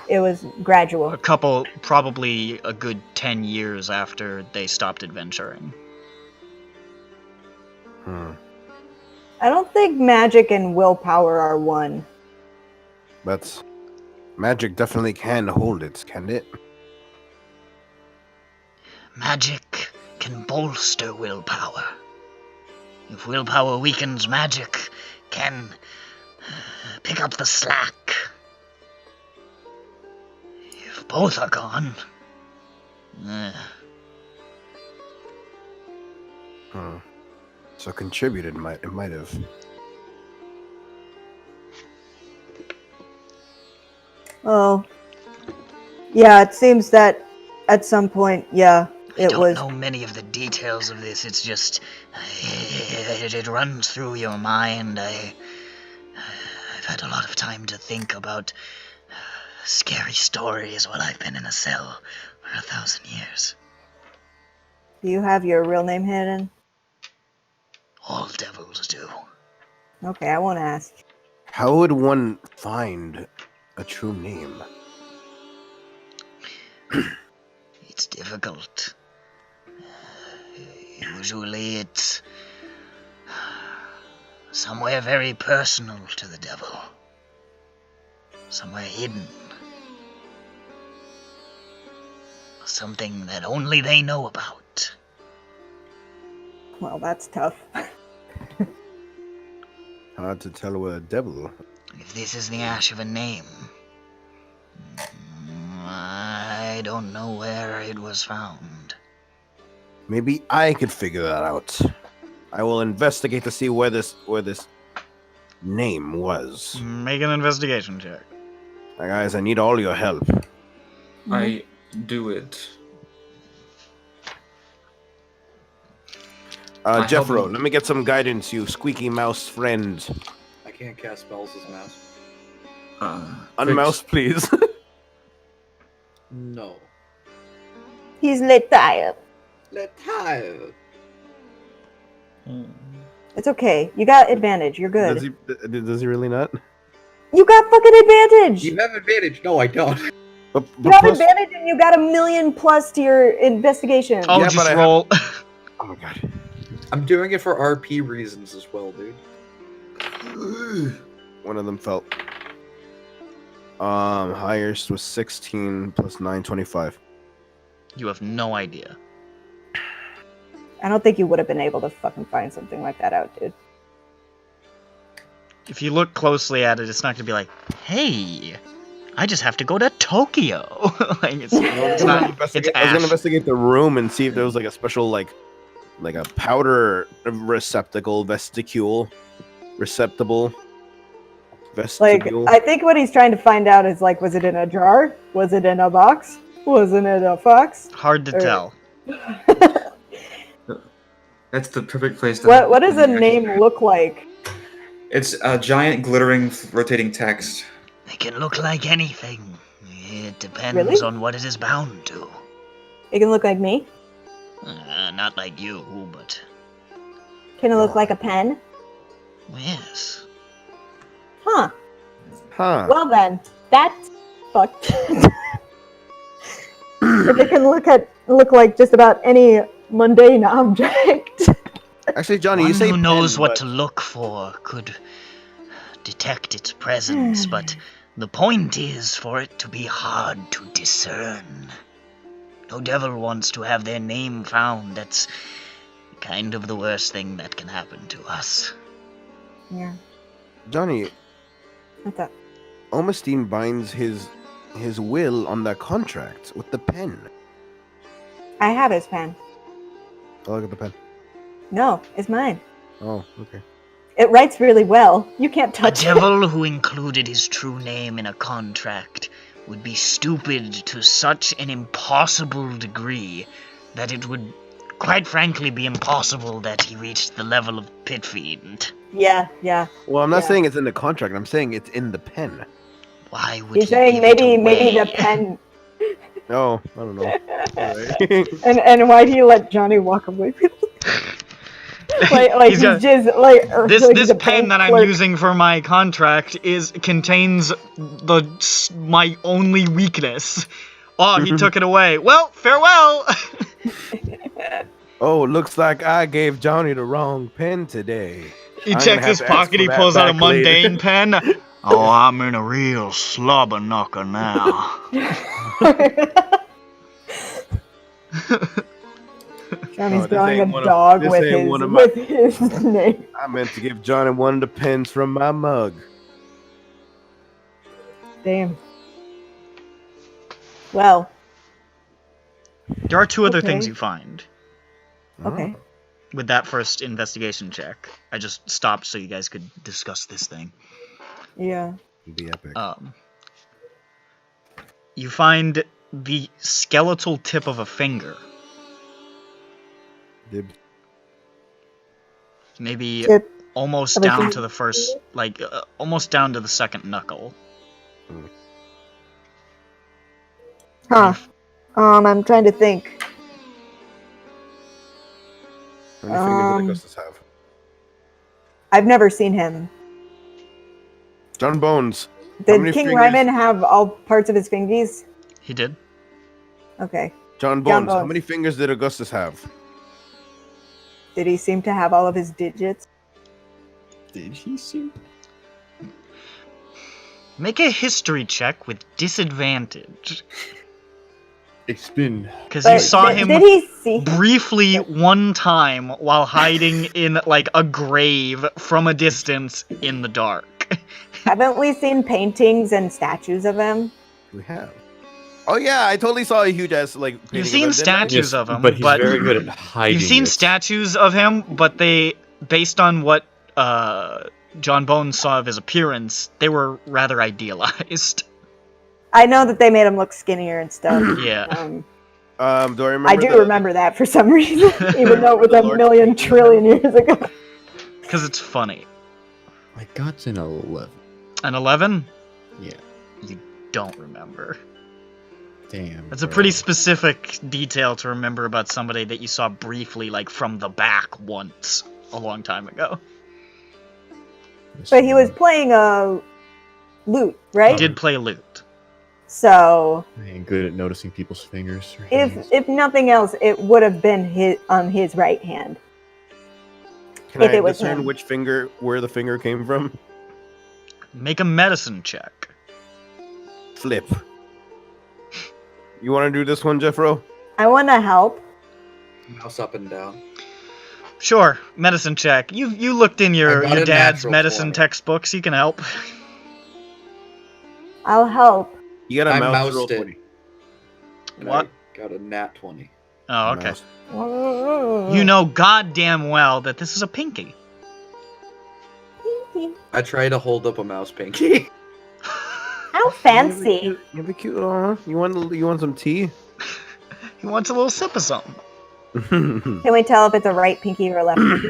S1: It was gradual.
S2: probably a good 10 years after they stopped adventuring.
S1: I don't think magic and willpower are one.
S3: But magic definitely can hold it, can it?
S8: Magic can bolster willpower. If willpower weakens, magic can pick up the slack. If both are gone,
S3: So contributed it might have.
S1: Oh, yeah. It seems that at some point, yeah,
S8: I
S1: it
S8: don't
S1: was.
S8: know many of the details of this. It's just it runs through your mind. I've had a lot of time to think about scary stories while I've been in a cell for 1,000 years.
S1: Do you have your real name hidden?
S8: All devils do.
S1: Okay, I won't ask.
S3: How would one find a true name?
S8: It's difficult. Usually it's somewhere very personal to the devil. Somewhere hidden. Something that only they know about.
S1: Well, that's tough.
S3: Hard to tell with a devil.
S8: If this is the ash of a name, I don't know where it was found.
S3: Maybe I could figure that out. I will investigate to see where this name was.
S2: Make an investigation check.
S3: Guys, I need all your help.
S5: I do it. I help
S3: Jeffro,
S5: him.
S3: let me get some guidance, you squeaky mouse friend.
S6: I can't cast spells as mouse.
S3: Unmouse, please.
S6: No.
S1: He's tired.
S6: Tired.
S1: It's okay. You got advantage. You're good.
S3: Does he really not?
S1: You got fucking advantage.
S6: You have advantage. No, I don't.
S3: But
S1: You have
S3: plus-
S1: advantage, and you got 1,000,000 plus to your investigation.
S2: I'll
S3: Yeah,
S2: just
S3: but I
S2: roll.
S3: Oh my god.
S6: I'm doing it for RP reasons as well, dude.
S3: One of them fell. Highest was 16 plus 9, 25.
S2: You have no idea.
S1: I don't think you would have been able to fucking find something like that out, dude.
S2: If you look closely at it, it's not gonna be like, hey, I just have to go to Tokyo. Like, it's not. It's
S3: I was gonna
S2: ash.
S3: investigate the room and see if there was like a special like a powder receptacle, receptacle.
S1: Like, I think what he's trying to find out is, like, was it in a jar? Was it in a box? Wasn't it a fox?
S2: Hard to
S1: Or-
S2: tell.
S5: That's the perfect place to.
S1: What does a name look like?
S5: It's a giant, glittering, rotating text.
S8: They can look like anything. It depends
S1: Really?
S8: on what it is bound to.
S1: It can look like me.
S8: Not like you, but
S1: Can it look like a pen?
S8: yes.
S1: Huh.
S3: Huh.
S1: Well then, that's fucked. If it can look like just about any mundane object.
S3: Actually, Johnny,
S8: One
S3: you say
S8: who knows
S3: pen,
S8: what
S3: but-
S8: to look for could detect its presence, but the point is for it to be hard to discern. No devil wants to have their name found. That's kind of the worst thing that can happen to us.
S1: Yeah.
S3: Johnny,
S1: What's up?
S3: Omestein binds his will on that contract with the pen.
S1: I have his pen.
S3: Oh, look at the pen.
S1: No, it's mine.
S3: Oh, okay.
S1: It writes really well. You can't
S8: A
S1: touch it.
S8: devil who included his true name in a contract would be stupid to such an impossible degree that it would, quite frankly, be impossible that he reached the level of Pit Fiend.
S1: Yeah.
S3: Well, I'm not
S1: Yeah.
S3: saying it's in the contract. I'm saying it's in the pen.
S8: Why would
S1: He's
S8: he
S1: saying
S8: give it
S1: maybe the
S8: away?
S1: pen.
S3: Oh, I don't know. Alright.
S1: And why do you let Johnny walk away with it? like
S2: He's
S1: he's
S2: got-
S1: just like
S2: This
S1: like
S2: this
S1: the
S2: pen
S1: bank
S2: that I'm
S1: clerk.
S2: using for my contract contains my only weakness. Oh, he took it away. Well, farewell.
S3: Oh, looks like I gave Johnny the wrong pen today.
S2: He
S3: I'm gonna
S2: checks
S3: have
S2: his
S3: to ask
S2: pocket.
S3: for
S2: He
S3: that
S2: pulls out a
S3: back later.
S2: mundane pen.
S8: Oh, I'm in a real slobber knocker now.
S1: Johnny's
S3: this
S1: drawing
S3: ain't
S1: a
S3: one of-
S1: dog
S3: this
S1: with
S3: ain't
S1: his
S3: one of my-
S1: with his name.
S3: I meant to give Johnny one of the pens from my mug.
S1: Damn. Well,
S2: There are two other
S1: Okay.
S2: things you find
S1: okay.
S2: with that first investigation check. I just stopped so you guys could discuss this thing.
S1: Yeah.
S3: It'd be epic.
S2: You find the skeletal tip of a finger.
S3: Dib.
S2: Maybe
S1: Tip
S2: almost
S1: of a
S2: down
S1: finger?
S2: to the first, like, almost down to the second knuckle.
S1: Huh. I'm trying to think.
S3: How many fingers did
S1: Um,
S3: Augustus have?
S1: I've never seen him.
S3: John Bones.
S1: Did
S3: many
S1: King
S3: fingers-
S1: Ryman have all parts of his fingies?
S2: He did.
S1: Okay.
S3: John Bones. How
S1: Bones.
S3: many fingers did Augustus have?
S1: Did he seem to have all of his digits?
S4: Did he see?
S2: Make a history check with disadvantage.
S4: It's been
S2: Because you
S1: But
S2: saw
S1: did,
S2: him
S1: Did he see?
S2: briefly one time while hiding in, like, a grave from a distance in the dark.
S1: Haven't we seen paintings and statues of him?
S3: We have. Oh yeah, I totally saw a huge ass like.
S2: You've
S3: painting
S2: seen
S3: of him, didn't I?
S2: statues of him,
S4: but he's very good at hiding.
S2: You've seen
S4: it.
S2: statues of him, but they, based on what John Bones saw of his appearance, they were rather idealized.
S1: I know that they made him look skinnier and stuff.
S2: Yeah.
S3: Do I remember?
S1: I do remember that for some reason, even though it was a
S3: Lord
S1: million trillion years ago.
S2: Because it's funny.
S4: I got an 11.
S2: An 11?
S4: Yeah.
S2: You don't remember.
S4: Damn.
S2: That's a
S4: bro.
S2: pretty specific detail to remember about somebody that you saw briefly, like, from the back once, a long time ago.
S1: But he was playing a lute,
S2: He
S1: right?
S2: did play lute.
S1: So
S4: I ain't good at noticing people's fingers. Or hands.
S1: if nothing else, it would have been on his right hand.
S3: Can
S1: if
S3: I
S1: it was
S3: discern
S1: him.
S3: which finger, where the finger came from?
S2: Make a medicine check.
S3: Flip. You want to do this one, Jeffro?
S1: I want to help.
S6: Mouse up and down.
S2: Sure, medicine check. You looked in
S6: I
S2: your
S6: got a
S2: dad's
S6: natural
S2: medicine
S6: 20.
S2: textbooks. You can help.
S1: I'll help.
S3: You got a
S6: I
S3: mouse
S6: moused
S3: roll
S6: it.
S3: 20.
S6: And
S2: What?
S6: I got a nat 20.
S2: Oh, okay.
S3: Mouse.
S2: You know goddamn well that this is a pinky.
S6: I try to hold up a mouse pinky.
S1: How fancy.
S3: You have a cute. You want some tea?
S2: He wants a little sip of something.
S1: Can we tell if it's a right pinky or a left pinky?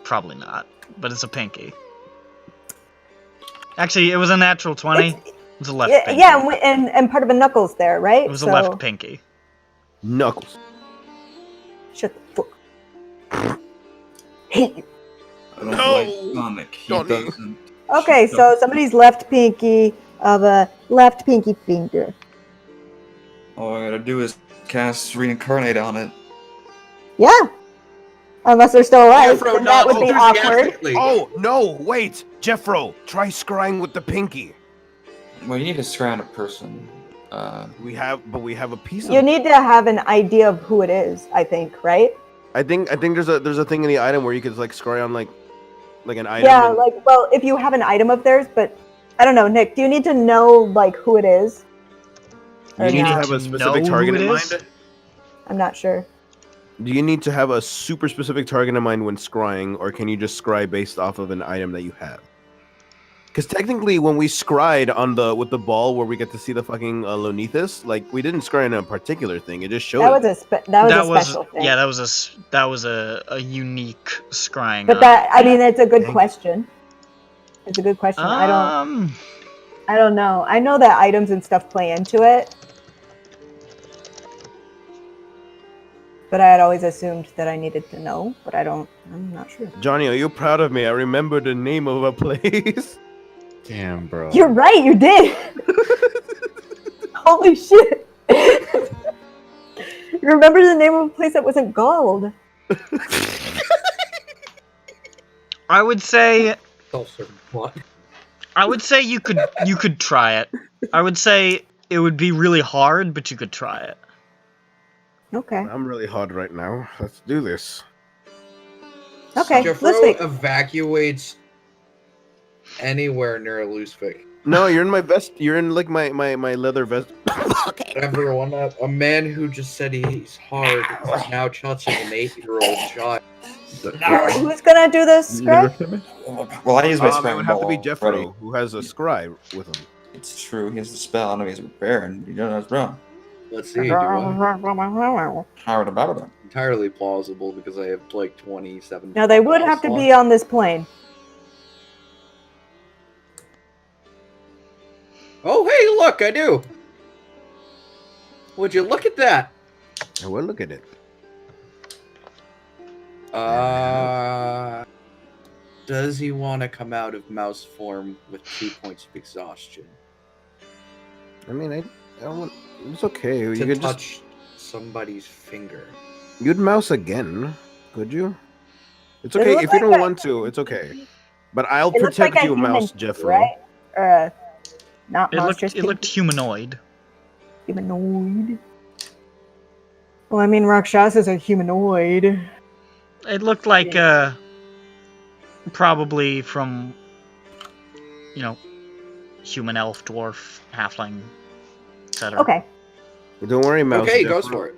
S2: Probably not, but it's a pinky. Actually, it was a natural 20. It was a left
S1: Yeah,
S2: pinky.
S1: yeah, and part of a knuckles there, right?
S2: It was a left pinky.
S3: Knuckles.
S1: Shut the fuck. Hate you.
S5: I don't
S3: No!
S5: like Sonic. He
S3: Johnny.
S5: doesn't.
S1: Okay, so somebody's left pinky of a left pinky finger.
S5: All I gotta do is cast Reincarnate on it.
S1: Yeah. Unless they're still alive,
S6: Jeffro,
S1: then that
S6: not
S1: would be awkward.
S6: enthusiastically.
S3: Oh no! Wait, Jeffro, try scrying with the pinky.
S5: Well, you need to scry on a person.
S3: We have a piece of.
S1: You need to have an idea of who it is, I think, right?
S3: I think there's a thing in the item where you could like scry on like an item.
S1: Yeah,
S3: and-
S1: like, well, if you have an item of theirs, but I don't know, Nick, do you need to know, like, who it is?
S3: you
S1: Or
S3: need to
S1: not?
S3: have a
S2: know
S3: specific
S2: who
S3: target
S2: it
S3: in
S2: is?
S3: mind.
S1: I'm not sure.
S3: Do you need to have a super specific target in mind when scrying, or can you just scry based off of an item that you have? Because technically, when we scried on with the ball where we get to see the fucking Lonethus, like we didn't scry on a particular thing. It just showed.
S1: That was a special thing.
S2: Yeah, that was a unique scrying.
S1: But I mean, it's a good question. It's a good question. I don't know. I know that items and stuff play into it, but I had always assumed that I needed to know. But I'm not sure.
S3: Johnny, are you proud of me? I remember the name of a place.
S4: Damn, bro.
S1: You're right. You did. Holy shit! You remember the name of a place that wasn't gold?
S2: I would say.
S6: Self-serving plot.
S2: I would say you could try it. I would say it would be really hard, but you could try it.
S1: Okay.
S3: I'm really hard right now. Let's do this.
S1: Okay.
S6: Jeffro
S1: Let's wait.
S6: evacuates anywhere near a loose fig.
S3: No, you're in my vest. You're in like my leather vest.
S6: Everyone, a man who just said he's hard is now touching an 8-year-old child.
S1: Who's gonna do this, Greg?
S5: Well, I use my
S3: It
S5: scrying
S3: would have to be
S5: ball
S3: Jeffro,
S5: already.
S3: who has a scry with him.
S5: It's true. He has the spell. I know he's a bear, and you don't know it's wrong.
S6: Let's see. Do I?
S5: Howard about it.
S6: Entirely plausible because I have like 27.
S1: Now they would have to be on this plane.
S6: Oh, hey, look, I do. Would you look at that?
S3: I will look at it.
S6: Does he want to come out of mouse form with 2 points of exhaustion?
S3: I mean, I don't want. It's okay. You
S6: To
S3: could
S6: touch somebody's finger.
S3: You'd mouse again, could you? It's
S1: Does it
S3: okay
S1: look
S3: if you
S1: like
S3: don't
S1: a-
S3: want to. It's okay. But I'll
S1: It looks
S3: protect
S1: like a
S3: you,
S1: human
S3: mouse
S1: feet,
S3: Jeffro.
S1: right? Not
S2: It
S1: mouse,
S2: looked
S1: just
S2: humanoid.
S1: humanoid. Well, I mean, Rakshasa's a humanoid.
S2: It looked like probably from human, elf, dwarf, halfling, etc.
S1: Okay.
S3: Don't worry, mouse.
S6: Okay, he
S3: Jeffro.
S6: goes for it.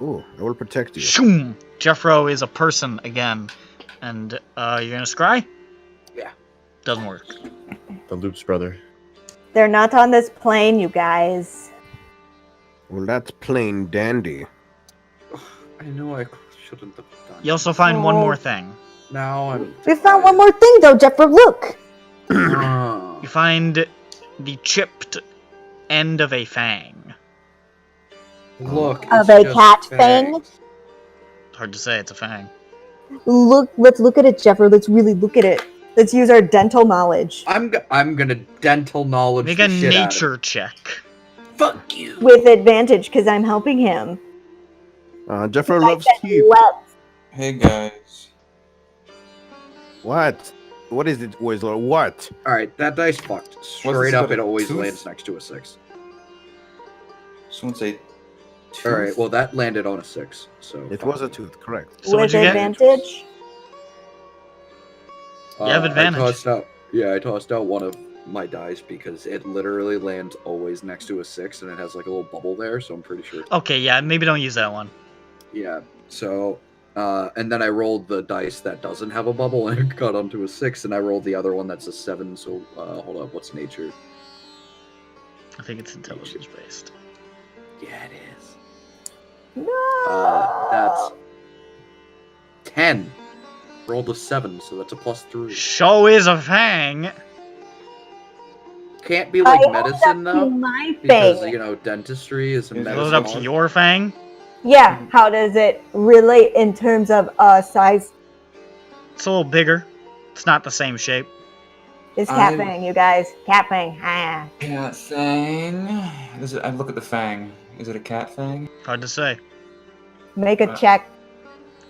S3: Ooh, I will protect you.
S2: Shoom! Jeffro is a person again, and you're gonna scry?
S6: Yeah.
S2: Doesn't work.
S4: The Loops brother.
S1: They're not on this plane, you guys.
S3: Well, that's plain dandy.
S6: I know I shouldn't have done.
S2: You also find one
S1: Oh.
S2: more thing.
S6: Now I'm.
S1: We found one more thing, though, Jeffro. Look.
S6: Oh.
S2: You find the chipped end of a fang.
S6: Look.
S1: Of
S6: it's
S1: a
S6: just
S1: cat
S6: fangs.
S2: Hard to say, it's a fang.
S1: Look. Let's look at it, Jeffro. Let's really look at it. Let's use our dental knowledge.
S6: I'm gonna dental knowledge.
S2: Make
S6: the
S2: a
S6: shit out of
S2: nature check.
S6: Fuck you.
S1: With advantage, because I'm helping him.
S3: Jeffro
S1: Like
S3: loves
S1: that
S3: teeth.
S1: left.
S5: Hey guys.
S3: What? What is it, Whistler? What?
S6: All right, that dice fucked. Straight
S5: this
S6: up,
S5: about
S6: it
S5: a
S6: always
S5: tooth?
S6: lands next to a 6.
S5: Someone say.
S6: All right, well that landed on a 6. So
S3: It was a tooth, correct.
S2: So what'd
S1: With
S2: you get?
S1: advantage.
S2: You have advantage.
S6: I tossed out one of my dice because it literally lands always next to a 6, and it has like a little bubble there. So I'm pretty sure.
S2: Okay, yeah, maybe don't use that one.
S6: Yeah. So, and then I rolled the dice that doesn't have a bubble, and it got onto a 6, and I rolled the other one that's a 7. So, hold up, what's nature?
S2: I think it's intelligence based.
S6: Yeah, it is.
S1: No.
S6: That's 10. Rolled a 7, so that's a +3.
S2: Show is a fang.
S6: Can't be like
S1: I hold
S6: medicine
S1: up to
S6: though,
S1: my
S6: because
S1: thing.
S6: you know dentistry is a
S5: Is it
S6: medicine.
S2: Hold up to
S6: art.
S2: your fang.
S1: Yeah. How does it relate in terms of size?
S2: It's a little bigger. It's not the same shape.
S1: It's cat
S5: I-
S1: fang, you guys. Cat fang. Ah.
S5: Cat fang. I look at the fang. Is it a cat fang?
S2: Hard to say.
S1: Make a check.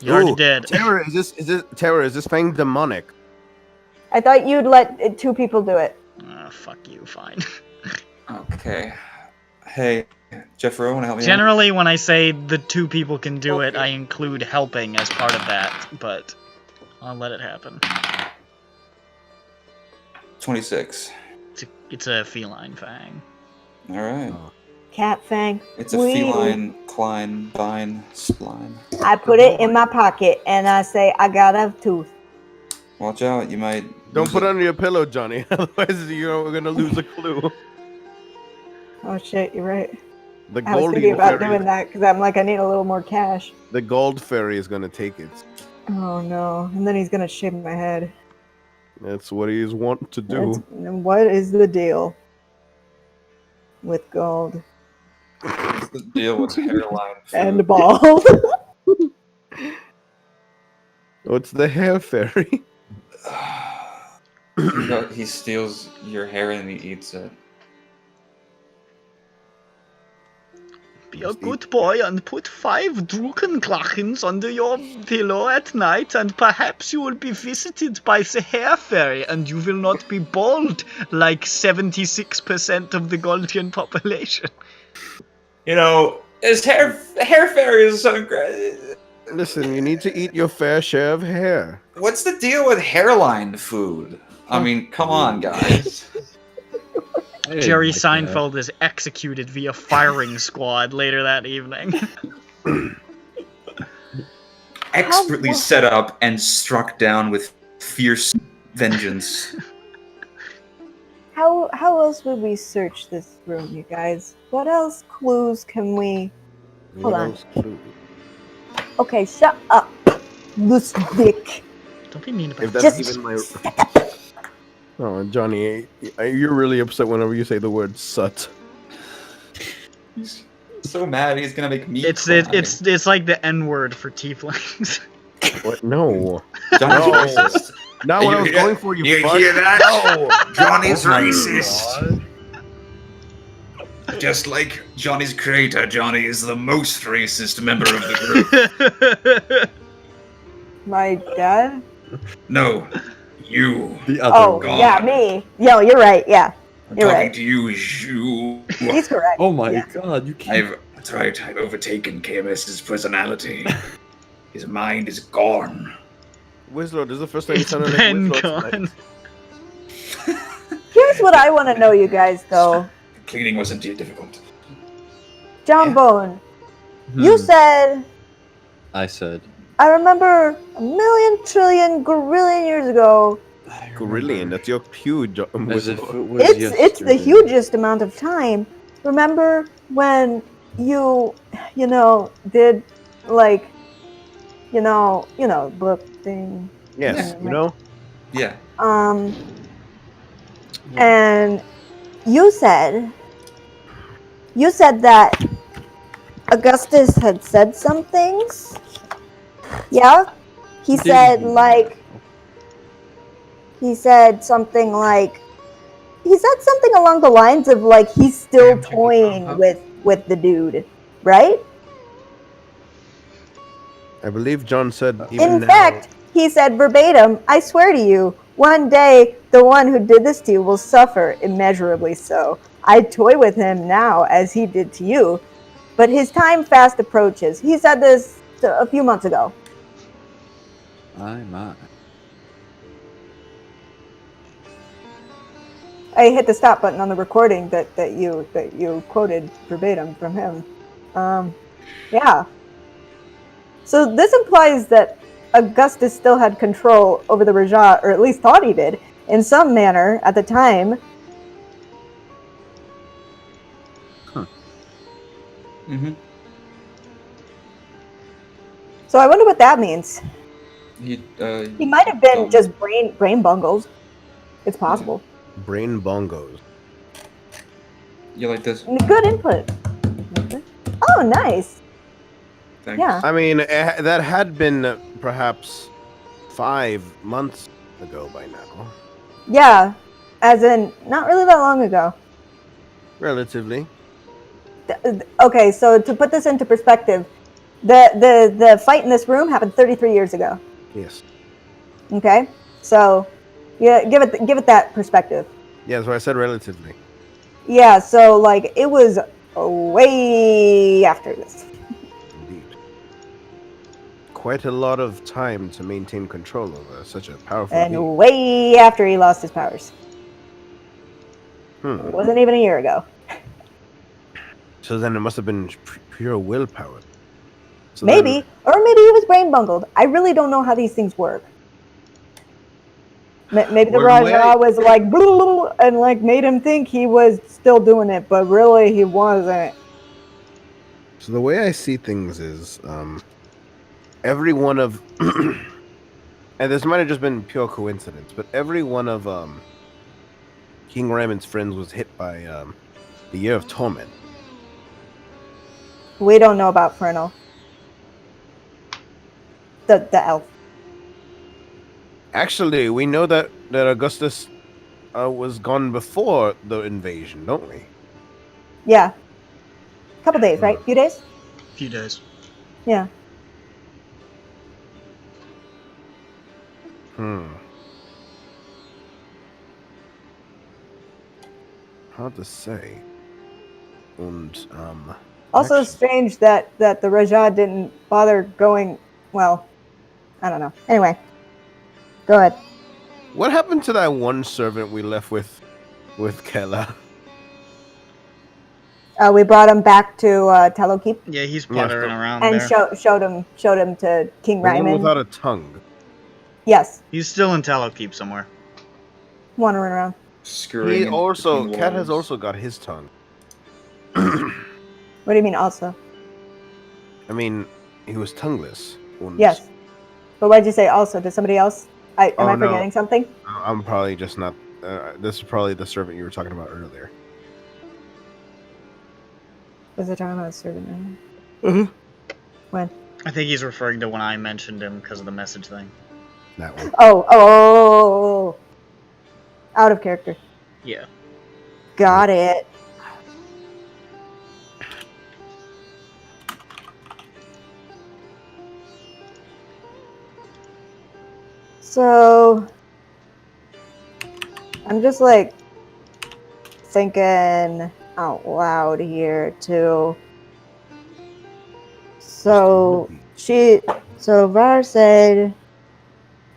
S2: You already
S3: Ooh,
S2: did.
S3: Terror, is this fang demonic?
S1: I thought you'd let 2 people do it.
S2: Fuck you, fine.
S5: Okay. Hey, Jeffro, wanna help me out?
S2: Generally, when I say the 2 people can do it,
S6: Okay.
S2: I include helping as part of that, but I'll let it happen.
S5: 26.
S2: It's a feline fang.
S5: All right.
S1: cat fang.
S5: It's a
S1: Wee.
S5: feline, cline, vine, spline.
S1: I put it in my pocket and I say, I got a tooth.
S5: Watch out, you might.
S3: Don't
S5: lose
S3: put
S5: it.
S3: it under your pillow, Johnny. Otherwise, we're gonna lose a clue.
S1: Oh shit, you're right.
S3: The
S1: I was
S3: Goldie
S1: thinking about
S3: fairy.
S1: doing that because I'm like, I need a little more cash.
S3: The gold fairy is gonna take it.
S1: Oh no. And then he's gonna shave my head.
S3: That's what he's want to do.
S1: What is the deal with gold
S5: What's the deal with hairline food?
S1: and bald?
S3: What's the hair fairy?
S5: He steals your hair and he eats it.
S8: Be a good boy and put 5 Druckenglachens under your pillow at night, and perhaps you will be visited by the hair fairy, and you will not be bald like 76% of the Goldian population.
S5: You know, his hair fairy is so great.
S3: Listen, you need to eat your fair share of hair.
S5: What's the deal with hairline food? I mean, come on, guys.
S8: Jerry Seinfeld is executed via firing squad later that evening.
S5: Expertly set up and struck down with fierce vengeance.
S1: How else would we search this room, you guys? What else clues can we... Hold on. Okay, shut up, loose dick.
S8: Don't be mean about
S3: If
S8: it.
S3: that's even my... Oh, Johnny, you're really upset whenever you say the word "sut."
S5: He's so mad he's gonna make me
S8: It's like the N-word for tieflings.
S3: What? No.
S5: Johnny's
S3: No.
S5: racist.
S3: Not what I was going for, you
S9: You
S3: fuck.
S9: hear that?
S3: No.
S9: Johnny's
S3: Oh my
S9: racist. Just like Johnny's creator, Johnny is the most racist member of the group.
S1: My dad?
S9: No, you.
S4: The other
S1: Oh,
S4: one.
S1: yeah, me. Yo, you're right, yeah.
S9: I'm
S1: You're
S9: talking
S1: right.
S9: to you, you.
S1: He's correct.
S4: Oh my
S1: Yeah.
S4: god, you can't.
S9: That's right, I've overtaken KMS's personality. His mind is gone.
S3: Wizlord, this is the first time you
S8: It's
S3: sounded like
S8: been
S3: Wizlord
S8: gone.
S3: tonight.
S1: Here's what I want to know, you guys, though.
S9: Cleaning wasn't too difficult.
S1: John
S9: Yeah.
S1: Bone, you said,
S4: I said.
S1: I remember a million, trillion, gorillion years ago.
S3: Gorillion, that's your huge
S4: As if it
S3: Wizlord.
S4: was
S1: It's the
S4: yesterday.
S1: hugest amount of time. Remember when you did, like, book thing.
S3: Yes,
S1: Yeah.
S3: you know?
S5: Yeah.
S1: And you said that Augustus had said some things. Yeah? He said something along the lines of like he's still toying with the dude, right?
S3: I believe John said even
S1: In
S3: now.
S1: fact, he said verbatim, I swear to you, one day the one who did this to you will suffer immeasurably so. I toy with him now as he did to you, but his time fast approaches. He said this a few months ago.
S4: My.
S1: I hit the stop button on the recording that you quoted verbatim from him. Yeah. So this implies that Augustus still had control over the Rajah, or at least thought he did, in some manner at the time.
S5: Mm-hmm.
S1: So I wonder what that means.
S5: He
S1: might have been just brain bungles. It's possible.
S3: Brain bongos.
S5: You like this?
S1: Good input. Oh, nice.
S5: Thanks.
S1: Yeah.
S3: I mean, that had been perhaps 5 months ago by now.
S1: Yeah. As in, not really that long ago.
S3: Relatively.
S1: Okay, so to put this into perspective, the fight in this room happened 33 years ago.
S3: Yes.
S1: Okay, so yeah, give it that perspective.
S3: Yeah, that's why I said relatively.
S1: Yeah, so like it was way after this.
S3: Indeed. Quite a lot of time to maintain control over such a powerful being.
S1: And way after he lost his powers. It wasn't even a year ago.
S3: So then it must have been pure willpower. So
S1: Maybe. Or maybe he was brain bungled. I really don't know how these things work. Maybe the Raja was like, blah, and like made him think he was still doing it, but really he wasn't.
S3: So the way I see things is, every one of, and this might have just been pure coincidence, but every one of King Raymond's friends was hit by the Year of Torment.
S1: We don't know about Fernal. The elf.
S3: Actually, we know that Augustus was gone before the invasion, don't we?
S1: Yeah. A couple days, right? Few days?
S2: Few days.
S1: Yeah.
S3: Hard to say. And
S1: also strange that the Raja didn't bother going. Well, I don't know. Anyway, go ahead.
S3: What happened to that one servant we left with Kela?
S1: We brought him back to Telokeep.
S2: Yeah, he's puttering around
S1: and
S2: there.
S1: showed him to King
S3: The one
S1: Ryman.
S3: without a tongue.
S1: Yes.
S2: He's still in Telokeep somewhere.
S1: Wandering around.
S3: He also, Cat has also got his tongue.
S1: What do you mean also?
S3: I mean, he was tongueless.
S1: Yes. But why'd you say also? Did somebody else? Am I forgetting something?
S3: I'm probably just not. This is probably the servant you were talking about earlier.
S1: Was it talking about a servant?
S3: Mm-hmm.
S1: When?
S2: I think he's referring to when I mentioned him because of the message thing.
S3: That one.
S1: Oh. Out of character.
S2: Yeah.
S1: Got it. So, I'm just like thinking out loud here too. So Var said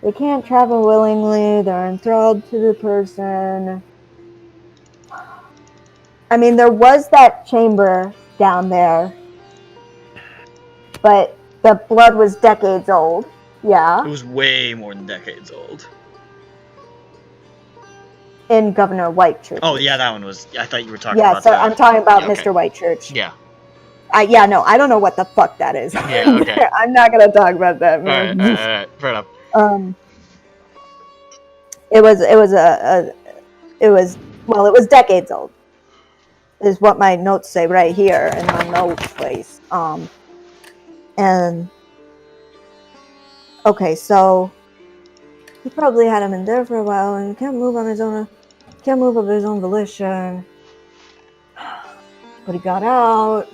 S1: they can't travel willingly, they're enthralled to the person. I mean, there was that chamber down there, but the blood was decades old. Yeah.
S2: It was way more than decades old.
S1: In Governor Whitechurch.
S2: Oh, yeah, that one was... I thought you were talking
S1: about that. Yeah, so I'm talking about
S2: okay.
S1: Mr. Whitechurch.
S2: Yeah.
S1: Yeah, no, I don't know what the fuck that is.
S2: Yeah, okay.
S1: I'm not gonna talk about that, man.
S2: Alright, fair enough.
S1: It was decades old. Is what my notes say right here in my notes place. And okay, so he probably had him in there for a while, and can't move of his own volition. But he got out.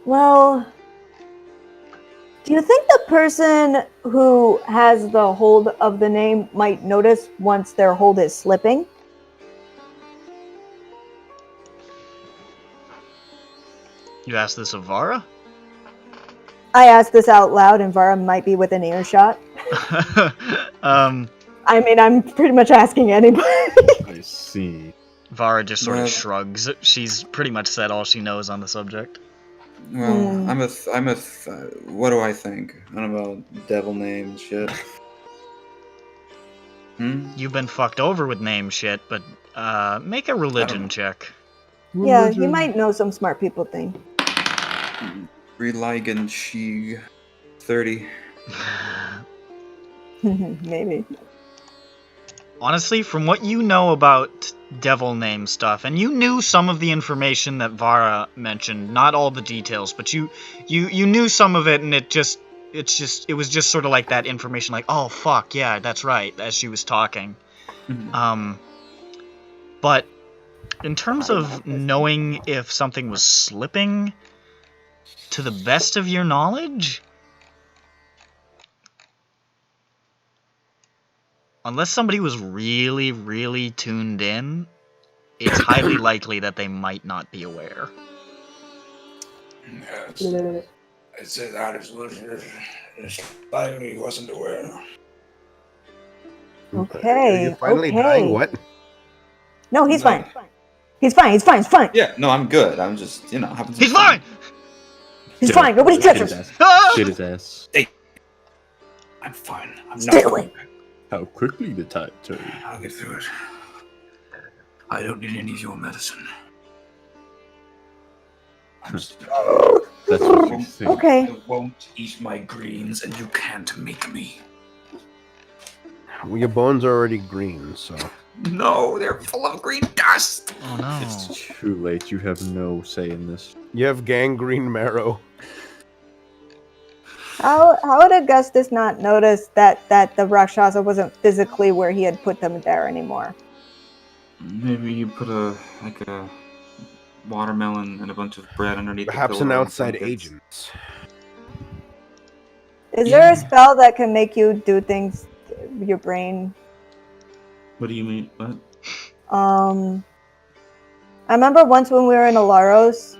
S1: Well, do you think the person who has the hold of the name might notice once their hold is slipping?
S2: You asked this of Vara?
S1: I asked this out loud, and Vara might be within earshot. I mean, I'm pretty much asking anybody.
S4: I see.
S2: Vara just sort of shrugs. She's pretty much said all she knows on the subject.
S5: Well, what do I think? I don't know about devil name shit.
S2: You've been fucked over with name shit, but make a religion check.
S1: Yeah, you might know some smart people thing.
S5: Religan she 30.
S1: Maybe.
S2: Honestly, from what you know about devil name stuff, and you knew some of the information that Vara mentioned, not all the details, but you knew some of it, and it was just sort of like that information, like, oh fuck, yeah, that's right, as she was talking. But in terms of knowing if something was slipping, to the best of your knowledge, unless somebody was really, really tuned in, it's highly likely that they might not be aware.
S9: Yes. I'd say that is likely he wasn't aware.
S1: Okay.
S3: Are you finally dying? What?
S1: No, he's
S5: No.
S1: fine. He's fine. He's fine. He's fine.
S5: Yeah, no, I'm good. I'm just, having some
S2: He's
S5: fun.
S2: fine!
S1: He's fine. Nobody touch him.
S2: Ah!
S4: Shit his ass.
S9: I'm fine. I'm
S1: Stay
S9: not.
S1: away.
S4: How quickly the tide turned.
S9: I'll get through it. I don't need any of your medicine. I'm just,
S4: That's what you think.
S1: Okay.
S9: I won't eat my greens, and you can't make me.
S3: Well, your bones are already green, so.
S9: No, they're full of green dust.
S2: Oh no.
S4: It's too late. You have no say in this.
S3: You have gangrene marrow.
S1: How would Augustus not notice that the Rakshasa wasn't physically where he had put them there anymore?
S5: Maybe you put a watermelon and a bunch of bread underneath.
S3: Perhaps
S5: the
S3: an
S5: pillow
S3: outside
S5: and
S3: agent.
S1: Is there a spell that can make you do things with your brain?
S5: What do you mean? What?
S1: I remember once when we were in Alaros,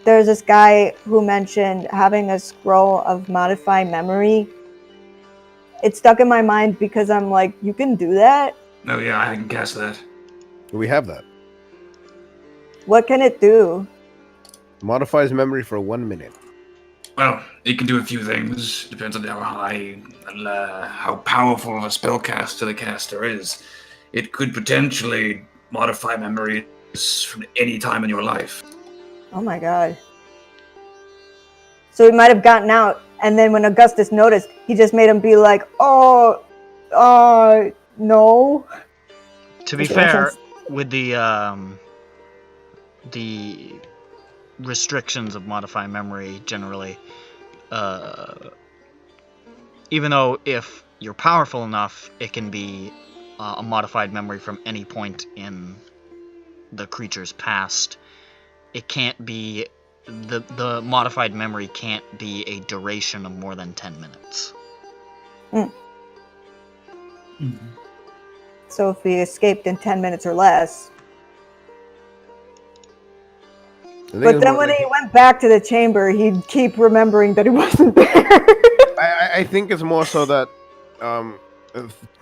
S1: there's this guy who mentioned having a scroll of modify memory. It stuck in my mind because I'm like, you can do that?
S9: Oh yeah, I can guess that.
S3: We have that.
S1: What can it do?
S3: Modifies memory for 1 minute.
S9: Well, it can do a few things. Depends on how high and how powerful of a spellcaster the caster is. It could potentially modify memories from any time in your life.
S1: Oh my god. So he might have gotten out, and then when Augustus noticed, he just made him be like, no.
S2: To be
S1: Does that make
S2: fair,
S1: sense?
S2: with the restrictions of modify memory generally, even though if you're powerful enough, it can be a modified memory from any point in the creature's past. It can't be the modified memory can't be a duration of more than 10 minutes.
S1: So if he escaped in 10 minutes or less. But then when he went back to the chamber, he'd keep remembering that he wasn't there.
S3: I think it's more so that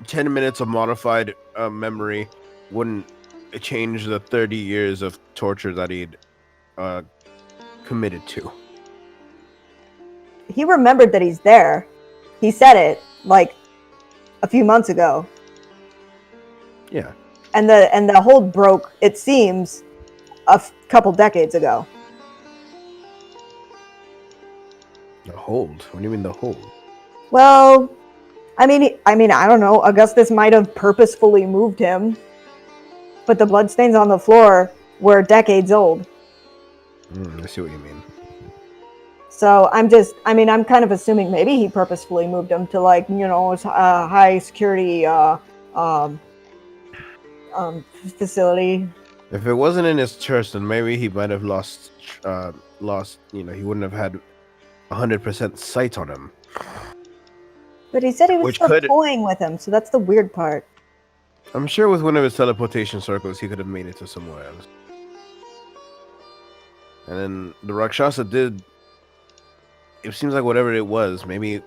S3: 10 minutes of modified memory wouldn't change the 30 years of torture that he'd committed to.
S1: He remembered that he's there. He said it like a few months ago.
S3: Yeah.
S1: And the hold broke, it seems, a couple decades ago.
S3: The hold? What do you mean the hold?
S1: Well, I mean, I don't know. Augustus might have purposefully moved him, but the bloodstains on the floor were decades old.
S3: I see what you mean.
S1: So I'm kind of assuming maybe he purposefully moved him to high security facility.
S3: If it wasn't in his church, then maybe he might have lost. He wouldn't have had 100% sight on him.
S1: But he said he was
S3: Which
S1: still
S3: could-
S1: toying with him, so that's the weird part.
S3: I'm sure with one of his teleportation circles, he could have made it to somewhere else. And then the Rakshasa did. It seems like whatever it was, maybe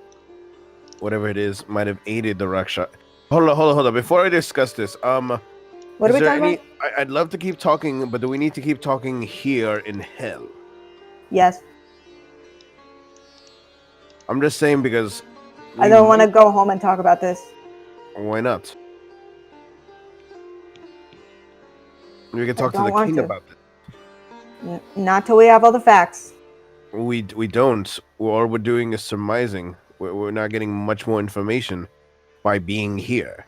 S3: whatever it is, might have aided the Rakshasa. Hold on. Before I discuss this,
S1: What are we
S3: is there
S1: talking about?
S3: I'd love to keep talking, but do we need to keep talking here in hell?
S1: Yes.
S3: I'm just saying because
S1: I don't want to go home and talk about this.
S3: Why not? We can talk to
S1: don't
S3: the
S1: want
S3: king
S1: to.
S3: about this.
S1: Not till we have all the facts.
S3: We don't. All we're doing is surmising. We're not getting much more information by being here.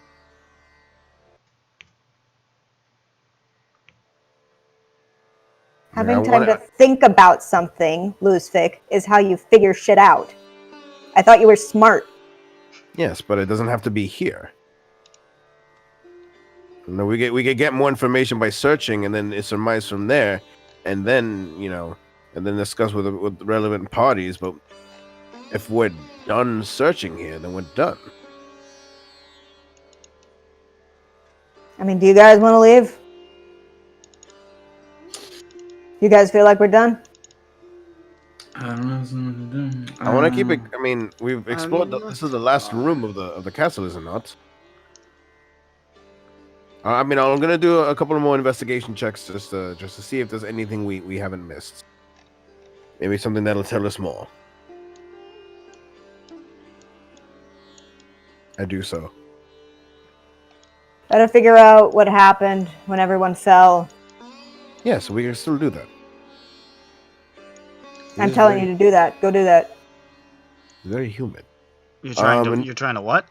S1: Having time to think about something, Lucific, is how you figure shit out. I thought you were smart.
S3: Yes, but it doesn't have to be here. No, we could get more information by searching, and then surmise from there, and then and then discuss with relevant parties. But if we're done searching here, then we're done.
S1: I mean, do you guys want to leave? You guys feel like we're done?
S5: I don't know something to do.
S3: I want to keep it. I mean, we've explored. This is the last room of the castle, is it not? I mean, I'm gonna do a couple of more investigation checks just to see if there's anything we haven't missed. Maybe something that'll tell us more. I do so.
S1: Gotta figure out what happened when everyone fell.
S3: Yes, we can still do that.
S1: I'm telling you to do that. Go do that.
S3: Very human.
S2: You're trying to what?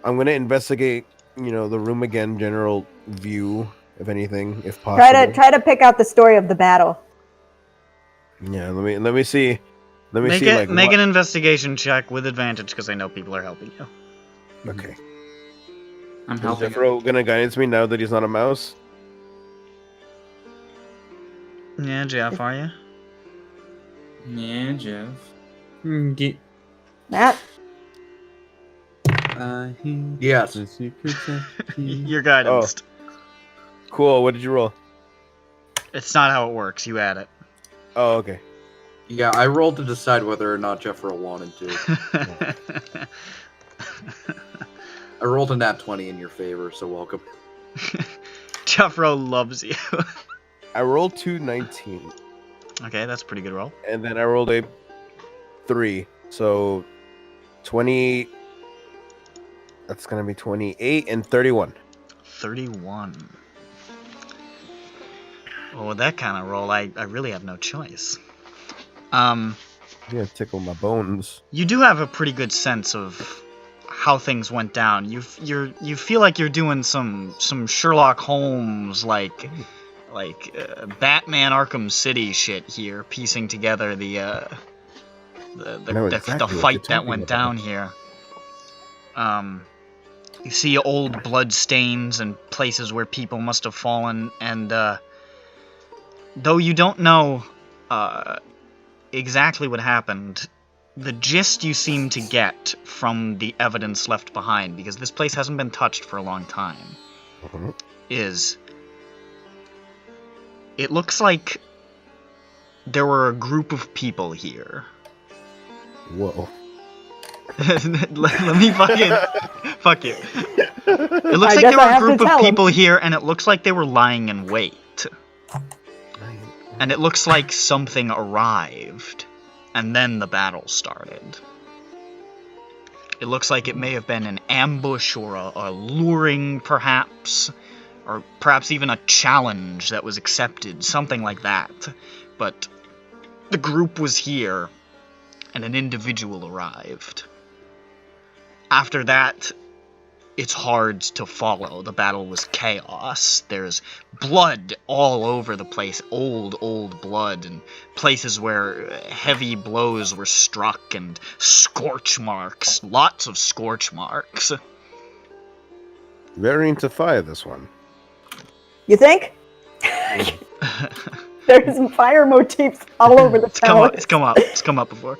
S3: I'm gonna investigate, the room again, general view, if anything, if possible.
S1: Try to pick out the story of the battle.
S3: Yeah, let me see.
S2: Make an investigation check with advantage because I know people are helping you.
S3: Okay.
S5: I'm
S3: Is
S5: helping.
S3: Jeffro gonna guidance me now that he's not a mouse?
S2: Yeah, Jeff, are you?
S5: Yeah, Jeff.
S1: Matt?
S6: Yes.
S2: You're guidanced.
S3: Cool. What did you roll?
S2: It's not how it works. You add it.
S3: Oh, okay.
S6: Yeah, I rolled to decide whether or not Jeffro wanted to. I rolled a nat 20 in your favor, so welcome.
S2: Jeffro loves you.
S3: I rolled 219.
S2: Okay, that's a pretty good roll.
S3: And then I rolled a 3. So 20. That's going to be 28 and 31.
S2: 31. Well, with that kind of roll, I really have no choice.
S3: You're going to tickle my bones.
S2: You do have a pretty good sense of how things went down. You feel like you're doing some Sherlock Holmes like Batman Arkham City shit here, piecing together the fight that went down here. You see old blood stains and places where people must have fallen, and though you don't know exactly what happened, the gist you seem to get from the evidence left behind, because this place hasn't been touched for a long time, is it looks like there were a group of people here.
S3: Whoa.
S2: Let me fuck you. It looks like there were a group of people here, and it looks like they were lying in wait. And it looks like something arrived, and then the battle started. It looks like it may have been an ambush or a luring, perhaps, or perhaps even a challenge that was accepted, something like that. But the group was here, and an individual arrived. After that, it's hard to follow. The battle was chaos. There's blood all over the place. Old blood, and places where heavy blows were struck, and scorch marks. Lots of scorch marks.
S3: Very into fire, this one.
S1: You think? There's some fire motifs all over the town.
S2: It's come up before.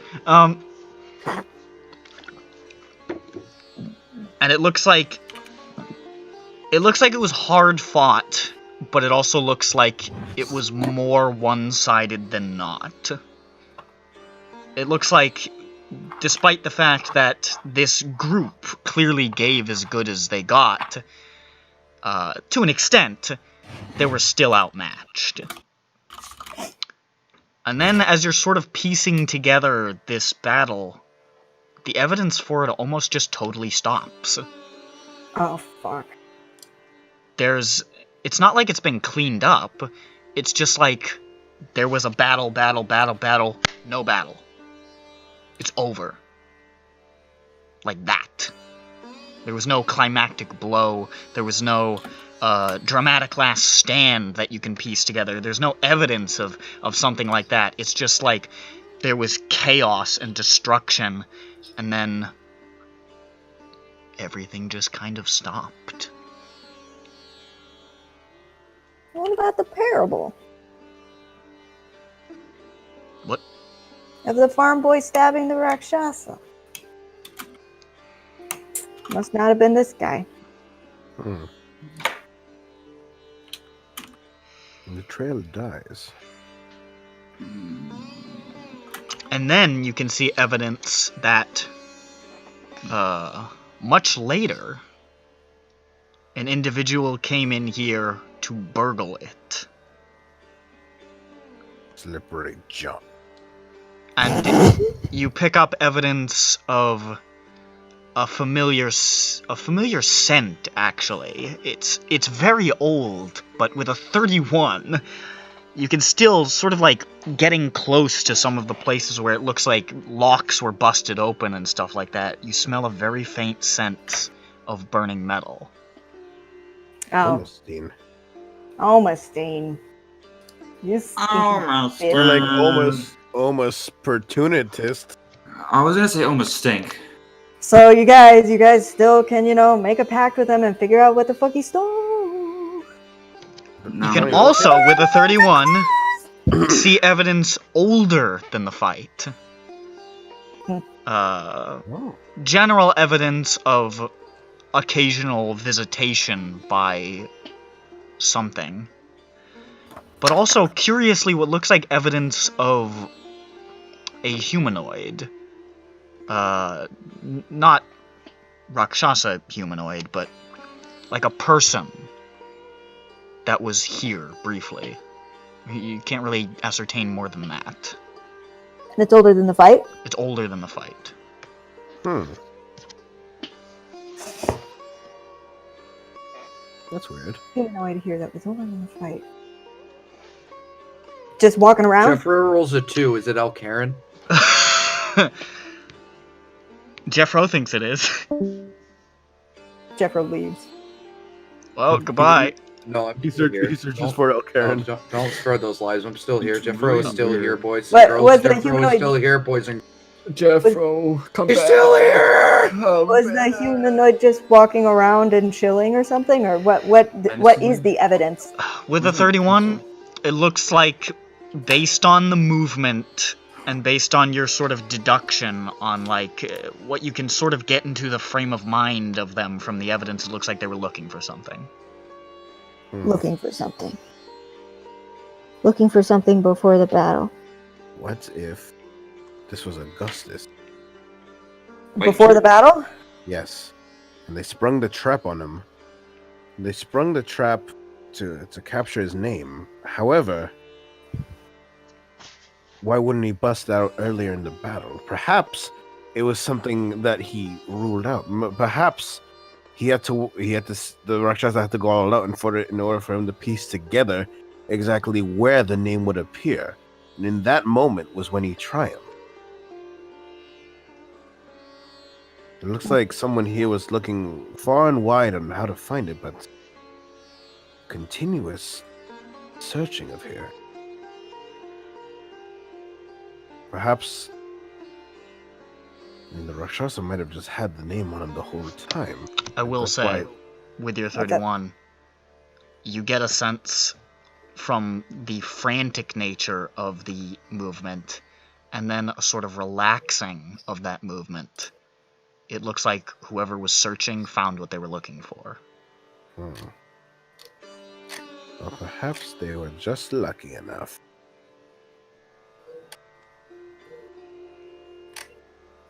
S2: And it looks like it was hard fought, but it also looks like it was more one-sided than not. It looks like, despite the fact that this group clearly gave as good as they got, to an extent, they were still outmatched. And then, as you're sort of piecing together this battle, the evidence for it almost just totally stops.
S1: Oh, fuck.
S2: It's not like it's been cleaned up. It's just like there was a battle, no battle. It's over. Like that. There was no climactic blow. There was no dramatic last stand that you can piece together. There's no evidence of something like that. It's just like there was chaos and destruction, and then everything just kind of stopped.
S1: What about the parable?
S2: What?
S1: Of the farm boy stabbing the Rakshasa. Must not have been this guy.
S3: The trail dies.
S2: And then you can see evidence that, much later, an individual came in here to burgle it.
S3: Slippery jump.
S2: And you pick up evidence of a familiar scent, actually. It's very old, but with a 31, you can still sort of like getting close to some of the places where it looks like locks were busted open and stuff like that. You smell a very faint scent of burning metal.
S1: Oh, Almastine. You stinky bitch.
S3: We're like almost opportunist.
S5: I was gonna say almost stink.
S1: So you guys still can, make a pact with him and figure out what the fuck he stole.
S5: No.
S2: You can also, with a 31, see evidence older than the fight. General evidence of occasional visitation by something. But also, curiously, what looks like evidence of a humanoid. Not Rakshasa humanoid, but like a person that was here briefly. You can't really ascertain more than that.
S1: And it's older than the fight?
S2: It's older than the fight.
S3: That's weird.
S1: Humanoid here that was older than the fight. Just walking around?
S6: Jeffro rolls a 2. Is it El Karen?
S2: Jeffro thinks it is.
S1: Jeffro leaves.
S2: Well, goodbye.
S6: No, I'm
S3: He
S6: still here.
S3: searches for El Karen.
S6: Don't spread those lies. I'm still here. Jeffro is still here, boys
S1: What-
S6: and girls.
S1: was the
S6: Jeffro is
S1: humanoid-
S6: still here, boys and
S10: Jeffro, come
S6: He's
S10: back.
S6: still here!
S1: Was the humanoid just walking around and chilling or something? Or what is the evidence?
S2: With a 31, it looks like, based on the movement and based on your sort of deduction on, like, what you can sort of get into the frame of mind of them from the evidence, it looks like they were looking for something.
S1: Looking for something. Looking for something before the battle.
S3: What if this was Augustus?
S1: Before the battle?
S3: Yes. And they sprung the trap on him. They sprung the trap to capture his name. However, why wouldn't he bust out earlier in the battle? Perhaps it was something that he ruled out. Perhaps the Rakshasa had to go all out in order for him to piece together exactly where the name would appear. And in that moment was when he triumphed. It looks like someone here was looking far and wide on how to find it, but continuous searching of here. Perhaps the Rakshasa might have just had the name on him the whole time.
S2: I will
S3: That's
S2: say,
S3: why-
S2: with your 31, you get a sense from the frantic nature of the movement, and then a sort of relaxing of that movement. It looks like whoever was searching found what they were looking for.
S3: Or perhaps they were just lucky enough.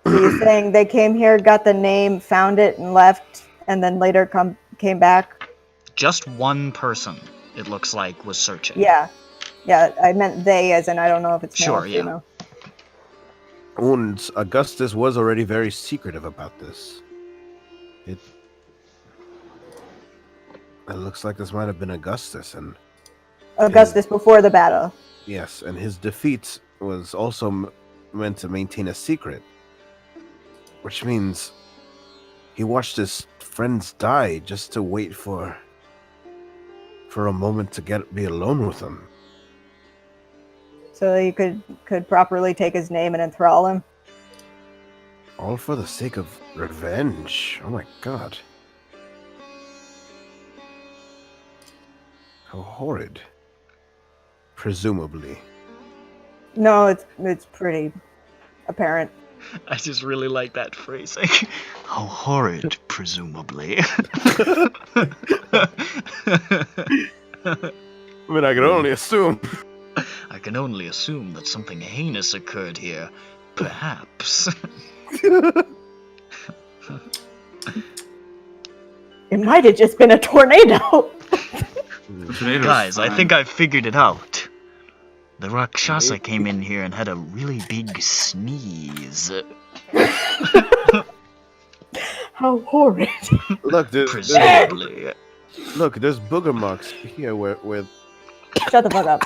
S1: So you're saying they came here, got the name, found it, and left, and then later came back?
S2: Just one person, it looks like, was searching.
S1: Yeah. Yeah, I meant they, as in I don't know if it's male
S2: Sure,
S1: or
S2: yeah.
S1: female.
S3: And Augustus was already very secretive about this. It looks like this might have been Augustus, and
S1: Augustus before the battle.
S3: yes, and his defeat was also meant to maintain a secret, which means he watched his friends die just to wait for a moment to be alone with them.
S1: So you could properly take his name and enthrall him.
S3: All for the sake of revenge. Oh my god. How horrid. Presumably.
S1: No, it's pretty apparent.
S2: I just really like that phrasing.
S8: How horrid, presumably.
S3: I mean, I can only assume.
S8: I can only assume that something heinous occurred here. Perhaps.
S1: It might have just been a tornado.
S5: Tornado's
S8: Guys, I
S5: fine.
S8: think I've figured it out. The Rakshasa came in here and had a really big sneeze.
S1: How horrid.
S3: Look,
S8: Presumably.
S3: look, there's booger marks here where
S1: Shut the fuck up.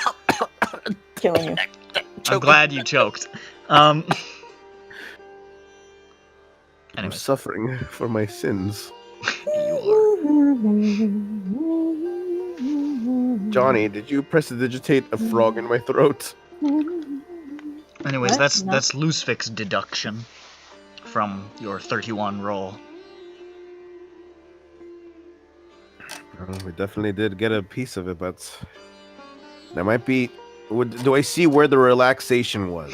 S1: Killing you.
S2: I'm glad you choked.
S3: I'm
S2: Anyway.
S3: suffering for my sins. Johnny, did you prestidigitate a frog in my throat?
S2: Anyways,
S1: What?
S2: that's
S1: No.
S2: that's loose fix deduction from your 31 roll.
S3: Well, we definitely did get a piece of it, but there might be. Do I see where the relaxation was?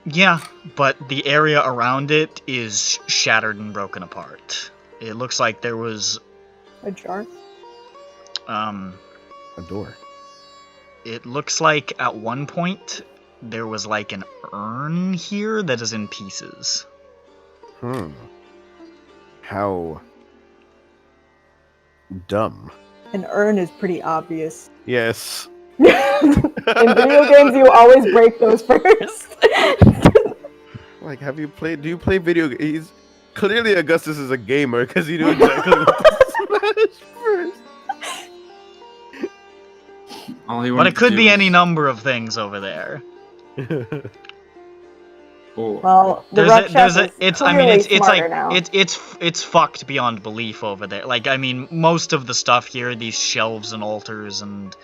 S2: Yeah, but the area around it is shattered and broken apart. It looks like there was,
S1: A jar?
S3: A door.
S2: it looks like at one point there was like an urn here that is in pieces.
S3: How dumb.
S1: An urn is pretty obvious.
S3: Yes.
S1: In video games, you always break those first.
S3: Like, have you played? Do you play video games? Clearly, Augustus is a gamer because he knew exactly what to smash first.
S5: All he
S2: But
S5: wanted
S2: it
S5: to
S2: could
S5: do
S2: be
S5: was-
S2: any number of things over there.
S5: Oh,
S1: Well, the Rakshasa is
S2: it's
S1: clearly
S2: it's
S1: smarter
S2: like
S1: now.
S2: it's fucked beyond belief over there. Like, I mean, most of the stuff here, these shelves and altars and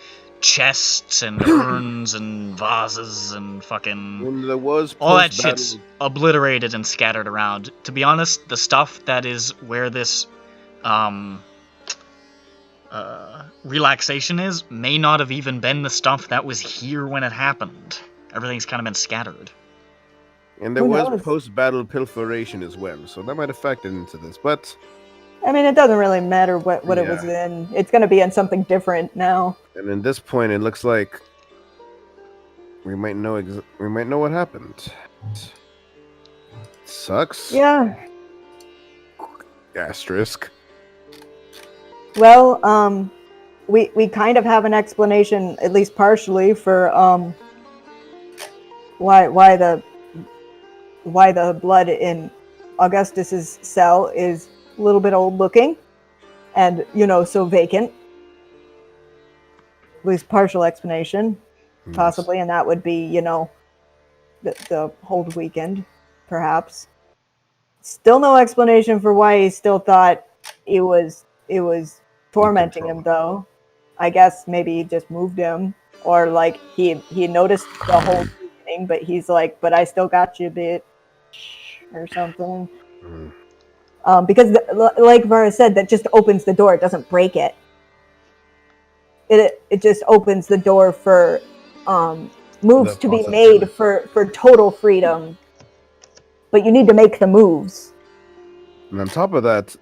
S2: chests and urns and vases and fucking
S3: When there was
S2: all that
S3: post-battle-
S2: shit's obliterated and scattered around. To be honest, the stuff that is where this relaxation is may not have even been the stuff that was here when it happened. Everything's kind of been scattered.
S3: And there
S1: Who
S3: was
S1: knows?
S3: post-battle pilferation as well, so that might have factored into this. But
S1: I mean, it doesn't really matter what it was
S3: Yeah.
S1: in. It's going to be in something different now.
S3: and at this point, it looks like we might know what happened. Sucks.
S1: Yeah.
S3: Asterisk.
S1: Well, we kind of have an explanation, at least partially, for why the blood in Augustus's cell is a little bit old looking, and so vacant. At least partial explanation, possibly, and that would be the hold weekend, perhaps. Still no explanation for why he still thought it was tormenting him, though. I guess maybe he just moved him, or like he noticed the whole thing, but he's like, "But I still got you, bitch," or something. Because, like Vara said, that just opens the door. It doesn't break it. It just opens the door for moves
S3: The
S1: to be
S3: possibility.
S1: made for total freedom. But you need to make the moves.
S3: And on top of that,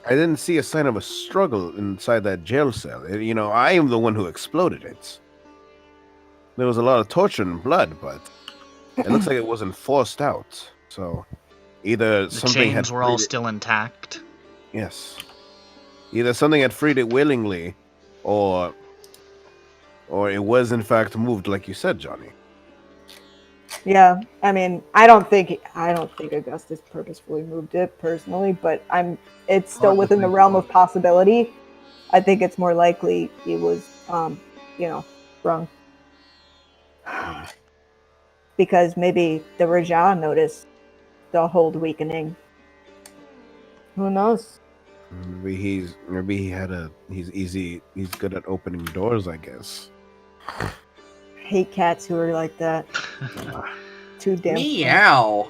S3: I didn't see a sign of a struggle inside that jail cell. I am the one who exploded it. There was a lot of torture and blood, but it looks like it wasn't forced out. So either
S2: The
S3: something had
S2: chains were all
S3: freed it-
S2: still intact.
S3: Yes. Either something had freed it willingly, or it was in fact moved, like you said, Johnny.
S1: Yeah, I mean, I don't think Augustus purposefully moved it personally, but it's still
S3: Hard to
S1: within the
S3: think
S1: realm
S3: about.
S1: of possibility. I think it's more likely he was, wrong. Because maybe the Raja noticed the hold weakening. Who knows?
S3: He's good at opening doors, I guess.
S1: Hate cats who are like that. Too damn.
S6: Meow.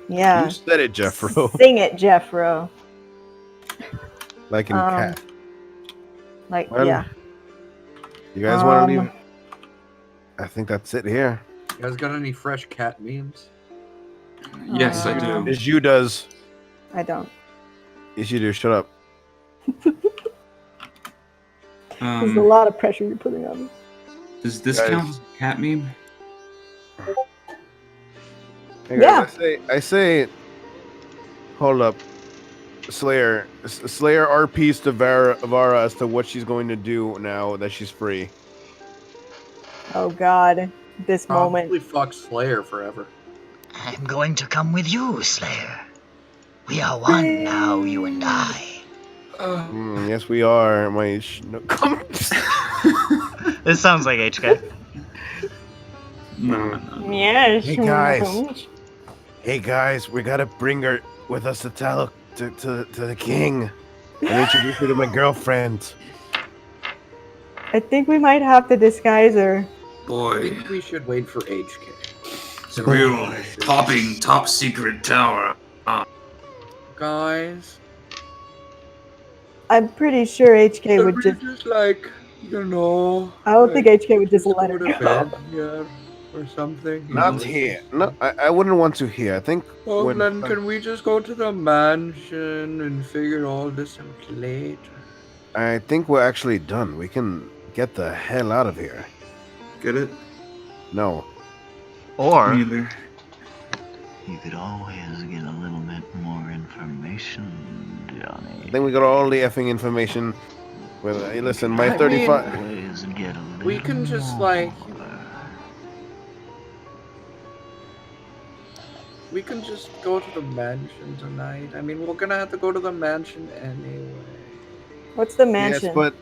S1: Yeah.
S3: You said it, Jeffro.
S1: Sing it, Jeffro.
S3: Like in cat.
S1: Like,
S3: Well,
S1: yeah.
S3: You guys want to leave? I think that's it here.
S6: You guys got any fresh cat memes?
S5: yes, I do.
S3: As you does.
S1: I don't.
S3: Yes, you do. Shut up.
S1: There's a lot of pressure you're putting on me.
S5: Does this
S3: Guys.
S5: count as a cat meme?
S3: Hey guys,
S1: Yeah.
S3: I say, hold up. Slayer RPs to Vara as to what she's going to do now that she's free.
S1: Oh God, this moment.
S6: Probably fuck Slayer forever.
S8: I'm going to come with you, Slayer. We are one now, you and I.
S3: Yes, we are. Come.
S2: This sounds like HK.
S5: No.
S1: Yes.
S3: Hey guys, we gotta bring her with us to the king and introduce her to my girlfriend.
S1: I think we might have to disguise her.
S6: I
S5: Boy,
S6: think we should wait for HK.
S9: It's a real popping top secret tower.
S6: Guys,
S1: I'm pretty sure HK would just.
S6: like, you know.
S1: I don't think HK would just let her
S6: go to
S1: go.
S6: bed here or something.
S3: Not here. No, I wouldn't want to here. I think.
S6: Oh, then can we just go to the mansion and figure all this out later?
S3: I think we're actually done. We can get the hell out of here.
S5: Get it?
S3: No.
S2: Or
S5: Neither.
S8: You could always get a little bit more information, Johnny.
S3: I think we got all the effing information. Well, hey, listen, my 35.
S8: Always get a little
S6: We can just,
S8: more.
S6: like... We can just go to the mansion tonight. I mean, we're gonna have to go to the mansion anyway.
S1: What's the mansion?
S3: Yes, but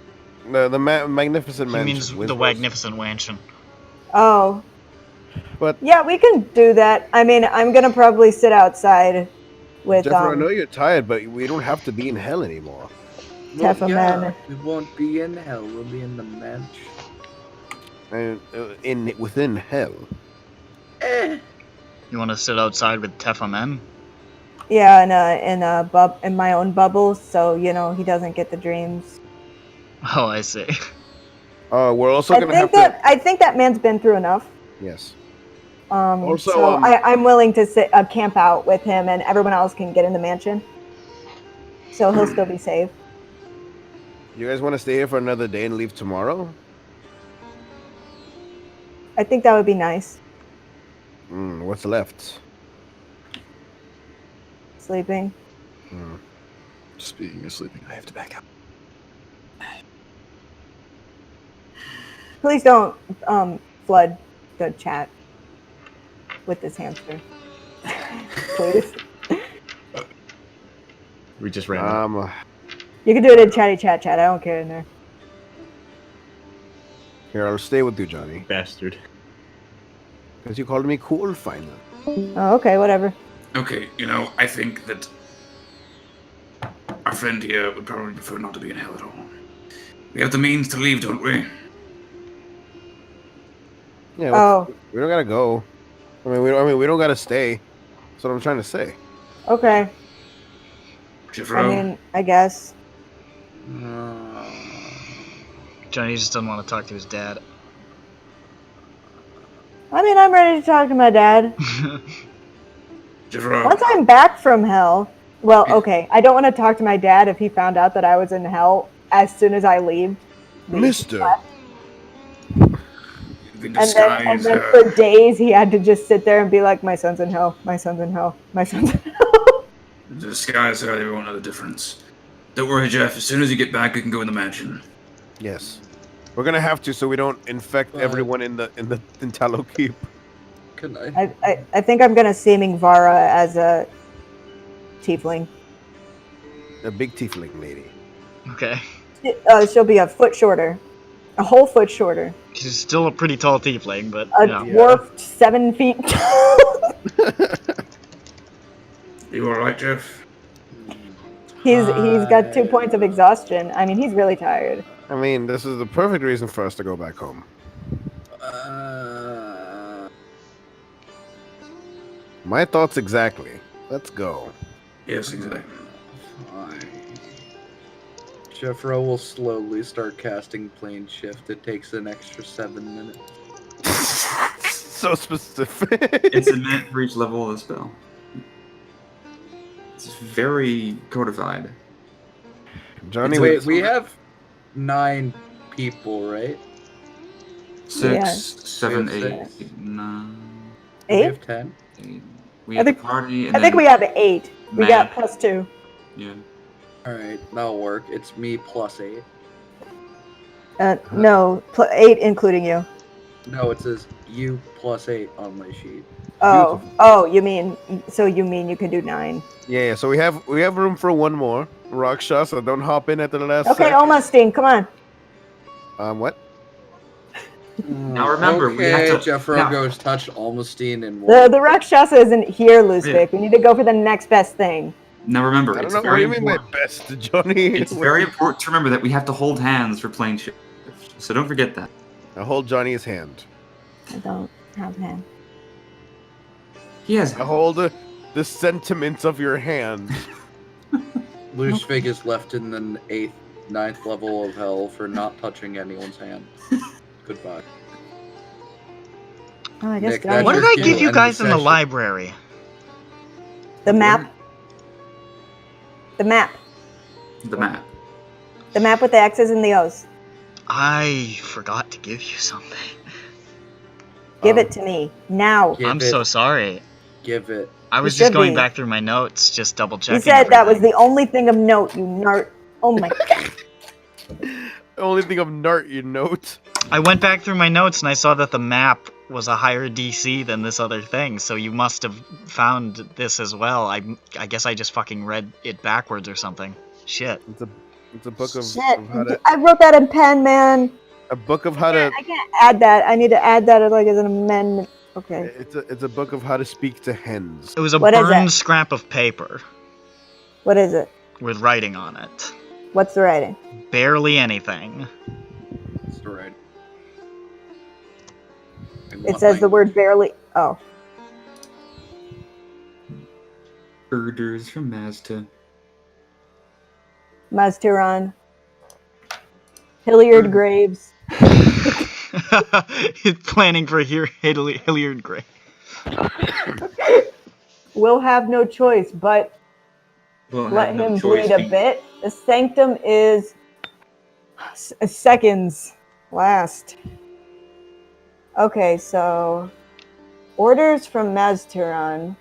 S3: the magnificent
S2: he
S3: mansion.
S2: means the magnificent mansion.
S1: Oh.
S3: But
S1: yeah, we can do that. I mean, I'm gonna probably sit outside with
S3: Jeffrey, I know you're tired, but we don't have to be in hell anymore.
S6: Well,
S1: Teffaman.
S6: we won't be in hell. We'll be in the mansion.
S3: And within hell.
S2: You want to sit outside with Teffaman?
S1: Yeah, in my own bubble, so you know he doesn't get the dreams.
S2: Oh, I see.
S3: We're also gonna have to.
S1: I think that man's been through enough.
S3: Yes.
S1: Also, so I'm willing to sit camp out with him, and everyone else can get in the mansion. So he'll still be safe.
S3: You guys want to stay here for another day and leave tomorrow?
S1: I think that would be nice.
S3: What's left?
S1: Sleeping.
S4: Speaking of sleeping, I have to back out.
S1: Please don't flood the chat with this hamster. Please.
S4: We just ran out.
S1: You can do it in chatty chat. I don't care in there.
S3: Here, I'll stay with you, Johnny.
S4: Bastard.
S3: Because you called me cool, finally.
S1: Oh, okay, whatever.
S9: Okay, I think that our friend here would probably prefer not to be in hell at all. We have the means to leave, don't we?
S3: Yeah. We don't gotta go. I mean, we don't gotta stay. That's what I'm trying to say.
S1: Okay.
S9: Jeffro?
S1: I mean, I guess.
S2: Johnny just doesn't want to talk to his dad.
S1: I mean, I'm ready to talk to my dad.
S9: Jeffro?
S1: Once I'm back from hell. Well, okay. I don't want to talk to my dad if he found out that I was in hell as soon as I leave.
S3: Mister.
S1: And then for days he had to just sit there and be like, my son's in hell, my son's in hell, my son's in hell.
S9: Disguise her, they won't know the difference. Don't worry, Jeff. As soon as you get back, we can go in the mansion.
S3: Yes. We're gonna have to so we don't infect everyone in Tallow Keep.
S6: Can I?
S1: I think I'm gonna seeming Vara as a tiefling.
S3: A big tiefling lady.
S2: Okay.
S1: She'll be a foot shorter. A whole foot shorter.
S2: She's still a pretty tall tiefling, but
S1: A dwarf 7 feet tall.
S9: You alright, Jeff?
S1: He's got 2 points of exhaustion. I mean, he's really tired.
S3: I mean, this is the perfect reason for us to go back home. My thoughts exactly. Let's go.
S9: Yes, exactly.
S6: Fine. Jeffro will slowly start casting plane shift. It takes an extra 7 minutes.
S3: So specific.
S5: It's a minute for each level of the spell. It's very codified.
S3: Johnny,
S6: wait, we have 9 people, right?
S5: 6, 7, 8, 9.
S1: 8?
S6: We have 10.
S5: 8. We have the party. And
S1: I think we have 8. We
S5: Matt.
S1: got +2.
S5: Yeah.
S6: Alright, that'll work. It's me plus 8.
S1: No, 8 including you.
S6: No, it says you plus 8 on my sheet.
S1: Oh, you mean you can do 9.
S3: Yeah, so we have room for one more. Rakshasa, don't hop in at the last
S1: Okay,
S3: sec.
S1: Almastine, come on.
S3: What?
S5: Now remember, we have to.
S6: Jeffro
S5: now-
S6: goes touch Almastine and one.
S1: The Rakshasa isn't here, Luzvik. We need to go for the next best thing.
S5: Now remember,
S3: I don't
S5: it's
S3: know. What do
S5: very
S3: you mean by
S5: important.
S3: best, Johnny?
S5: It's very important to remember that we have to hold hands for playing shift. So don't forget that.
S3: I hold Johnny's hand.
S1: I don't have him.
S5: He has.
S3: I hold the sentiments of your hand.
S6: Luzvik is left in the 8th, 9th level of hell for not touching anyone's hand. Goodbye.
S1: Oh, I guess
S6: Nick,
S1: Johnny-
S6: that's
S2: What did
S6: your
S2: I
S6: cue.
S2: give you
S6: End of
S2: guys in the
S6: session.
S2: library?
S1: The map. The map.
S5: The map.
S1: The map with the X's and the O's.
S2: I forgot to give you something.
S1: Give it to me now.
S6: Give
S2: I'm
S6: it,
S2: so sorry.
S6: Give it.
S2: I was
S1: You
S2: just
S1: should
S2: going
S1: be.
S2: back through my notes, just double checking.
S1: You said that was
S2: everything.
S1: the only thing of note, you nart. Oh my god.
S3: The only thing of note, you note.
S2: I went back through my notes and I saw that the map was a higher DC than this other thing, so you must have found this as well. I guess I just fucking read it backwards or something. Shit.
S3: It's a book of,
S1: Shit.
S3: of how to
S1: I wrote that in pen, man.
S3: a book of how to.
S1: I can't add that. I need to add that as an amendment. Okay.
S3: It's a book of how to speak to hens.
S2: It was a
S1: What is
S2: burned
S1: it?
S2: scrap of paper
S1: What is it?
S2: with writing on it.
S1: What's the writing?
S2: Barely anything.
S6: That's right.
S1: It says the word barely. Oh.
S5: Orders from Mazda.
S1: Mazturan. Hilliard Graves.
S2: It's planning for Hilliard Gray.
S1: We'll have no choice but
S5: We'll
S1: let
S5: have no
S1: him
S5: choice.
S1: bleed a bit. The sanctum is seconds last. Okay, so orders from Mazturan.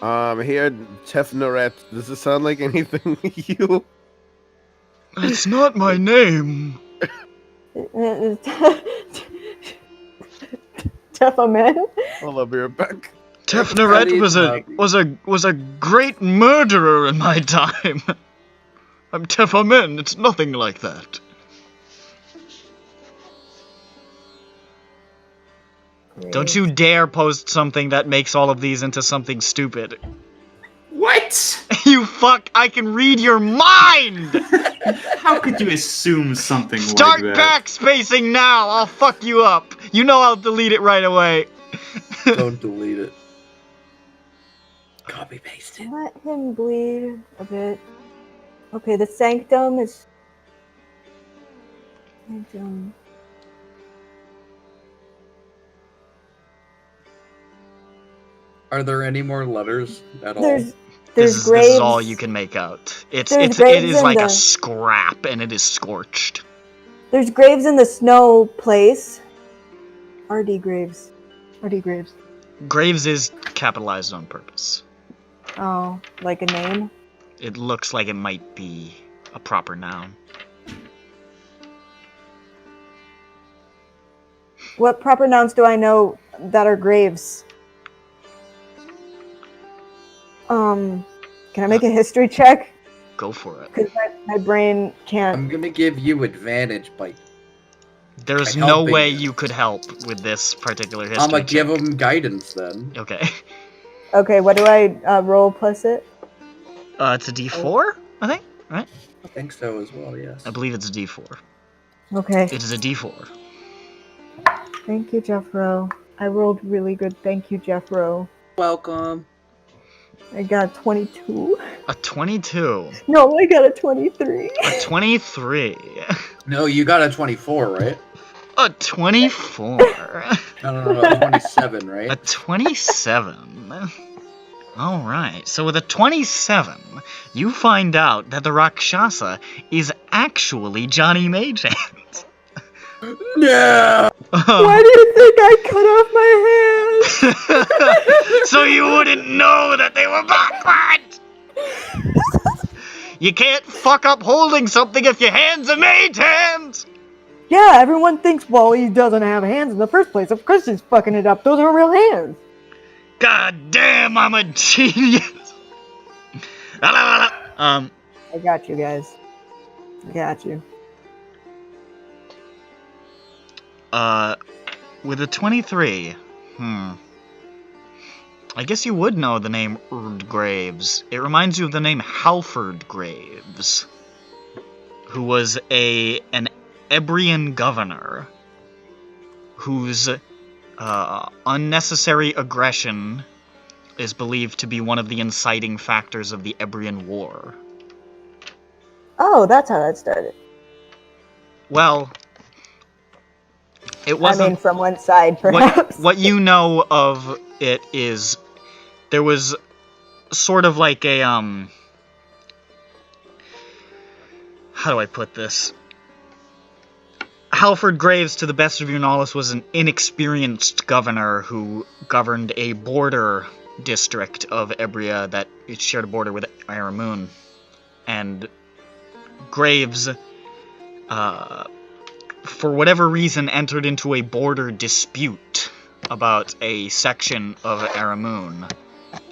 S3: Here, Tefnoret. Does it sound like anything you?
S2: It's not my name.
S1: Tefaman.
S3: Hold up, you're back.
S2: Tefnoret was a great murderer in my time. I'm Tefamen. It's nothing like that. Don't you dare post something that makes all of these into something stupid.
S5: What?
S2: You fuck! I can read your mind!
S5: How could you assume something
S2: Start
S5: like that?
S2: backspacing now! I'll fuck you up! You know I'll delete it right away.
S6: Don't delete it. Copy paste it.
S1: Let him bleed a bit. Okay, the sanctum is. Sanctum.
S6: Are there any more letters at all?
S1: There's
S2: This
S1: graves.
S2: is all you can make out.
S1: There's
S2: It
S1: graves
S2: is
S1: in
S2: like
S1: the-
S2: a scrap and it is scorched.
S1: There's graves in the snow place. RD Graves. RD Graves.
S2: Graves is capitalized on purpose.
S1: Oh, like a name?
S2: It looks like it might be a proper noun.
S1: What proper nouns do I know that are graves? Can I make a history check?
S2: Go for it.
S1: Because my brain can't.
S6: I'm gonna give you advantage by.
S2: There's
S6: by
S2: no
S6: helping
S2: way
S6: you.
S2: you could help with this particular history
S6: I'm gonna give
S2: check.
S6: him guidance then.
S2: Okay.
S1: Okay, what do I roll plus it?
S2: It's a D4, I think, right?
S6: I think so as well, yes.
S2: I believe it's a D4.
S1: Okay.
S2: It is a D4.
S1: Thank you, Jeffro. I rolled really good. Thank you, Jeffro.
S6: Welcome.
S1: I got 22.
S2: A 22.
S1: No, I got a 23.
S2: A 23.
S6: No, you got a 24, right?
S2: A 24.
S6: No, 27, right?
S2: A 27. Alright, so with a 27, you find out that the Rakshasa is actually Johnny Magehand.
S6: No!
S1: Why do you think I cut off my hand?
S2: So so you wouldn't know that they were backward! You can't fuck up holding something if your hands are made hands!
S1: Yeah, everyone thinks, well, he doesn't have hands in the first place. Of course he's fucking it up. Those are real hands.
S2: God damn, I'm a genius!
S1: I got you guys. I got you.
S2: With a 23, I guess you would know the name Erd Graves. It reminds you of the name Halford Graves, who was an Ebrian governor whose unnecessary aggression is believed to be one of the inciting factors of the Ebrian War.
S1: Oh, that's how that started.
S2: Well, it wasn't.
S1: I mean, from one side, perhaps.
S2: What you know of it is there was sort of like a how do I put this? Halford Graves, to the best of your knowledge, was an inexperienced governor who governed a border district of Ebria that it shared a border with Aramoon. And Graves, for whatever reason, entered into a border dispute about a section of Aramoon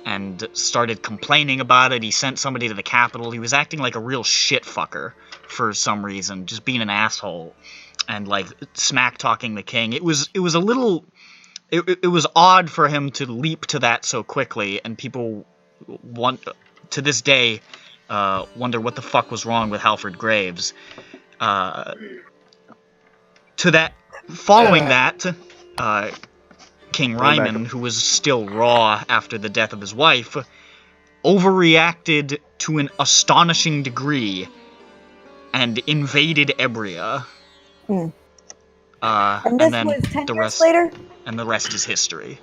S2: and started complaining about it. He sent somebody to the capital. He was acting like a real shitfucker for some reason, just being an asshole and like smack talking the king. It was a little. It was odd for him to leap to that so quickly, and people to this day wonder what the fuck was wrong with Halford Graves. Following that, King Ryman, who was still raw after the death of his wife, overreacted to an astonishing degree and invaded Ebria.
S1: And this was 10 years later?
S2: And the rest is history.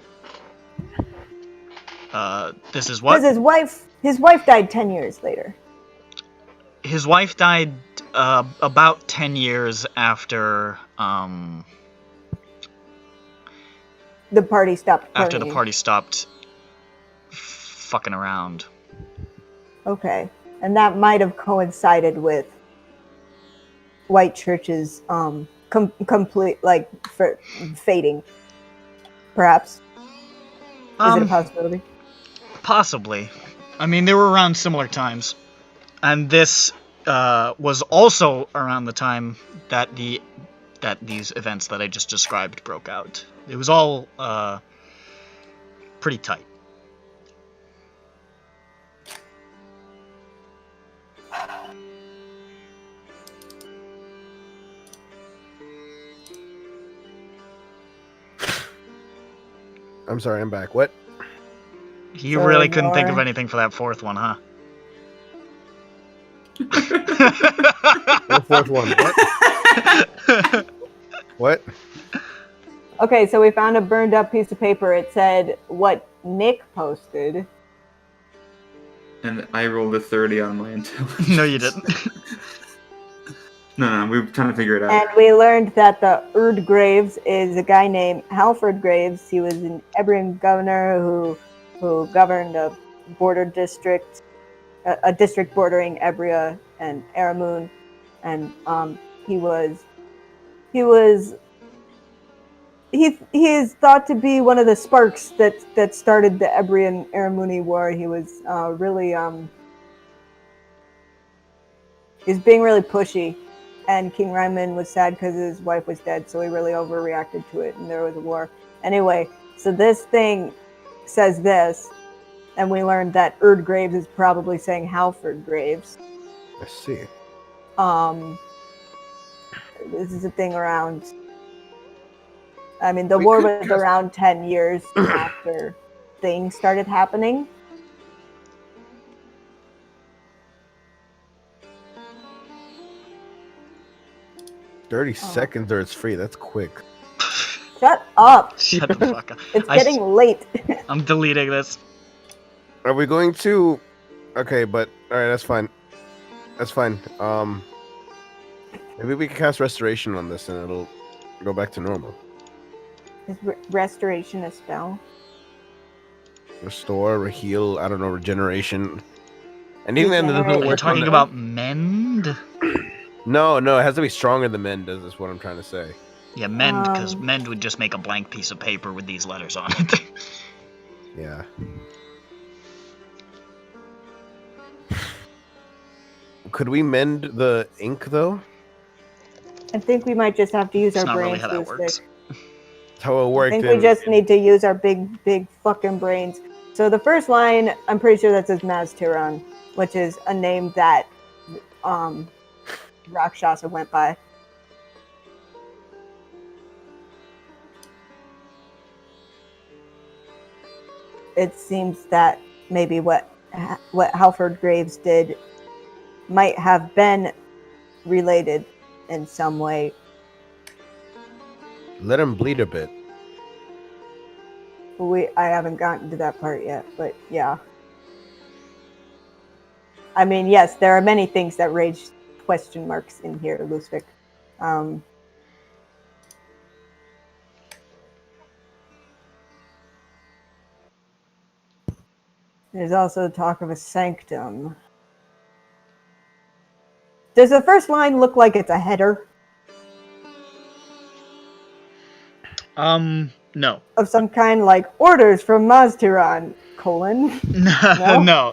S2: This is what?
S1: Because his wife died 10 years later.
S2: His wife died about 10 years after
S1: the party stopped partying.
S2: After the party stopped fucking around.
S1: Okay. And that might have coincided with White Church's complete, like, fading. Perhaps. Is it a possibility?
S2: Possibly. I mean, they were around similar times. And this was also around the time that these events that I just described broke out. It was all pretty tight.
S3: I'm sorry, I'm back. What?
S2: You really couldn't think of anything for that fourth one, huh?
S3: The fourth one. What? What?
S1: Okay, so we found a burned up piece of paper. It said what Nick posted.
S5: And I rolled a 30 on my intelligence.
S2: No, you didn't.
S5: No, we were trying to figure it out.
S1: And we learned that the Erd Graves is a guy named Halford Graves. He was an Ebrian governor who governed a border district, a district bordering Ebria and Aramoon, and he is thought to be one of the sparks that started the Ebrian Aramooni War. He was really he's being really pushy. And King Ryman was sad because his wife was dead, so he really overreacted to it, and there was a war. Anyway, so this thing says this, and we learned that Erd Graves is probably saying Halford Graves.
S3: I see.
S1: This is a thing around... I mean, the war was around 10 years after things started happening.
S3: $30 seconds or it's free. That's quick.
S1: Shut up.
S2: Shut the fuck up.
S1: It's getting late.
S2: I'm deleting this.
S3: Are we going to... Okay, but... Alright, that's fine. That's fine. Maybe we can cast Restoration on this and it'll go back to normal.
S1: Is Restoration a spell?
S3: Restore, heal, I don't know, regeneration. Anything that doesn't
S1: Regenerate.
S2: Are you
S3: work on
S2: talking
S3: the...
S2: about mend?
S3: No, it has to be stronger than mend, is what I'm trying to say.
S2: Yeah, mend, because mend would just make a blank piece of paper with these letters on it.
S3: Yeah. Could we mend the ink, though?
S1: I think we might just have to use
S2: It's
S1: our
S2: not really
S1: brains.
S2: how that works.
S3: That's how it
S1: I
S3: worked
S1: think we just need to use our big fucking brains. So the first line, I'm pretty sure that says Maztiran, which is a name that Rakshasa went by. It seems that maybe what Halford Graves did might have been related in some way.
S3: Let him bleed a bit.
S1: I haven't gotten to that part yet, but yeah. I mean, yes, there are many things that raise question marks in here, Lusvik. There's also talk of a sanctum. Does the first line look like it's a header?
S2: No.
S1: Of some kind, like orders from Maztiran, colon.
S2: No.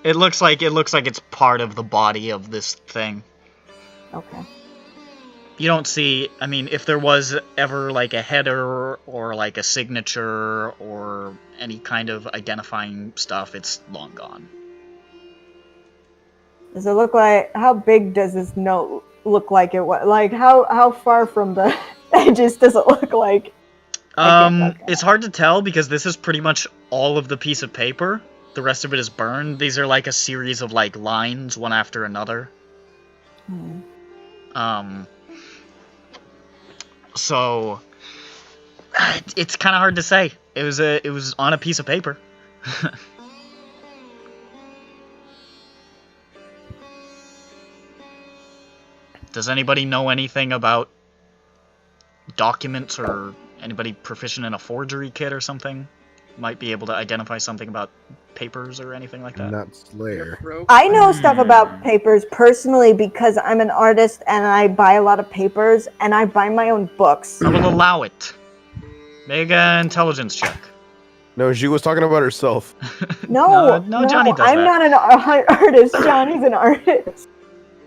S2: It looks like it's part of the body of this thing.
S1: Okay.
S2: You don't see, I mean, if there was ever like a header or like a signature or any kind of identifying stuff, it's long gone.
S1: Does it look like, how big does this note look like it was? Like, how far from the edges does it look like?
S2: It's hard to tell because this is pretty much all of the piece of paper. The rest of it is burned. These are like a series of like lines, one after another. So it's kind of hard to say. It was on a piece of paper. Does anybody know anything about documents, or anybody proficient in a forgery kit or something? Might be able to identify something about papers or anything like that.
S3: Not Slayer.
S1: I know stuff about papers personally because I'm an artist and I buy a lot of papers and I buy my own books.
S2: I will allow it. Make an intelligence check.
S3: No, she was talking about herself.
S1: No,
S2: Johnny does
S1: I'm
S2: that.
S1: not an artist. Johnny's an artist.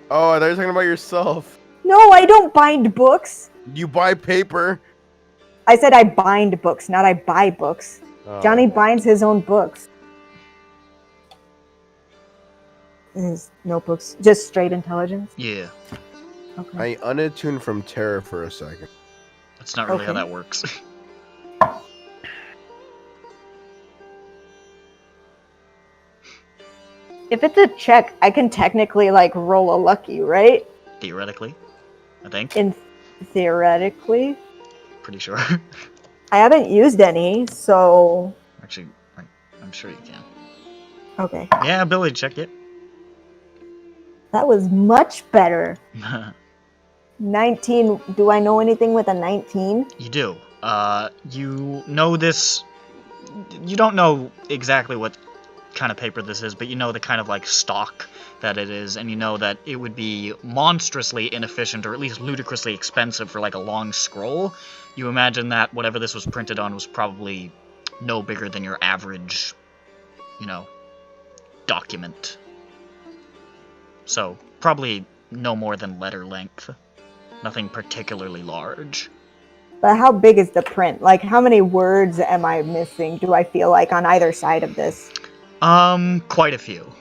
S3: Oh, I thought you were talking about yourself.
S1: No, I don't bind books.
S3: You buy paper.
S1: I said I bind books, not I buy books.
S3: Oh.
S1: Johnny binds his own books. His notebooks. Just straight intelligence?
S2: Yeah.
S1: Okay.
S3: I unattuned from terror for a second.
S2: That's not really how that works.
S1: If it's a check, I can technically, like, roll a lucky, right?
S2: Theoretically, I think.
S1: Theoretically.
S2: Pretty sure.
S1: I haven't used any, so...
S2: Actually, I'm sure you can.
S1: Okay.
S2: Yeah, ability check it.
S1: That was much better. 19. Do I know anything with a 19?
S2: You do. You know this... You don't know exactly what kind of paper this is, but you know the kind of, like, stock that it is, and you know that it would be monstrously inefficient, or at least ludicrously expensive for, like, a long scroll. You imagine that whatever this was printed on was probably no bigger than your average, document. So, probably no more than letter length. Nothing particularly large.
S1: But how big is the print? Like, how many words am I missing, do I feel like, on either side of this?
S2: Quite a few.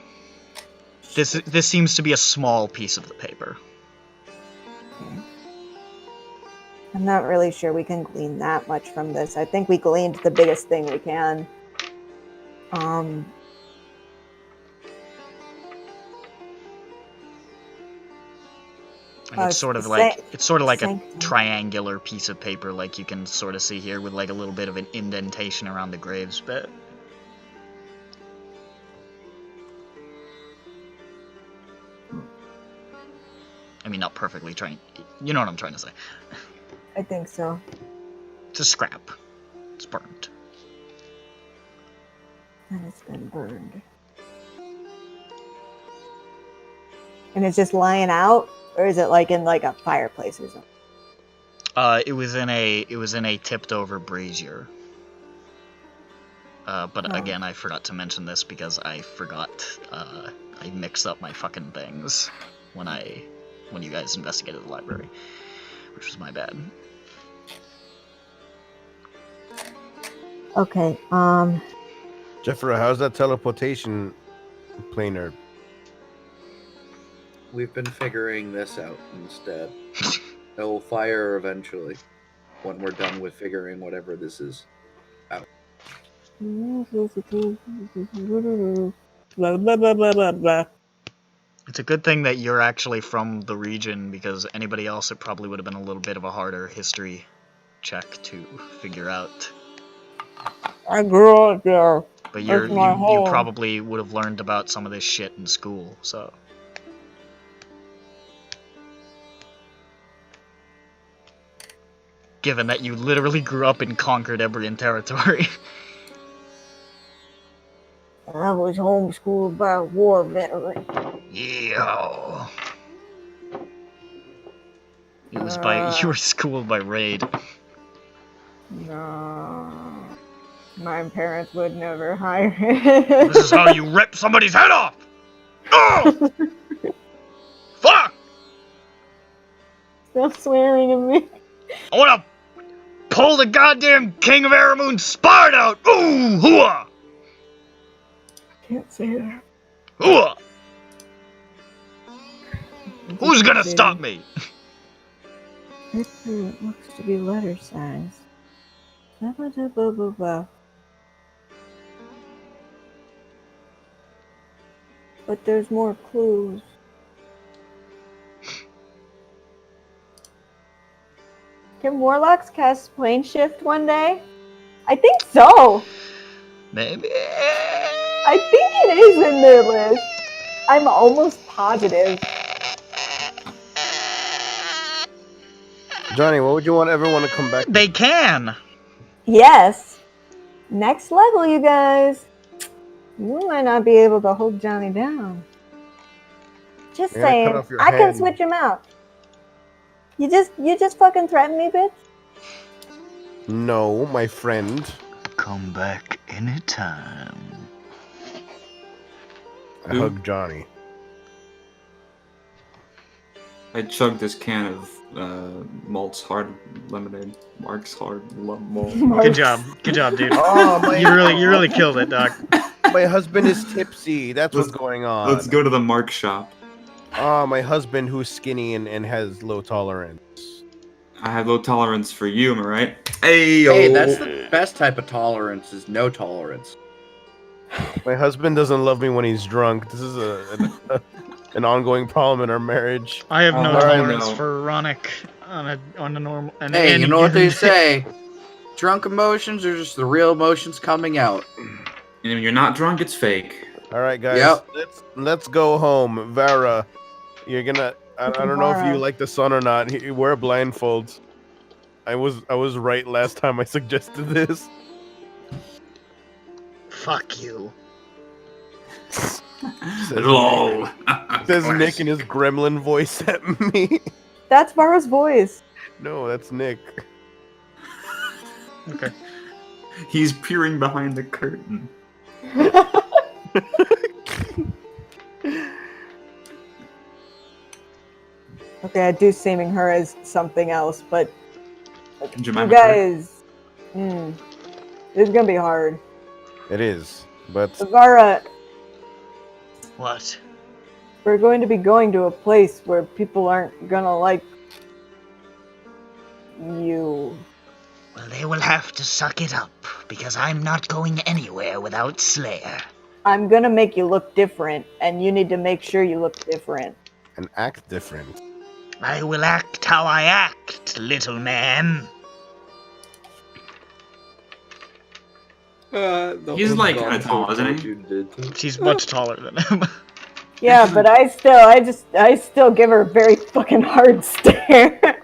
S2: This seems to be a small piece of the paper.
S1: I'm not really sure we can glean that much from this. I think we gleaned the biggest thing we can.
S2: It's sort of like a triangular piece of paper, like you can sort of see here, with like a little bit of an indentation around the graves bit. I mean, not perfectly trying. You know what I'm trying to say.
S1: I think so.
S2: It's a scrap. It's burnt.
S1: And it's been burned. And it's just lying out, or is it like in like a fireplace or something?
S2: It was in a tipped over brazier. But again, I forgot to mention this because I forgot. I mixed up my fucking things when you guys investigated the library, which was my bad.
S1: Okay.
S3: Jeffrey, how's that teleportation planar?
S6: We've been figuring this out instead. It'll fire eventually when we're done with figuring whatever this is out.
S1: Blah, blah, blah, blah, blah, blah.
S2: It's a good thing that you're actually from the region, because anybody else, it probably would have been a little bit of a harder history check to figure out.
S1: I grew up there.
S2: But
S1: That's
S2: you
S1: my home.
S2: probably would have learned about some of this shit in school, so. Given that you literally grew up in conquered Ebrian territory.
S1: I was homeschooled by a war veteran.
S2: Yeah. You were schooled by Raid.
S1: No. My parents would never hire
S2: This is how you rip somebody's head off! Oh! Fuck!
S1: Stop swearing at me.
S2: I wanna pull the goddamn King of Aramoon's spard out! Ooh! Hooah!
S1: Can't say that.
S2: Hooah! Who's gonna stop me?
S1: Paper looks to be letter size. Blah, blah, blah, blah, blah, blah. But there's more clues. Can warlocks cast plane shift one day? I think so.
S2: Maybe.
S1: I think it is in their list. I'm almost positive.
S3: Johnny, what would you want everyone to come back to?
S2: They can!
S1: Yes. Next level, you guys. You might not be able to hold Johnny down. Just
S3: You're gonna
S1: saying.
S3: cut off your
S1: I can
S3: hand.
S1: switch him out. You just fucking threaten me, bitch?
S3: No, my friend.
S8: Come back anytime.
S3: I hug Johnny.
S5: I chugged this can of Malt's Hard Lemonade. Mark's Hard Malt.
S2: Good job, dude.
S3: Oh,
S2: you really killed it, Doc.
S3: My husband is tipsy. That's what's going on.
S5: Let's go to the Mark shop.
S3: Oh, my husband who's skinny and has low tolerance.
S5: I have low tolerance for you, am I right? Hey,
S6: Hey, that's the best type of tolerance, is no tolerance.
S3: My husband doesn't love me when he's drunk. This is an ongoing problem in our marriage.
S2: I have no
S5: Oh,
S2: tolerance
S5: no.
S2: for Ronick on a normal.
S6: Hey, you know what they say? Drunk emotions are just the real emotions coming out.
S5: And if you're not drunk, it's fake.
S3: All right, guys.
S6: Yep.
S3: Let's go home. Vera, you're gonna. I don't know if you like the sun or not. Wear blindfolds. I was right last time I suggested this.
S2: Fuck you.
S9: LOL.
S3: Says Nick in his gremlin voice at me.
S1: That's Vara's voice.
S3: No, that's Nick.
S2: Okay.
S5: He's peering behind the curtain.
S1: Okay, I do seeming her as something else, but you
S5: Jemima
S1: guys, this is gonna be hard.
S3: It is, but
S1: Vara,
S2: What?
S1: we're going to be going to a place where people aren't gonna like you.
S8: Well, they will have to suck it up, because I'm not going anywhere without Slayer.
S1: I'm gonna make you look different, and you need to make sure you look different.
S3: and act different.
S8: I will act how I act, little man.
S5: He's like kind of tall, isn't he?
S2: She's much taller than him.
S1: Yeah, but I still give her a very fucking hard stare.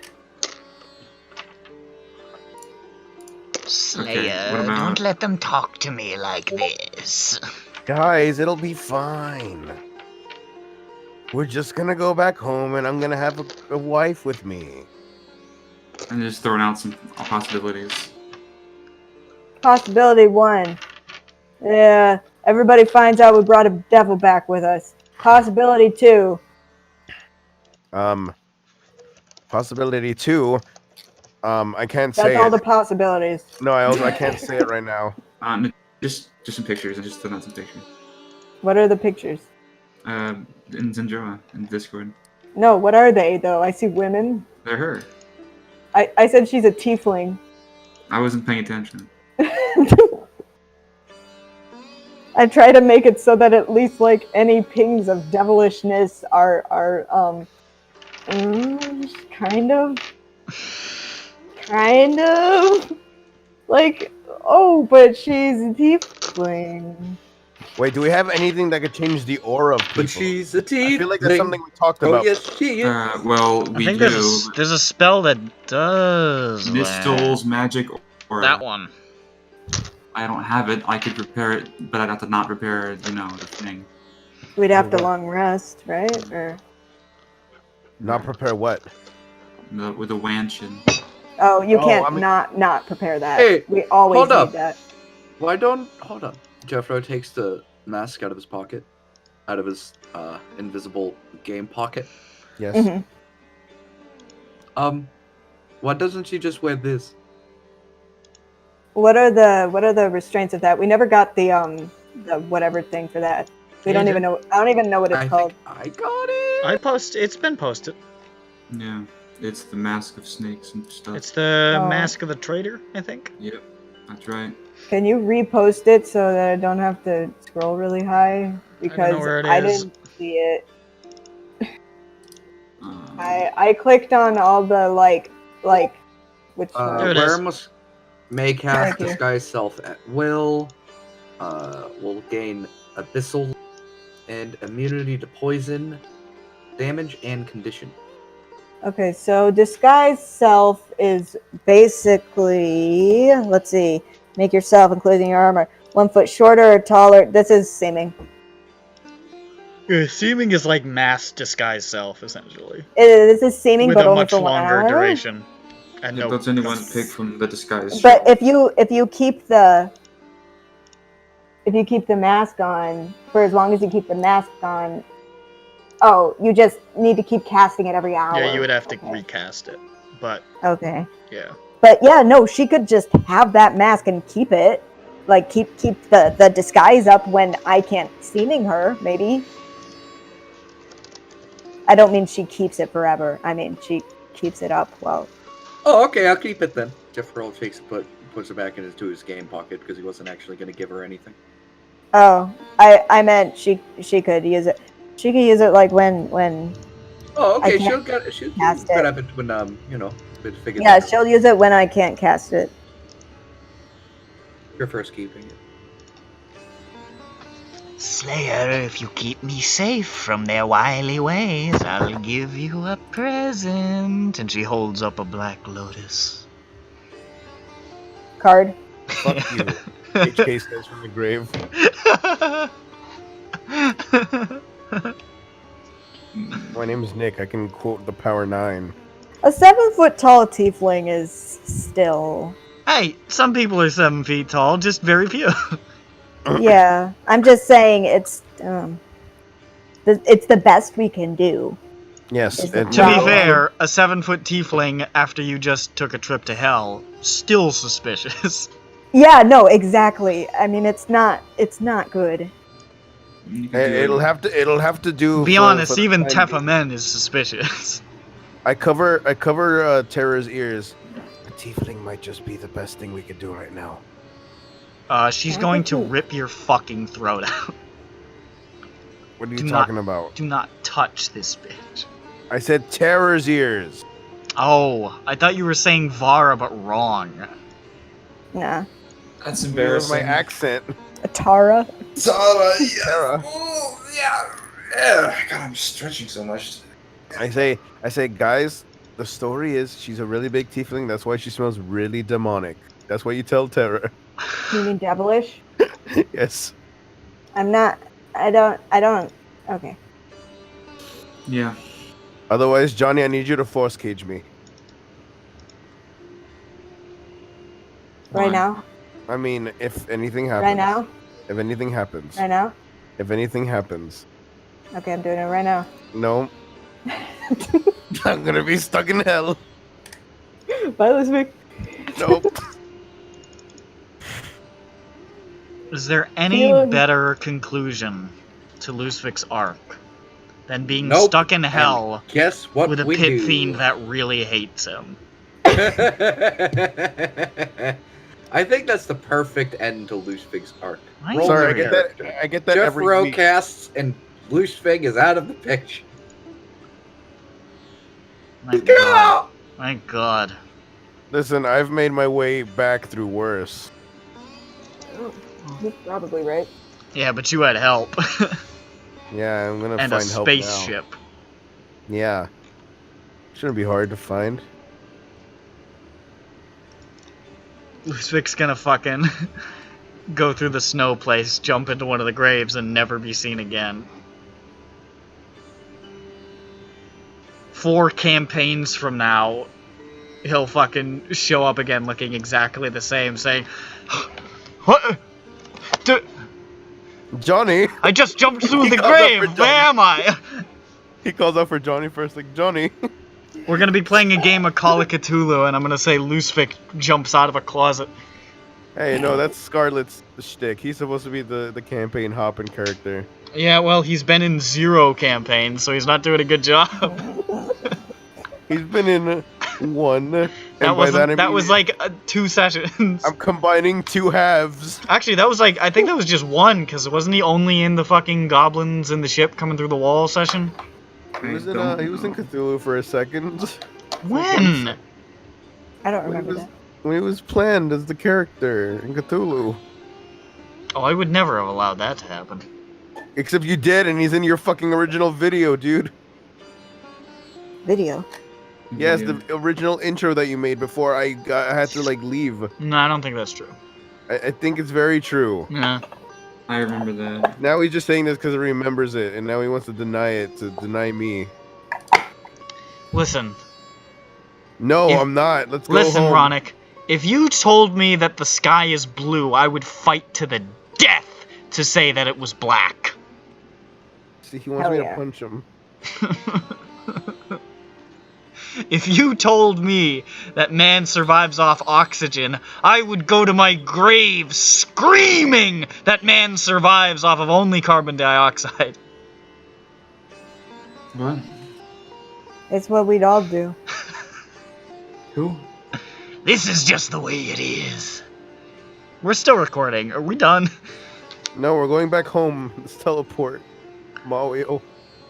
S8: Slayer,
S5: what about-
S8: don't let them talk to me like this.
S3: Guys, it'll be fine. We're just gonna go back home, and I'm gonna have a wife with me.
S5: And just throwing out some possibilities.
S1: Possibility 1. Yeah, everybody finds out we brought a devil back with us. Possibility 2.
S3: Possibility 2. I can't
S1: That's
S3: say
S1: all
S3: it.
S1: the possibilities.
S3: No, I can't say it right now.
S5: Just some pictures. I just throwing out some pictures.
S1: What are the pictures?
S5: In SINDROA, in Discord.
S1: No, what are they, though? I see women.
S5: They're her.
S1: I said she's a tiefling.
S5: I wasn't paying attention.
S1: I try to make it so that at least, like, any pings of devilishness are kind of, like, oh, but she's a tiefling.
S3: Wait, do we have anything that could change the aura of people?
S6: But she's a tiefling.
S3: I feel like that's something we talked
S6: Oh,
S3: about.
S6: yes, she is.
S5: Well, we
S2: I think
S5: do.
S2: there's a spell that does
S5: Mistil's magic aura.
S2: that one.
S5: I don't have it. I could prepare it, but I'd have to not prepare, the thing.
S1: We'd have to long rest, right? Or
S3: Not prepare what?
S5: With a wanshin.
S1: oh, you
S3: Oh,
S1: can't
S3: I mean-
S1: not prepare that.
S6: Hey,
S1: we always
S6: hold
S1: need
S6: up.
S1: that.
S6: Hold on. Jeffro takes the mask out of his pocket, out of his invisible game pocket.
S3: Yes.
S1: Mhm.
S6: Why doesn't she just wear this?
S1: What are the restraints of that? We never got the whatever thing for that. We
S2: Yeah,
S1: don't
S2: you
S1: even know. I don't even know what it's
S6: I
S1: called.
S6: think I got it.
S2: It's been posted.
S5: Yeah, it's the mask of snakes and stuff.
S2: It's the
S1: Oh.
S2: Mask of the Traitor, I think.
S5: Yep, that's right.
S1: Can you repost it so that I don't have to scroll really high? Because
S2: where it
S1: I
S2: is.
S1: didn't see it.
S5: Um,
S1: I clicked on all the like which
S2: There it
S6: Wear
S2: is.
S6: may cast
S1: Thank you.
S6: disguise self at will. Will gain abyssal and immunity to poison, damage, and condition.
S1: Okay, so disguise self is basically, let's see, make yourself, including your armor, 1 foot shorter or taller. This is seeming.
S2: Seeming is like mass disguise self, essentially.
S1: This is seeming,
S2: With
S1: but
S2: a
S1: only
S2: much
S1: for 1
S2: longer
S1: hour.
S2: duration. And
S5: If
S2: no.
S5: that's anyone pick from the disguise.
S1: But if you keep the mask on for as long as you keep the mask on, oh, you just need to keep casting it every hour.
S2: Yeah, you would have to
S1: Okay.
S2: recast it. But
S1: Okay.
S2: yeah.
S1: But yeah, no, she could just have that mask and keep it. Like keep the disguise up when I can't seeming her, maybe. I don't mean she keeps it forever. I mean she keeps it up well.
S6: Oh, okay, I'll keep it then. Jeffro takes it, puts it back into his game pocket because he wasn't actually going to give her anything.
S1: Oh, I meant she could use it. She could use it like when
S6: Oh, okay,
S1: I can't
S6: she'll
S1: cast it.
S6: grab it when it figures
S1: yeah,
S6: out.
S1: she'll use it when I can't cast it.
S6: Prefers keeping it.
S8: Slayer, if you keep me safe from their wily ways, I'll give you a present. And she holds up a black lotus.
S1: Card.
S3: Fuck you. HK says from the grave. My name is Nick. I can quote the Power 9.
S1: A 7 foot tall tiefling is still.
S2: Hey, some people are 7 feet tall, just very few.
S1: Yeah, I'm just saying it's the best we can do.
S3: Yes.
S1: Is it
S3: it's-
S2: To be
S1: Wow.
S2: fair, a 7-foot tiefling after you just took a trip to hell, still suspicious.
S1: Yeah, no, exactly. I mean, it's not good.
S5: You can do
S3: It'll have to do.
S2: Be
S3: for-
S2: honest,
S3: for the
S2: even
S3: time
S2: Tefa
S3: being.
S2: Men is suspicious.
S3: I cover Terra's ears. A tiefling might just be the best thing we could do right now.
S2: She's going to rip your fucking throat out.
S3: What are you
S2: Do
S3: talking about?
S2: Do not touch this bitch.
S3: I said Terra's ears.
S2: Oh, I thought you were saying Vara, but wrong.
S1: Nah.
S9: That's
S3: That was
S9: embarrassing.
S3: my accent.
S1: Atara.
S9: Zara,
S3: Tara.
S9: Oh, yeah. God, I'm stretching so much.
S3: I say, guys, the story is she's a really big tiefling. That's why she smells really demonic. That's what you tell Terra.
S1: You mean devilish?
S3: Yes.
S1: I'm not. I don't. Okay.
S5: Yeah.
S3: Otherwise, Johnny, I need you to force cage me.
S1: Right
S5: Why?
S1: now?
S3: I mean, if anything happens.
S1: Right now?
S3: If anything happens.
S1: Right now?
S3: If anything happens.
S1: Okay, I'm doing it right now.
S3: No. I'm gonna be stuck in hell.
S1: Bye, Elizabeth.
S3: Nope.
S2: Is there any
S1: Feeling-
S2: better conclusion to Lucific's arc than being
S6: Nope.
S2: stuck in
S6: And
S2: hell
S6: guess what
S2: with a
S6: we
S2: pit
S6: do?
S2: fiend that really hates him?
S6: I think that's the perfect end to Lucifig's arc.
S2: I
S6: Roll
S3: Sorry, I
S2: agree.
S3: get
S6: character.
S3: that. I get that
S6: Jeff
S3: every
S6: Rowe
S3: week.
S6: casts and Lucifig is out of the picture.
S2: My God. My God.
S3: Listen, I've made my way back through worse.
S1: You're probably right.
S2: Yeah, but you had help.
S3: Yeah, I'm gonna
S2: and a
S3: find help now.
S2: spaceship.
S3: Yeah. Shouldn't be hard to find.
S2: Lucific's gonna fucking go through the snow place, jump into one of the graves, and never be seen again. 4 campaigns from now, he'll fucking show up again looking exactly the same, saying, "What?
S3: Johnny!
S2: I just jumped through
S3: He
S2: the
S3: calls out for
S2: grave! Where am I?"
S3: He calls out for Johnny first, like, Johnny.
S2: We're gonna be playing a game of Call of Cthulhu, and I'm gonna say Lucific jumps out of a closet.
S3: Hey, no, that's Scarlet's shtick. He's supposed to be the campaign hopping character.
S2: Yeah, well, he's been in 0 campaigns, so he's not doing a good job.
S3: He's been in 1. And
S2: That
S3: by that, I
S2: that
S3: mean,
S2: was like 2 sessions.
S3: I'm combining 2 halves.
S2: Actually, that was like, I think that was just 1, because wasn't he only in the fucking goblins in the ship coming through the wall session?
S3: He was in Cthulhu for a second.
S2: When?
S1: I don't remember that.
S3: When he was planned as the character in Cthulhu.
S2: Oh, I would never have allowed that to happen.
S3: Except you did, and he's in your fucking original video, dude.
S1: Video?
S3: Yes, the original intro that you made before I had to, like, leave.
S2: No, I don't think that's true.
S3: I think it's very true.
S2: Yeah.
S5: I remember that.
S3: Now he's just saying this because he remembers it, and now he wants to deny it, to deny me.
S2: Listen.
S3: No,
S2: If-
S3: I'm not. Let's go
S2: Listen,
S3: home.
S2: Ronick. If you told me that the sky is blue, I would fight to the death to say that it was black.
S3: See, he wants
S1: Hell
S3: me
S1: yeah.
S3: to punch him.
S2: If you told me that man survives off oxygen, I would go to my grave screaming that man survives off of only carbon dioxide.
S5: What?
S1: It's what we'd all do.
S5: Who?
S8: This is just the way it is.
S2: We're still recording. Are we done?
S3: No, we're going back home. Let's teleport. Mario.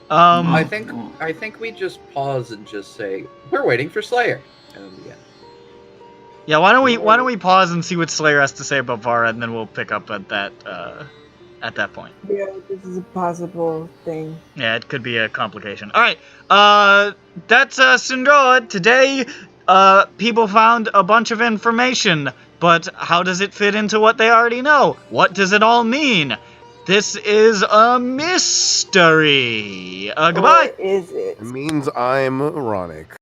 S6: I think we just pause and just say we're waiting for Slayer. And then yeah.
S2: Yeah, why don't we pause and see what Slayer has to say about Vara, and then we'll pick up at that point.
S1: Yeah, this is a possible thing.
S2: Yeah, it could be a complication. All right, that's SINDROA. Today, people found a bunch of information, but how does it fit into what they already know? What does it all mean? This is a mystery. Goodbye.
S1: Or is it?
S3: It means I'm Ronick.